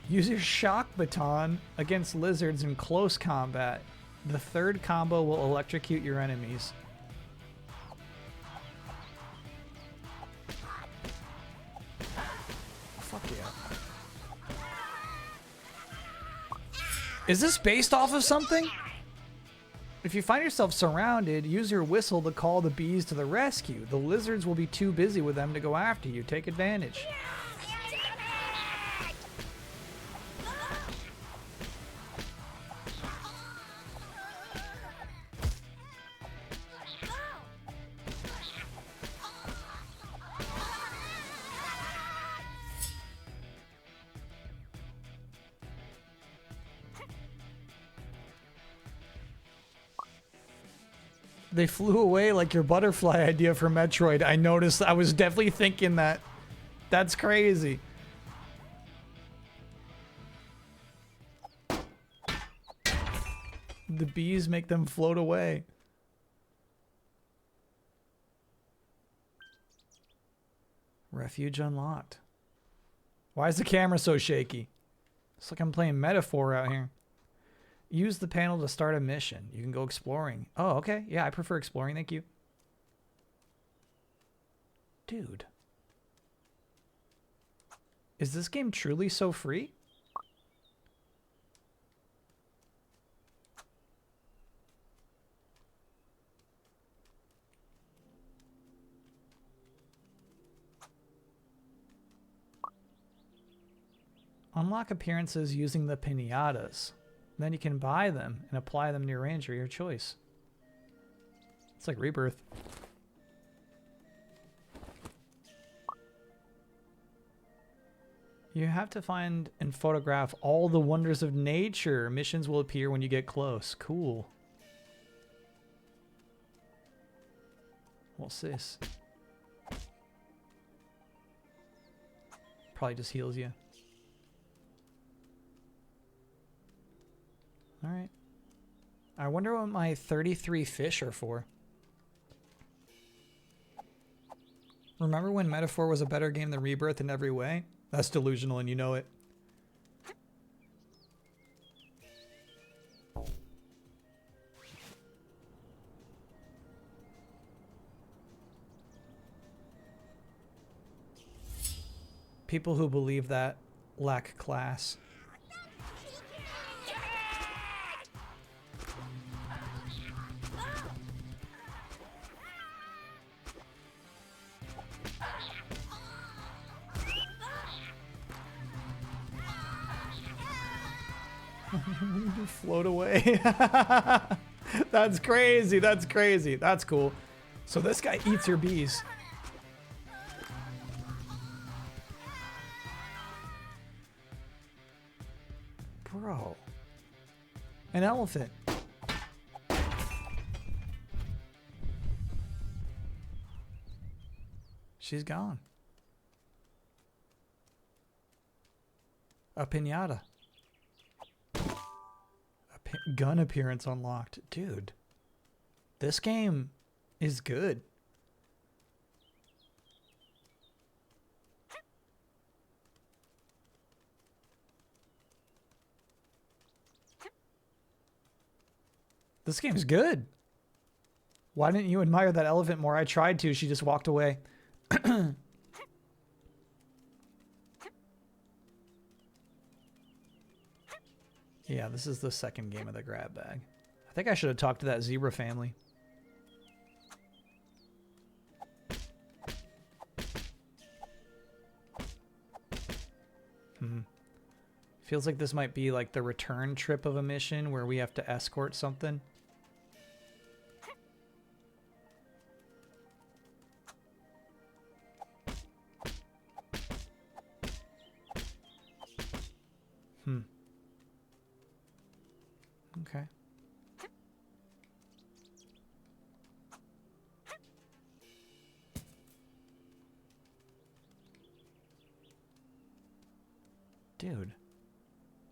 Use your shock baton against lizards in close combat. The third combo will electrocute your enemies. Fuck yeah. Is this based off of something? If you find yourself surrounded, use your whistle to call the bees to the rescue. The lizards will be too busy with them to go after you. Take advantage. They flew away like your butterfly idea for Metroid. I noticed. I was definitely thinking that. That's crazy. The bees make them float away. Refuge unlocked. Why is the camera so shaky? It's like I'm playing Metaphor out here. Use the panel to start a mission. You can go exploring. Oh, okay. Yeah, I prefer exploring. Thank you. Dude. Is this game truly so free? Unlock appearances using the pinatas. Then you can buy them and apply them to your range or your choice. It's like Rebirth. You have to find and photograph all the wonders of nature. Missions will appear when you get close. Cool. What's this? Probably just heals you. Alright. I wonder what my 33 fish are for. Remember when Metaphor was a better game than Rebirth in every way? That's delusional and you know it. People who believe that lack class. Float away. That's crazy. That's crazy. That's cool. So this guy eats your bees. Bro. An elephant. She's gone. A piñata. Gun appearance unlocked. Dude, this game is good. This game's good. Why didn't you admire that elephant more? I tried to. She just walked away. Yeah, this is the second game of the grab bag. I think I should have talked to that zebra family. Feels like this might be like the return trip of a mission where we have to escort something. Dude.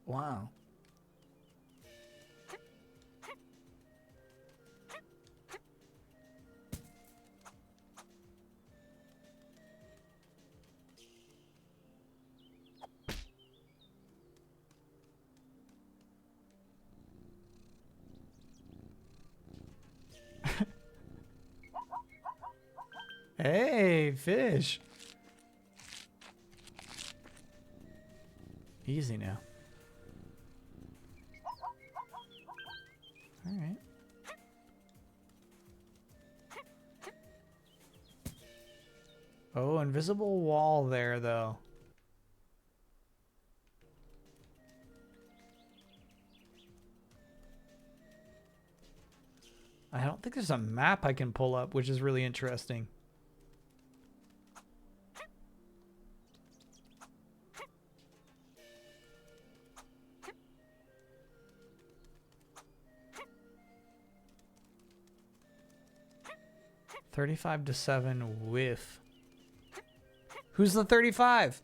Wow. Hey, fish. Easy now. All right. Oh, invisible wall there, though. I don't think there's a map I can pull up, which is really interesting. $35 to 7 with. Who's the 35?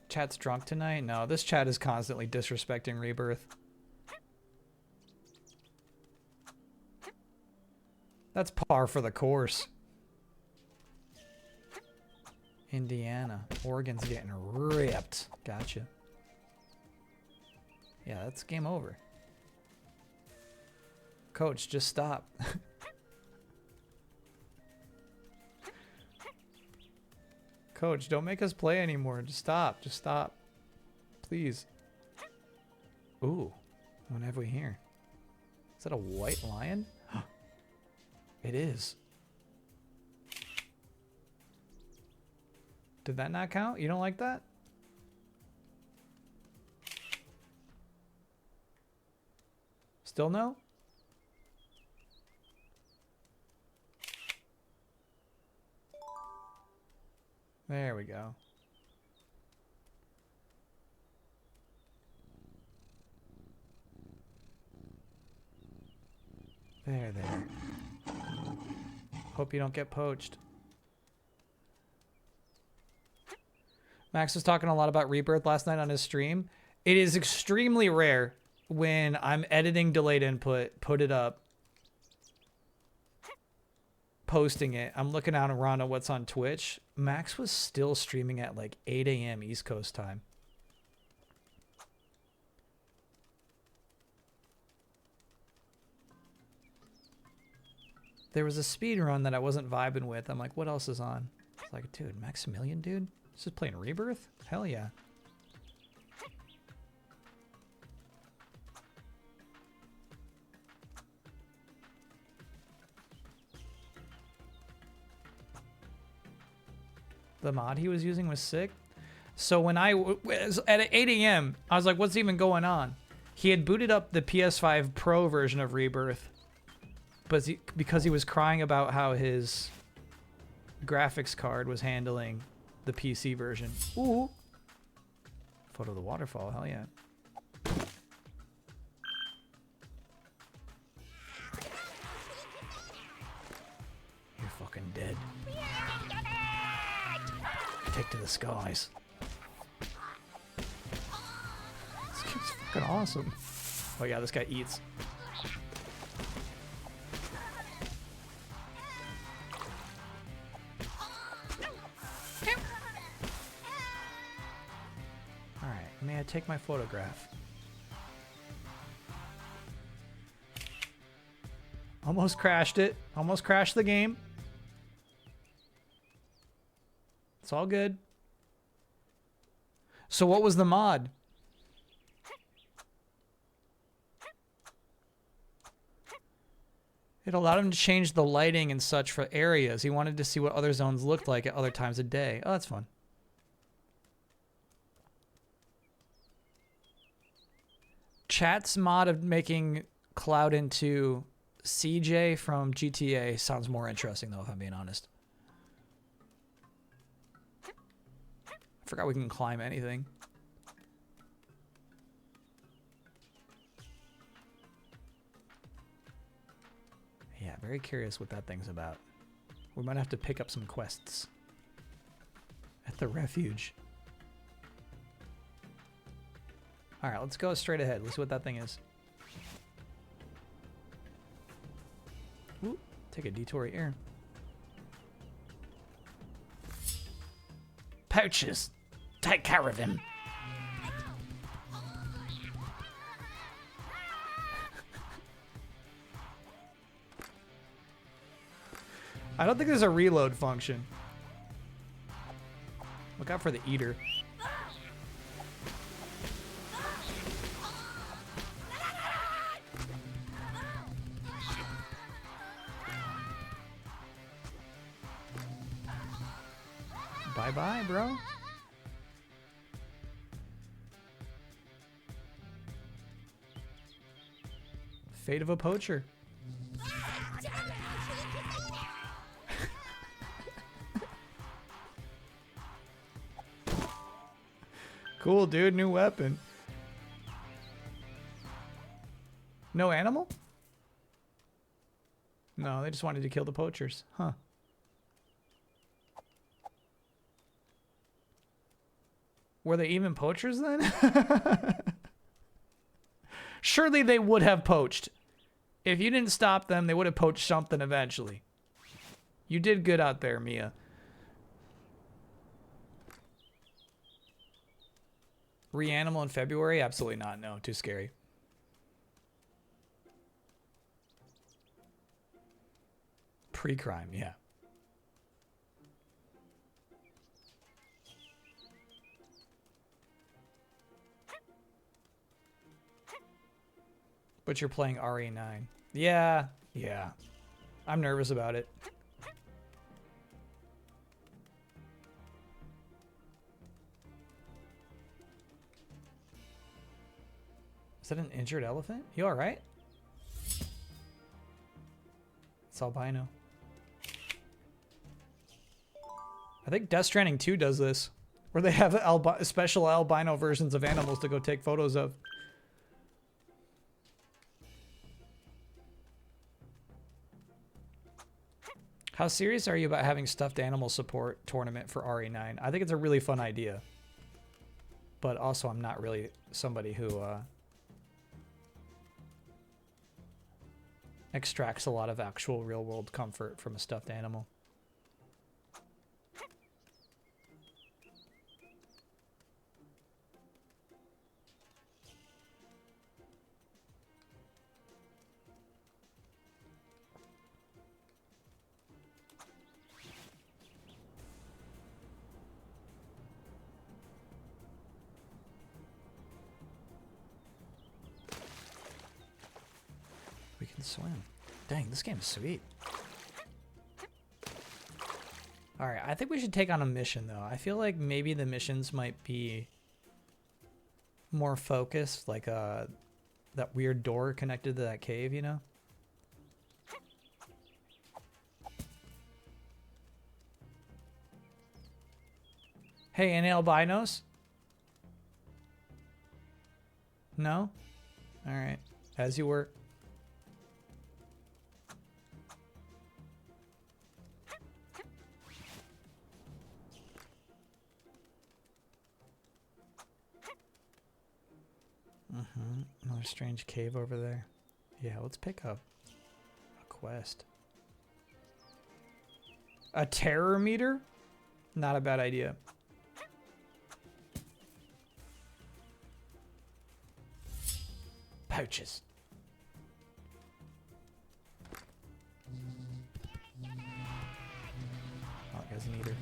Chat's drunk tonight? No, this chat is constantly disrespecting Rebirth. That's par for the course. Indiana. Oregon's getting ripped. Gotcha. Yeah, that's game over. Coach, just stop. Coach, don't make us play anymore. Just stop. Just stop. Please. Ooh. What have we here? Is that a white lion? It is. Did that not count? You don't like that? Still no? There we go. There. Hope you don't get poached. Max was talking a lot about Rebirth last night on his stream. It is extremely rare when I'm editing delayed input, put it up, posting it. I'm looking out around at what's on Twitch. Max was still streaming at like 8 a.m. East Coast time. There was a speed run that I wasn't vibing with. I'm like, what else is on? It's like, dude, Maximilian, dude? This is playing Rebirth? Hell yeah. The mod he was using was sick. So when I was at 8 a.m., I was like, what's even going on? He had booted up the PS5 Pro version of Rebirth, but because he was crying about how his graphics card was handling the PC version. Ooh. Photo of the waterfall, hell yeah. You're fucking dead. Take to the skies. This kid's fucking awesome. Oh yeah, this guy eats. Alright, may I take my photograph? Almost crashed it. Almost crashed the game. It's all good. So what was the mod? It allowed him to change the lighting and such for areas. He wanted to see what other zones looked like at other times of day. Oh, that's fun. Chat's mod of making Cloud into CJ from GTA sounds more interesting, though, if I'm being honest. I forgot we can climb anything. Yeah, very curious what that thing's about. We might have to pick up some quests at the refuge. All right, let's go straight ahead. Let's see what that thing is. Ooh, take a detour here. Pouches. Take care of him. I don't think there's a reload function. Look out for the eater. Bye-bye, bro. Fate of a poacher. Cool, dude. New weapon. No animal? No, they just wanted to kill the poachers. Huh. Were they even poachers then? Surely they would have poached. If you didn't stop them, they would have poached something eventually. You did good out there, Mia. Reanimal in February? Absolutely not. No, too scary. Pre-crime, yeah. But you're playing RE9. Yeah, yeah. I'm nervous about it. Is that an injured elephant? You alright? It's albino. I think Death Stranding 2 does this. Where they have special albino versions of animals to go take photos of. How serious are you about having stuffed animal support tournament for RE9? I think it's a really fun idea. But also I'm not really somebody who extracts a lot of actual real world comfort from a stuffed animal. We can swim. Dang, this game is sweet. Alright, I think we should take on a mission, though. I feel like maybe the missions might be more focused, like that weird door connected to that cave, you know? Hey, any albinos? No? Alright, as you were. Another strange cave over there. Yeah, let's pick up a quest. A terror meter? Not a bad idea. Pouches. Oh, it has an eater.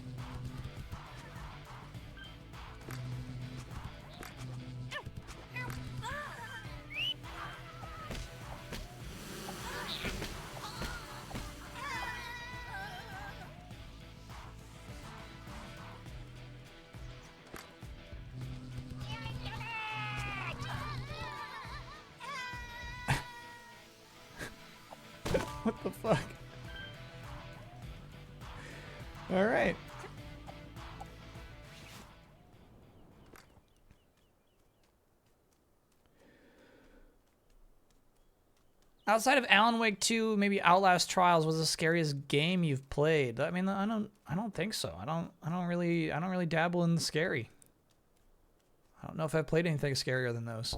What the fuck? All right. Outside of Alan Wake 2, maybe Outlast Trials was the scariest game you've played. I mean, I don't think so. I don't really dabble in the scary. I don't know if I've played anything scarier than those.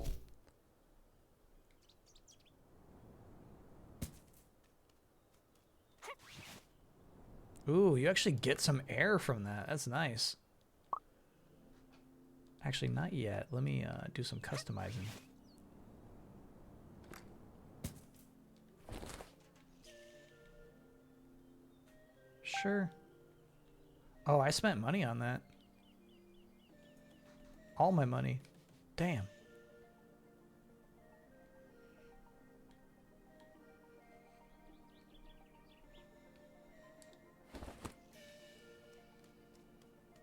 Ooh, you actually get some air from that. That's nice. Actually, not yet. Let me do some customizing. Sure. Oh, I spent money on that. All my money. Damn.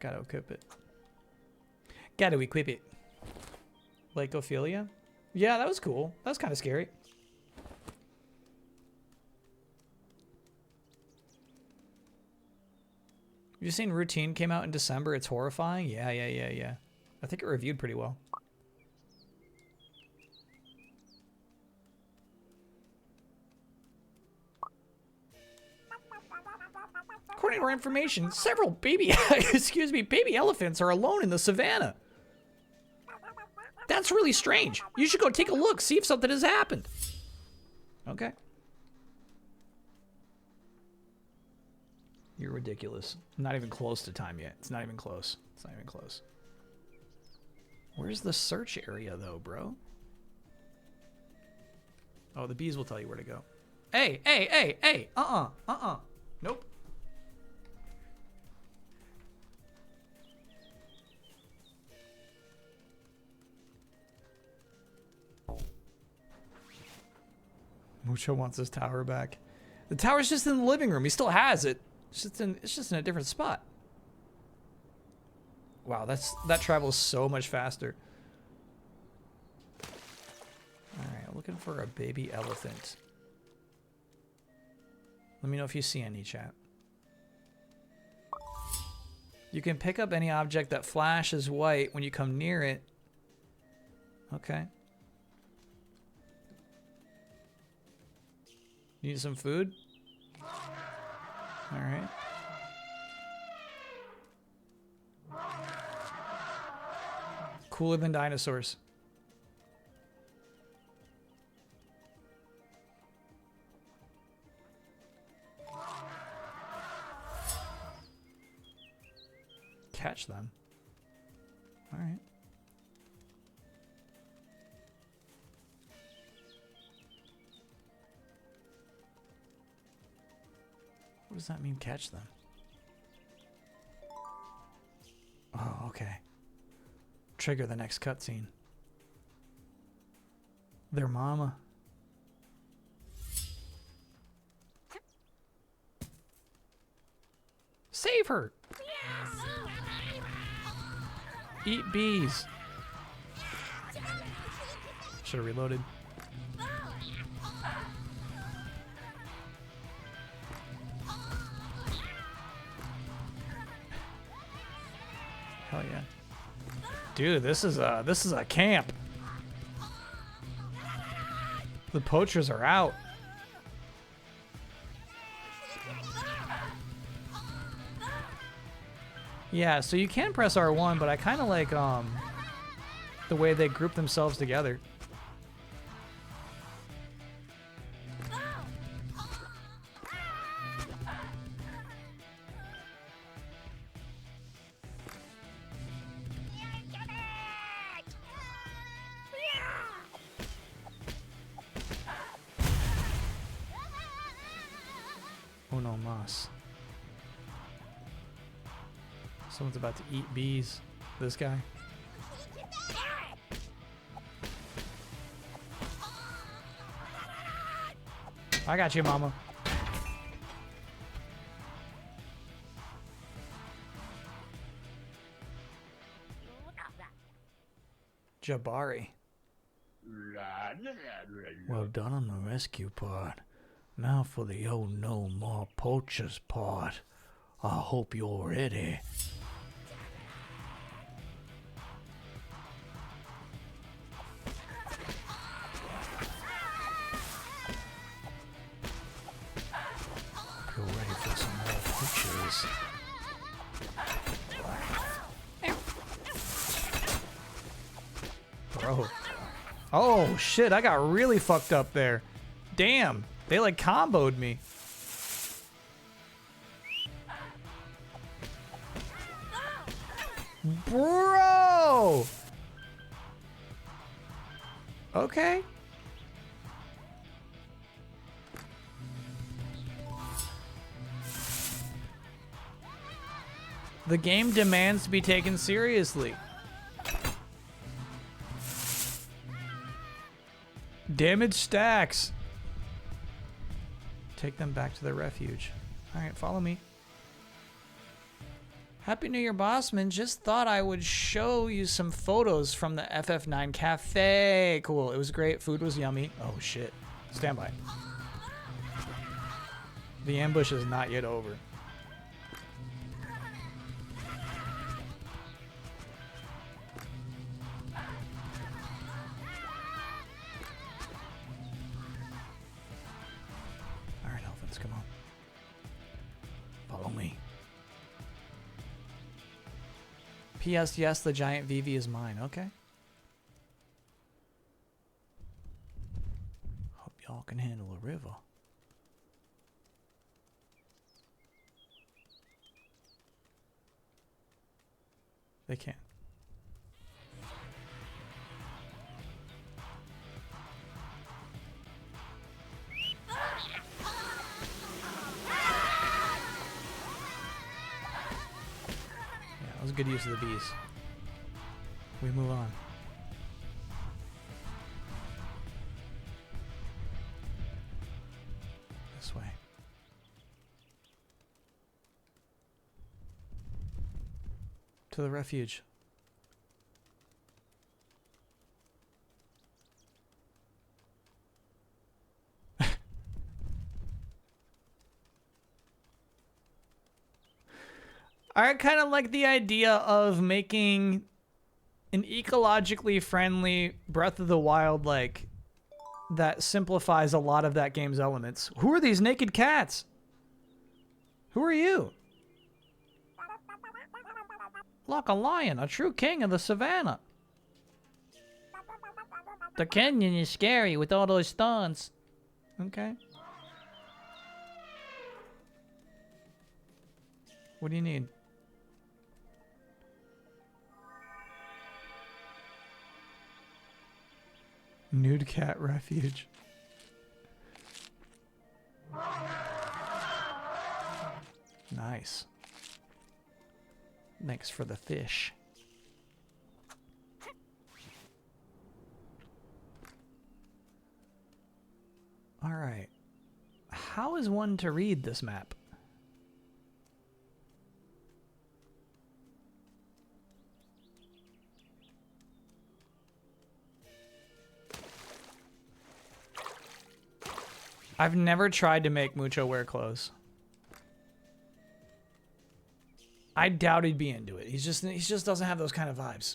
Gotta equip it. Gotta equip it. Lake Ophelia? Yeah, that was cool. That was kind of scary. You seen Routine came out in December? It's horrifying. Yeah. I think it reviewed pretty well. According to our information, several baby baby elephants are alone in the savannah. That's really strange. You should go take a look, see if something has happened. Okay. You're ridiculous. Not even close to time yet. It's not even close. It's not even close. Where's the search area, though, bro? Oh, the bees will tell you where to go. Hey! Nope. Mucho wants his tower back. The tower's just in the living room. He still has it. It's just in a different spot. Wow, that travels so much faster. Alright, looking for a baby elephant. Let me know if you see any, chat. You can pick up any object that flashes white when you come near it. Okay. Need some food? Alright. Cooler than dinosaurs. Catch them. Alright. What does that mean, catch them? Oh, okay. Trigger the next cutscene. Their mama. Save her! Eat bees. Should have reloaded. Hell yeah. Dude, this is a camp. The poachers are out. Yeah, so you can press R1, but I kind of like the way they group themselves together. Uno mas. Someone's about to eat bees. This guy. I got you, mama. Jabari. Well done on the rescue part. Now for the oh no more poachers part. I hope you're ready. You're ready for some more poachers. bro. Oh, shit. I got really fucked up there. Damn. They, like, comboed me. Bro! Okay. The game demands to be taken seriously. Damage stacks. Take them back to the refuge. Alright, follow me. Happy New Year, Bossman. Just thought I would show you some photos from the FF9 Cafe. Cool. It was great. Food was yummy. Oh, shit. Stand by. The ambush is not yet over. Alright, elephants, come on. Follow me. P.S. Yes, the giant Vivi is mine. Okay. Hope y'all can handle a river. They can. That was a good use of the bees. We move on. This way. To the refuge. I kind of like the idea of making an ecologically friendly Breath of the Wild like that simplifies a lot of that game's elements. Who are these naked cats? Who are you? Like a lion, a true king of the savannah. The canyon is scary with all those thorns. Okay. What do you need? Nude cat refuge. Nice. Thanks for the fish. All right. How is one to read this map? I've never tried to make Mucho wear clothes. I doubt he'd be into it. He just doesn't have those kind of vibes.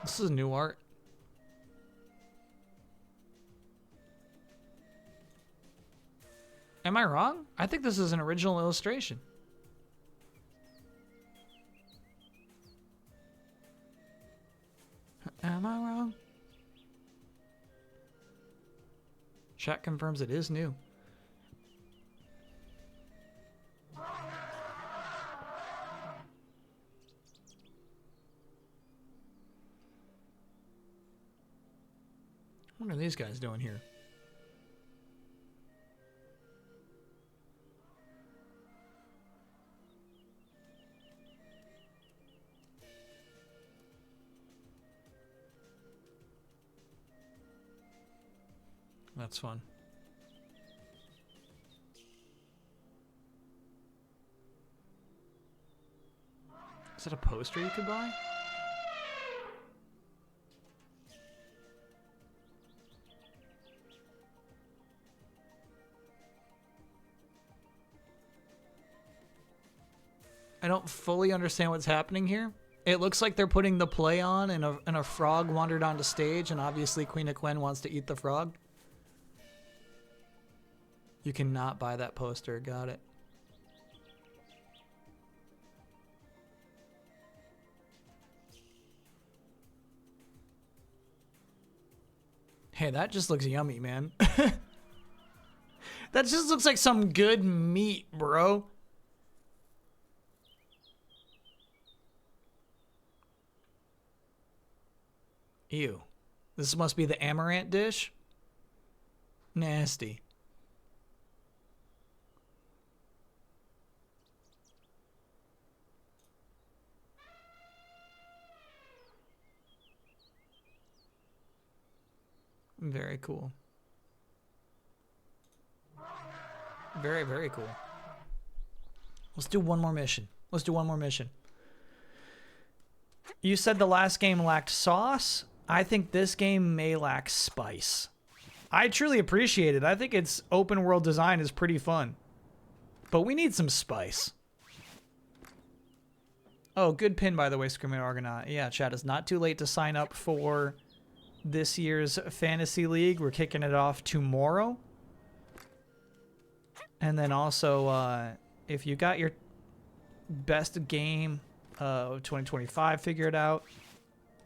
This is new art. Am I wrong? I think this is an original illustration. Am I wrong? Chat confirms it is new. What are these guys doing here? That's fun. Is it a poster you could buy? I don't fully understand what's happening here. It looks like they're putting the play on and a frog wandered onto stage, and obviously Queen of Quen wants to eat the frog. You cannot buy that poster. Got it. Hey, that just looks yummy, man. That just looks like some good meat, bro. Ew. This must be the amaranth dish? Nasty. Very cool. Very, very cool. Let's do one more mission. Let's do one more mission. You said the last game lacked sauce. I think this game may lack spice. I truly appreciate it. I think its open world design is pretty fun. But we need some spice. Oh, good pin, by the way, Screaming Argonaut. Yeah, chat, it's not too late to sign up for this year's Fantasy League. We're kicking it off tomorrow. And then also, if you got your best game of 2025 figured out,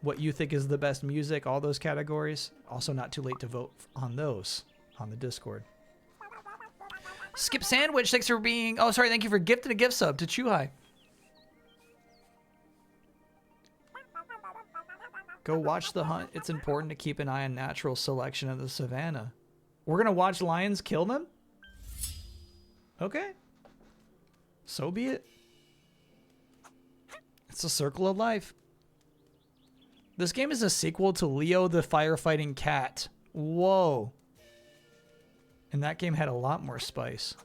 what you think is the best music, all those categories, also not too late to vote on those on the Discord. Skip Sandwich, thanks for being... Oh, sorry, thank you for gifting a gift sub to Chuhai. Go watch The Hunt. It's important to keep an eye on natural selection of the savannah. We're going to watch lions kill them? Okay. So be it. It's a circle of life. This game is a sequel to Leo the Firefighting Cat. Whoa. And that game had a lot more spice.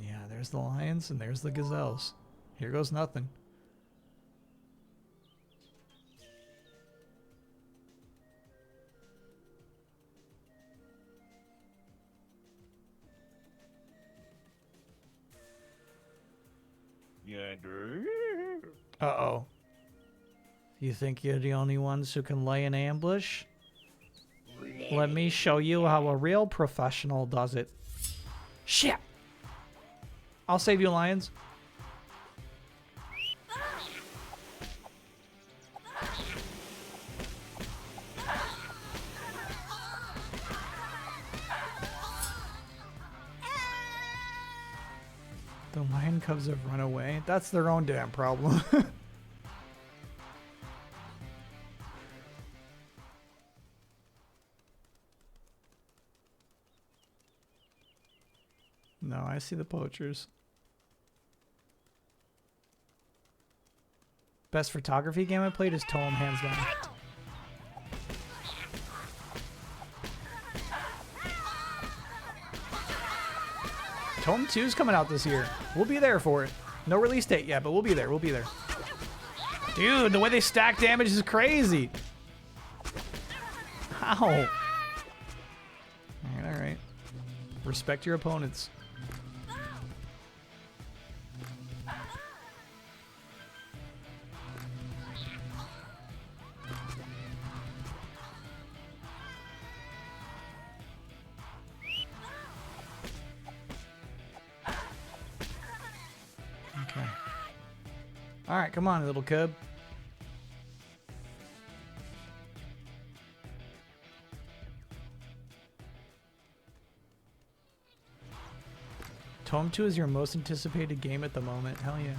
Yeah, there's the lions and there's the gazelles. Here goes nothing. Uh-oh. You think you're the only ones who can lay an ambush? Let me show you how a real professional does it. Shit! I'll save you, lions. The lion cubs have run away. That's their own damn problem. No, I see the poachers. Best photography game I played is Tome, hands down. Tome 2 is coming out this year. We'll be there for it. No release date yet, but we'll be there. We'll be there. Dude, the way they stack damage is crazy. Ow. Alright, alright. Respect your opponents. All right, come on, little cub. Tome 2 is your most anticipated game at the moment. Hell yeah.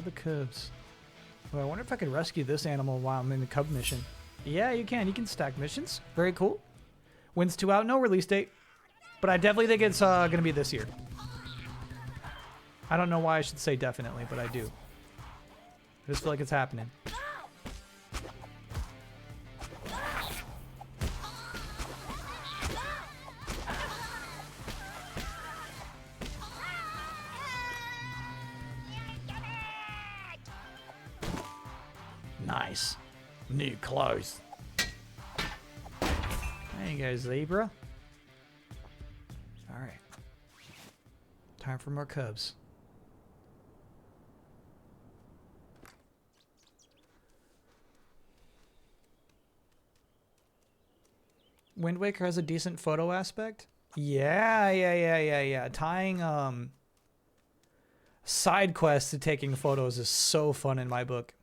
The cubs. Well, I wonder if I could rescue this animal while I'm in the cub mission. Yeah, you can. You can stack missions. Very cool. Wins 2 out. No release date. But I definitely think it's going to be this year. I don't know why I should say definitely, but I do. I just feel like it's happening. Nice. New clothes. There you go, zebra. Alright. Time for more cubs. Wind Waker has a decent photo aspect. Yeah. Tying side quests to taking photos is so fun in my book.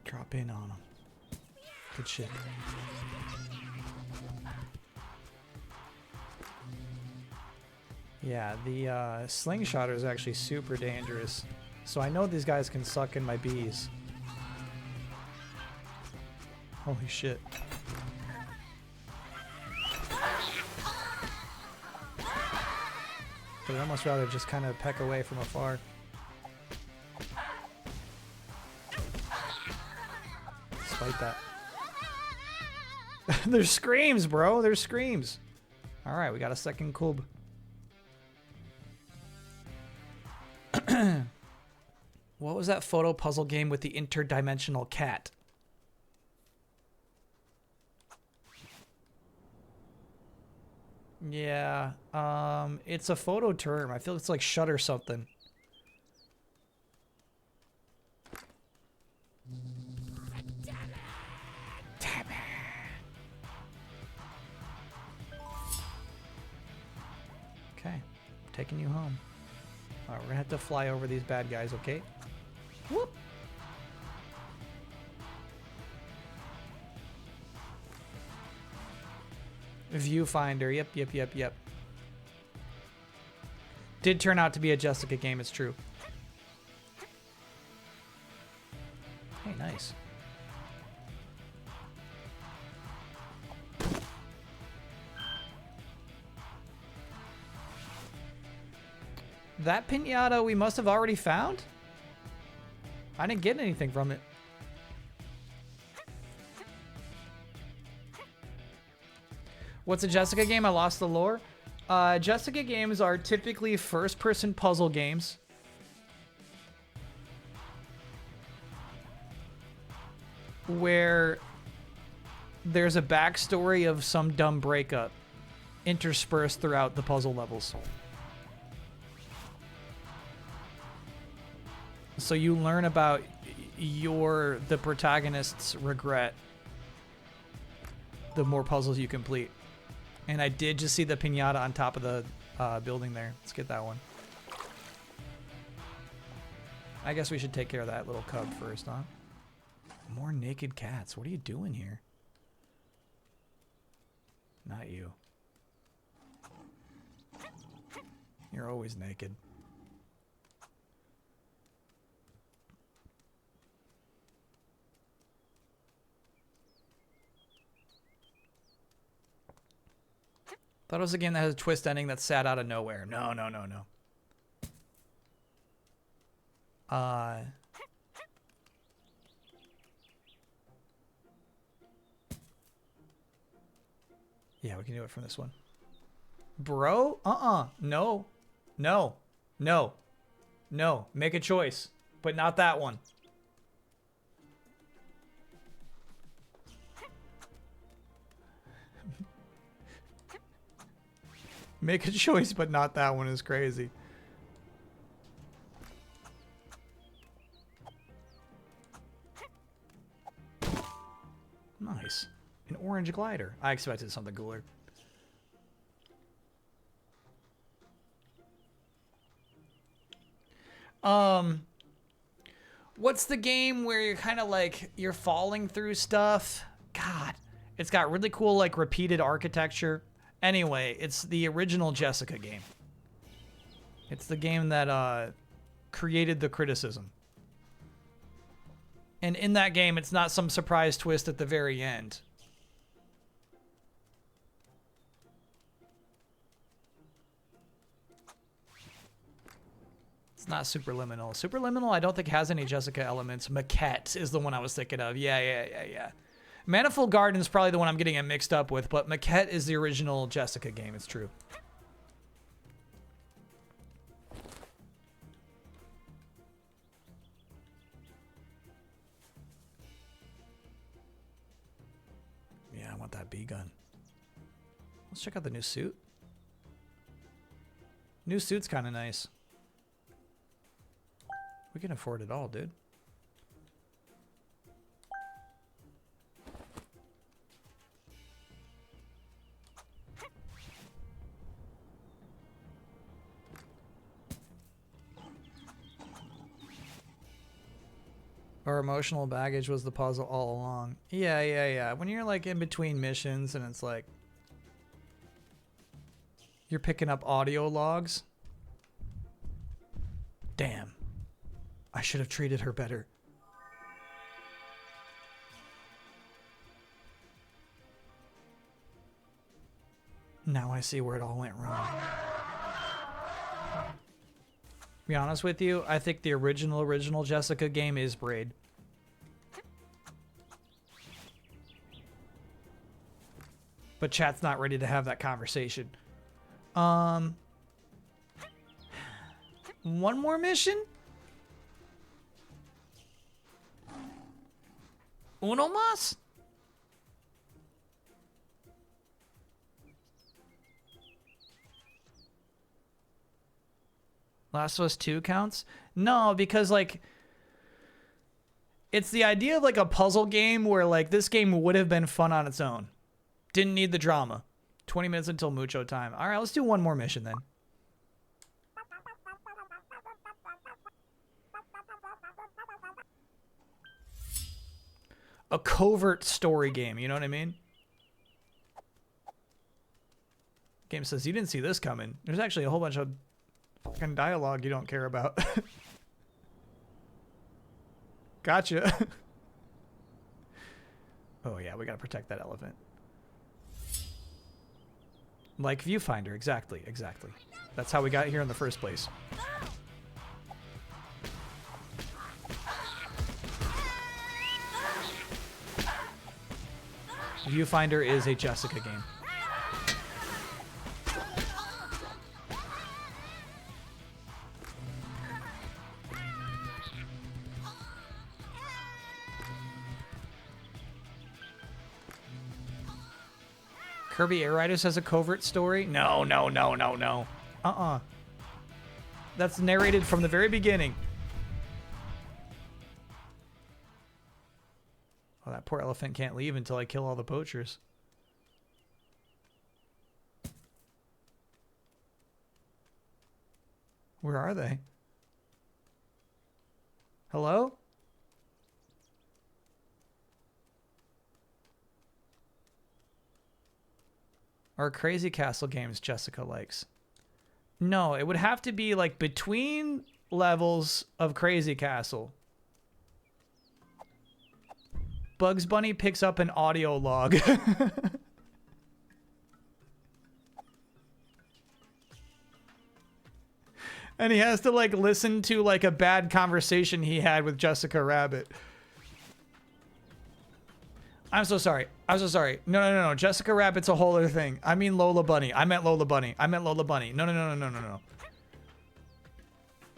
Drop in on them. Good shit. Yeah, the slingshotter is actually super dangerous. So I know these guys can suck in my bees. Holy shit. But I'd almost rather just kind of peck away from afar. Despite that. There's screams, bro. There's screams. Alright, we got a second cub. What was that photo puzzle game with the interdimensional cat? Yeah, it's a photo term. I feel it's like Shutter something. Damn it. Okay, taking you home. Alright, we're gonna have to fly over these bad guys, okay? Whoop! Viewfinder, yep. Did turn out to be a Jessica game, it's true. Hey, nice. That pinata we must have already found? I didn't get anything from it. What's a Jessica game? I lost the lore. Jessica games are typically first-person puzzle games. Where there's a backstory of some dumb breakup interspersed throughout the puzzle levels. So you learn about the protagonist's regret the more puzzles you complete. And I did just see the piñata on top of the building there. Let's get that one. I guess we should take care of that little cub first, huh? More naked cats. What are you doing here? Not you. You're always naked. Thought it was a game that has a twist ending that sat out of nowhere. No. Yeah, we can do it from this one. Bro? No. Make a choice, but not that one. Make a choice, but not that one is crazy. Nice. An orange glider. I expected something cooler. What's the game where you're kind of like, you're falling through stuff? God, it's got really cool like repeated architecture. Anyway, it's the original Jessica game. It's the game that created the criticism. And in that game, it's not some surprise twist at the very end. It's not Superliminal. Superliminal, I don't think has any Jessica elements. Maquette is the one I was thinking of. Yeah. Manifold Garden is probably the one I'm getting it mixed up with, but Maquette is the original Jessica game. It's true. Yeah, I want that B gun. Let's check out the new suit. New suit's kind of nice. We can afford it all, dude. Our emotional baggage was the puzzle all along. Yeah. When you're like in between missions and it's like you're picking up audio logs. Damn. I should have treated her better. Now I see where it all went wrong. To be honest with you, I think the original Jessica game is Braid. But chat's not ready to have that conversation. One more mission? Uno más? Last of Us 2 counts? No, because like it's the idea of like a puzzle game where like this game would have been fun on its own. Didn't need the drama. 20 minutes until mucho time. All right, let's do one more mission then. A covert story game, you know what I mean? Game says, you didn't see this coming. There's actually a whole bunch of fucking dialogue you don't care about. Gotcha. Oh yeah, we gotta protect that elephant. Like viewfinder, exactly. That's how we got here in the first place. Viewfinder is a Jessica game. Kirby Air Riders has a covert story? No. That's narrated from the very beginning. Oh, that poor elephant can't leave until I kill all the poachers. Where are they? Hello? Are Crazy Castle games Jessica likes? No, it would have to be like between levels of Crazy Castle. Bugs Bunny picks up an audio log. And he has to like listen to like a bad conversation he had with Jessica Rabbit. I'm so sorry. No. Jessica Rabbit's a whole other thing. I mean Lola Bunny. I meant Lola Bunny. No.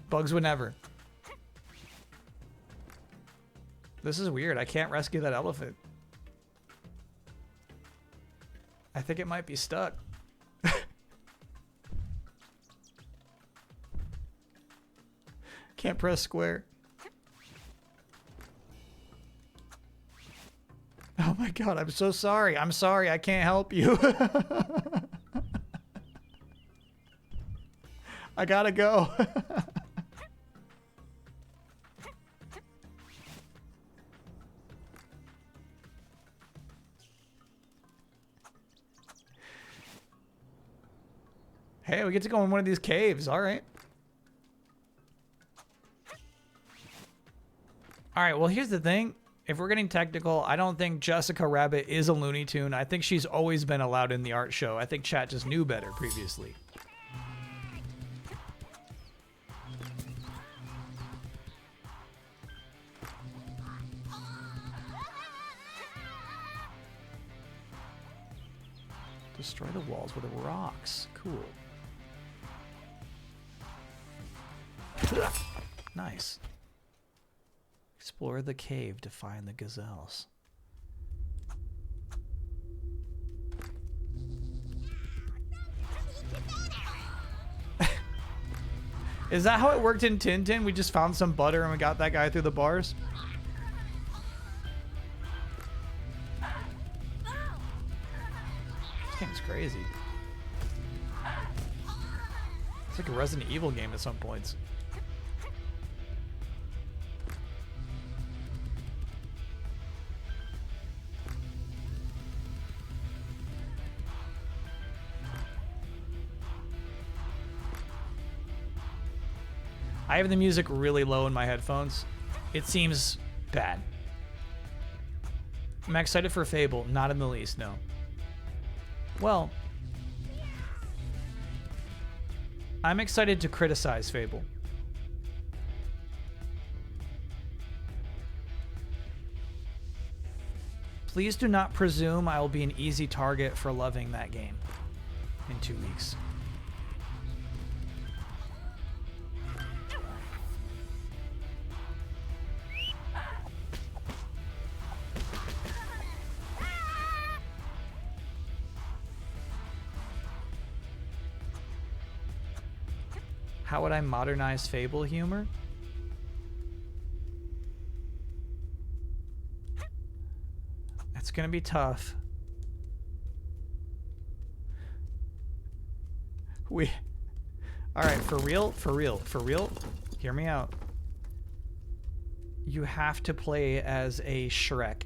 Bugs would never. This is weird. I can't rescue that elephant. I think it might be stuck. Can't press square. Oh my god, I'm so sorry. I'm sorry, I can't help you. I gotta go. Hey, we get to go in one of these caves. All right. All right, well, here's the thing. If we're getting technical, I don't think Jessica Rabbit is a Looney Tune. I think she's always been allowed in the art show. I think chat just knew better previously. Destroy the walls with rocks. Cool. Nice. Explore the cave to find the gazelles. Is that how it worked in Tintin? We just found some butter and we got that guy through the bars? This game's crazy. It's like a Resident Evil game at some points. I have the music really low in my headphones. It seems bad. I'm excited for Fable. Not in the least, no. Well, I'm excited to criticize Fable. Please do not presume I will be an easy target for loving that game in 2 weeks. How would I modernize Fable humor? That's gonna be tough. Alright, for real, hear me out. You have to play as a Shrek.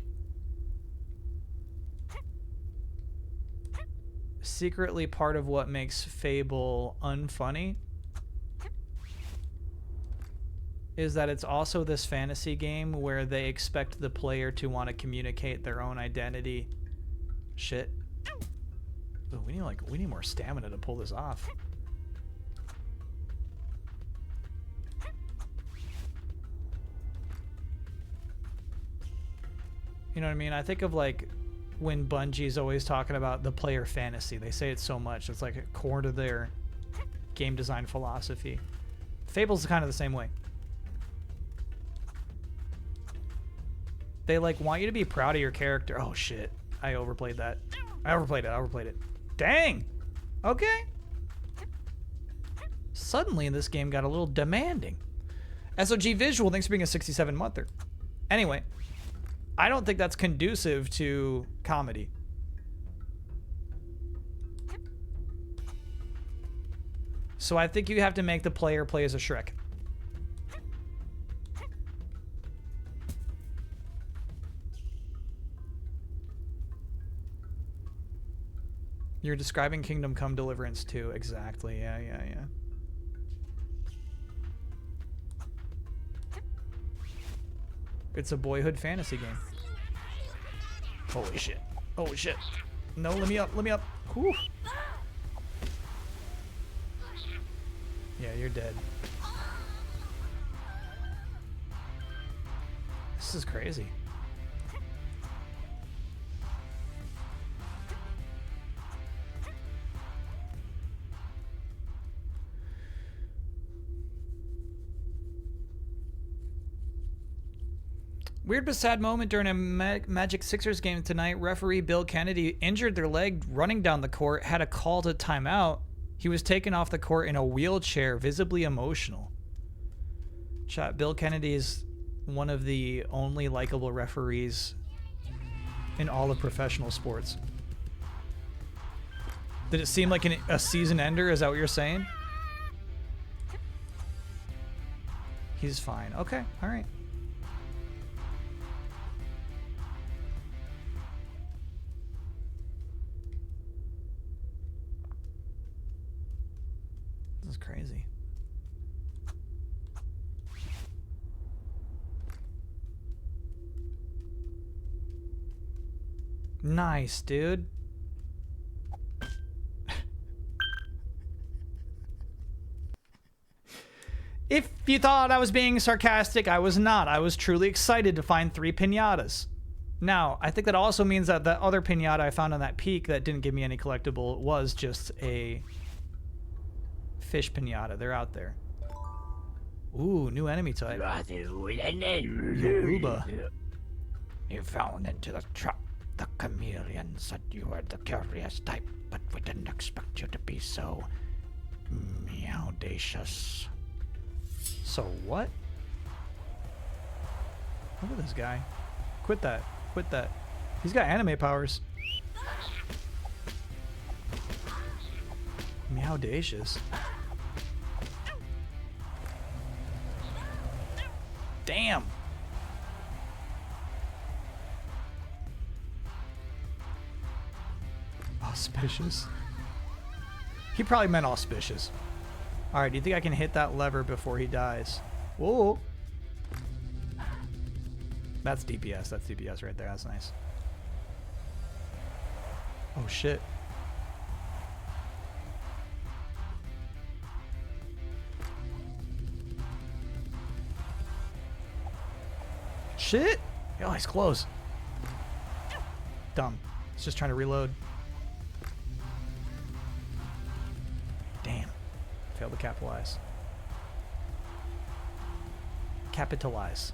Secretly part of what makes Fable unfunny is that it's also this fantasy game where they expect the player to want to communicate their own identity. Shit. Ooh, we need more stamina to pull this off. You know what I mean? I think of like when Bungie's always talking about the player fantasy. They say it so much. It's like a core to their game design philosophy. Fable's kind of the same way. They like want you to be proud of your character. Oh shit. I overplayed that. I overplayed it. Dang. Okay. Suddenly this game got a little demanding. SOG Visual, thanks for being a 67-monther. Anyway, I don't think that's conducive to comedy. So I think you have to make the player play as a Shrek. You're describing Kingdom Come Deliverance 2. Exactly. Yeah. It's a boyhood fantasy game. Holy shit. Oh shit. No, let me up. Whew. Yeah, you're dead. This is crazy. Weird but sad moment during a Magic Sixers game tonight. Referee Bill Kennedy injured their leg running down the court, had a call to timeout. He was taken off the court in a wheelchair, visibly emotional. Chat, Bill Kennedy is one of the only likable referees in all of professional sports. Did it seem like a season ender? Is that what you're saying? He's fine. Okay, all right. This is crazy. Nice, dude. If you thought I was being sarcastic, I was not. I was truly excited to find 3 piñatas. Now, I think that also means that the other pinata I found on that peak that didn't give me any collectible was just a fish pinata. They're out there. Ooh, new enemy type. Yoruba. You fell into the trap. The chameleon said you were the curious type, but we didn't expect you to be so meowdacious. So what? Look at this guy. Quit that. Quit that. He's got anime powers. Meowdacious. Damn. Auspicious. He probably meant auspicious. Alright, do you think I can hit that lever before he dies? Whoa. That's DPS. That's DPS right there. That's nice. Oh, shit. Shit. Oh, he's close. Dumb. He's just trying to reload. Damn. Failed to capitalize. Capitalize.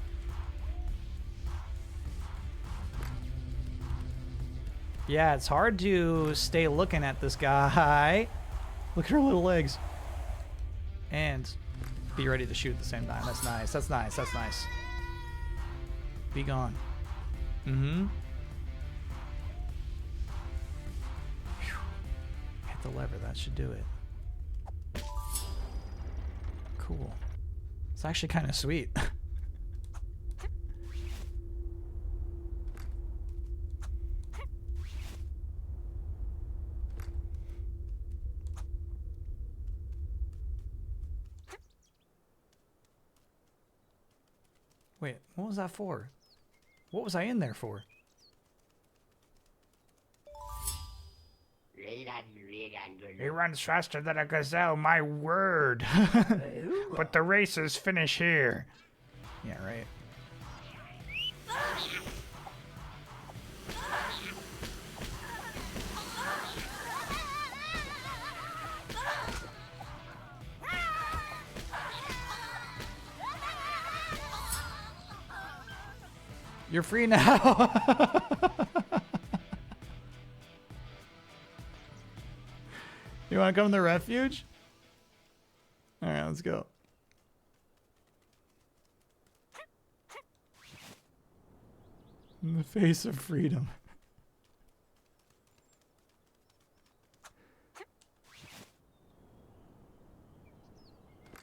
Yeah, it's hard to stay looking at this guy. Look at her little legs. And be ready to shoot at the same time. That's nice. That's nice. That's nice. Be gone. Mm-hmm. Hit the lever. That should do it. Cool. It's actually kind of sweet. Wait, what was that for? What was I in there for? He runs faster than a gazelle, my word. But the races finish here. Yeah, right. You're free now. You want to come to the refuge? All right, let's go. In the face of freedom.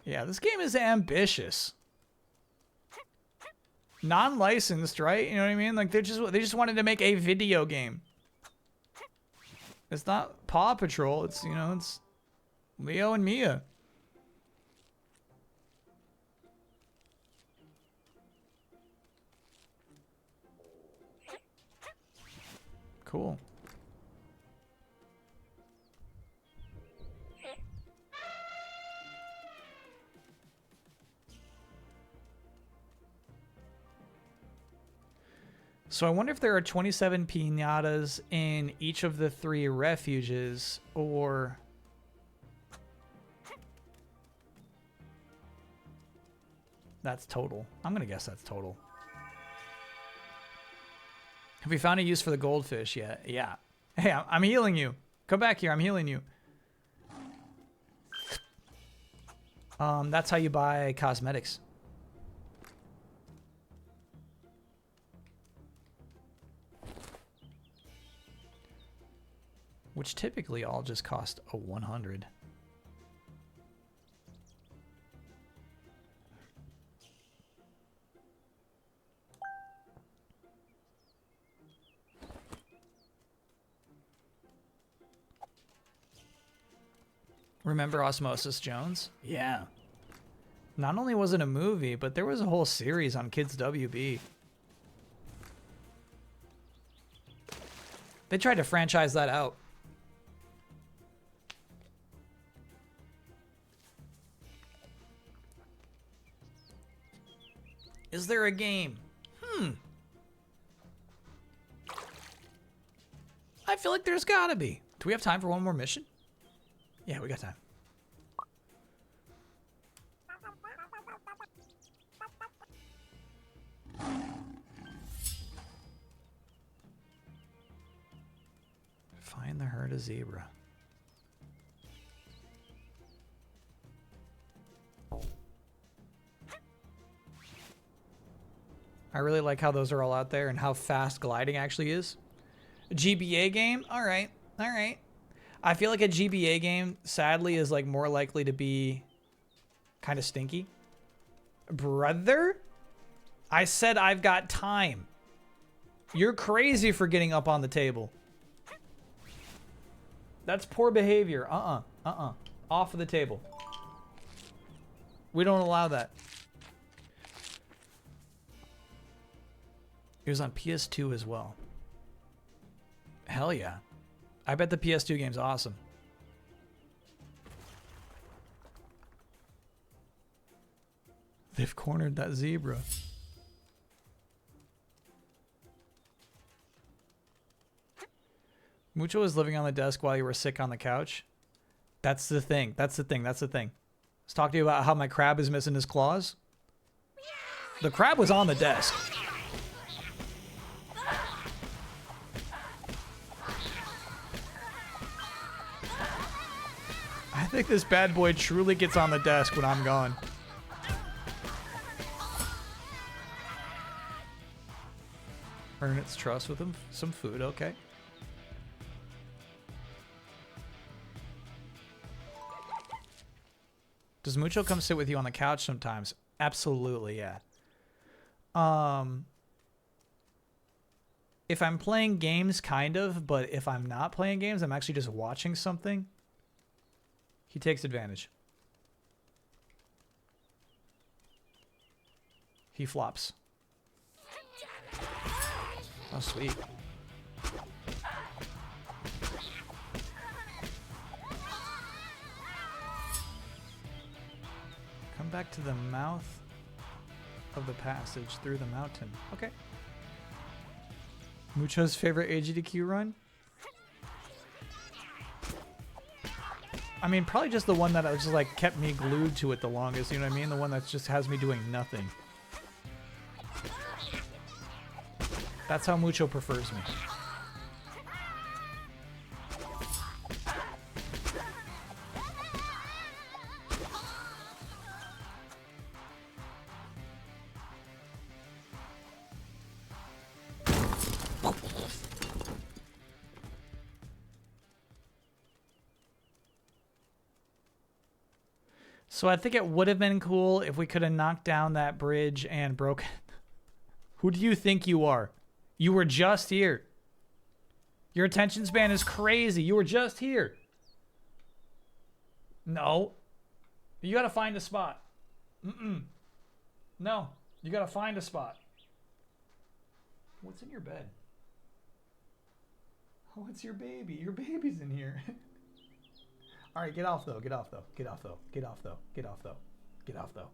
Yeah, this game is ambitious. Non-licensed, right? You know what I mean? Like they just wanted to make a video game. It's not Paw Patrol. It's, you know, it's Leo and Mia. Cool. So I wonder if there are 27 piñatas in each of the 3 refuges, or... That's total. I'm going to guess that's total. Have we found a use for the goldfish yet? Yeah. Hey, I'm healing you. Come back here. I'm healing you. That's how you buy cosmetics. Which typically all just cost a 100. Remember Osmosis Jones? Yeah. Not only was it a movie, but there was a whole series on Kids WB. They tried to franchise that out. Is there a game? feel like there's gotta be. Do we have time for one more mission? Yeah, we got time. Find the herd of zebra. I really like how those are all out there and how fast gliding actually is. A GBA game? All right. All right. I feel like a GBA game, sadly, is like more likely to be kind of stinky. Brother? I said I've got time. You're crazy for getting up on the table. That's poor behavior. Off of the table. We don't allow that. It was on PS2 as well. Hell yeah. I bet the PS2 game's awesome. They've cornered that zebra. Mucho was living on the desk while you were sick on the couch. That's the thing. That's the thing. That's the thing. Let's talk to you about how my crab is missing his claws. The crab was on the desk. I think this bad boy truly gets on the desk when I'm gone. Earn its trust with him. Some food, okay. Does Mucho come sit with you on the couch sometimes? Absolutely, yeah. If I'm playing games, kind of, but if I'm not playing games, I'm actually just watching something. He takes advantage. He flops. Oh, sweet. Come back to the mouth of the passage through the mountain. Okay. Mucho's favorite AGDQ run? I mean, probably just the one that just like kept me glued to it the longest, you know what I mean? The one that just has me doing nothing. That's how Mucho prefers me. So I think it would have been cool if we could have knocked down that bridge and broken. Who do you think you are? You were just here. Your attention span is crazy. You were just here. No. You gotta find a spot. No. You gotta find a spot. What's in your bed? Oh, it's your baby. Your baby's in here. All right, get off though. Get off though. Get off though. Get off though. Get off though. Get off though.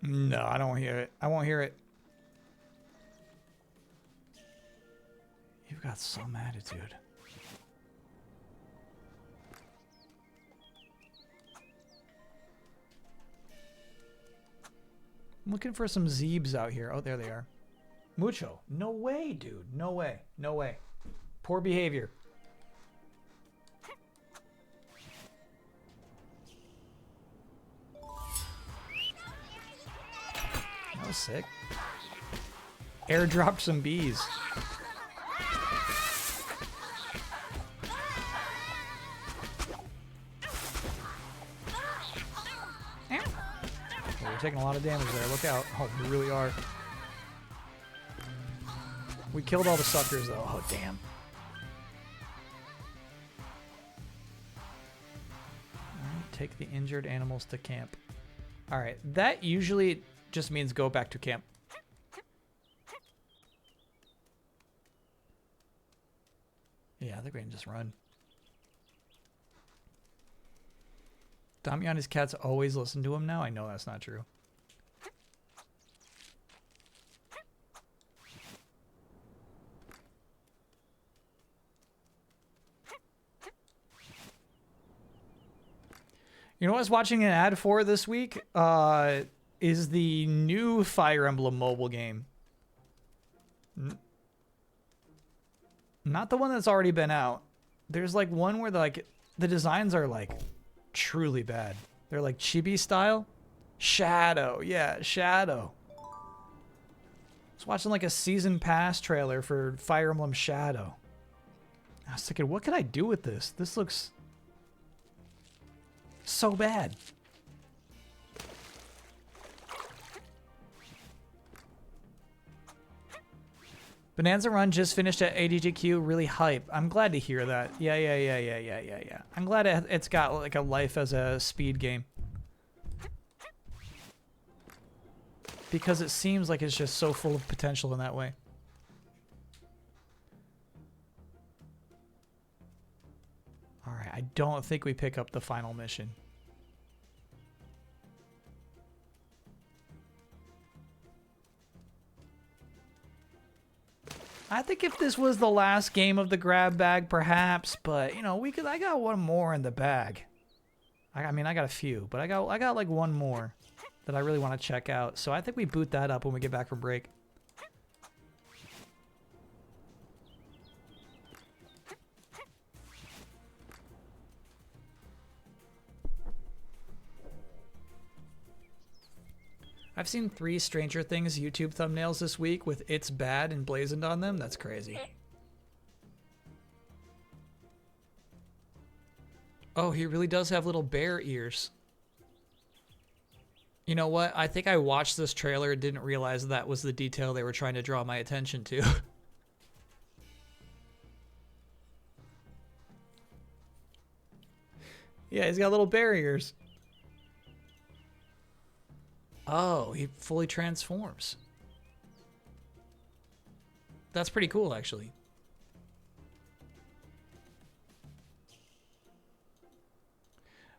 No, I don't hear it. I won't hear it. You've got some attitude. I'm looking for some zeebs out here. Oh, there they are. Mucho. No way, dude. No way. No way. Poor behavior. That was sick. Airdropped some bees. Oh, we're taking a lot of damage there. Look out. Oh, we really are. We killed all the suckers, though. Oh, damn. Alright, take the injured animals to camp. Alright, that usually just means go back to camp. Yeah, I think we can just run. Damiani's cats always listen to him now? I know that's not true. You know what I was watching an ad for this week? Is the new Fire Emblem mobile game. Not the one that's already been out. There's like one where the designs are like truly bad. They're like chibi style. Shadow, yeah, Shadow. I was watching like a season pass trailer for Fire Emblem Shadow. I was thinking, what can I do with this? This looks so bad. Bonanza Run just finished at ADGQ, really hype. I'm glad to hear that. Yeah. I'm glad it's got like a life as a speed game. Because it seems like it's just so full of potential in that way. Alright, I don't think we pick up the final mission. I think if this was the last game of the grab bag, perhaps, but you know, I got one more in the bag. I mean, I got a few, but I got like one more that I really want to check out. So I think we boot that up when we get back from break. I've seen 3 Stranger Things YouTube thumbnails this week with "It's Bad" emblazoned on them. That's crazy. Oh, he really does have little bear ears. You know what? I think I watched this trailer and didn't realize that was the detail they were trying to draw my attention to. Yeah, he's got little bear ears. Oh, he fully transforms. That's pretty cool, actually.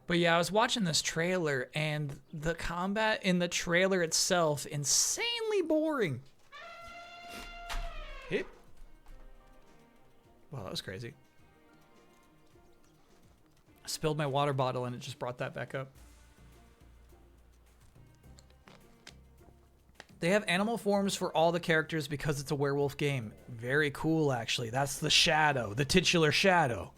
But yeah, I was watching this trailer, and the combat in the trailer itself, insanely boring. Hit. Wow, that was crazy. I spilled my water bottle, and it just brought that back up. They have animal forms for all the characters because it's a werewolf game. Very cool, actually. That's the Shadow, the titular Shadow.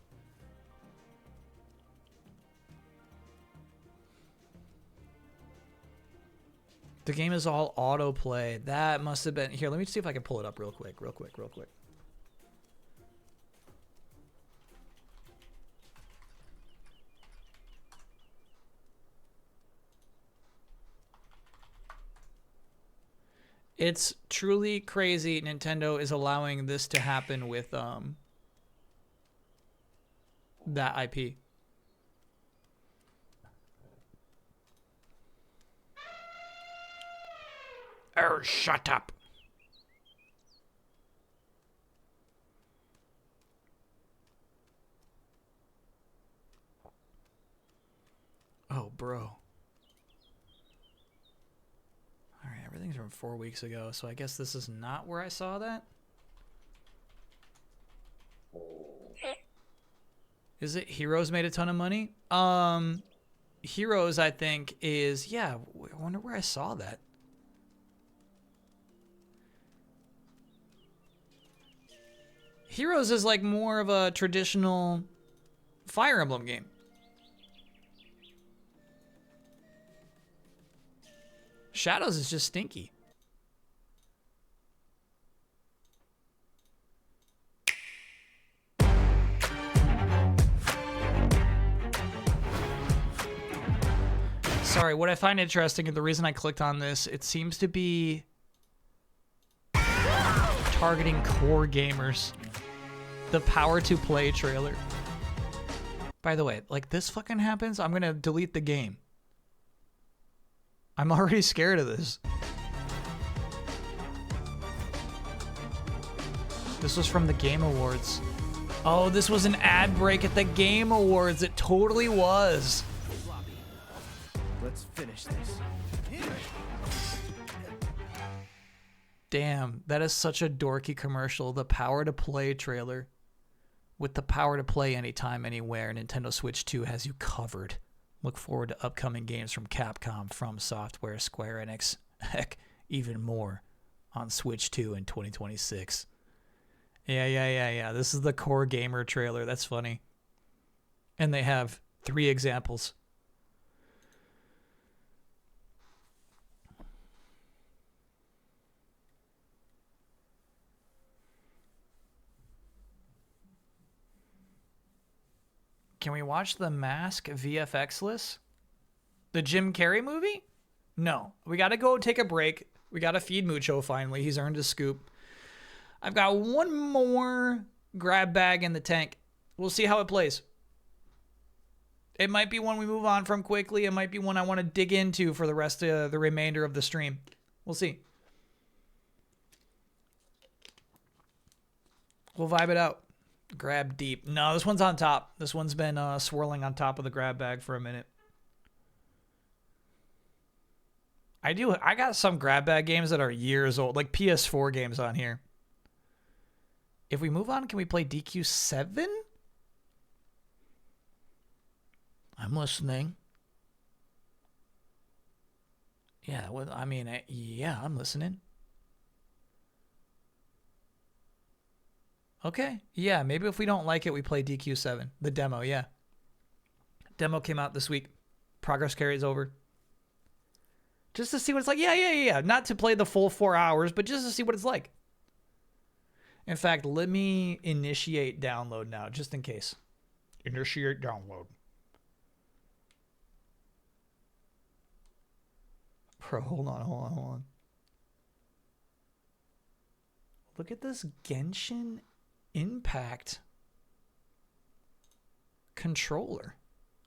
The game is all autoplay. That must have been... Here, let me see if I can pull it up real quick. It's truly crazy Nintendo is allowing this to happen with that IP. Oh, shut up. Oh, bro. Alright, everything's from 4 weeks ago, so I guess this is not where I saw that? Is it Heroes made a ton of money? Heroes, I think, is... Yeah, I wonder where I saw that. Heroes is like more of a traditional Fire Emblem game. Shadows is just stinky. Sorry, what I find interesting and the reason I clicked on this, it seems to be targeting core gamers. The Power to Play trailer. By the way, like this fucking happens, I'm gonna delete the game. I'm already scared of this. This was from the Game Awards. Oh, this was an ad break at the Game Awards. It totally was. Let's finish this. Damn, that is such a dorky commercial. The Power to Play trailer. With the power to play anytime, anywhere, Nintendo Switch 2 has you covered. Look forward to upcoming games from Capcom, From Software, Square Enix, heck, even more on Switch 2 in 2026. Yeah. This is the Core Gamer trailer. That's funny. And they have 3 examples. Can we watch The Mask VFX-less? The Jim Carrey movie? No. We got to go take a break. We got to feed Mucho finally. He's earned his scoop. I've got one more grab bag in the tank. We'll see how it plays. It might be one we move on from quickly. It might be one I want to dig into for the rest of the remainder of the stream. We'll see. We'll vibe it out. Grab deep. No, this one's on top. This one's been swirling on top of the grab bag for a minute. I got some grab bag games that are years old, like PS4 games on here. If we move on, can we play DQ7? I'm listening. Yeah, well, I mean, yeah, I'm listening. Okay, yeah, maybe if we don't like it, we play DQ7. The demo, yeah. Demo came out this week. Progress carries over. Just to see what it's like. Yeah. Not to play the full 4 hours, but just to see what it's like. In fact, let me initiate download now, just in case. Initiate download. Bro, hold on. Look at this Genshin Impact controller.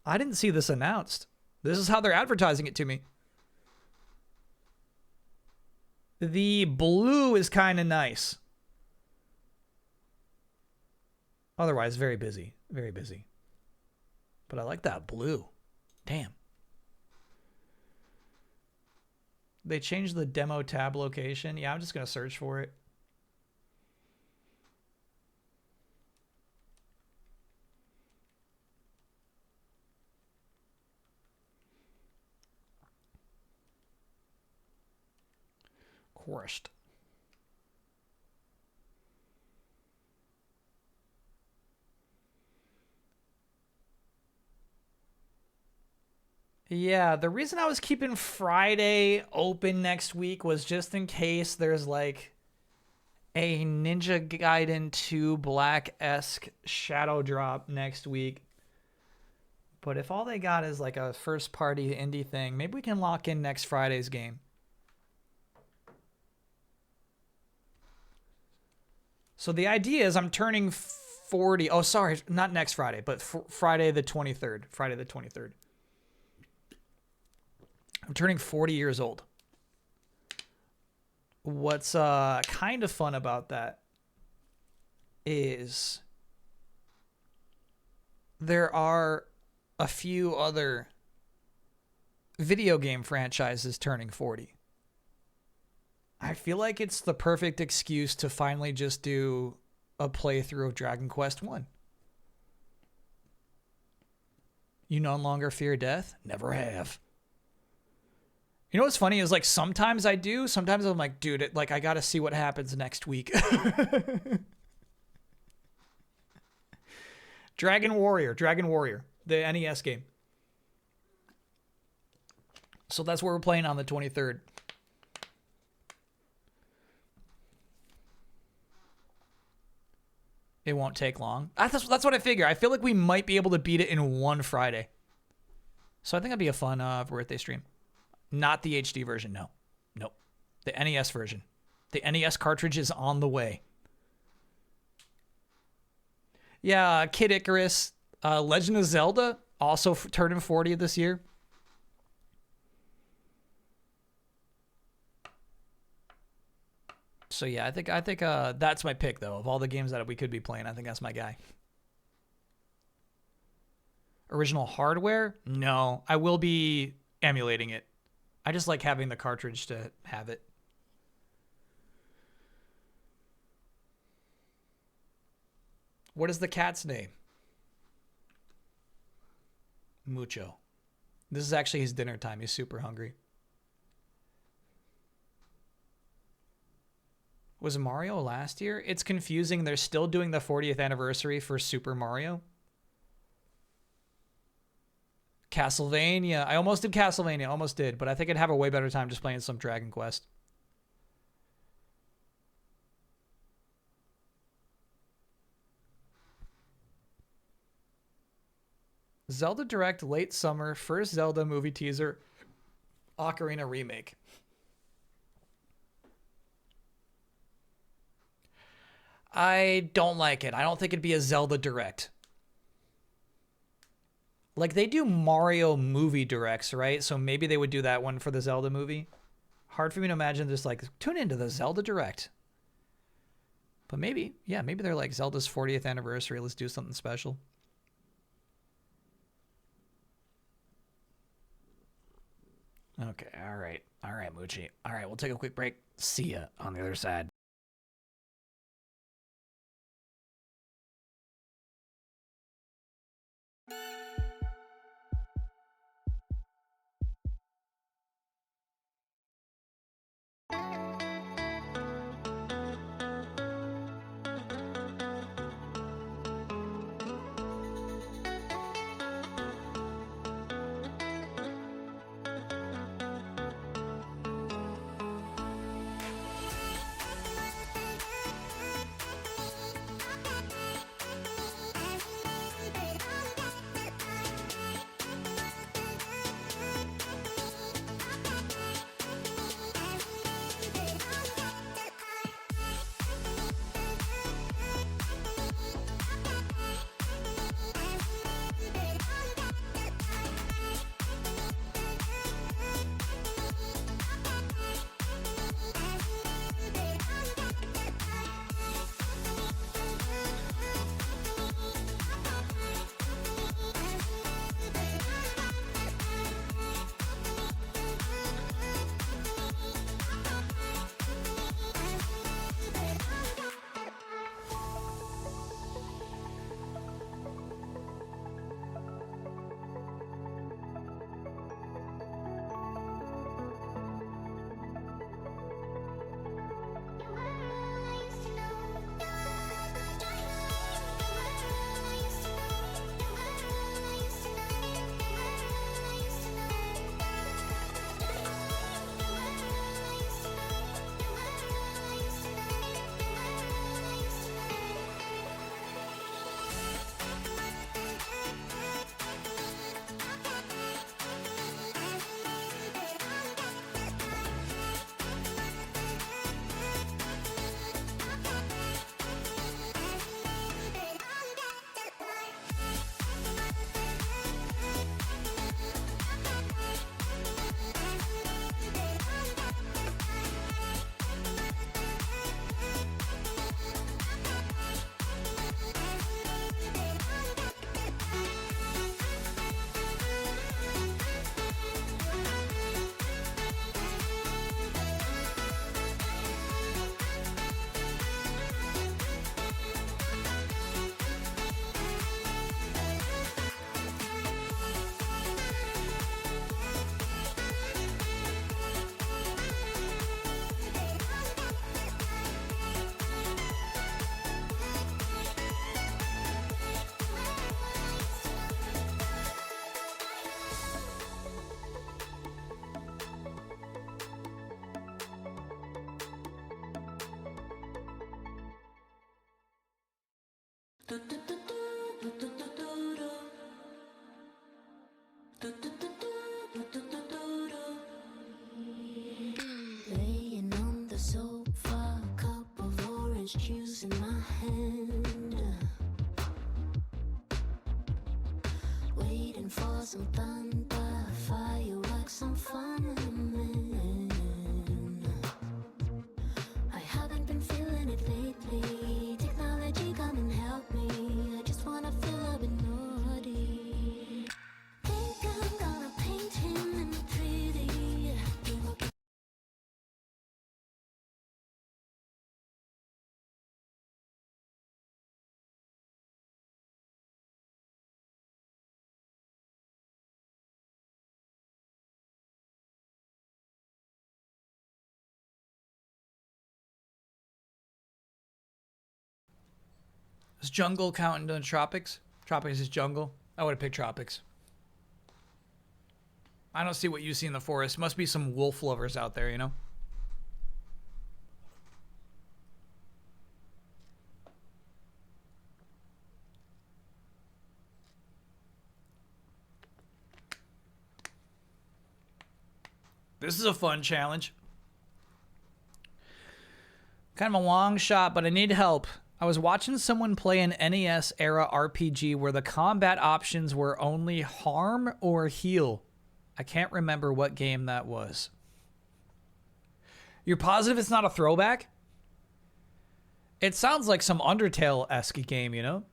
I didn't see this announced. This is how they're advertising it to me. The blue is kind of nice. Otherwise, very busy. Very busy. But I like that blue. Damn. They changed the demo tab location. Yeah, I'm just going to search for it. Quest. Yeah, the reason I was keeping Friday open next week was just in case there's like a Ninja Gaiden 2 Black-esque shadow drop next week. But if all they got is like a first party indie thing, maybe we can lock in next Friday's game. So the idea is I'm turning 40. Oh, sorry, not next Friday, but Friday the 23rd. Friday the 23rd. I'm turning 40 years old. What's kind of fun about that is there are a few other video game franchises turning 40. I feel like it's the perfect excuse to finally just do a playthrough of Dragon Quest 1. You no longer fear death? Never have. You know what's funny is like sometimes I do. Sometimes I'm like, dude, I got to see what happens next week. Dragon Warrior, the NES game. So that's what we're playing on the 23rd. It won't take long. That's what I figure. I feel like we might be able to beat it in one Friday. So I think that'd be a fun birthday stream. Not the HD version, no. Nope. The NES version. The NES cartridge is on the way. Yeah, Kid Icarus. Legend of Zelda, also turning 40 this year. So yeah, I think that's my pick though. Of all the games that we could be playing, I think that's my guy. Original hardware? No, I will be emulating it. I just like having the cartridge to have it. What is the cat's name? Mucho. This is actually his dinner time. He's super hungry. Was Mario last year? It's confusing. They're still doing the 40th anniversary for Super Mario. Castlevania. I almost did Castlevania. Almost did. But I think I'd have a way better time just playing some Dragon Quest. Zelda Direct late summer. First Zelda movie teaser. Ocarina remake. I don't like it. I don't think it'd be a Zelda Direct. Like, they do Mario movie directs, right? So maybe they would do that one for the Zelda movie. Hard for me to imagine just like, tune into the Zelda Direct. But maybe, yeah, maybe they're like Zelda's 40th anniversary. Let's do something special. Okay, all right. All right, Moochie. All right, we'll take a quick break. See ya on the other side. Laying on the sofa, cup of orange juice in my hand. Waiting for some thunder, fireworks, some fun. I haven't been feeling it lately. Technology come and help me. I just wanna feel a bit naughty. Think I'm gonna paint him in pretty. Does jungle count into the tropics? Tropics is jungle. I would have picked tropics. I don't see what you see in the forest. Must be some wolf lovers out there, you know? This is a fun challenge. Kind of a long shot, but I need help. I was watching someone play an NES era RPG where the combat options were only harm or heal. I can't remember what game that was. You're positive it's not a throwback? It sounds like some Undertale-esque game, you know?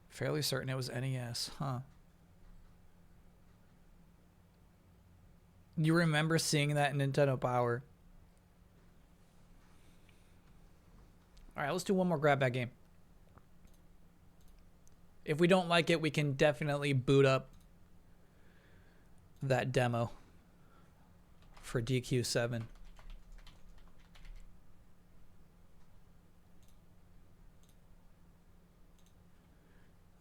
Fairly certain it was NES, huh? You remember seeing that in Nintendo Power? All right, let's do one more grab bag game. If we don't like it, we can definitely boot up that demo for DQ7.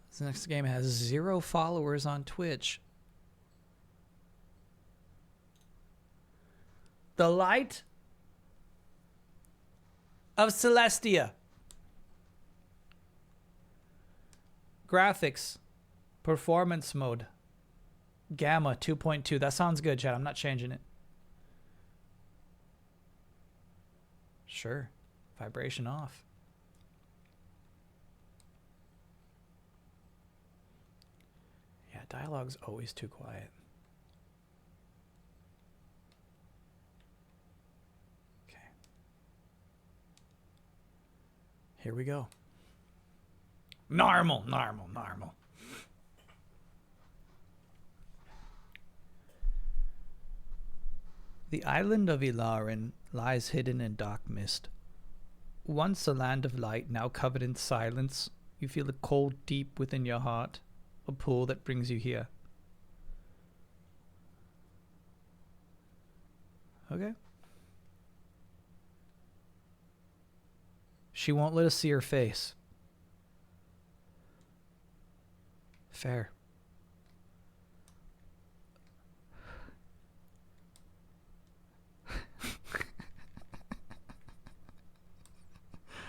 This next game has 0 followers on Twitch. The Light of Celestia. Graphics. Performance mode. Gamma 2.2. That sounds good, chat. I'm not changing it. Sure. Vibration off. Yeah, dialogue's always too quiet. Okay. Here we go. Normal. The island of Ilarin lies hidden in dark mist. Once a land of light, now covered in silence, you feel a cold deep within your heart, a pull that brings you here. Okay. She won't let us see her face. Fair.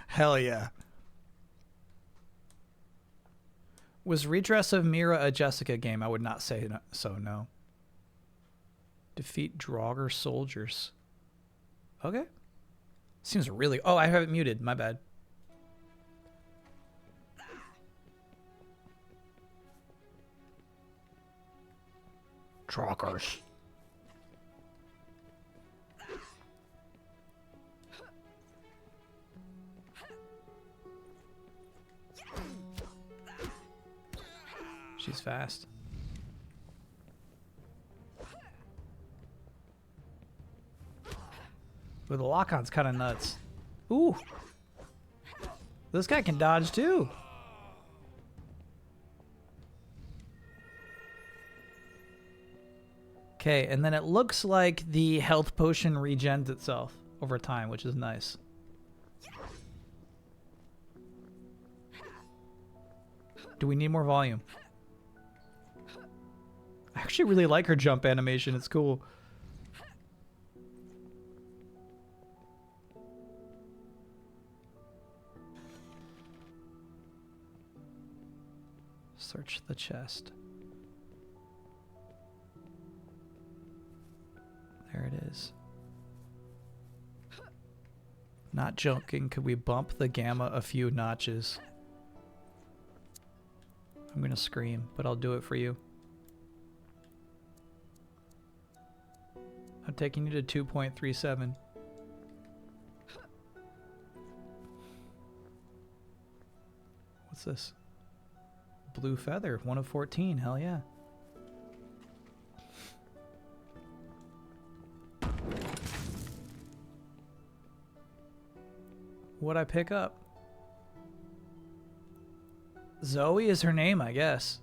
Hell yeah. Was Redress of Mira a Jessica game? I would not say so, no. Defeat Draugr soldiers. Okay. Seems really... Oh, I have it muted. My bad. Draugrs. She's fast. But the lock-on's kind of nuts. Ooh. This guy can dodge too. Okay, and then it looks like the health potion regens itself over time, which is nice. Do we need more volume? I actually really like her jump animation. It's cool. Search the chest. There it is. Not joking. Could we bump the gamma a few notches? I'm gonna scream, but I'll do it for you. I'm taking you to 2.37. What's this? Blue feather, 1 of 14. Hell yeah. What'd I pick up? Zoe is her name, I guess.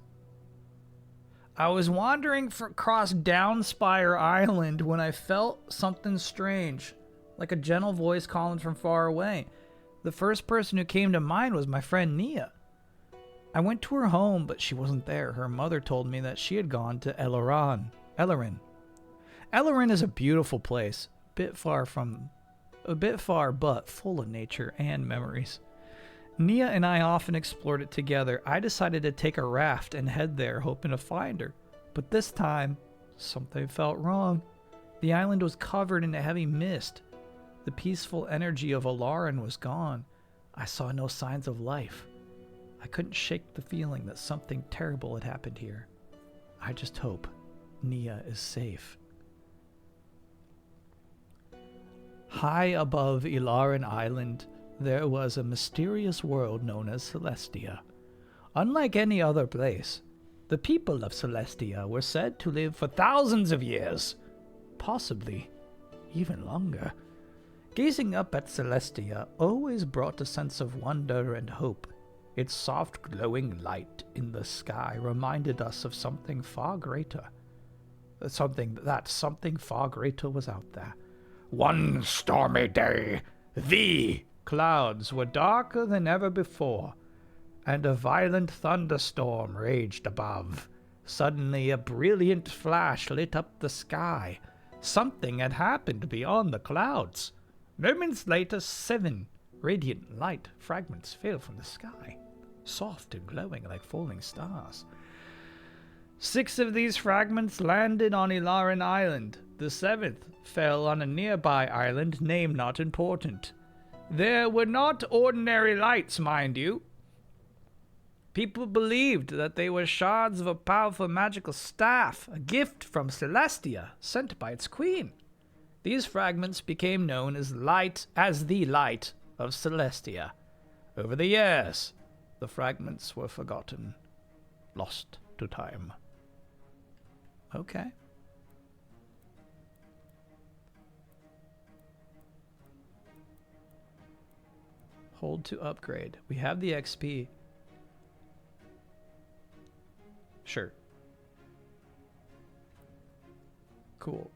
I was wandering across Downspire Island when I felt something strange, like a gentle voice calling from far away. The first person who came to mind was my friend Nia. I went to her home, but she wasn't there. Her mother told me that she had gone to Ellerin. Ellerin is a beautiful place, a bit far, but full of nature and memories. Nia and I often explored it together. I decided to take a raft and head there, hoping to find her. But this time, something felt wrong. The island was covered in a heavy mist. The peaceful energy of Alarin was gone. I saw no signs of life. I couldn't shake the feeling that something terrible had happened here. I just hope Nia is safe. High above Ilarin Island, there was a mysterious world known as Celestia. Unlike any other place, the people of Celestia were said to live for thousands of years, possibly even longer. Gazing up at Celestia always brought a sense of wonder and hope. Its soft glowing light in the sky reminded us of something far greater. Something far greater was out there. One stormy day, the clouds were darker than ever before, and a violent thunderstorm raged above. Suddenly, a brilliant flash lit up the sky. Something had happened beyond the clouds. Moments later, 7 radiant light fragments fell from the sky, soft and glowing like falling stars. 6 of these fragments landed on Ilarin Island. The 7th fell on a nearby island, name not important. There were not ordinary lights, mind you. People believed that they were shards of a powerful magical staff, a gift from Celestia, sent by its queen. These fragments became known as the light of Celestia. Over the years, the fragments were forgotten, lost to time. Okay. Hold to upgrade. We have the XP. Sure. Cool.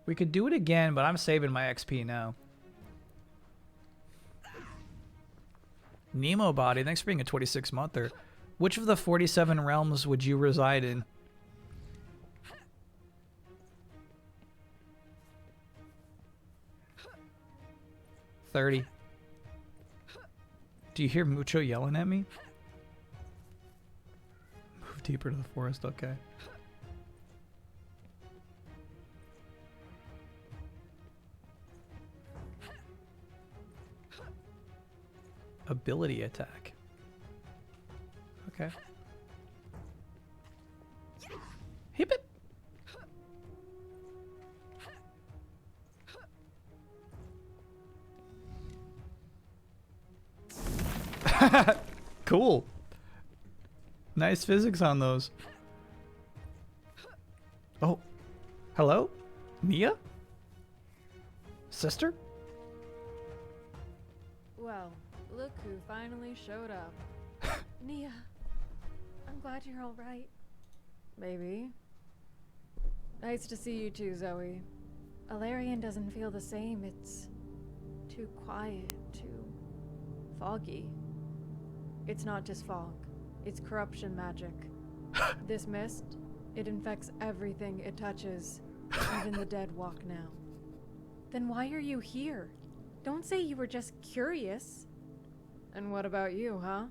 We could do it again, but I'm saving my XP now. Nemo Body, thanks for being a 26-monther. Which of the 47 realms would you reside in? $30. Do you hear Mucho yelling at me? Move deeper to the forest, okay. Ability attack. Okay. Hip it. Cool. Nice physics on those. Oh. Hello? Mia? Sister? Well, look who finally showed up. Nia, I'm glad you're all right. Maybe. Nice to see you too, Zoe. Alarian doesn't feel the same. It's too quiet, too foggy. It's not just fog. It's corruption magic. This mist, it infects everything it touches. Even the dead walk now. Then why are you here? Don't say you were just curious. And what about you, huh?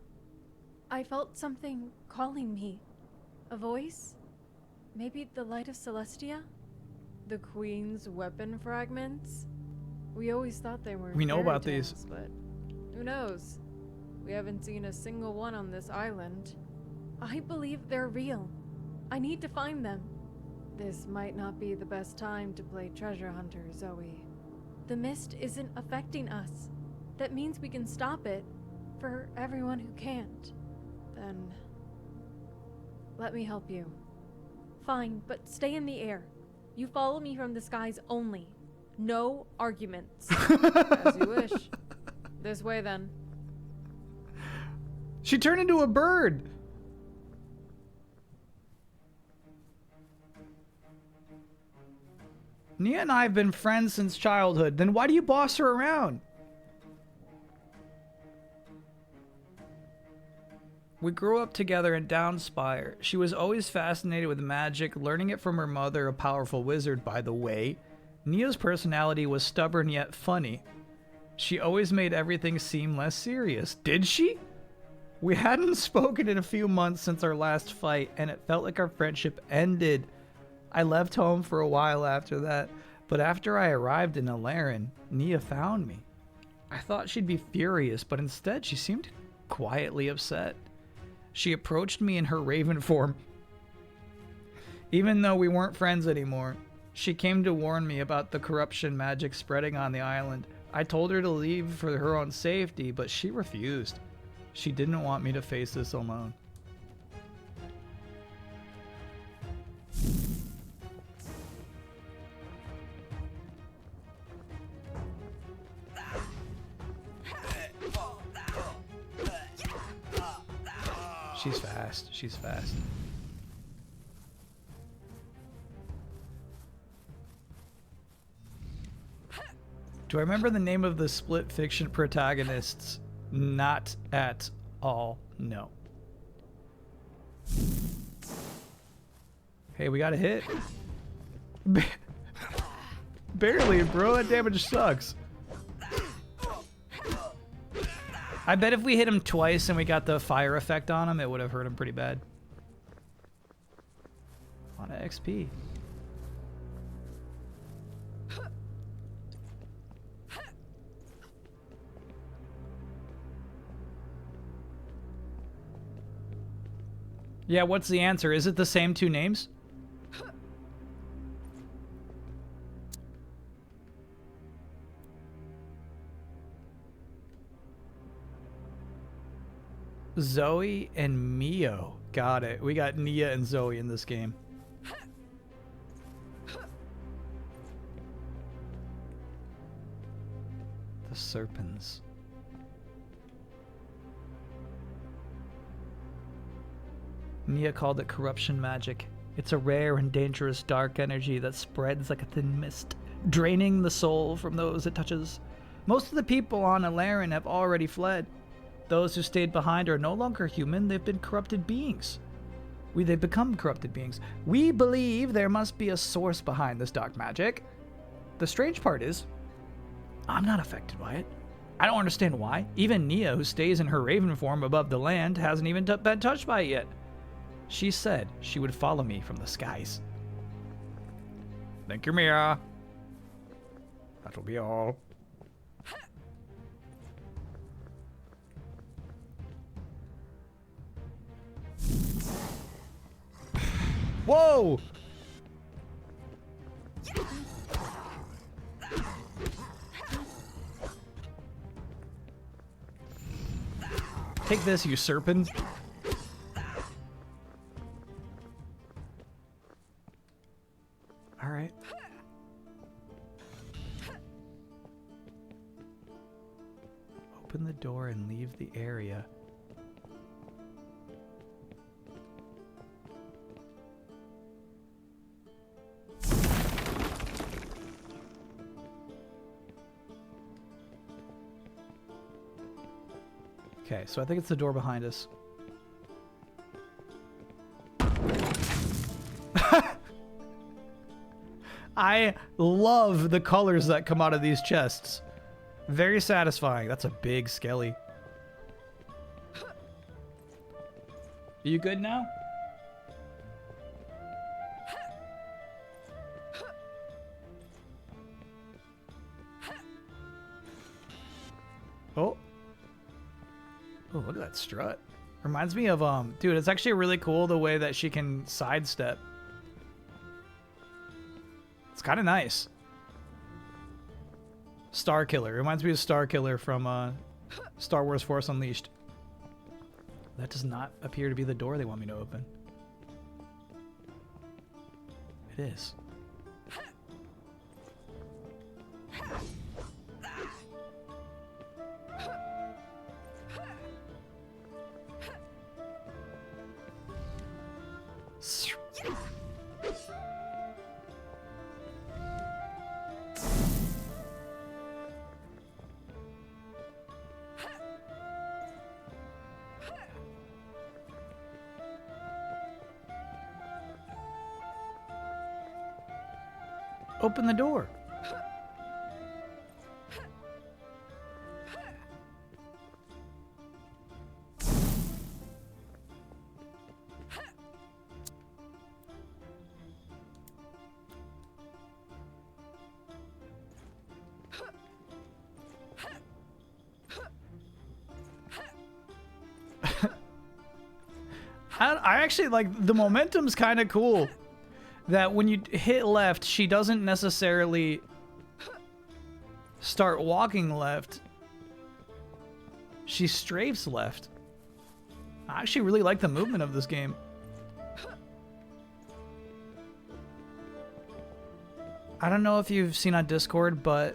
I felt something calling me. A voice? Maybe the light of Celestia? The Queen's weapon fragments? We always thought they were We know fairy about tales, these. But who knows? We haven't seen a single one on this island. I believe they're real. I need to find them. This might not be the best time to play treasure hunter, Zoe. The mist isn't affecting us. That means we can stop it. For everyone who can't. Then let me help you. Fine, but stay in the air. You follow me from the skies only. No arguments. As you wish. This way then. She turned into a bird. Nia and I have been friends since childhood. Then why do you boss her around? We grew up together in Downspire. She was always fascinated with magic, learning it from her mother, a powerful wizard, by the way. Nia's personality was stubborn yet funny. She always made everything seem less serious. Did she? We hadn't spoken in a few months since our last fight, and it felt like our friendship ended. I left home for a while after that, but after I arrived in Alarin, Nia found me. I thought she'd be furious, but instead she seemed quietly upset. She approached me in her raven form. Even though we weren't friends anymore, she came to warn me about the corruption magic spreading on the island. I told her to leave for her own safety, but she refused. She didn't want me to face this alone. She's fast. She's fast. Do I remember the name of the split fiction protagonists? Not at all. No. Hey, we got a hit. Barely, bro. That damage sucks. I bet if we hit him twice and we got the fire effect on him, it would have hurt him pretty bad. On XP. Yeah, what's the answer? Is it the same two names? Zoe and Mio. Got it. We got Nia and Zoe in this game. The Serpents. Nia called it corruption magic. It's a rare and dangerous dark energy that spreads like a thin mist, draining the soul from those it touches. Most of the people on Alarin have already fled. Those who stayed behind are no longer human, they've been corrupted beings. They've become corrupted beings. We believe there must be a source behind this dark magic. The strange part is, I'm not affected by it. I don't understand why. Even Nia, who stays in her raven form above the land, hasn't even been touched by it yet. She said she would follow me from the skies. Thank you, Mia. That'll be all. Whoa! Take this, you serpent. All right. Open the door and leave the area. Okay, so I think it's the door behind us. I love the colors that come out of these chests. Very satisfying. That's a big skelly. Are you good now? Oh. Oh, look at that strut. Reminds me of, dude, it's actually really cool the way that she can sidestep. It's kind of nice. Star Killer. Reminds me of Star Killer from Star Wars Force Unleashed. That does not appear to be the door they want me to open. It is. Open the door. I actually like the momentum's kind of cool. That when you hit left, she doesn't necessarily start walking left. She strafes left. I actually really like the movement of this game. I don't know if you've seen on Discord, but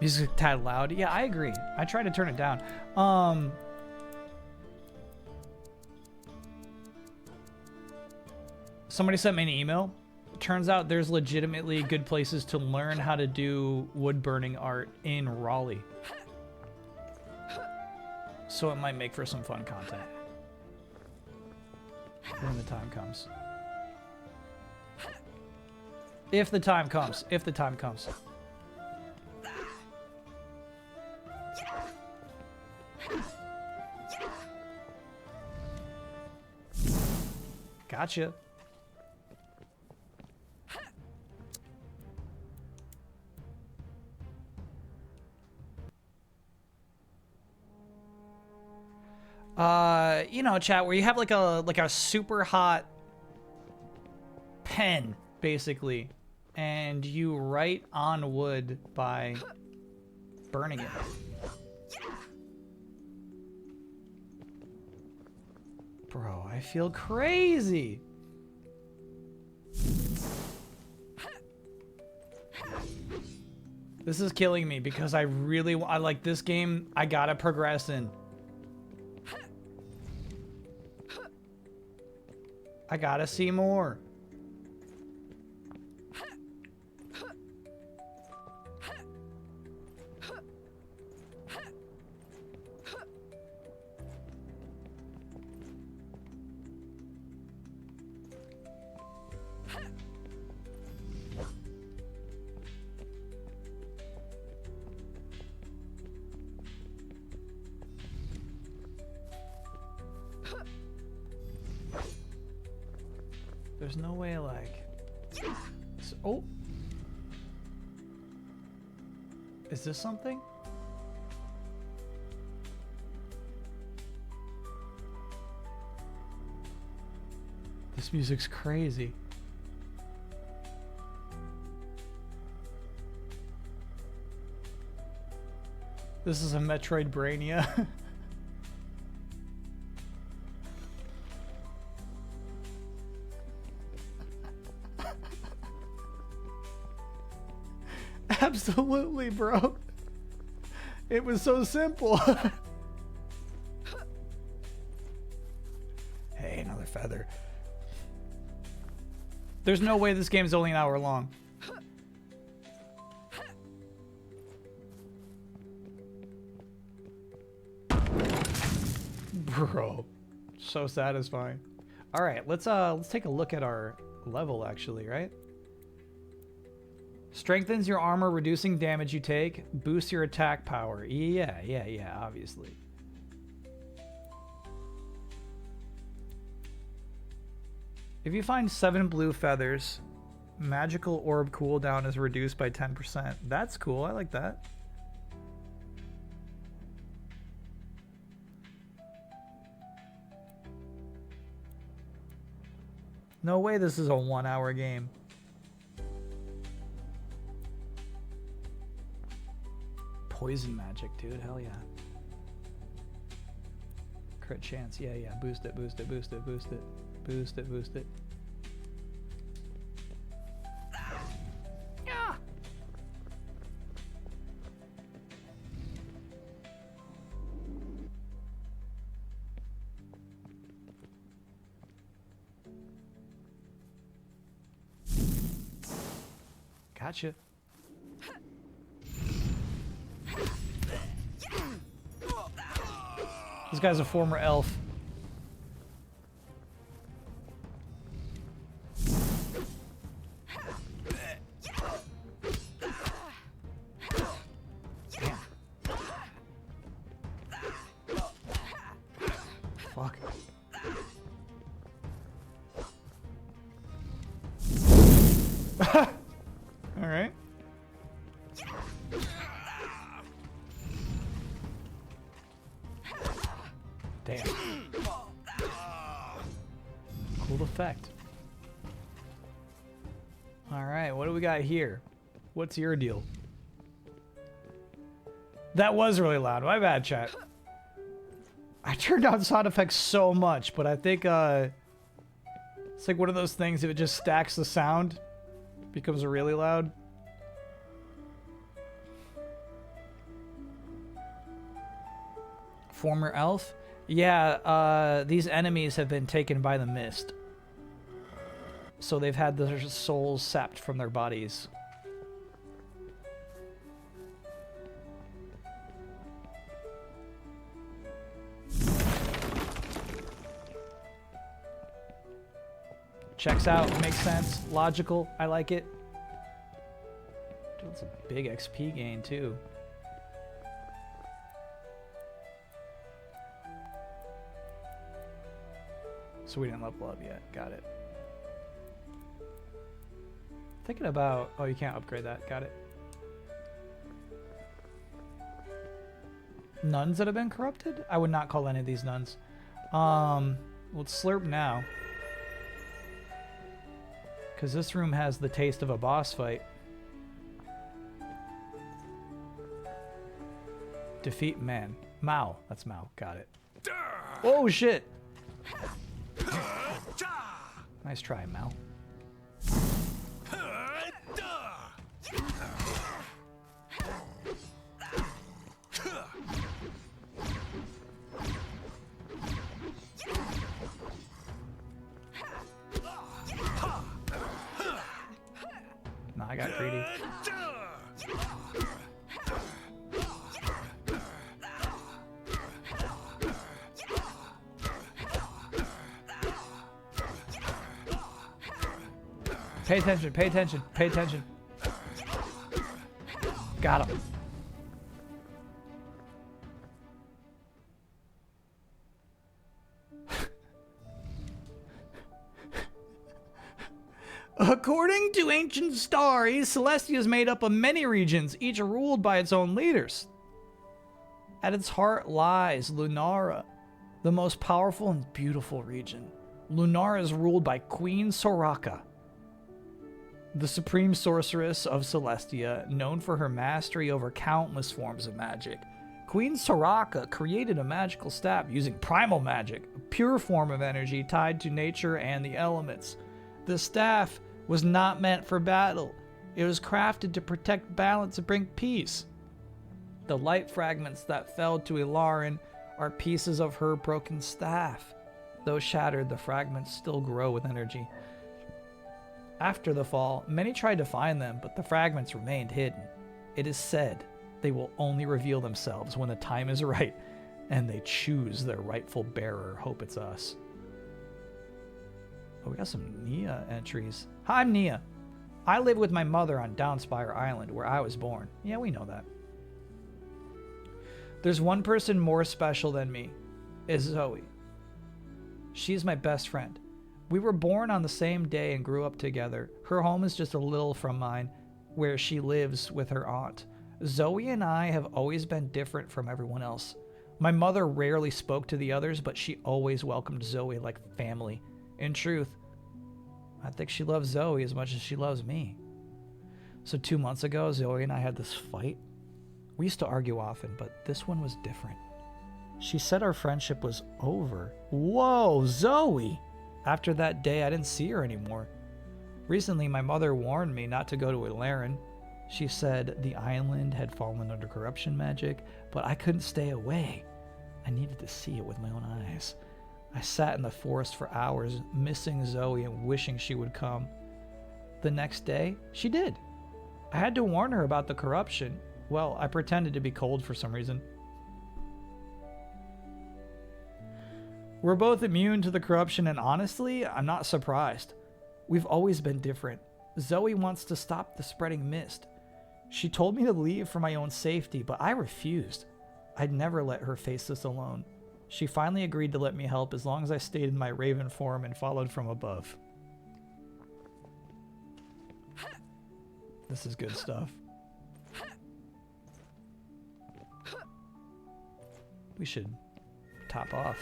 music's a tad loud. Yeah, I agree. I try to turn it down. Somebody sent me an email. Turns out there's legitimately good places to learn how to do wood burning art in Raleigh. So it might make for some fun content when the time comes. If the time comes. If the time comes. Gotcha. You know, chat, where you have like a super hot pen, basically, and you write on wood by burning it. Bro, I feel crazy. This is killing me because I like this game. I gotta progress in. I gotta see more. There's no way, like... Oh! Is this something? This music's crazy. This is a Metroidvania. Absolutely, bro. It was so simple. Hey, another feather. There's no way this game's only an hour long. Bro, so satisfying. All right, let's take a look at our level actually, right? Strengthens your armor, reducing damage you take. Boosts your attack power. Yeah, obviously. If you find 7 blue feathers, magical orb cooldown is reduced by 10%. That's cool, I like that. No way this is a 1-hour game. Poison magic, dude. Hell yeah. Crit chance. Yeah. Boost it. Boost it. Yeah. Gotcha. This guy's a former elf. Damn. Fuck. All right. Damn. Cool effect. All right, what do we got here? What's your deal? That was really loud. My bad, chat. I turned down sound effects so much, but I think it's like one of those things, if it just stacks the sound, it becomes really loud. Former elf? Yeah, these enemies have been taken by the mist. So they've had their souls sapped from their bodies. Checks out, makes sense, logical, I like it. Dude, that's a big XP gain too. So we didn't level up yet, got it. Thinking about, oh, you can't upgrade that, got it. Nuns that have been corrupted? I would not call any of these nuns. Let's slurp now. Because this room has the taste of a boss fight. Defeat man. Mao. That's Mao. Got it. Oh, shit. Nice try, Mao. Nah, I got greedy. Pay attention, pay attention, pay attention. Got him. According to ancient stories, Celestia is made up of many regions, each ruled by its own leaders. At its heart lies Lunara, the most powerful and beautiful region. Lunara is ruled by Queen Soraka, the supreme sorceress of Celestia, known for her mastery over countless forms of magic. Queen Soraka created a magical staff using primal magic, a pure form of energy tied to nature and the elements. The staff was not meant for battle. It was crafted to protect balance and bring peace. The light fragments that fell to Ilarin are pieces of her broken staff. Though shattered, the fragments still grow with energy. After the fall, many tried to find them, but the fragments remained hidden. It is said they will only reveal themselves when the time is right, and they choose their rightful bearer. Hope it's us. Oh, we got some Nia entries. Hi, I'm Nia. I live with my mother on Downspire Island, where I was born. Yeah, we know that. There's one person more special than me. It's Zoe. She's my best friend. We were born on the same day and grew up together. Her home is just a little from mine, where she lives with her aunt. Zoe and I have always been different from everyone else. My mother rarely spoke to the others, but she always welcomed Zoe like family. In truth, I think she loves Zoe as much as she loves me. So 2 months ago, Zoe and I had this fight. We used to argue often, but this one was different. She said our friendship was over. Whoa, Zoe! After that day, I didn't see her anymore. Recently, my mother warned me not to go to Ilarin. She said the island had fallen under corruption magic, but I couldn't stay away. I needed to see it with my own eyes. I sat in the forest for hours, missing Zoe and wishing she would come. The next day, she did. I had to warn her about the corruption. Well, I pretended to be cold for some reason. We're both immune to the corruption, and honestly, I'm not surprised. We've always been different. Zoe wants to stop the spreading mist. She told me to leave for my own safety, but I refused. I'd never let her face this alone. She finally agreed to let me help as long as I stayed in my raven form and followed from above. This is good stuff. We should top off.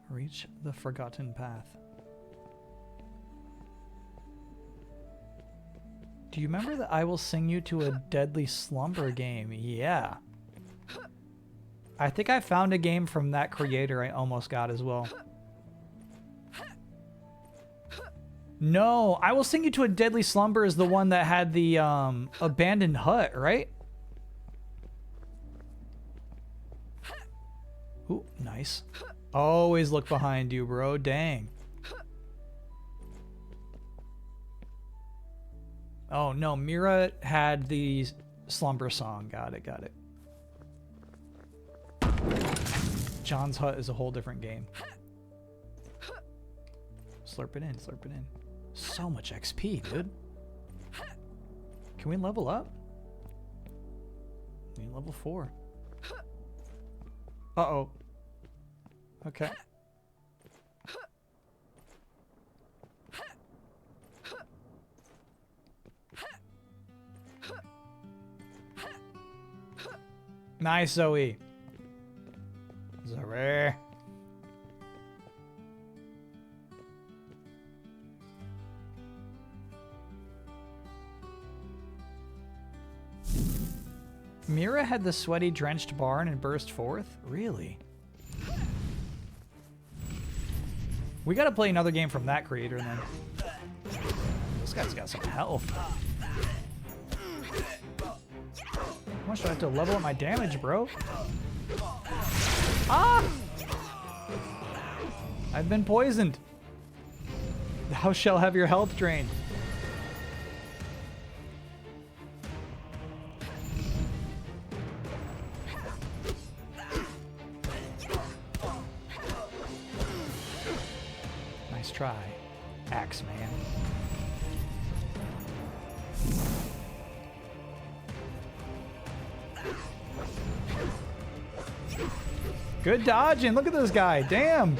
Reach the forgotten path. Do you remember the I Will Sing You to a Deadly Slumber game? Yeah. I think I found a game from that creator I almost got as well. No, I Will Sing You to a Deadly Slumber is the one that had the abandoned hut, right? Ooh, nice. Always look behind you, bro. Dang. Oh, no. Mira had the slumber song. Got it, got it. John's Hut is a whole different game. Slurp it in, slurp it in. So much XP, dude. Can we level up? We need level 4. Uh-oh. Okay. Nice, Zoe. Zoe. Mira had the sweaty, drenched barn and burst forth? Really? We gotta play another game from that creator then. This guy's got some health. How much do I have to level up my damage, bro? Ah! I've been poisoned. Thou shall have your health drained. Nice try, Axe Man. Good dodging. Look at this guy. Damn.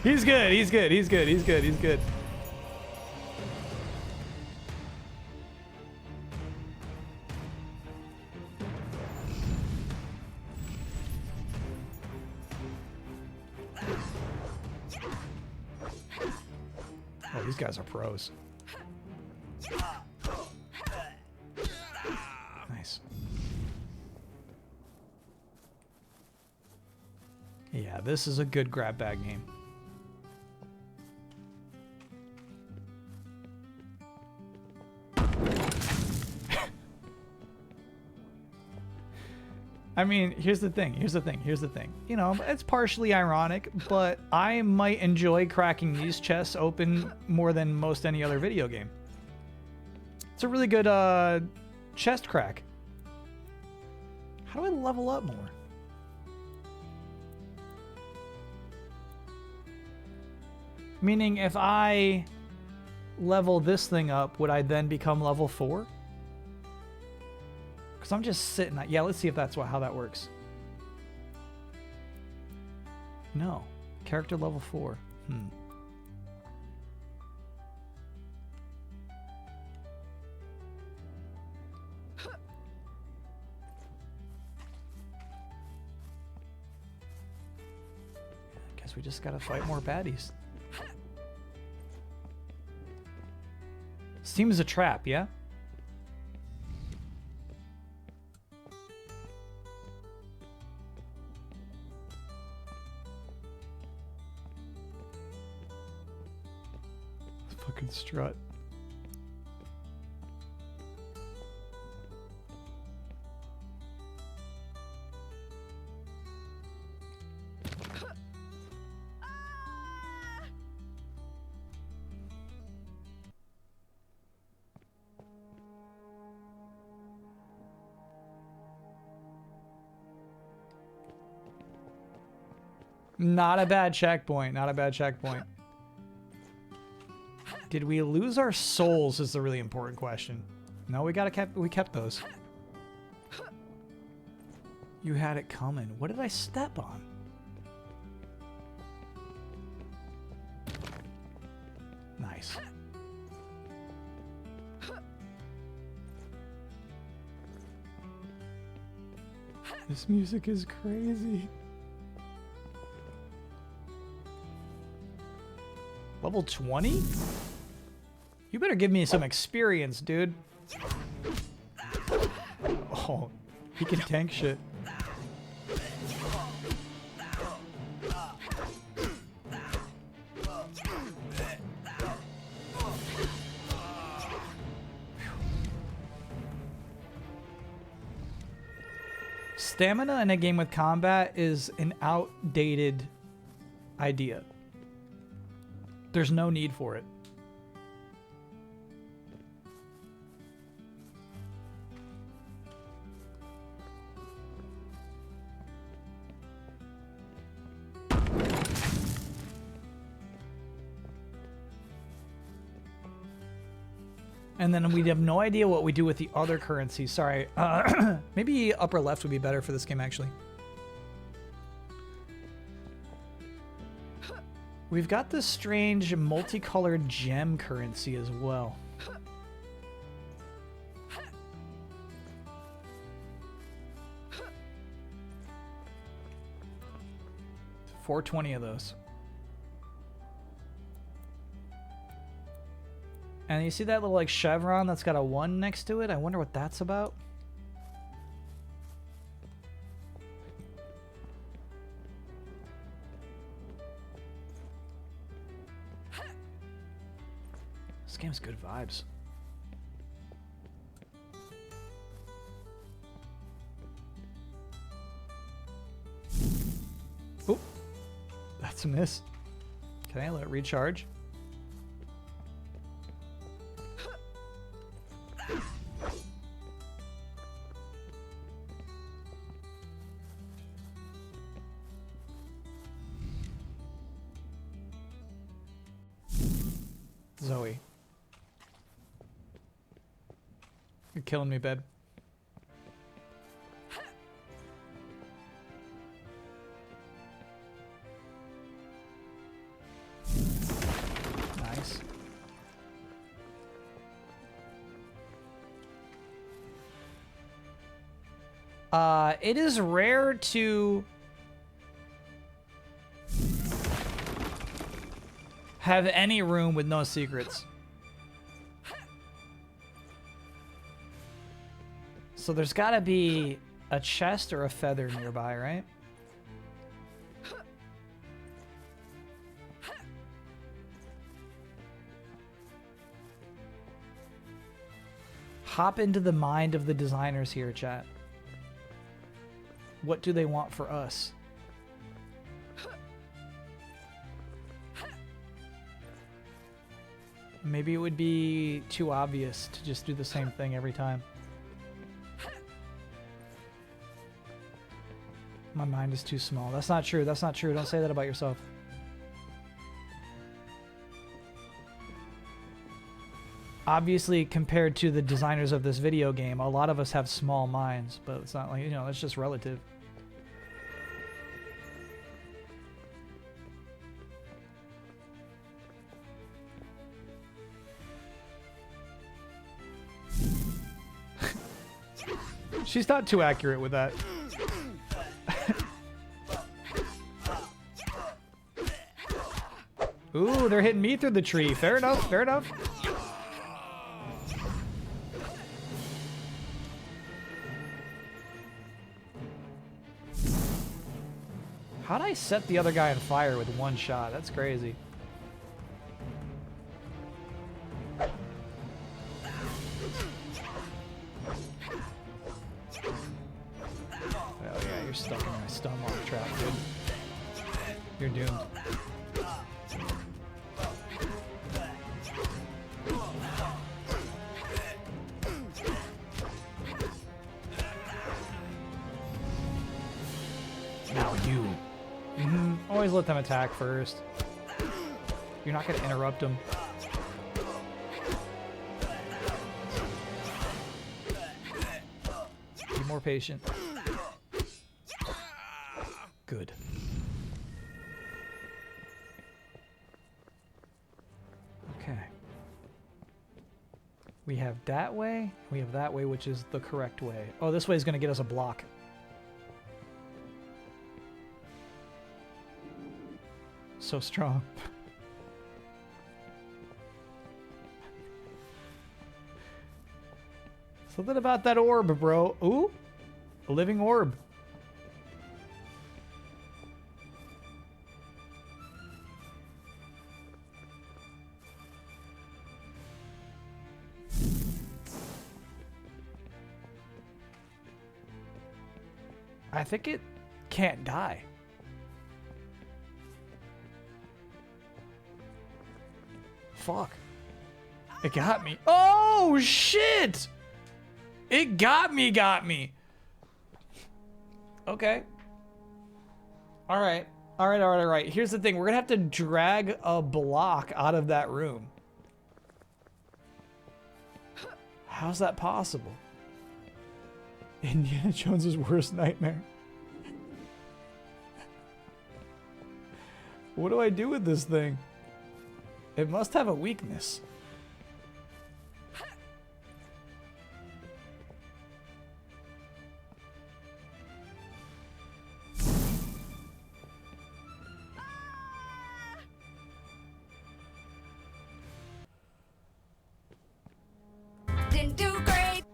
He's good. He's good. He's good. He's good. He's good. Oh, these guys are pros. Nice. Yeah, this is a good grab bag game. I mean, here's the thing. You know, it's partially ironic, but I might enjoy cracking these chests open more than most any other video game. It's a really good chest crack. How do I level up more? Meaning, if I level this thing up, would I then become level 4? Because I'm just sitting at... Yeah, let's see if that's how that works. No. Character level 4. Guess we just gotta fight more baddies. Seems a trap, yeah? Fucking strut. Not a bad checkpoint. Not a bad checkpoint. Did we lose our souls is the really important question. No, we kept those. You had it coming. What did I step on? Nice. This music is crazy. Level 20? You better give me some experience, dude. Oh, he can tank shit. Stamina in a game with combat is an outdated idea. There's no need for it. And then we'd have no idea what we do with the other currencies. Sorry. Maybe upper left would be better for this game, actually. We've got this strange multicolored gem currency as well. 420 of those. And you see that little like chevron that's got a 1 next to it? I wonder what that's about. This game's good vibes. Oop. That's a miss. Okay, let it recharge. Zoe. You're killing me, babe. Nice. It is rare to have any room with no secrets. So there's gotta be a chest or a feather nearby, right? Hop into the mind of the designers here, chat. What do they want for us? Maybe it would be too obvious to just do the same thing every time. My mind is too small. That's not true. That's not true. Don't say that about yourself. Obviously, compared to the designers of this video game, a lot of us have small minds, but it's not like, you know, it's just relative. She's not too accurate with that. Ooh, they're hitting me through the tree. Fair enough, fair enough. How'd I set the other guy on fire with one shot? That's crazy. Oh yeah, you're stuck in my stun lock trap, dude. You're doomed. Always let them attack first. You're not gonna interrupt them. Be more patient. Good. Okay. We have that way. We have that way, which is the correct way. Oh, this way is gonna get us a block. So strong. Something about that orb, bro. Ooh, a living orb. I think it can't die. Fuck. It got me. Oh, shit! It got me. Okay. All right. Here's the thing. We're gonna have to drag a block out of that room. How's that possible? Indiana Jones's worst nightmare. What do I do with this thing? It must have a weakness. Didn't do great.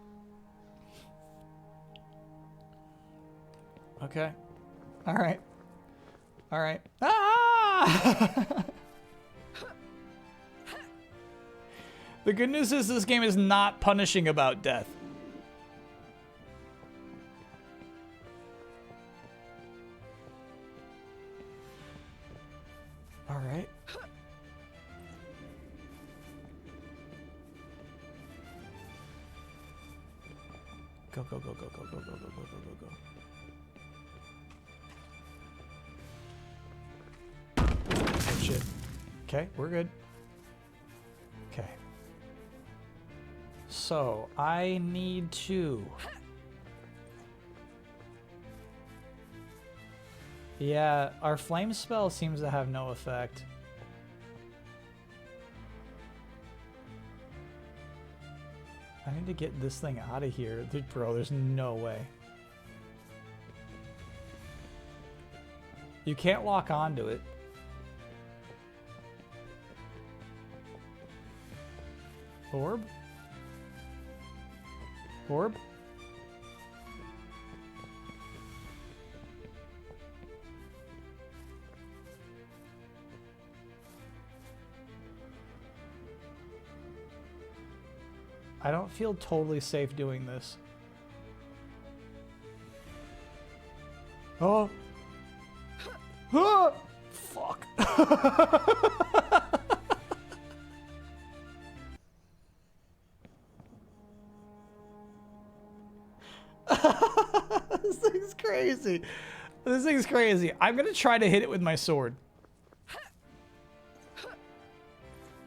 Okay. All right. Ah! The good news is this game is not punishing about death. All right. Go. Oh, shit. Okay, we're good. Okay. So, I need to... Yeah, our flame spell seems to have no effect. I need to get this thing out of here. Bro, there's no way. You can't lock onto it. Orb? Orb? I don't feel totally safe doing this. Oh. Ah! Fuck. This thing's crazy. This thing's crazy. I'm gonna try to hit it with my sword.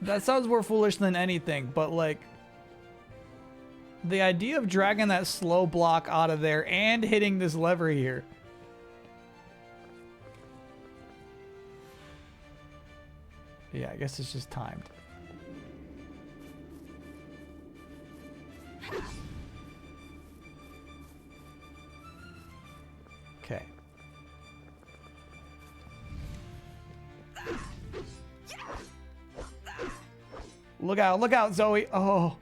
That sounds more foolish than anything, but like... the idea of dragging that slow block out of there and hitting this lever here. Yeah, I guess it's just timed. Okay. Look out, Zoe. Oh.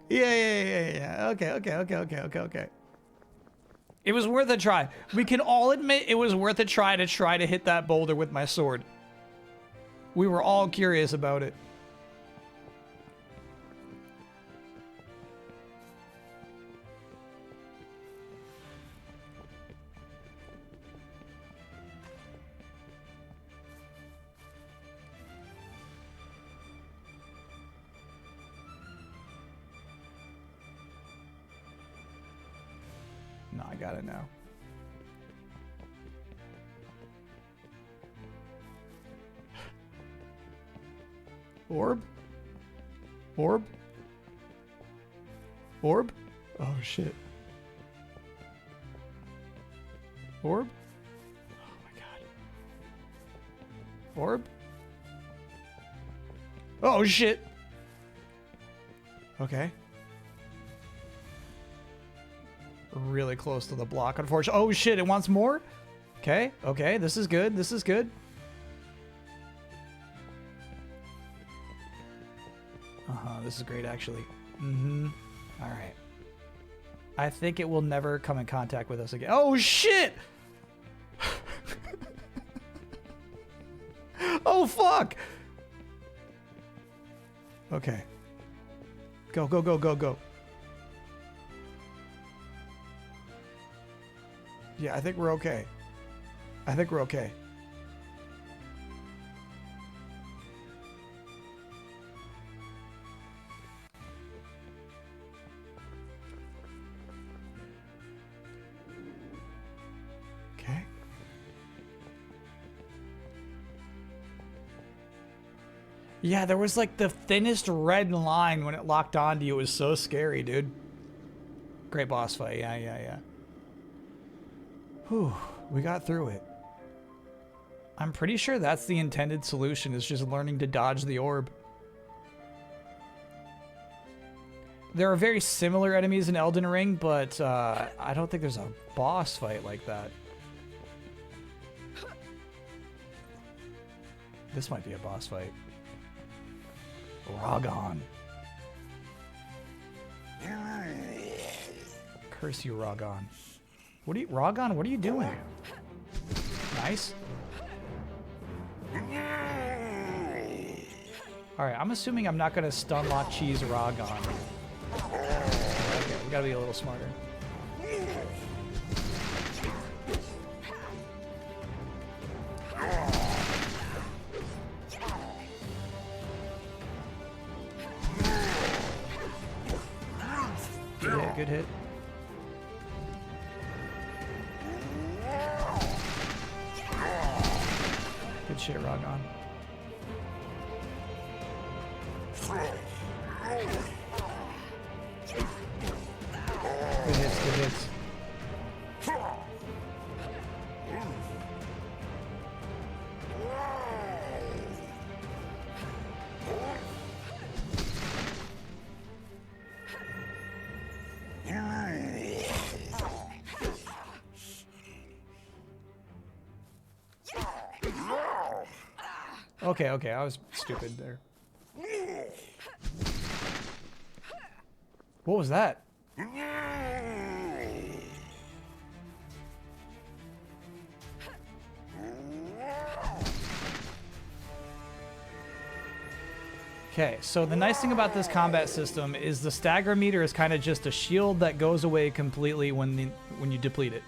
Yeah. Okay. It was worth a try. We can all admit it was worth a try to hit that boulder with my sword. We were all curious about it. I got it now. Orb? Orb? Orb? Oh shit. Orb? Oh my god. Orb? Oh shit. Okay. Really close to the block, unfortunately. Oh shit, it wants more? Okay, okay, this is good, this is good. This is great, actually. Alright. I think it will never come in contact with us again. Oh shit! Oh fuck! Okay. Go, go, go, go, go. Yeah, I think we're okay. I think we're okay. Okay. Yeah, there was like the thinnest red line when it locked onto you. It was so scary, dude. Great boss fight. Yeah, yeah, yeah. Whew, we got through it. I'm pretty sure that's the intended solution, is just learning to dodge the orb. There are very similar enemies in Elden Ring, but I don't think there's a boss fight like that. This might be a boss fight. Ragon. Curse you, Ragon. What are you, Ragon? What are you doing? Nice. Alright, I'm assuming I'm not gonna stun lock cheese Ragon. Okay, we gotta be a little smarter. Good hit, good hit. Good shit, Ragon. Good hits, good hits. Okay, okay, I was stupid there. What was that? Okay, so the nice thing about this combat system is the stagger meter is kind of just a shield that goes away completely when you deplete it.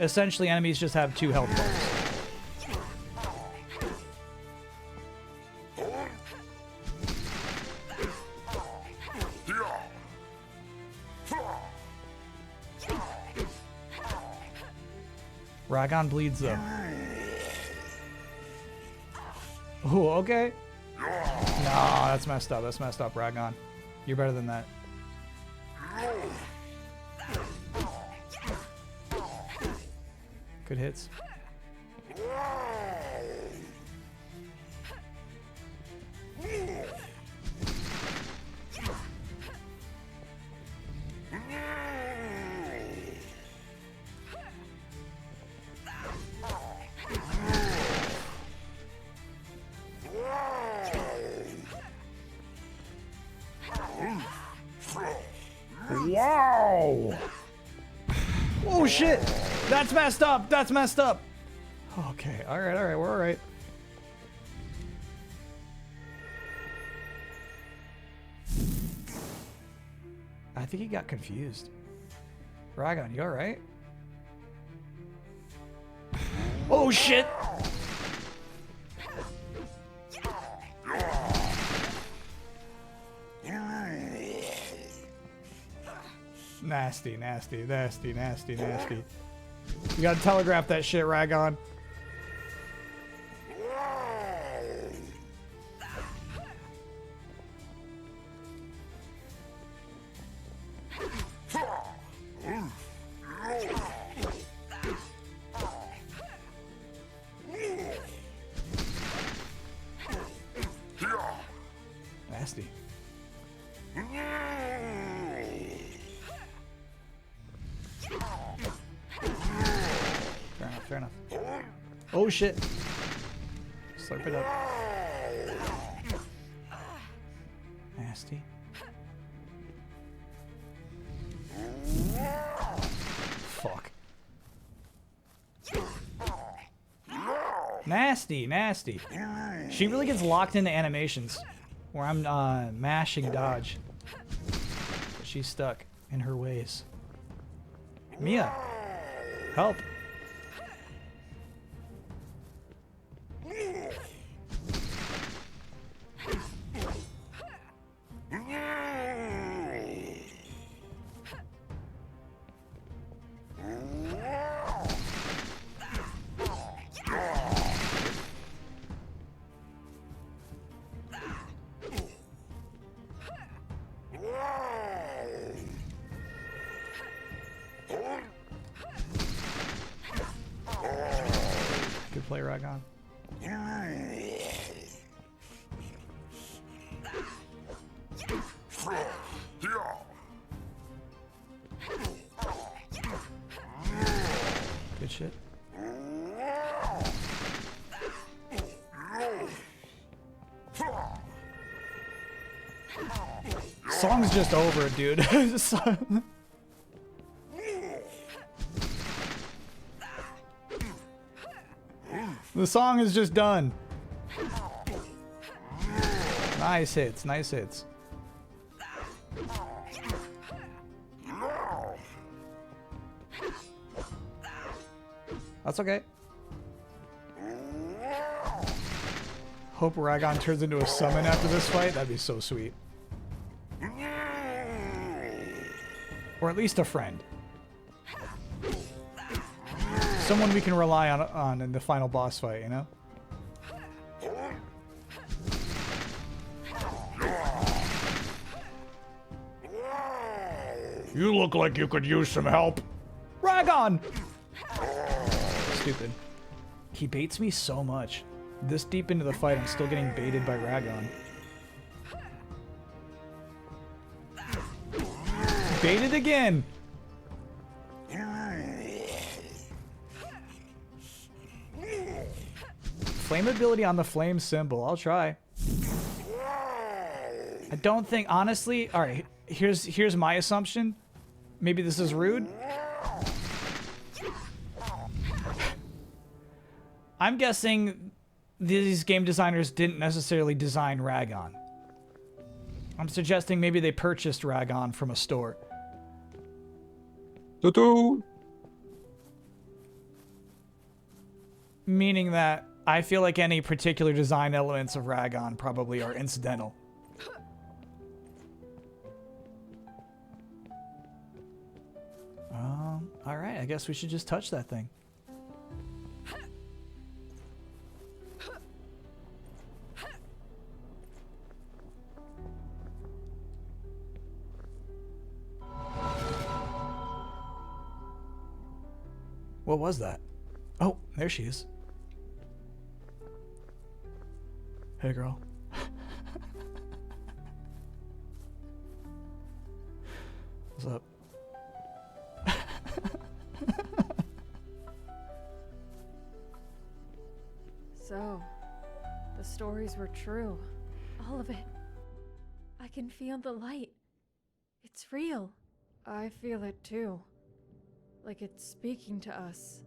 Essentially, enemies just have 2 health bars. Ragon bleeds though. Ooh, okay. No, that's messed up. That's messed up, Ragon. You're better than that. Good hits. Wow! Oh shit! That's messed up! That's messed up! Okay, alright, alright, we're alright. I think he got confused. Ragon, you alright? Oh shit! Nasty, nasty, nasty, nasty, nasty. You gotta telegraph that shit, Ragon. Nasty. Fair enough. Oh shit. Slurp it up. Nasty. Fuck. Nasty, nasty. She really gets locked into animations where I'm mashing dodge. But she's stuck in her ways. Mia, help. Good play, Ragon. Good shit. Song's just over, dude. The song is just done. Nice hits, nice hits. That's okay. Hope Ragon turns into a summon after this fight. That'd be so sweet. Or at least a friend. Someone we can rely on in the final boss fight, you know? You look like you could use some help. Ragon! Stupid. He baits me so much. This deep into the fight, I'm still getting baited by Ragon. Baited again! Flammability on the flame symbol. I'll try. I don't think, honestly... Alright, here's my assumption. Maybe this is rude. I'm guessing these game designers didn't necessarily design Ragon. I'm suggesting maybe they purchased Ragon from a store. Meaning that I feel like any particular design elements of Ragon probably are incidental. Alright, I guess we should just touch that thing. What was that? Oh, there she is. Hey, girl. What's up? So, the stories were true. All of it. I can feel the light. It's real. I feel it too. Like it's speaking to us.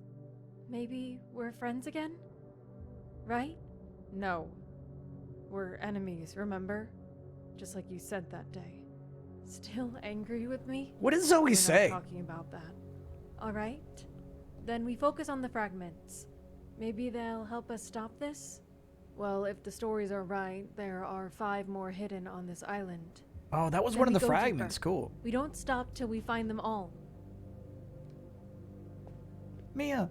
Maybe we're friends again? Right? No. We're enemies, remember? Just like you said that day. Still angry with me? What did Zoe say? We're not talking about that. Alright? Then we focus on the fragments. Maybe they'll help us stop this? Well, if the stories are right, there are 5 more hidden on this island. Oh, that was Then one of we the go fragments. deeper. Cool. We don't stop till we find them all. Mia.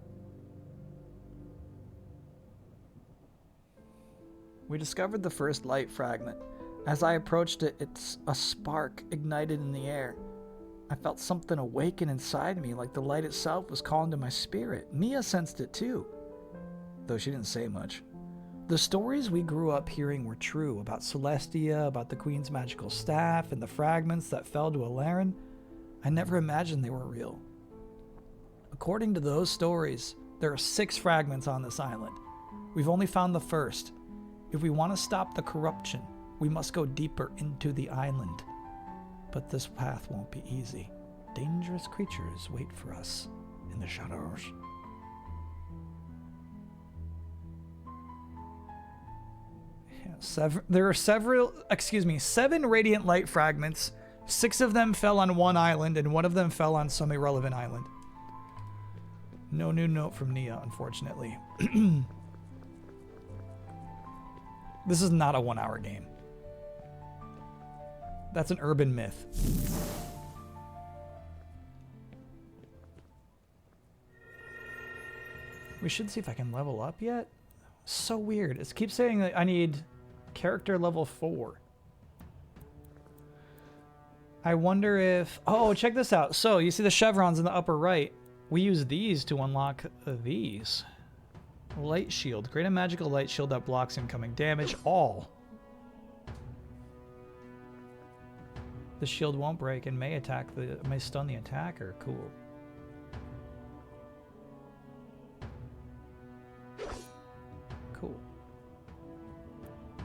We discovered the first light fragment. As I approached it, a spark ignited in the air. I felt something awaken inside me, like the light itself was calling to my spirit. Mia sensed it too, though she didn't say much. The stories we grew up hearing were true about Celestia, about the Queen's magical staff, and the fragments that fell to Alarin. I never imagined they were real. According to those stories, there are 6 fragments on this island. We've only found the first. If we want to stop the corruption, we must go deeper into the island. But this path won't be easy. Dangerous creatures wait for us in the shadows. Yeah, there are 7 radiant light fragments. 6 of them fell on one island, and 1 of them fell on some irrelevant island. No new note from Nia, unfortunately. This is not a 1-hour game. That's an urban myth. We should see if I can level up yet. So weird. It keeps saying that I need character level 4. I wonder if... Oh, check this out. So, you see the chevrons in the upper right. We use these to unlock these. Light shield. Create a magical light shield that blocks incoming damage. All. The shield won't break and may stun the attacker. Cool. Cool.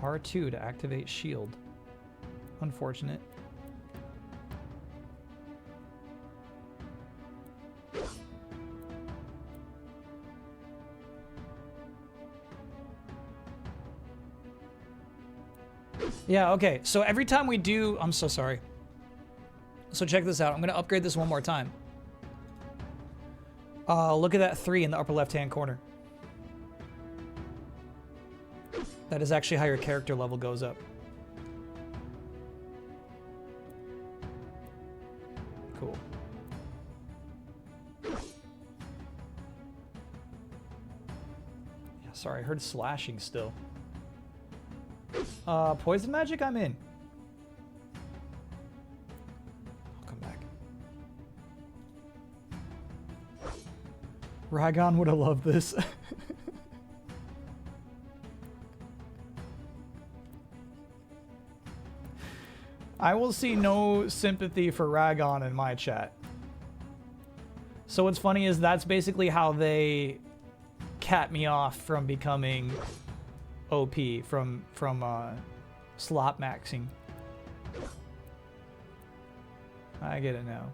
R2 to activate shield. Unfortunate. Yeah, okay. So every time we do... I'm so sorry. So check this out. I'm going to upgrade this one more time. Look at that 3 in the upper left-hand corner. That is actually how your character level goes up. Cool. Yeah, sorry, I heard slashing still. Poison magic, I'm in. I'll come back. Ragon would have loved this. I will see no sympathy for Ragon in my chat. So what's funny is that's basically how they cat me off from becoming OP, from slot maxing. I get it now.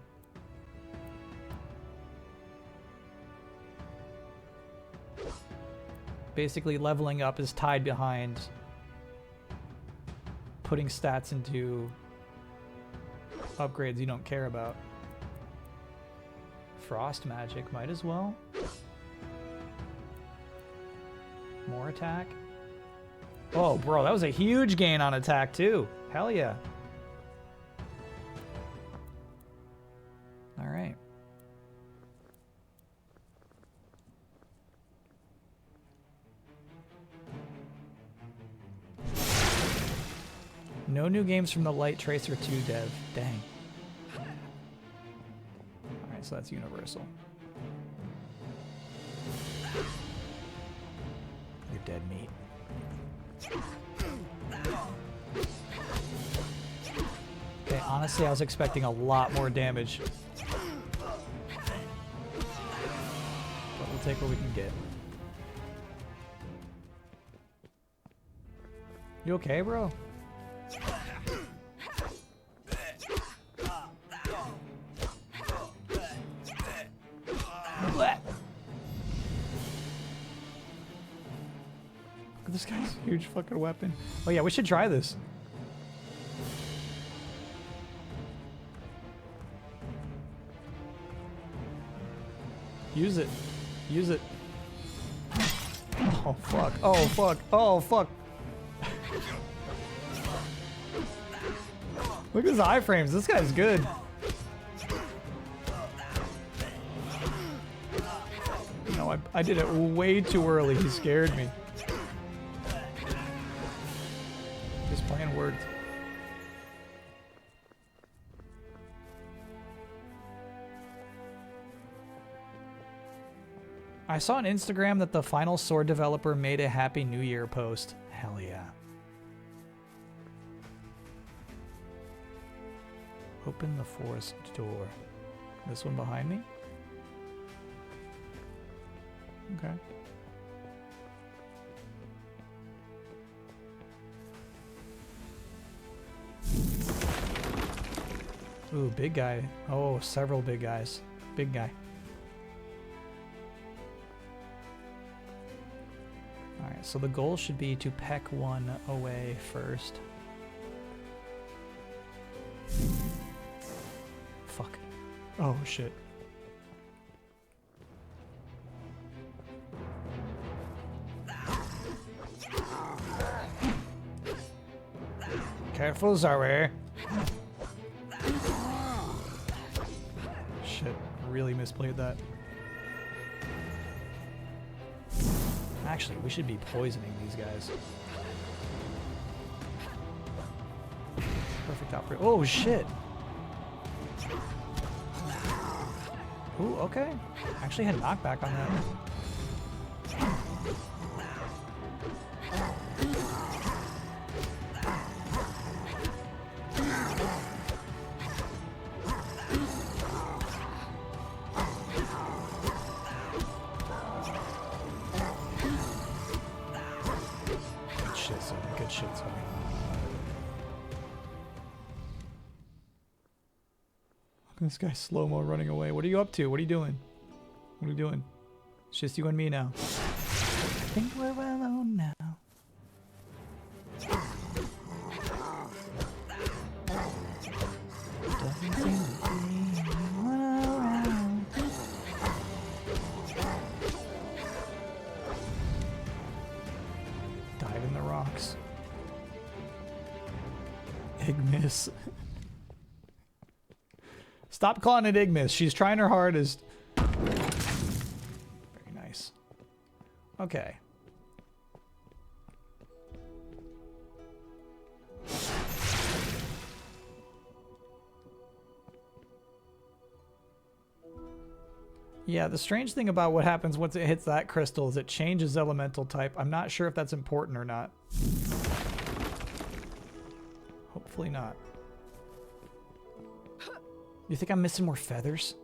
Basically, leveling up is tied behind putting stats into upgrades you don't care about. Frost magic, might as well. More attack. Oh, bro, that was a huge gain on attack, too. Hell yeah. All right. No new games from the Light Tracer 2 dev. Dang. Alright, so that's universal. You're dead meat. Okay, honestly, I was expecting a lot more damage. But we'll take what we can get. You okay, bro? This guy's a huge fucking weapon. Oh yeah, we should try this. Use it. Use it. Oh fuck. Oh fuck. Oh fuck. Look at his iframes. This guy's good. No, I did it way too early. He scared me. This plan worked. I saw on Instagram that the final sword developer made a Happy New Year post. Hell yeah. Open the forest door. This one behind me? Okay. Ooh, big guy. Oh, several big guys. Big guy. Alright, so the goal should be to peck one away first. Fuck. Oh, shit. Careful, Zoe. Shit, really misplayed that. Actually, we should be poisoning these guys. Perfect operation. Oh, shit. Ooh, okay. Actually had knockback on that. Good shit, sorry. Look at this guy slow-mo running away. What are you up to? What are you doing? What are you doing? It's just you and me now. I think we're alone now. Doesn't seem to be anyone around. Dive in the rocks. Ignis. Stop calling it Ignis. She's trying her hardest. Very nice. Okay. Yeah, the strange thing about what happens once it hits that crystal is it changes elemental type. I'm not sure if that's important or not. Hopefully not. You think I'm missing more feathers?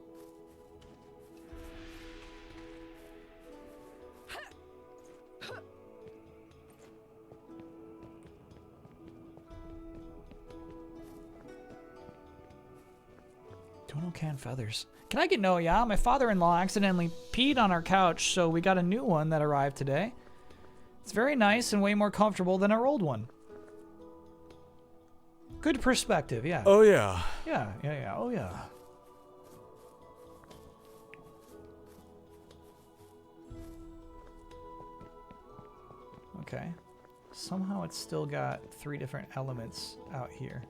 Don't can feathers. Can I get no? Yeah, my father-in-law accidentally peed on our couch, so we got a new one that arrived today. It's very nice and way more comfortable than our old one. Good perspective, yeah. Oh, yeah. Yeah, oh yeah. Okay. Somehow it's still got 3 different elements out here.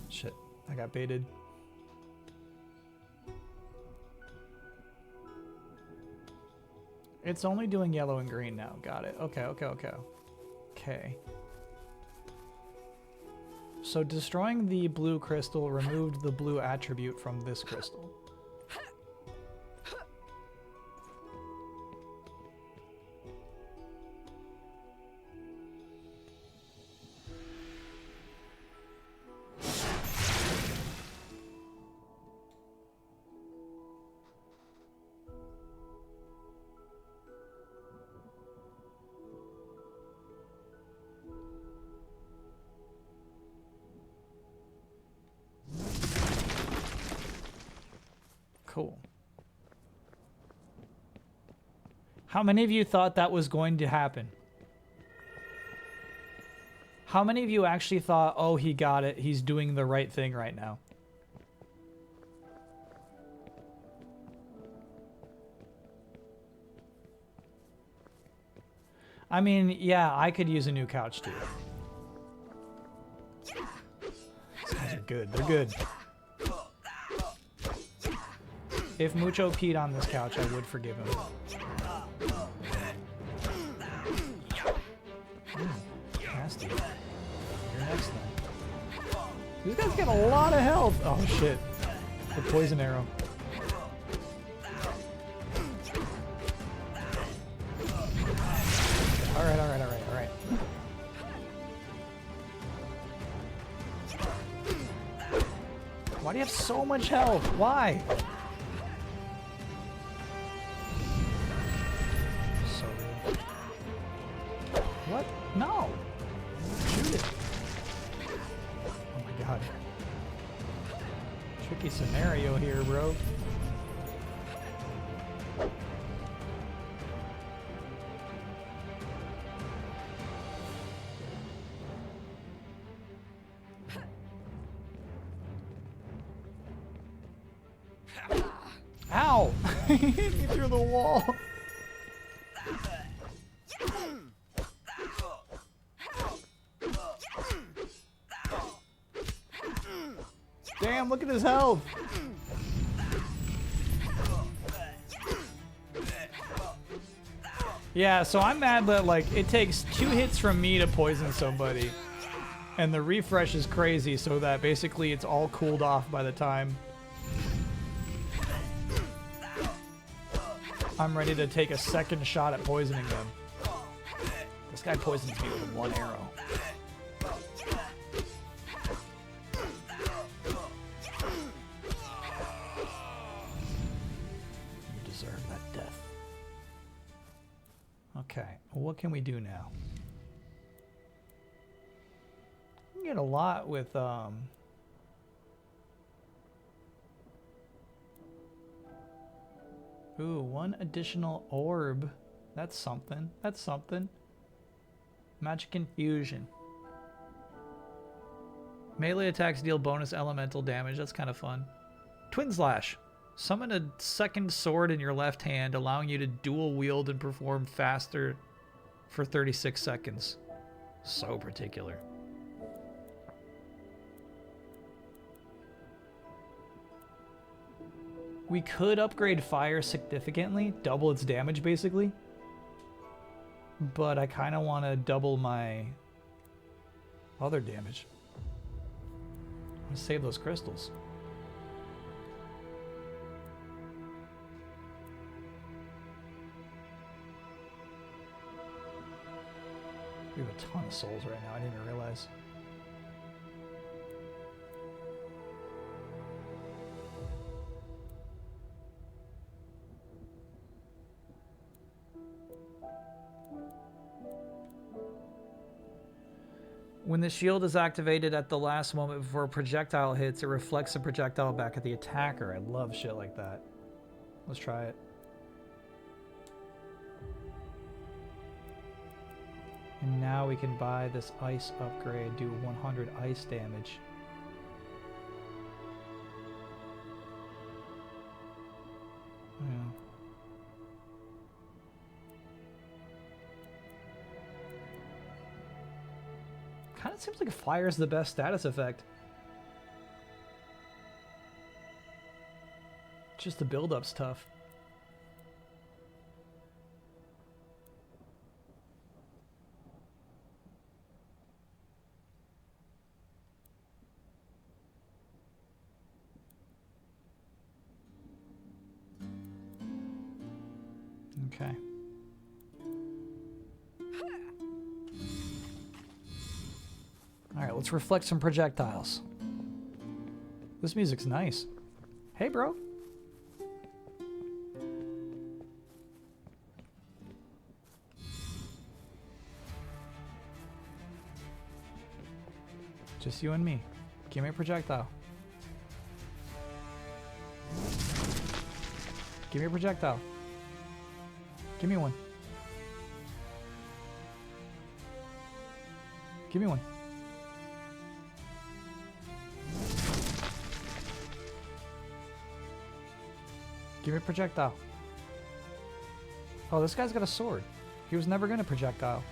Shit, I got baited. It's only doing yellow and green now. Got it. Okay. Okay. So destroying the blue crystal removed the blue attribute from this crystal. Cool. How many of you thought that was going to happen? How many of you actually thought, oh, he got it, he's doing the right thing right now? I mean, yeah, I could use a new couch too. These guys are good. They're good. If Mucho peed on this couch, I would forgive him. Nasty. You're next then. These guys get a lot of health. Oh shit. The poison arrow. Alright, alright, alright, alright. Why do you have so much health? Why? So rude. What? No! Shoot it! Oh my god. Tricky scenario here, bro. Ow! He hit me through the wall. Damn, look at his health. Yeah, so I'm mad that like it takes 2 hits from me to poison somebody. And the refresh is crazy so that basically it's all cooled off by the time I'm ready to take a second shot at poisoning them. This guy poisons me with 1 arrow. You deserve that death. Okay, what can we do now? We can get a lot with ooh, 1 additional orb. That's something. That's something. Magic infusion. Melee attacks deal bonus elemental damage. That's kind of fun. Twin slash. Summon a second sword in your left hand, allowing you to dual wield and perform faster for 36 seconds. So particular. We could upgrade fire significantly, double its damage basically. But I kind of want to double my other damage. I'm gonna save those crystals. We have a ton of souls right now, I didn't even realize. When the shield is activated at the last moment before a projectile hits, it reflects the projectile back at the attacker. I love shit like that. Let's try it. And now we can buy this ice upgrade, do 100 ice damage. Yeah. Kind of seems like fire is the best status effect. Just the build-up's tough. Okay. Alright, let's reflect some projectiles. This music's nice. Hey, bro. Just you and me. Give me a projectile. Give me a projectile. Give me one. Give me one. Give me a projectile. Oh, this guy's got a sword. He was never gonna projectile.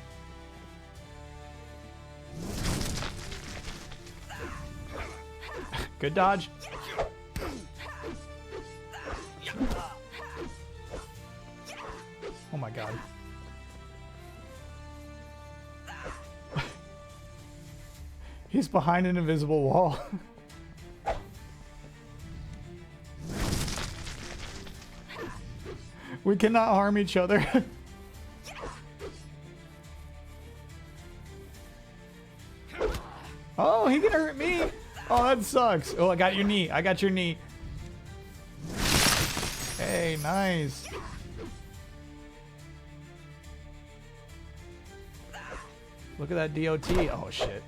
Good dodge. Oh my god. He's behind an invisible wall. We cannot harm each other. Oh, he can hurt me. Oh, that sucks. Oh, I got your knee. I got your knee. Hey, nice. Look at that DOT. Oh, shit.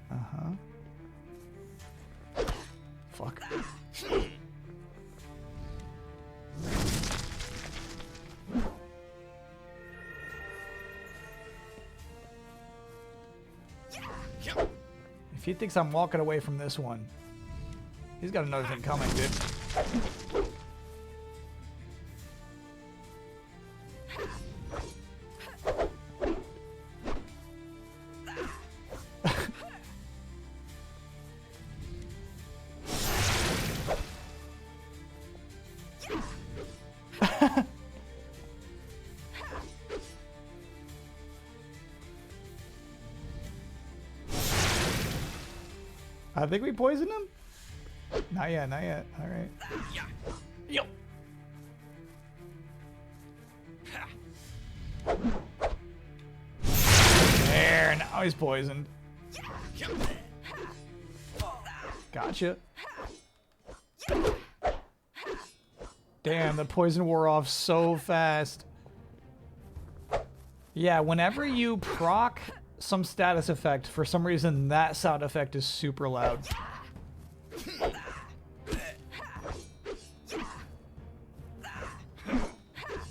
Uh-huh. Fuck. If he thinks I'm walking away from this one, he's got another thing coming, dude. I think we poisoned him? Not yet, not yet. Alright. Yo! There, now he's poisoned. Gotcha. Damn, the poison wore off so fast. Yeah, whenever you proc some status effect, for some reason that sound effect is super loud.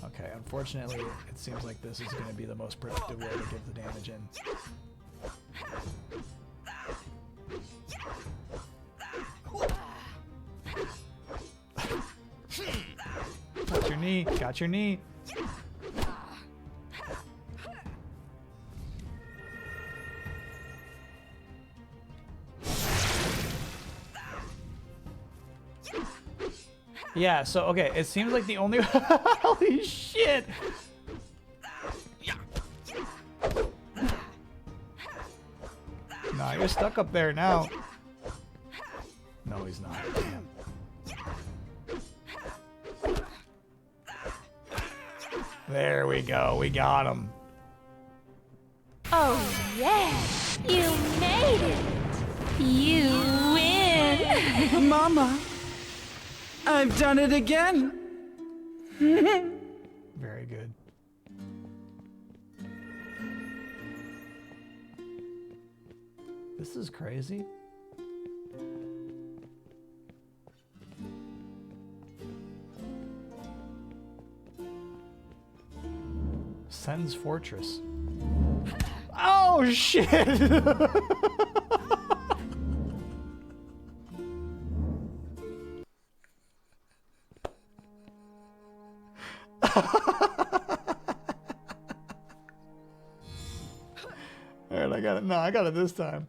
Okay, unfortunately, it seems like this is going to be the most productive way to get the damage in. Got your knee, got your knee. Yeah, so, okay, it seems like the only... Holy shit! Nah, you're stuck up there now. No, he's not. Damn. There we go, we got him. Oh, yeah! You made it! You win! Mama! I've done it again! Very good. This is crazy. Sen's Fortress. Oh, shit! Alright, I got it. No, I got it this time.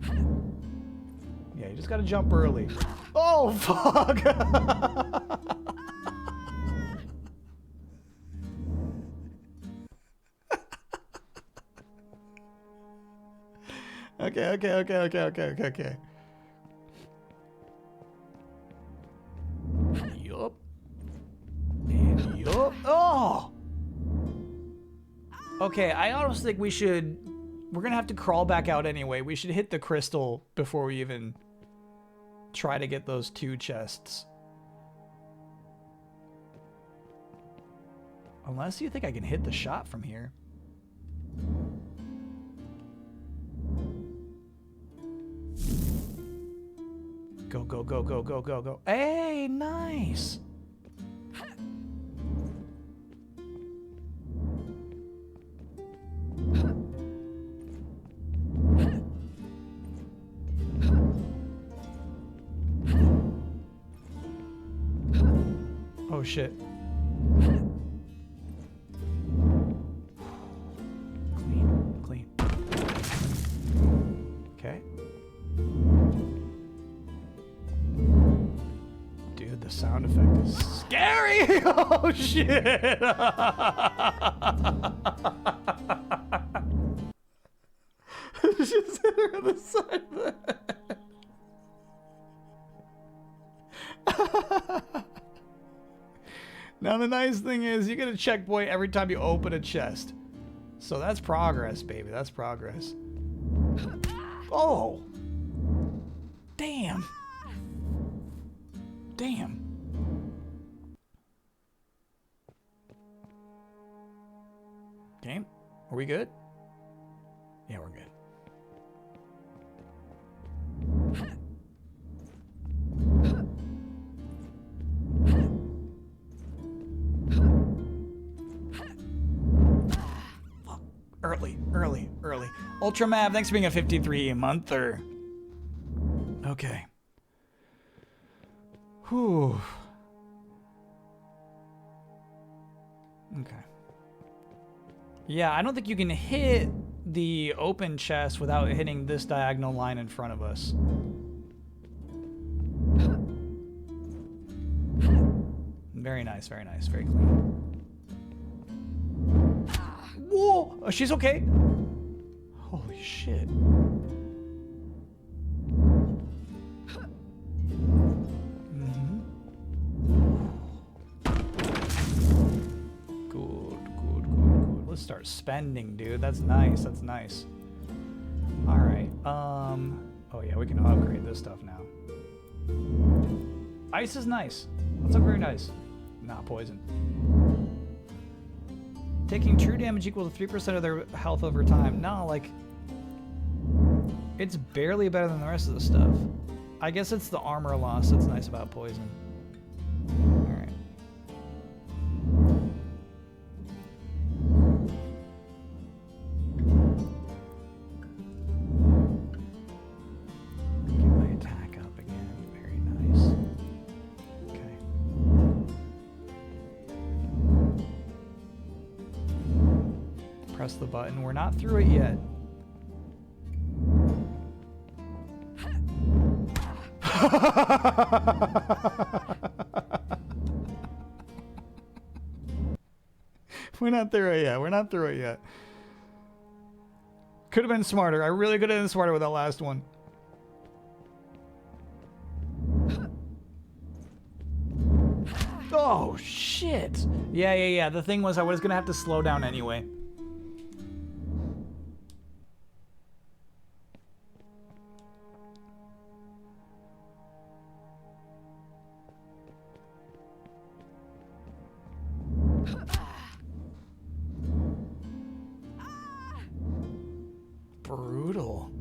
Yeah, you just gotta jump early. Oh, fuck! Okay. Yup. And yup. Oh! Okay, I honestly think we should... We're gonna have to crawl back out anyway. We should hit the crystal before we even try to get those 2 chests. Unless you think I can hit the shot from here. Go, go, go, go, go, go, go. Hey, nice! shit. Clean. Okay. Dude, the sound effect is scary! Oh shit! Just hit her on the side of the head. Now the nice thing is you get a checkpoint every time you open a chest. So that's progress, baby. That's progress. Oh! Damn. Damn. Game? Are we good? Yeah, we're good. Early. Ultra Mav, thanks for being a 53-monther. Okay. Whew. Okay. Yeah, I don't think you can hit the open chest without hitting this diagonal line in front of us. Very nice, very nice, very clean. Whoa! Oh, she's okay. Holy shit. Good. Let's start spending, dude. That's nice. That's nice. All right. Oh yeah, we can upgrade this stuff now. Ice is nice. Let's upgrade ice. Not poison. Taking true damage equal to 3% of their health over time. No, like, it's barely better than the rest of the stuff. I guess it's the armor loss that's nice about poison. Alright. Get my attack up again. Very nice. Okay. Press the button. We're not through it yet. We're not through it yet. We're not through it yet. Could have been smarter. I really could have been smarter with that last one. Oh, shit. Yeah. The thing was I was going to have to slow down anyway. Brutal.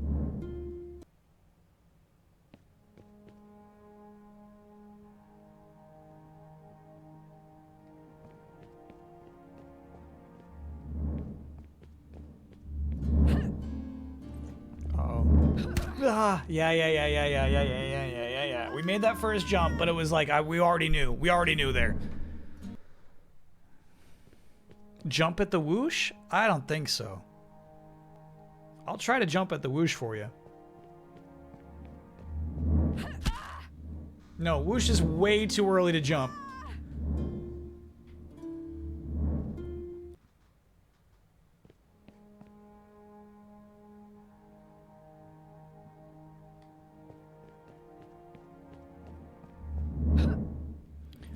Yeah. We made that first jump, but it was like we already knew. We already knew there. Jump at the whoosh? I don't think so. I'll try to jump at the whoosh for you. No, whoosh is way too early to jump.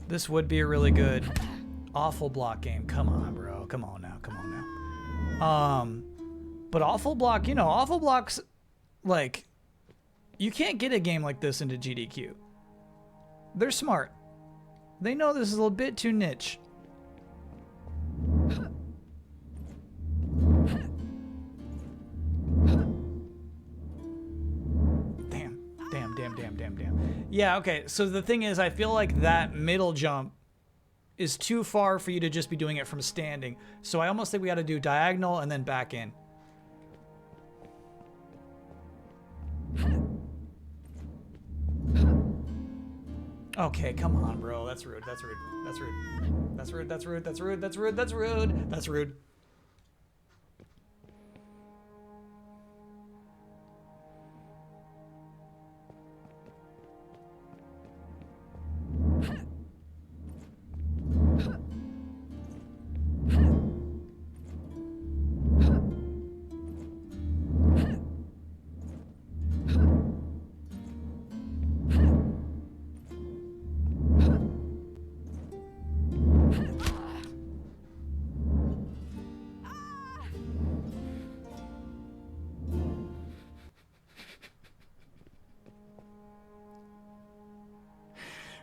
This would be a really good awful block game. Come on, bro. Come on now. But awful block, you know, awful blocks, like, you can't get a game like this into GDQ. They're smart. They know this is a little bit too niche. Damn. Yeah, okay, so the thing is, I feel like that middle jump is too far for you to just be doing it from standing. So I almost think we got to do diagonal and then back in. Okay, come on, bro. That's rude. That's rude. That's rude. That's rude. That's rude. That's rude. That's rude. That's rude. That's rude.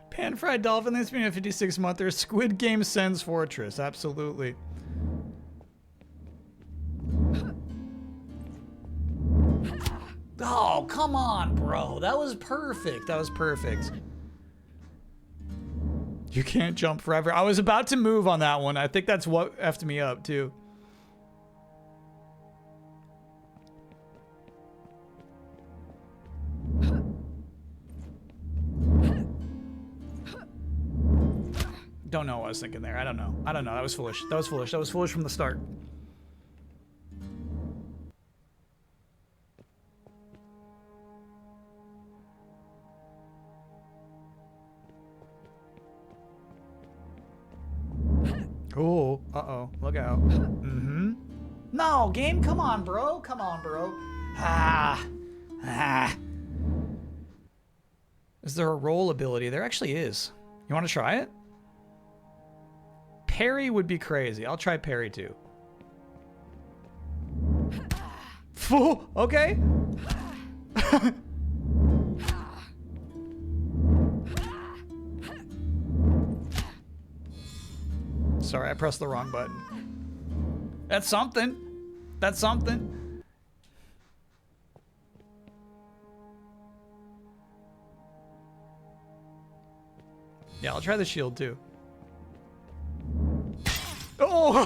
Pan-fried dolphin, thanks for being a 56-monther. Squid Game sends Fortress, absolutely. Oh, come on, bro. That was perfect. That was perfect. You can't jump forever. I was about to move on that one. I think that's what effed me up, too. Don't know what I was thinking there. I don't know. I don't know. That was foolish. That was foolish. That was foolish from the start. Oh, uh-oh. Look out. Mm-hmm. No, game, come on, bro. Come on, bro. Ah. Ah. Is there a roll ability? There actually is. You want to try it? Parry would be crazy. I'll try parry too. Fool. Okay. Sorry, I pressed the wrong button. That's something. That's something. Yeah, I'll try the shield too. Oh!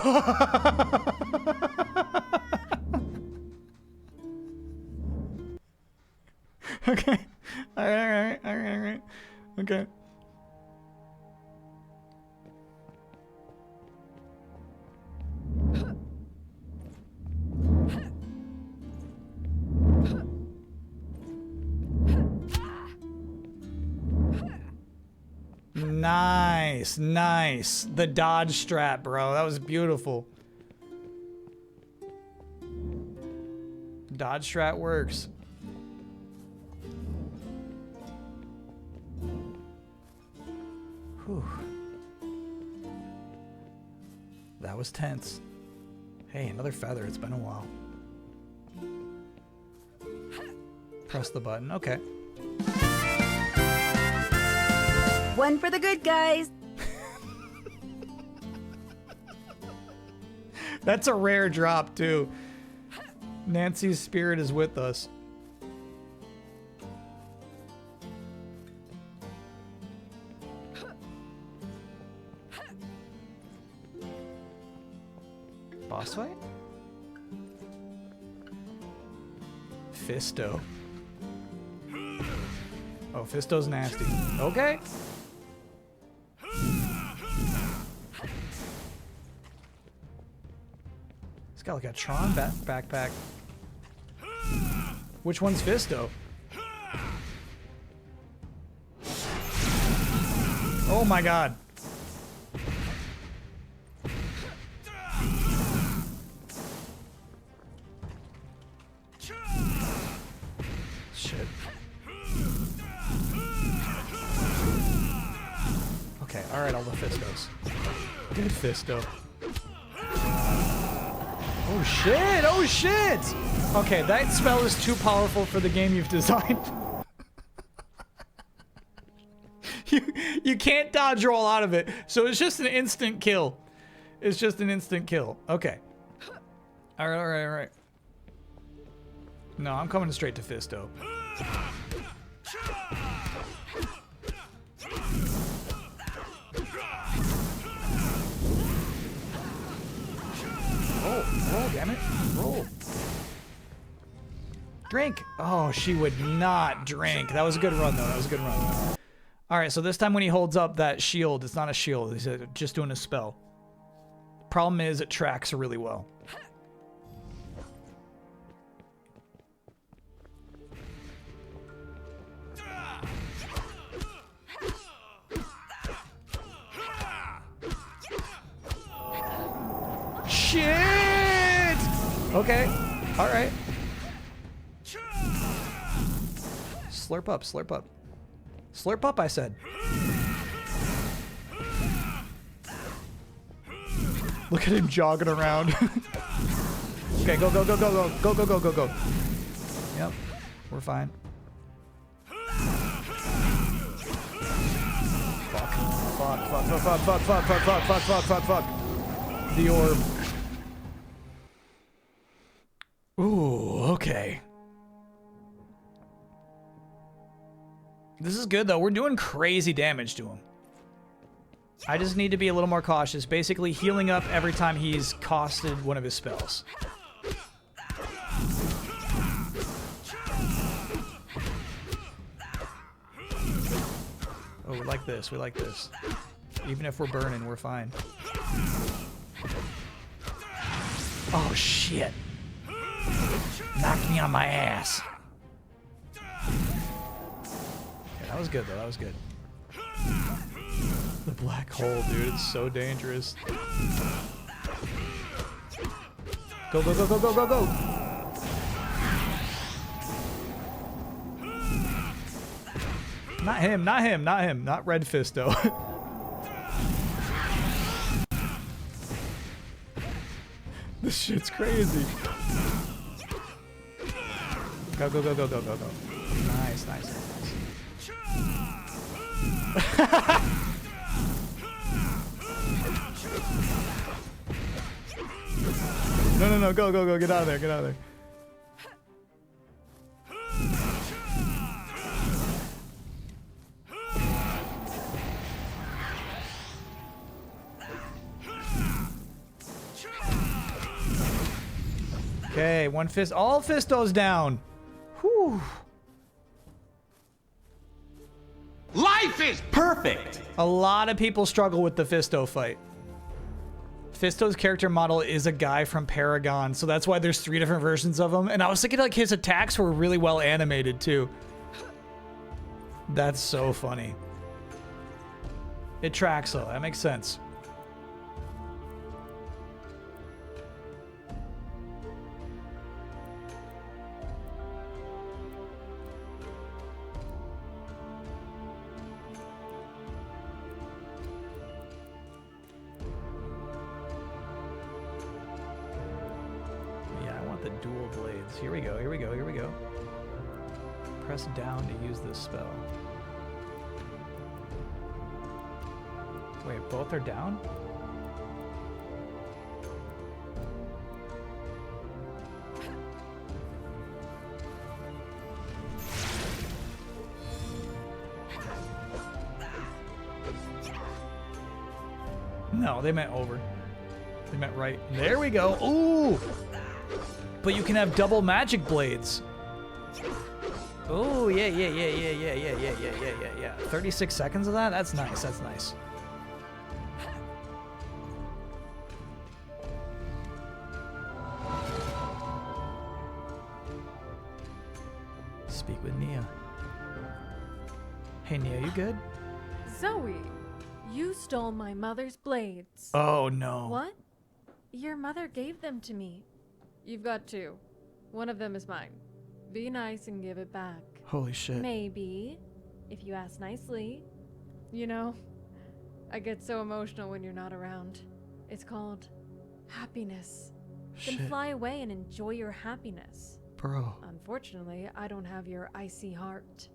Okay. Alright. Okay. Nice, nice. The dodge strat, bro. That was beautiful. Dodge strat works. Whew. That was tense. Hey, another feather. It's been a while. Press the button. Okay. One for the good guys. That's a rare drop, too. Nancy's spirit is with us. Boss fight? Fisto. Oh, Fisto's nasty. Okay. He's got like a Tron backpack. Which one's Fisto? Oh my god. Shit. Okay, alright, all the Fistos. Good Fisto. Oh shit! Oh shit! Okay, that spell is too powerful for the game you've designed. You can't dodge roll out of it, so it's just an instant kill. It's just an instant kill. Okay. Alright. No, I'm coming straight to Fisto. Roll, damn it. Roll. Drink. Oh, she would not drink. That was a good run, though. That was a good run. All right, so this time when he holds up that shield, it's not a shield. He's just doing a spell. Problem is, it tracks really well. Shit! Okay. All right. Slurp up, slurp up. Slurp up, I said. Look at him jogging around. Okay, go, go, go, go, go, go, go, go, go, go. Yep, we're fine. Fuck, fuck, fuck, fuck, fuck, fuck, fuck, fuck, fuck, fuck, fuck, fuck, fuck. The orb. Ooh, okay. This is good, though. We're doing crazy damage to him. I just need to be a little more cautious. Basically, healing up every time he's costed one of his spells. Oh, we like this. We like this. Even if we're burning, we're fine. Oh, shit. Knocked me on my ass. That was good, though. That was good. The black hole, dude. It's so dangerous. Go, go, go, go, go, go, go! Not him, not him, not him. Not Red Fisto. This shit's crazy. Go, go, go, go, go, go, go. Nice, nice, nice. No, no, no, go, go, go, get out of there, get out of there. Okay, one fist, all Fistos down. Whew. Life is perfect! A lot of people struggle with the Fisto fight. Fisto's character model is a guy from Paragon, so that's why there's 3 different versions of him. And I was thinking like his attacks were really well animated too. That's so funny. It tracks though, that makes sense. Dual blades. Here we go, here we go, here we go. Press down to use this spell. Wait, both are down? No, they meant over. They meant right. There we go. Ooh! But you can have double magic blades. Oh, yeah, yeah, yeah, yeah, yeah, yeah, yeah, yeah, yeah, yeah, yeah. 36 seconds of that? That's nice, that's nice. Speak with Nia. Hey, Nia, you good? Zoe, you stole my mother's blades. Oh, no. What? Your mother gave them to me. You've got 2. One of them is mine. Be nice and give it back. Holy shit. Maybe, if you ask nicely. You know, I get so emotional when you're not around. It's called happiness. Shit. Then fly away and enjoy your happiness. Bro. Unfortunately, I don't have your icy heart.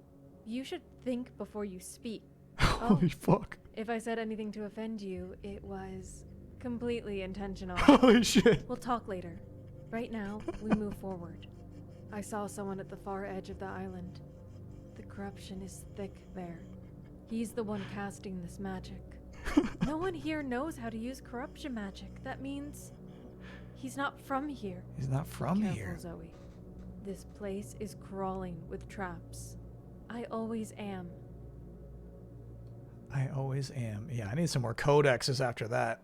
You should think before you speak. Holy fuck. If I said anything to offend you, it was completely intentional. Holy shit. We'll talk later. Right now, we move forward. I saw someone at the far edge of the island. The corruption is thick there. He's the one casting this magic. No one here knows how to use corruption magic. That means he's not from here. He's not from Careful, here. Zoe. This place is crawling with traps. I always am. I always am. Yeah, I need some more codexes after that.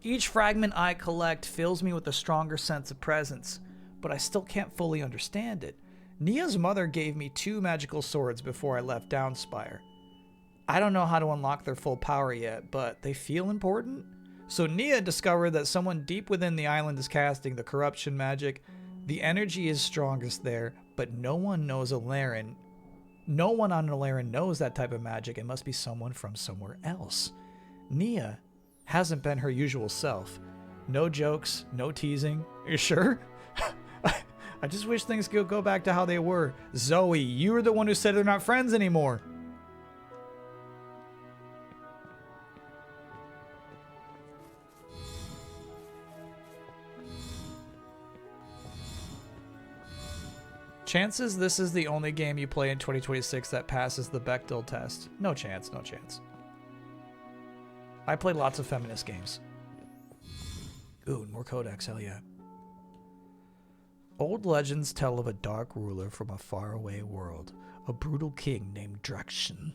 Each fragment I collect fills me with a stronger sense of presence, but I still can't fully understand it. Nia's mother gave me 2 magical swords before I left Downspire. I don't know how to unlock their full power yet, but they feel important. So Nia discovered that someone deep within the island is casting the corruption magic. The energy is strongest there, but no one on Alarin knows that type of magic. It must be someone from somewhere else. Nia hasn't been her usual self. No jokes, no teasing. You sure? I just wish things could go back to how they were. Zoe, you're the one who said they're not friends anymore. Chances this is the only game you play in 2026 that passes the Bechdel test. No chance, no chance. I play lots of feminist games. Ooh, more codex, hell yeah. Old legends tell of a dark ruler from a faraway world, a brutal king named Drakshin.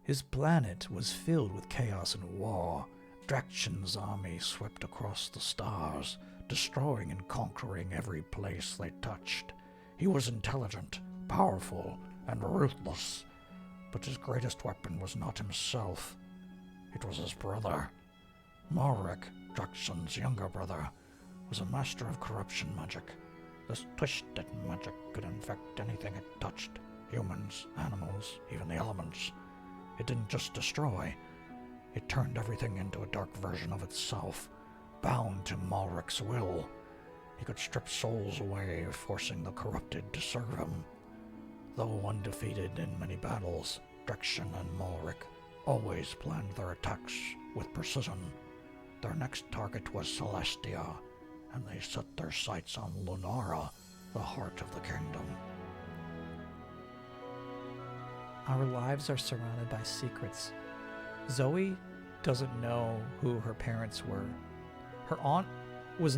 His planet was filled with chaos and war. Drakshin's army swept across the stars, destroying and conquering every place they touched. He was intelligent, powerful, and ruthless, but his greatest weapon was not himself. It was his brother. Morek, Drakshin's younger brother, was a master of corruption magic. This twisted magic could infect anything it touched. Humans, animals, even the elements. It didn't just destroy. It turned everything into a dark version of itself, bound to Malric's will. He could strip souls away, forcing the corrupted to serve him. Though undefeated in many battles, Drakshin and Malric always planned their attacks with precision. Their next target was Celestia, and they set their sights on Lunara, the heart of the kingdom. Our lives are surrounded by secrets. Zoe doesn't know who her parents were. Her aunt has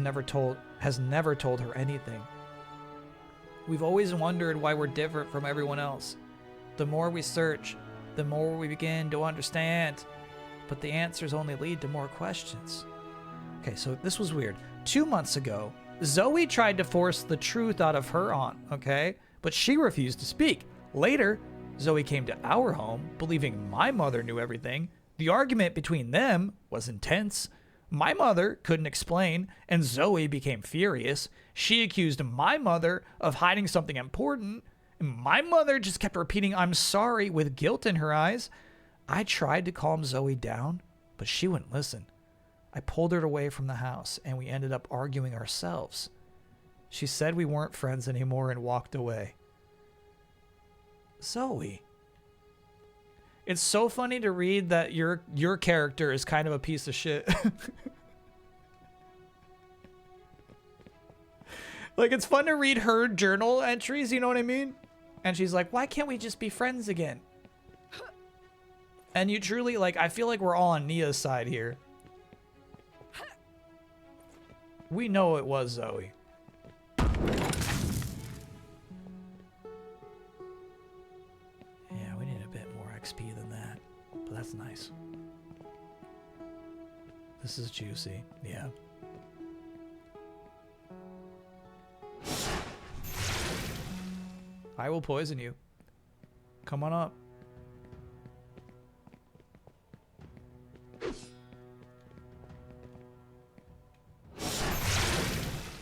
never told her anything. We've always wondered why we're different from everyone else. The more we search, the more we begin to understand. But the answers only lead to more questions. Okay, so this was weird. 2 months ago, Zoe tried to force the truth out of her aunt, okay? But she refused to speak. Later, Zoe came to our home, believing my mother knew everything. The argument between them was intense. My mother couldn't explain, and Zoe became furious. She accused my mother of hiding something important, and my mother just kept repeating, "I'm sorry," with guilt in her eyes. I tried to calm Zoe down, but she wouldn't listen. I pulled her away from the house, and we ended up arguing ourselves. She said we weren't friends anymore and walked away. Zoe. It's so funny to read that your character is kind of a piece of shit. Like, it's fun to read her journal entries, you know what I mean? And she's like, why can't we just be friends again? And you truly, like, I feel like we're all on Nia's side here. We know it was Zoe. Yeah, we need a bit more XP than that, but that's nice. This is juicy, yeah. I will poison you. Come on up.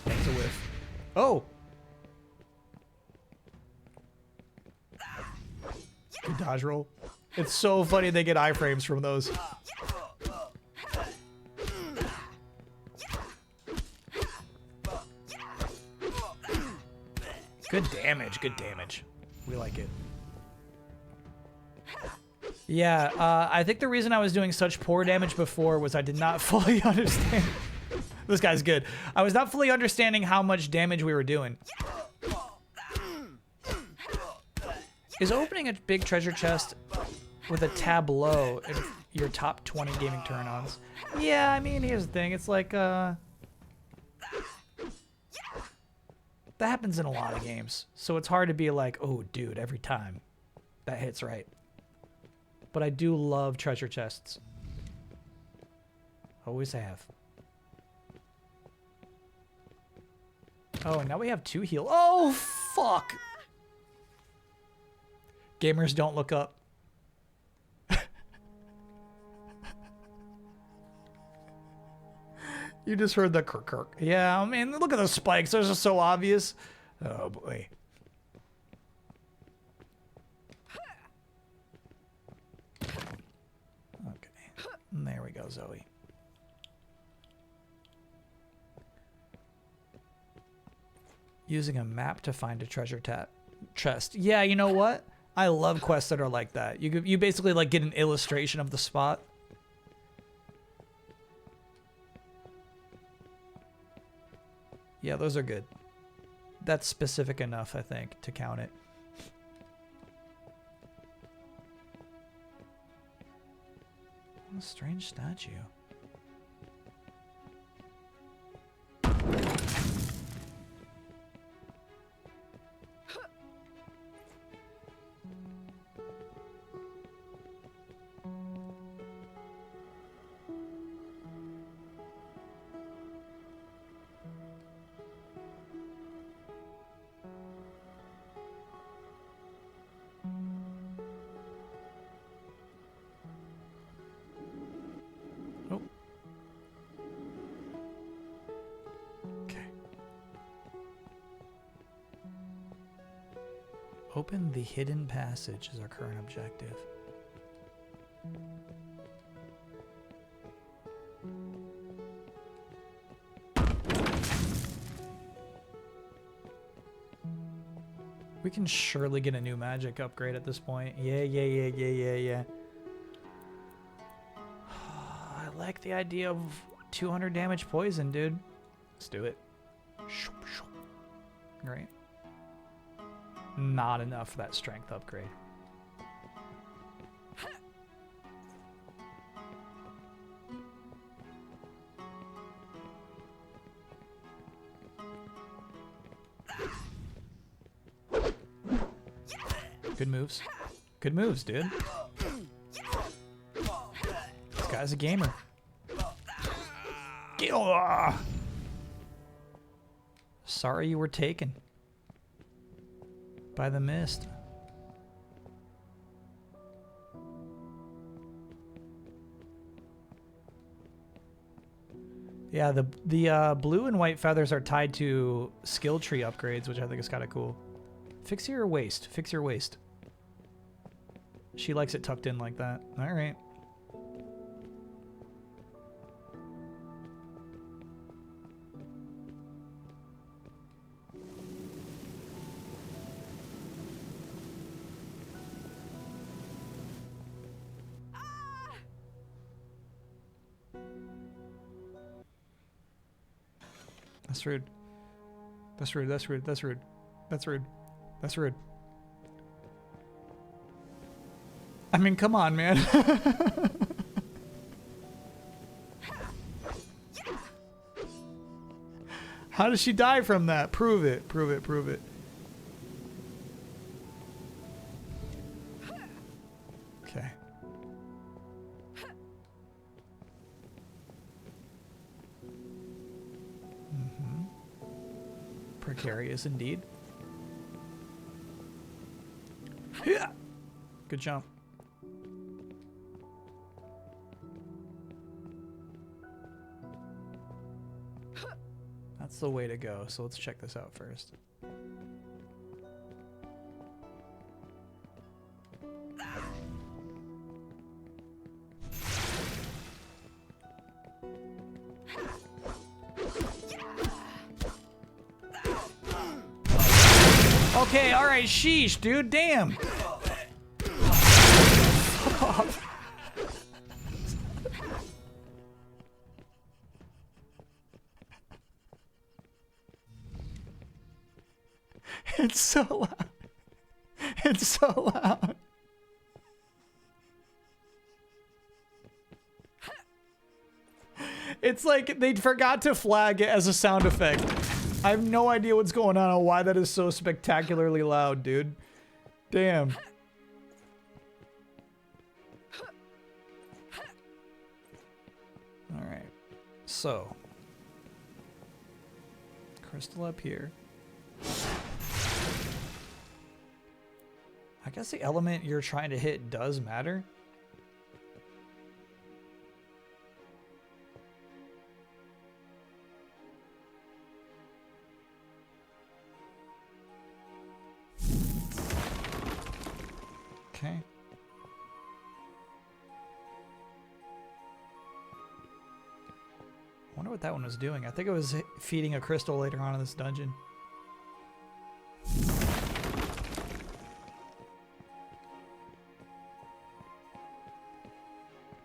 That's a whiff. Oh! Good dodge roll. It's so funny they get iframes from those. Good damage, good damage. We like it. Yeah, I think the reason I was doing such poor damage before was I did not fully understand. This guy's good. I was not fully understanding how much damage we were doing. Is opening a big treasure chest with a tableau in your top 20 gaming turn-ons? Yeah, I mean, here's the thing. It's like, that happens in a lot of games. So it's hard to be like, oh, dude, every time. That hits right. But I do love treasure chests. Always have. Oh, and now we have 2 heal. Oh, fuck! Gamers don't look up. You just heard the kirk. Yeah, I mean, look at the spikes. Those are so obvious. Oh, boy. Okay. There we go, Zoe. Using a map to find a treasure chest. Yeah, you know what? I love quests that are like that. You basically like get an illustration of the spot. Yeah, those are good. That's specific enough, I think, to count it. What a strange statue. Open the hidden passage is our current objective. We can surely get a new magic upgrade at this point. Yeah. I like the idea of 200 damage poison, dude. Let's do it. Great. Not enough for that strength upgrade. Good moves. Good moves, dude. This guy's a gamer. Sorry you were taken by the mist. Yeah, the blue and white feathers are tied to skill tree upgrades, which I think is kind of cool. Fix your waist. Fix your waist. She likes it tucked in like that. All right. That's rude. That's rude. That's rude. That's rude. That's rude. That's rude. I mean, come on, man. How does she die from that? Prove it. Prove it. Prove it. Okay. Precarious indeed. Yeah. Good jump. That's the way to go. So let's check this out first. Okay, all right, sheesh, dude, damn. It's so loud. It's so loud. It's like they forgot to flag it as a sound effect. I have no idea what's going on or why that is so spectacularly loud, dude. Damn. So, crystal up here. I guess the element you're trying to hit does matter. Okay. I wonder what that one was doing. I think it was feeding a crystal later on in this dungeon.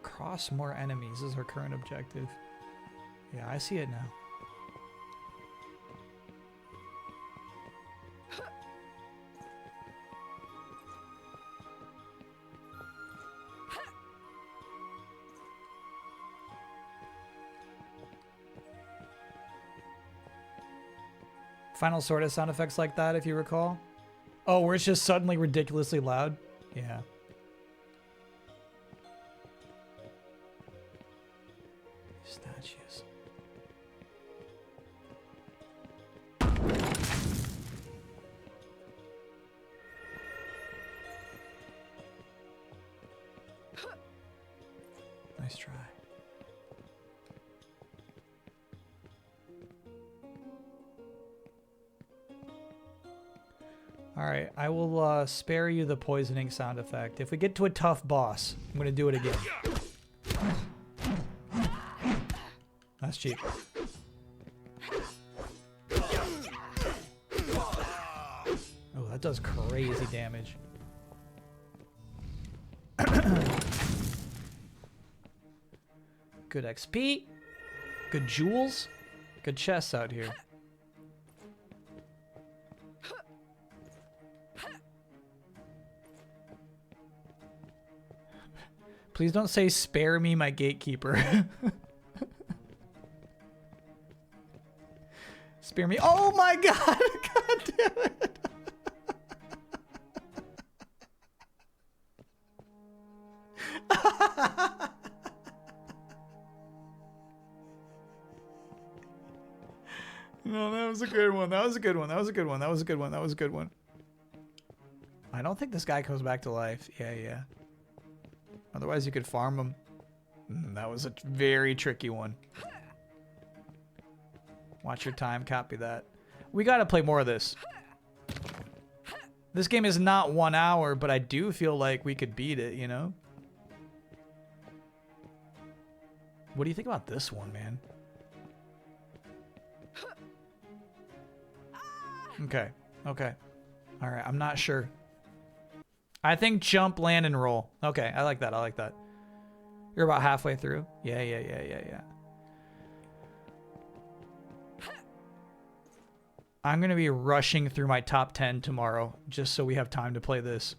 Cross more enemies is our current objective. Yeah, I see it now. Final Sword has sound effects like that, if you recall. Oh, where it's just suddenly ridiculously loud? Yeah. Statues. Nice try. Alright, I will spare you the poisoning sound effect. If we get to a tough boss, I'm going to do it again. That's cheap. Oh, that does crazy damage. Good XP. Good jewels. Good chests out here. Please don't say spare me my gatekeeper. Spare me. Oh my god! God damn it! No, that was a good one. That was a good one. That was a good one. That was a good one. That was a good one. I don't think this guy comes back to life. Yeah, yeah. Otherwise, you could farm him. That was a very tricky one. Watch your time. Copy that. We gotta play more of this. This game is not 1 hour, but I do feel like we could beat it, you know? What do you think about this one, man? Okay. Okay. Alright, I'm not sure. I think jump, land, and roll. Okay, I like that. I like that. You're about halfway through. Yeah. I'm going to be rushing through my top 10 tomorrow, just so we have time to play this.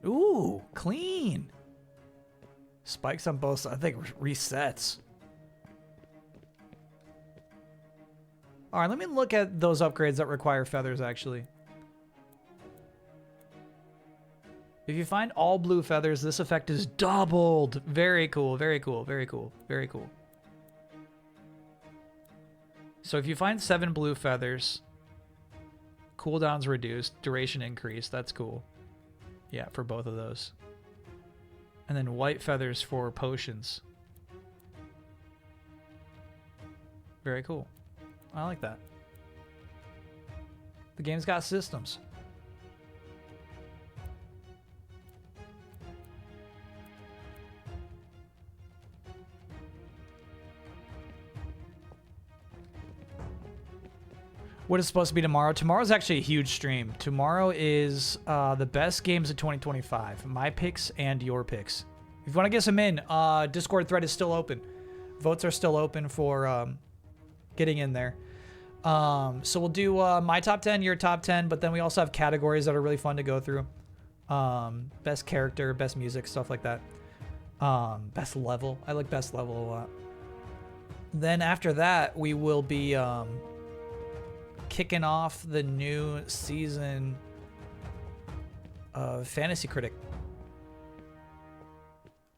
Ooh, clean. Spikes on both sides. I think resets. All right, let me look at those upgrades that require feathers, actually. If you find all blue feathers, this effect is doubled. Very cool, very cool, very cool, very cool. So if you find 7 blue feathers, cooldown's reduced, duration increased. That's cool. Yeah, for both of those. And then white feathers for potions. Very cool. I like that. The game's got systems. What is supposed to be tomorrow? Tomorrow's actually a huge stream. Tomorrow is the best games of 2025. My picks and your picks. If you want to get some in, Discord thread is still open. Votes are still open for getting in there. So we'll do my top 10, your top 10, but then we also have categories that are really fun to go through. Best character, best music, stuff like that. Best level. I like best level a lot. Then after that, we will be kicking off the new season Fantasy Critic.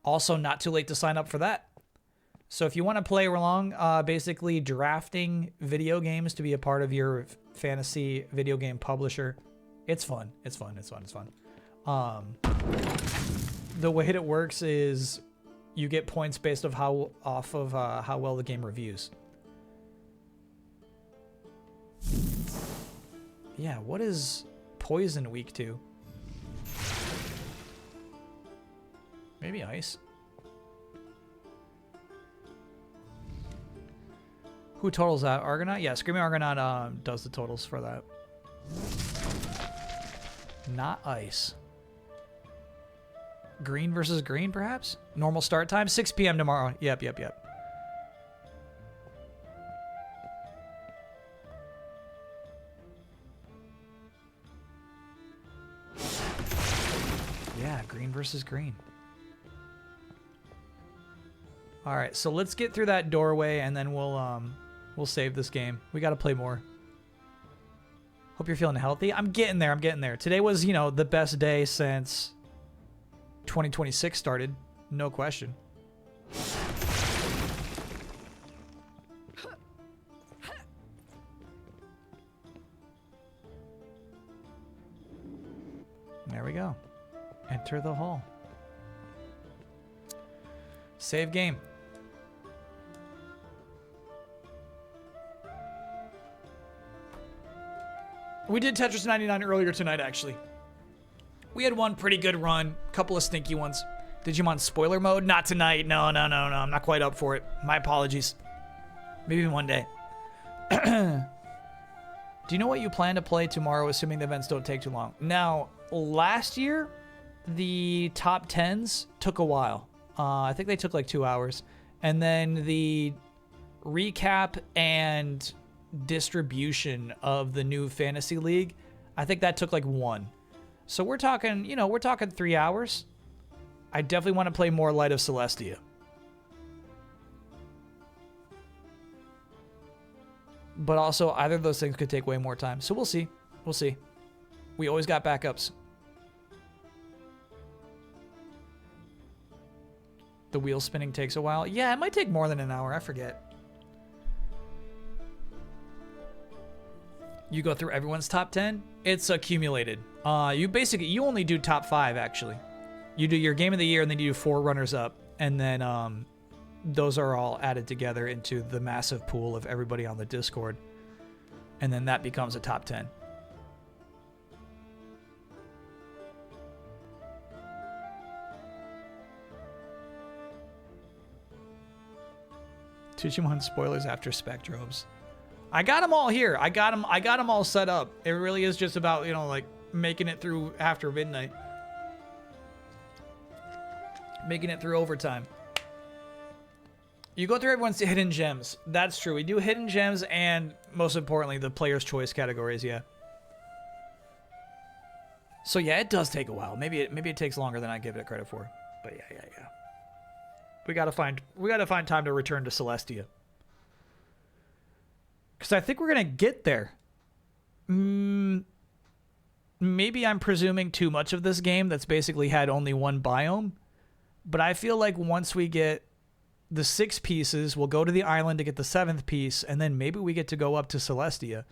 Also, not too late to sign up for that. So if you want to play along, basically drafting video games to be a part of your fantasy video game publisher, it's fun. It's fun. It's fun. It's fun. The way it works is you get points based off how well the game reviews. Yeah, what is Poison week 2? Maybe Ice. Who totals that? Argonaut? Yeah, Screaming Argonaut does the totals for that. Not Ice. Green versus green, perhaps? Normal start time? 6 p.m. tomorrow. Yep. Yeah, green versus green. All right, so let's get through that doorway and then we'll save this game. We got to play more. Hope you're feeling healthy. I'm getting there. Today was, you know, the best day since 2026 started. No question. There we go. Enter the hall. Save game. We did Tetris 99 earlier tonight, actually. We had one pretty good run. Couple of stinky ones. Digimon spoiler mode? Not tonight. No. I'm not quite up for it. My apologies. Maybe one day. Do you know what you plan to play tomorrow, assuming the events don't take too long? Now, last year, the top 10s took a while. I think they took like 2 hours. And then the recap and distribution of the new Fantasy League, I think that took like 1. So we're talking, you know, we're talking 3 hours. I definitely want to play more Light of Celestia. But also, either of those things could take way more time. So we'll see. We'll see. We always got backups. The wheel spinning takes a while. Yeah, it might take more than an hour. I forget. You go through everyone's top 10? It's accumulated. You only do top 5, actually. You do your game of the year, and then you do 4 runners-up. And then those are all added together into the massive pool of everybody on the Discord. And then that becomes a top 10. Digimon spoilers after Spectrobes. I got them all here. I got them all set up. It really is just about, you know, like making it through after midnight. Making it through overtime. You go through everyone's hidden gems. That's true. We do hidden gems and, most importantly, the player's choice categories, yeah. So yeah, it does take a while. Maybe it takes longer than I give it credit for. But yeah. We gotta find time to return to Celestia. Because I think we're gonna get there. Maybe I'm presuming too much of this game that's basically had only one biome. But I feel like once we get the 6 pieces, we'll go to the island to get the 7th piece, and then maybe we get to go up to Celestia.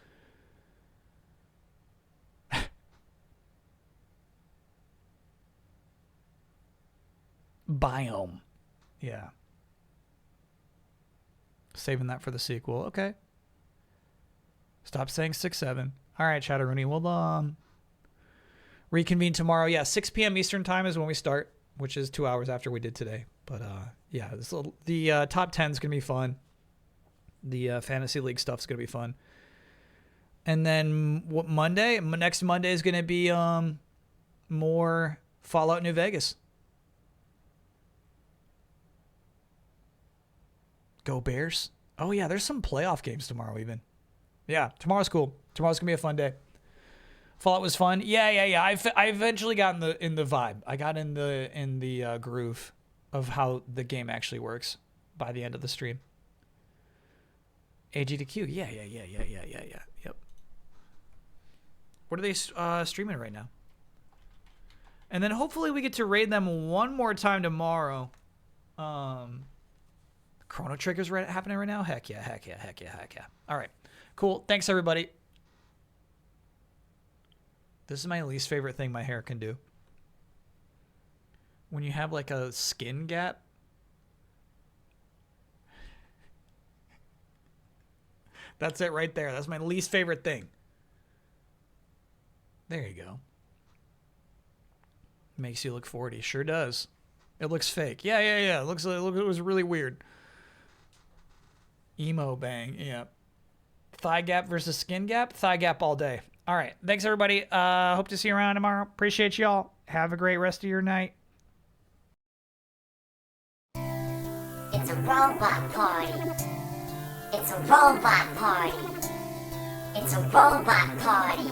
Biome. Yeah. Saving that for the sequel. Okay. Stop saying 6-7. All right, Chatteroony. We'll reconvene tomorrow. Yeah, 6 p.m. Eastern time is when we start, which is 2 hours after we did today. But yeah, the top 10 is going to be fun. The Fantasy League stuff is going to be fun. And then next Monday is going to be more Fallout New Vegas. Go Bears. Oh, yeah, there's some playoff games tomorrow even. Yeah, tomorrow's cool. Tomorrow's going to be a fun day. Fallout was fun. Yeah. I eventually got in the vibe. I got in the groove of how the game actually works by the end of the stream. AG to Q. Yeah. Yep. What are they streaming right now? And then hopefully we get to raid them one more time tomorrow. Chrono Trigger's happening right now? Heck yeah, heck yeah, heck yeah, heck yeah. All right, cool. Thanks, everybody. This is my least favorite thing my hair can do. When you have like a skin gap. That's it right there. That's my least favorite thing. There you go. Makes you look 40. Sure does. It looks fake. Yeah. It was really weird. Emo bang. Yeah. Thigh gap versus skin gap. Thigh gap all day. All right. Thanks, everybody. Hope to see you around tomorrow. Appreciate y'all. Have a great rest of your night. It's a robot party. It's a robot party. It's a robot party.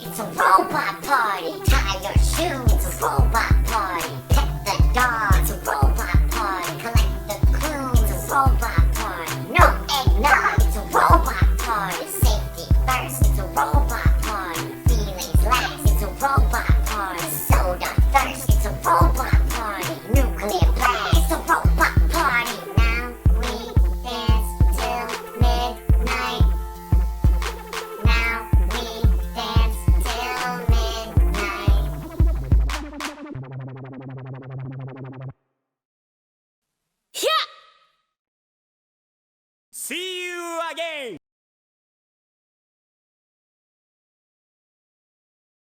It's a robot party. Tie your shoes. It's a robot party. Pet the dog. It's a robot party. Collect the clues. It's a robot party. No eggnog. It's a robot party. Safety first. It's a robot party. Feelings last. It's a robot party. Soda thirst. It's a robot party. Nuclear blast. It's a robot party. Now we dance till midnight. Now we dance till midnight. See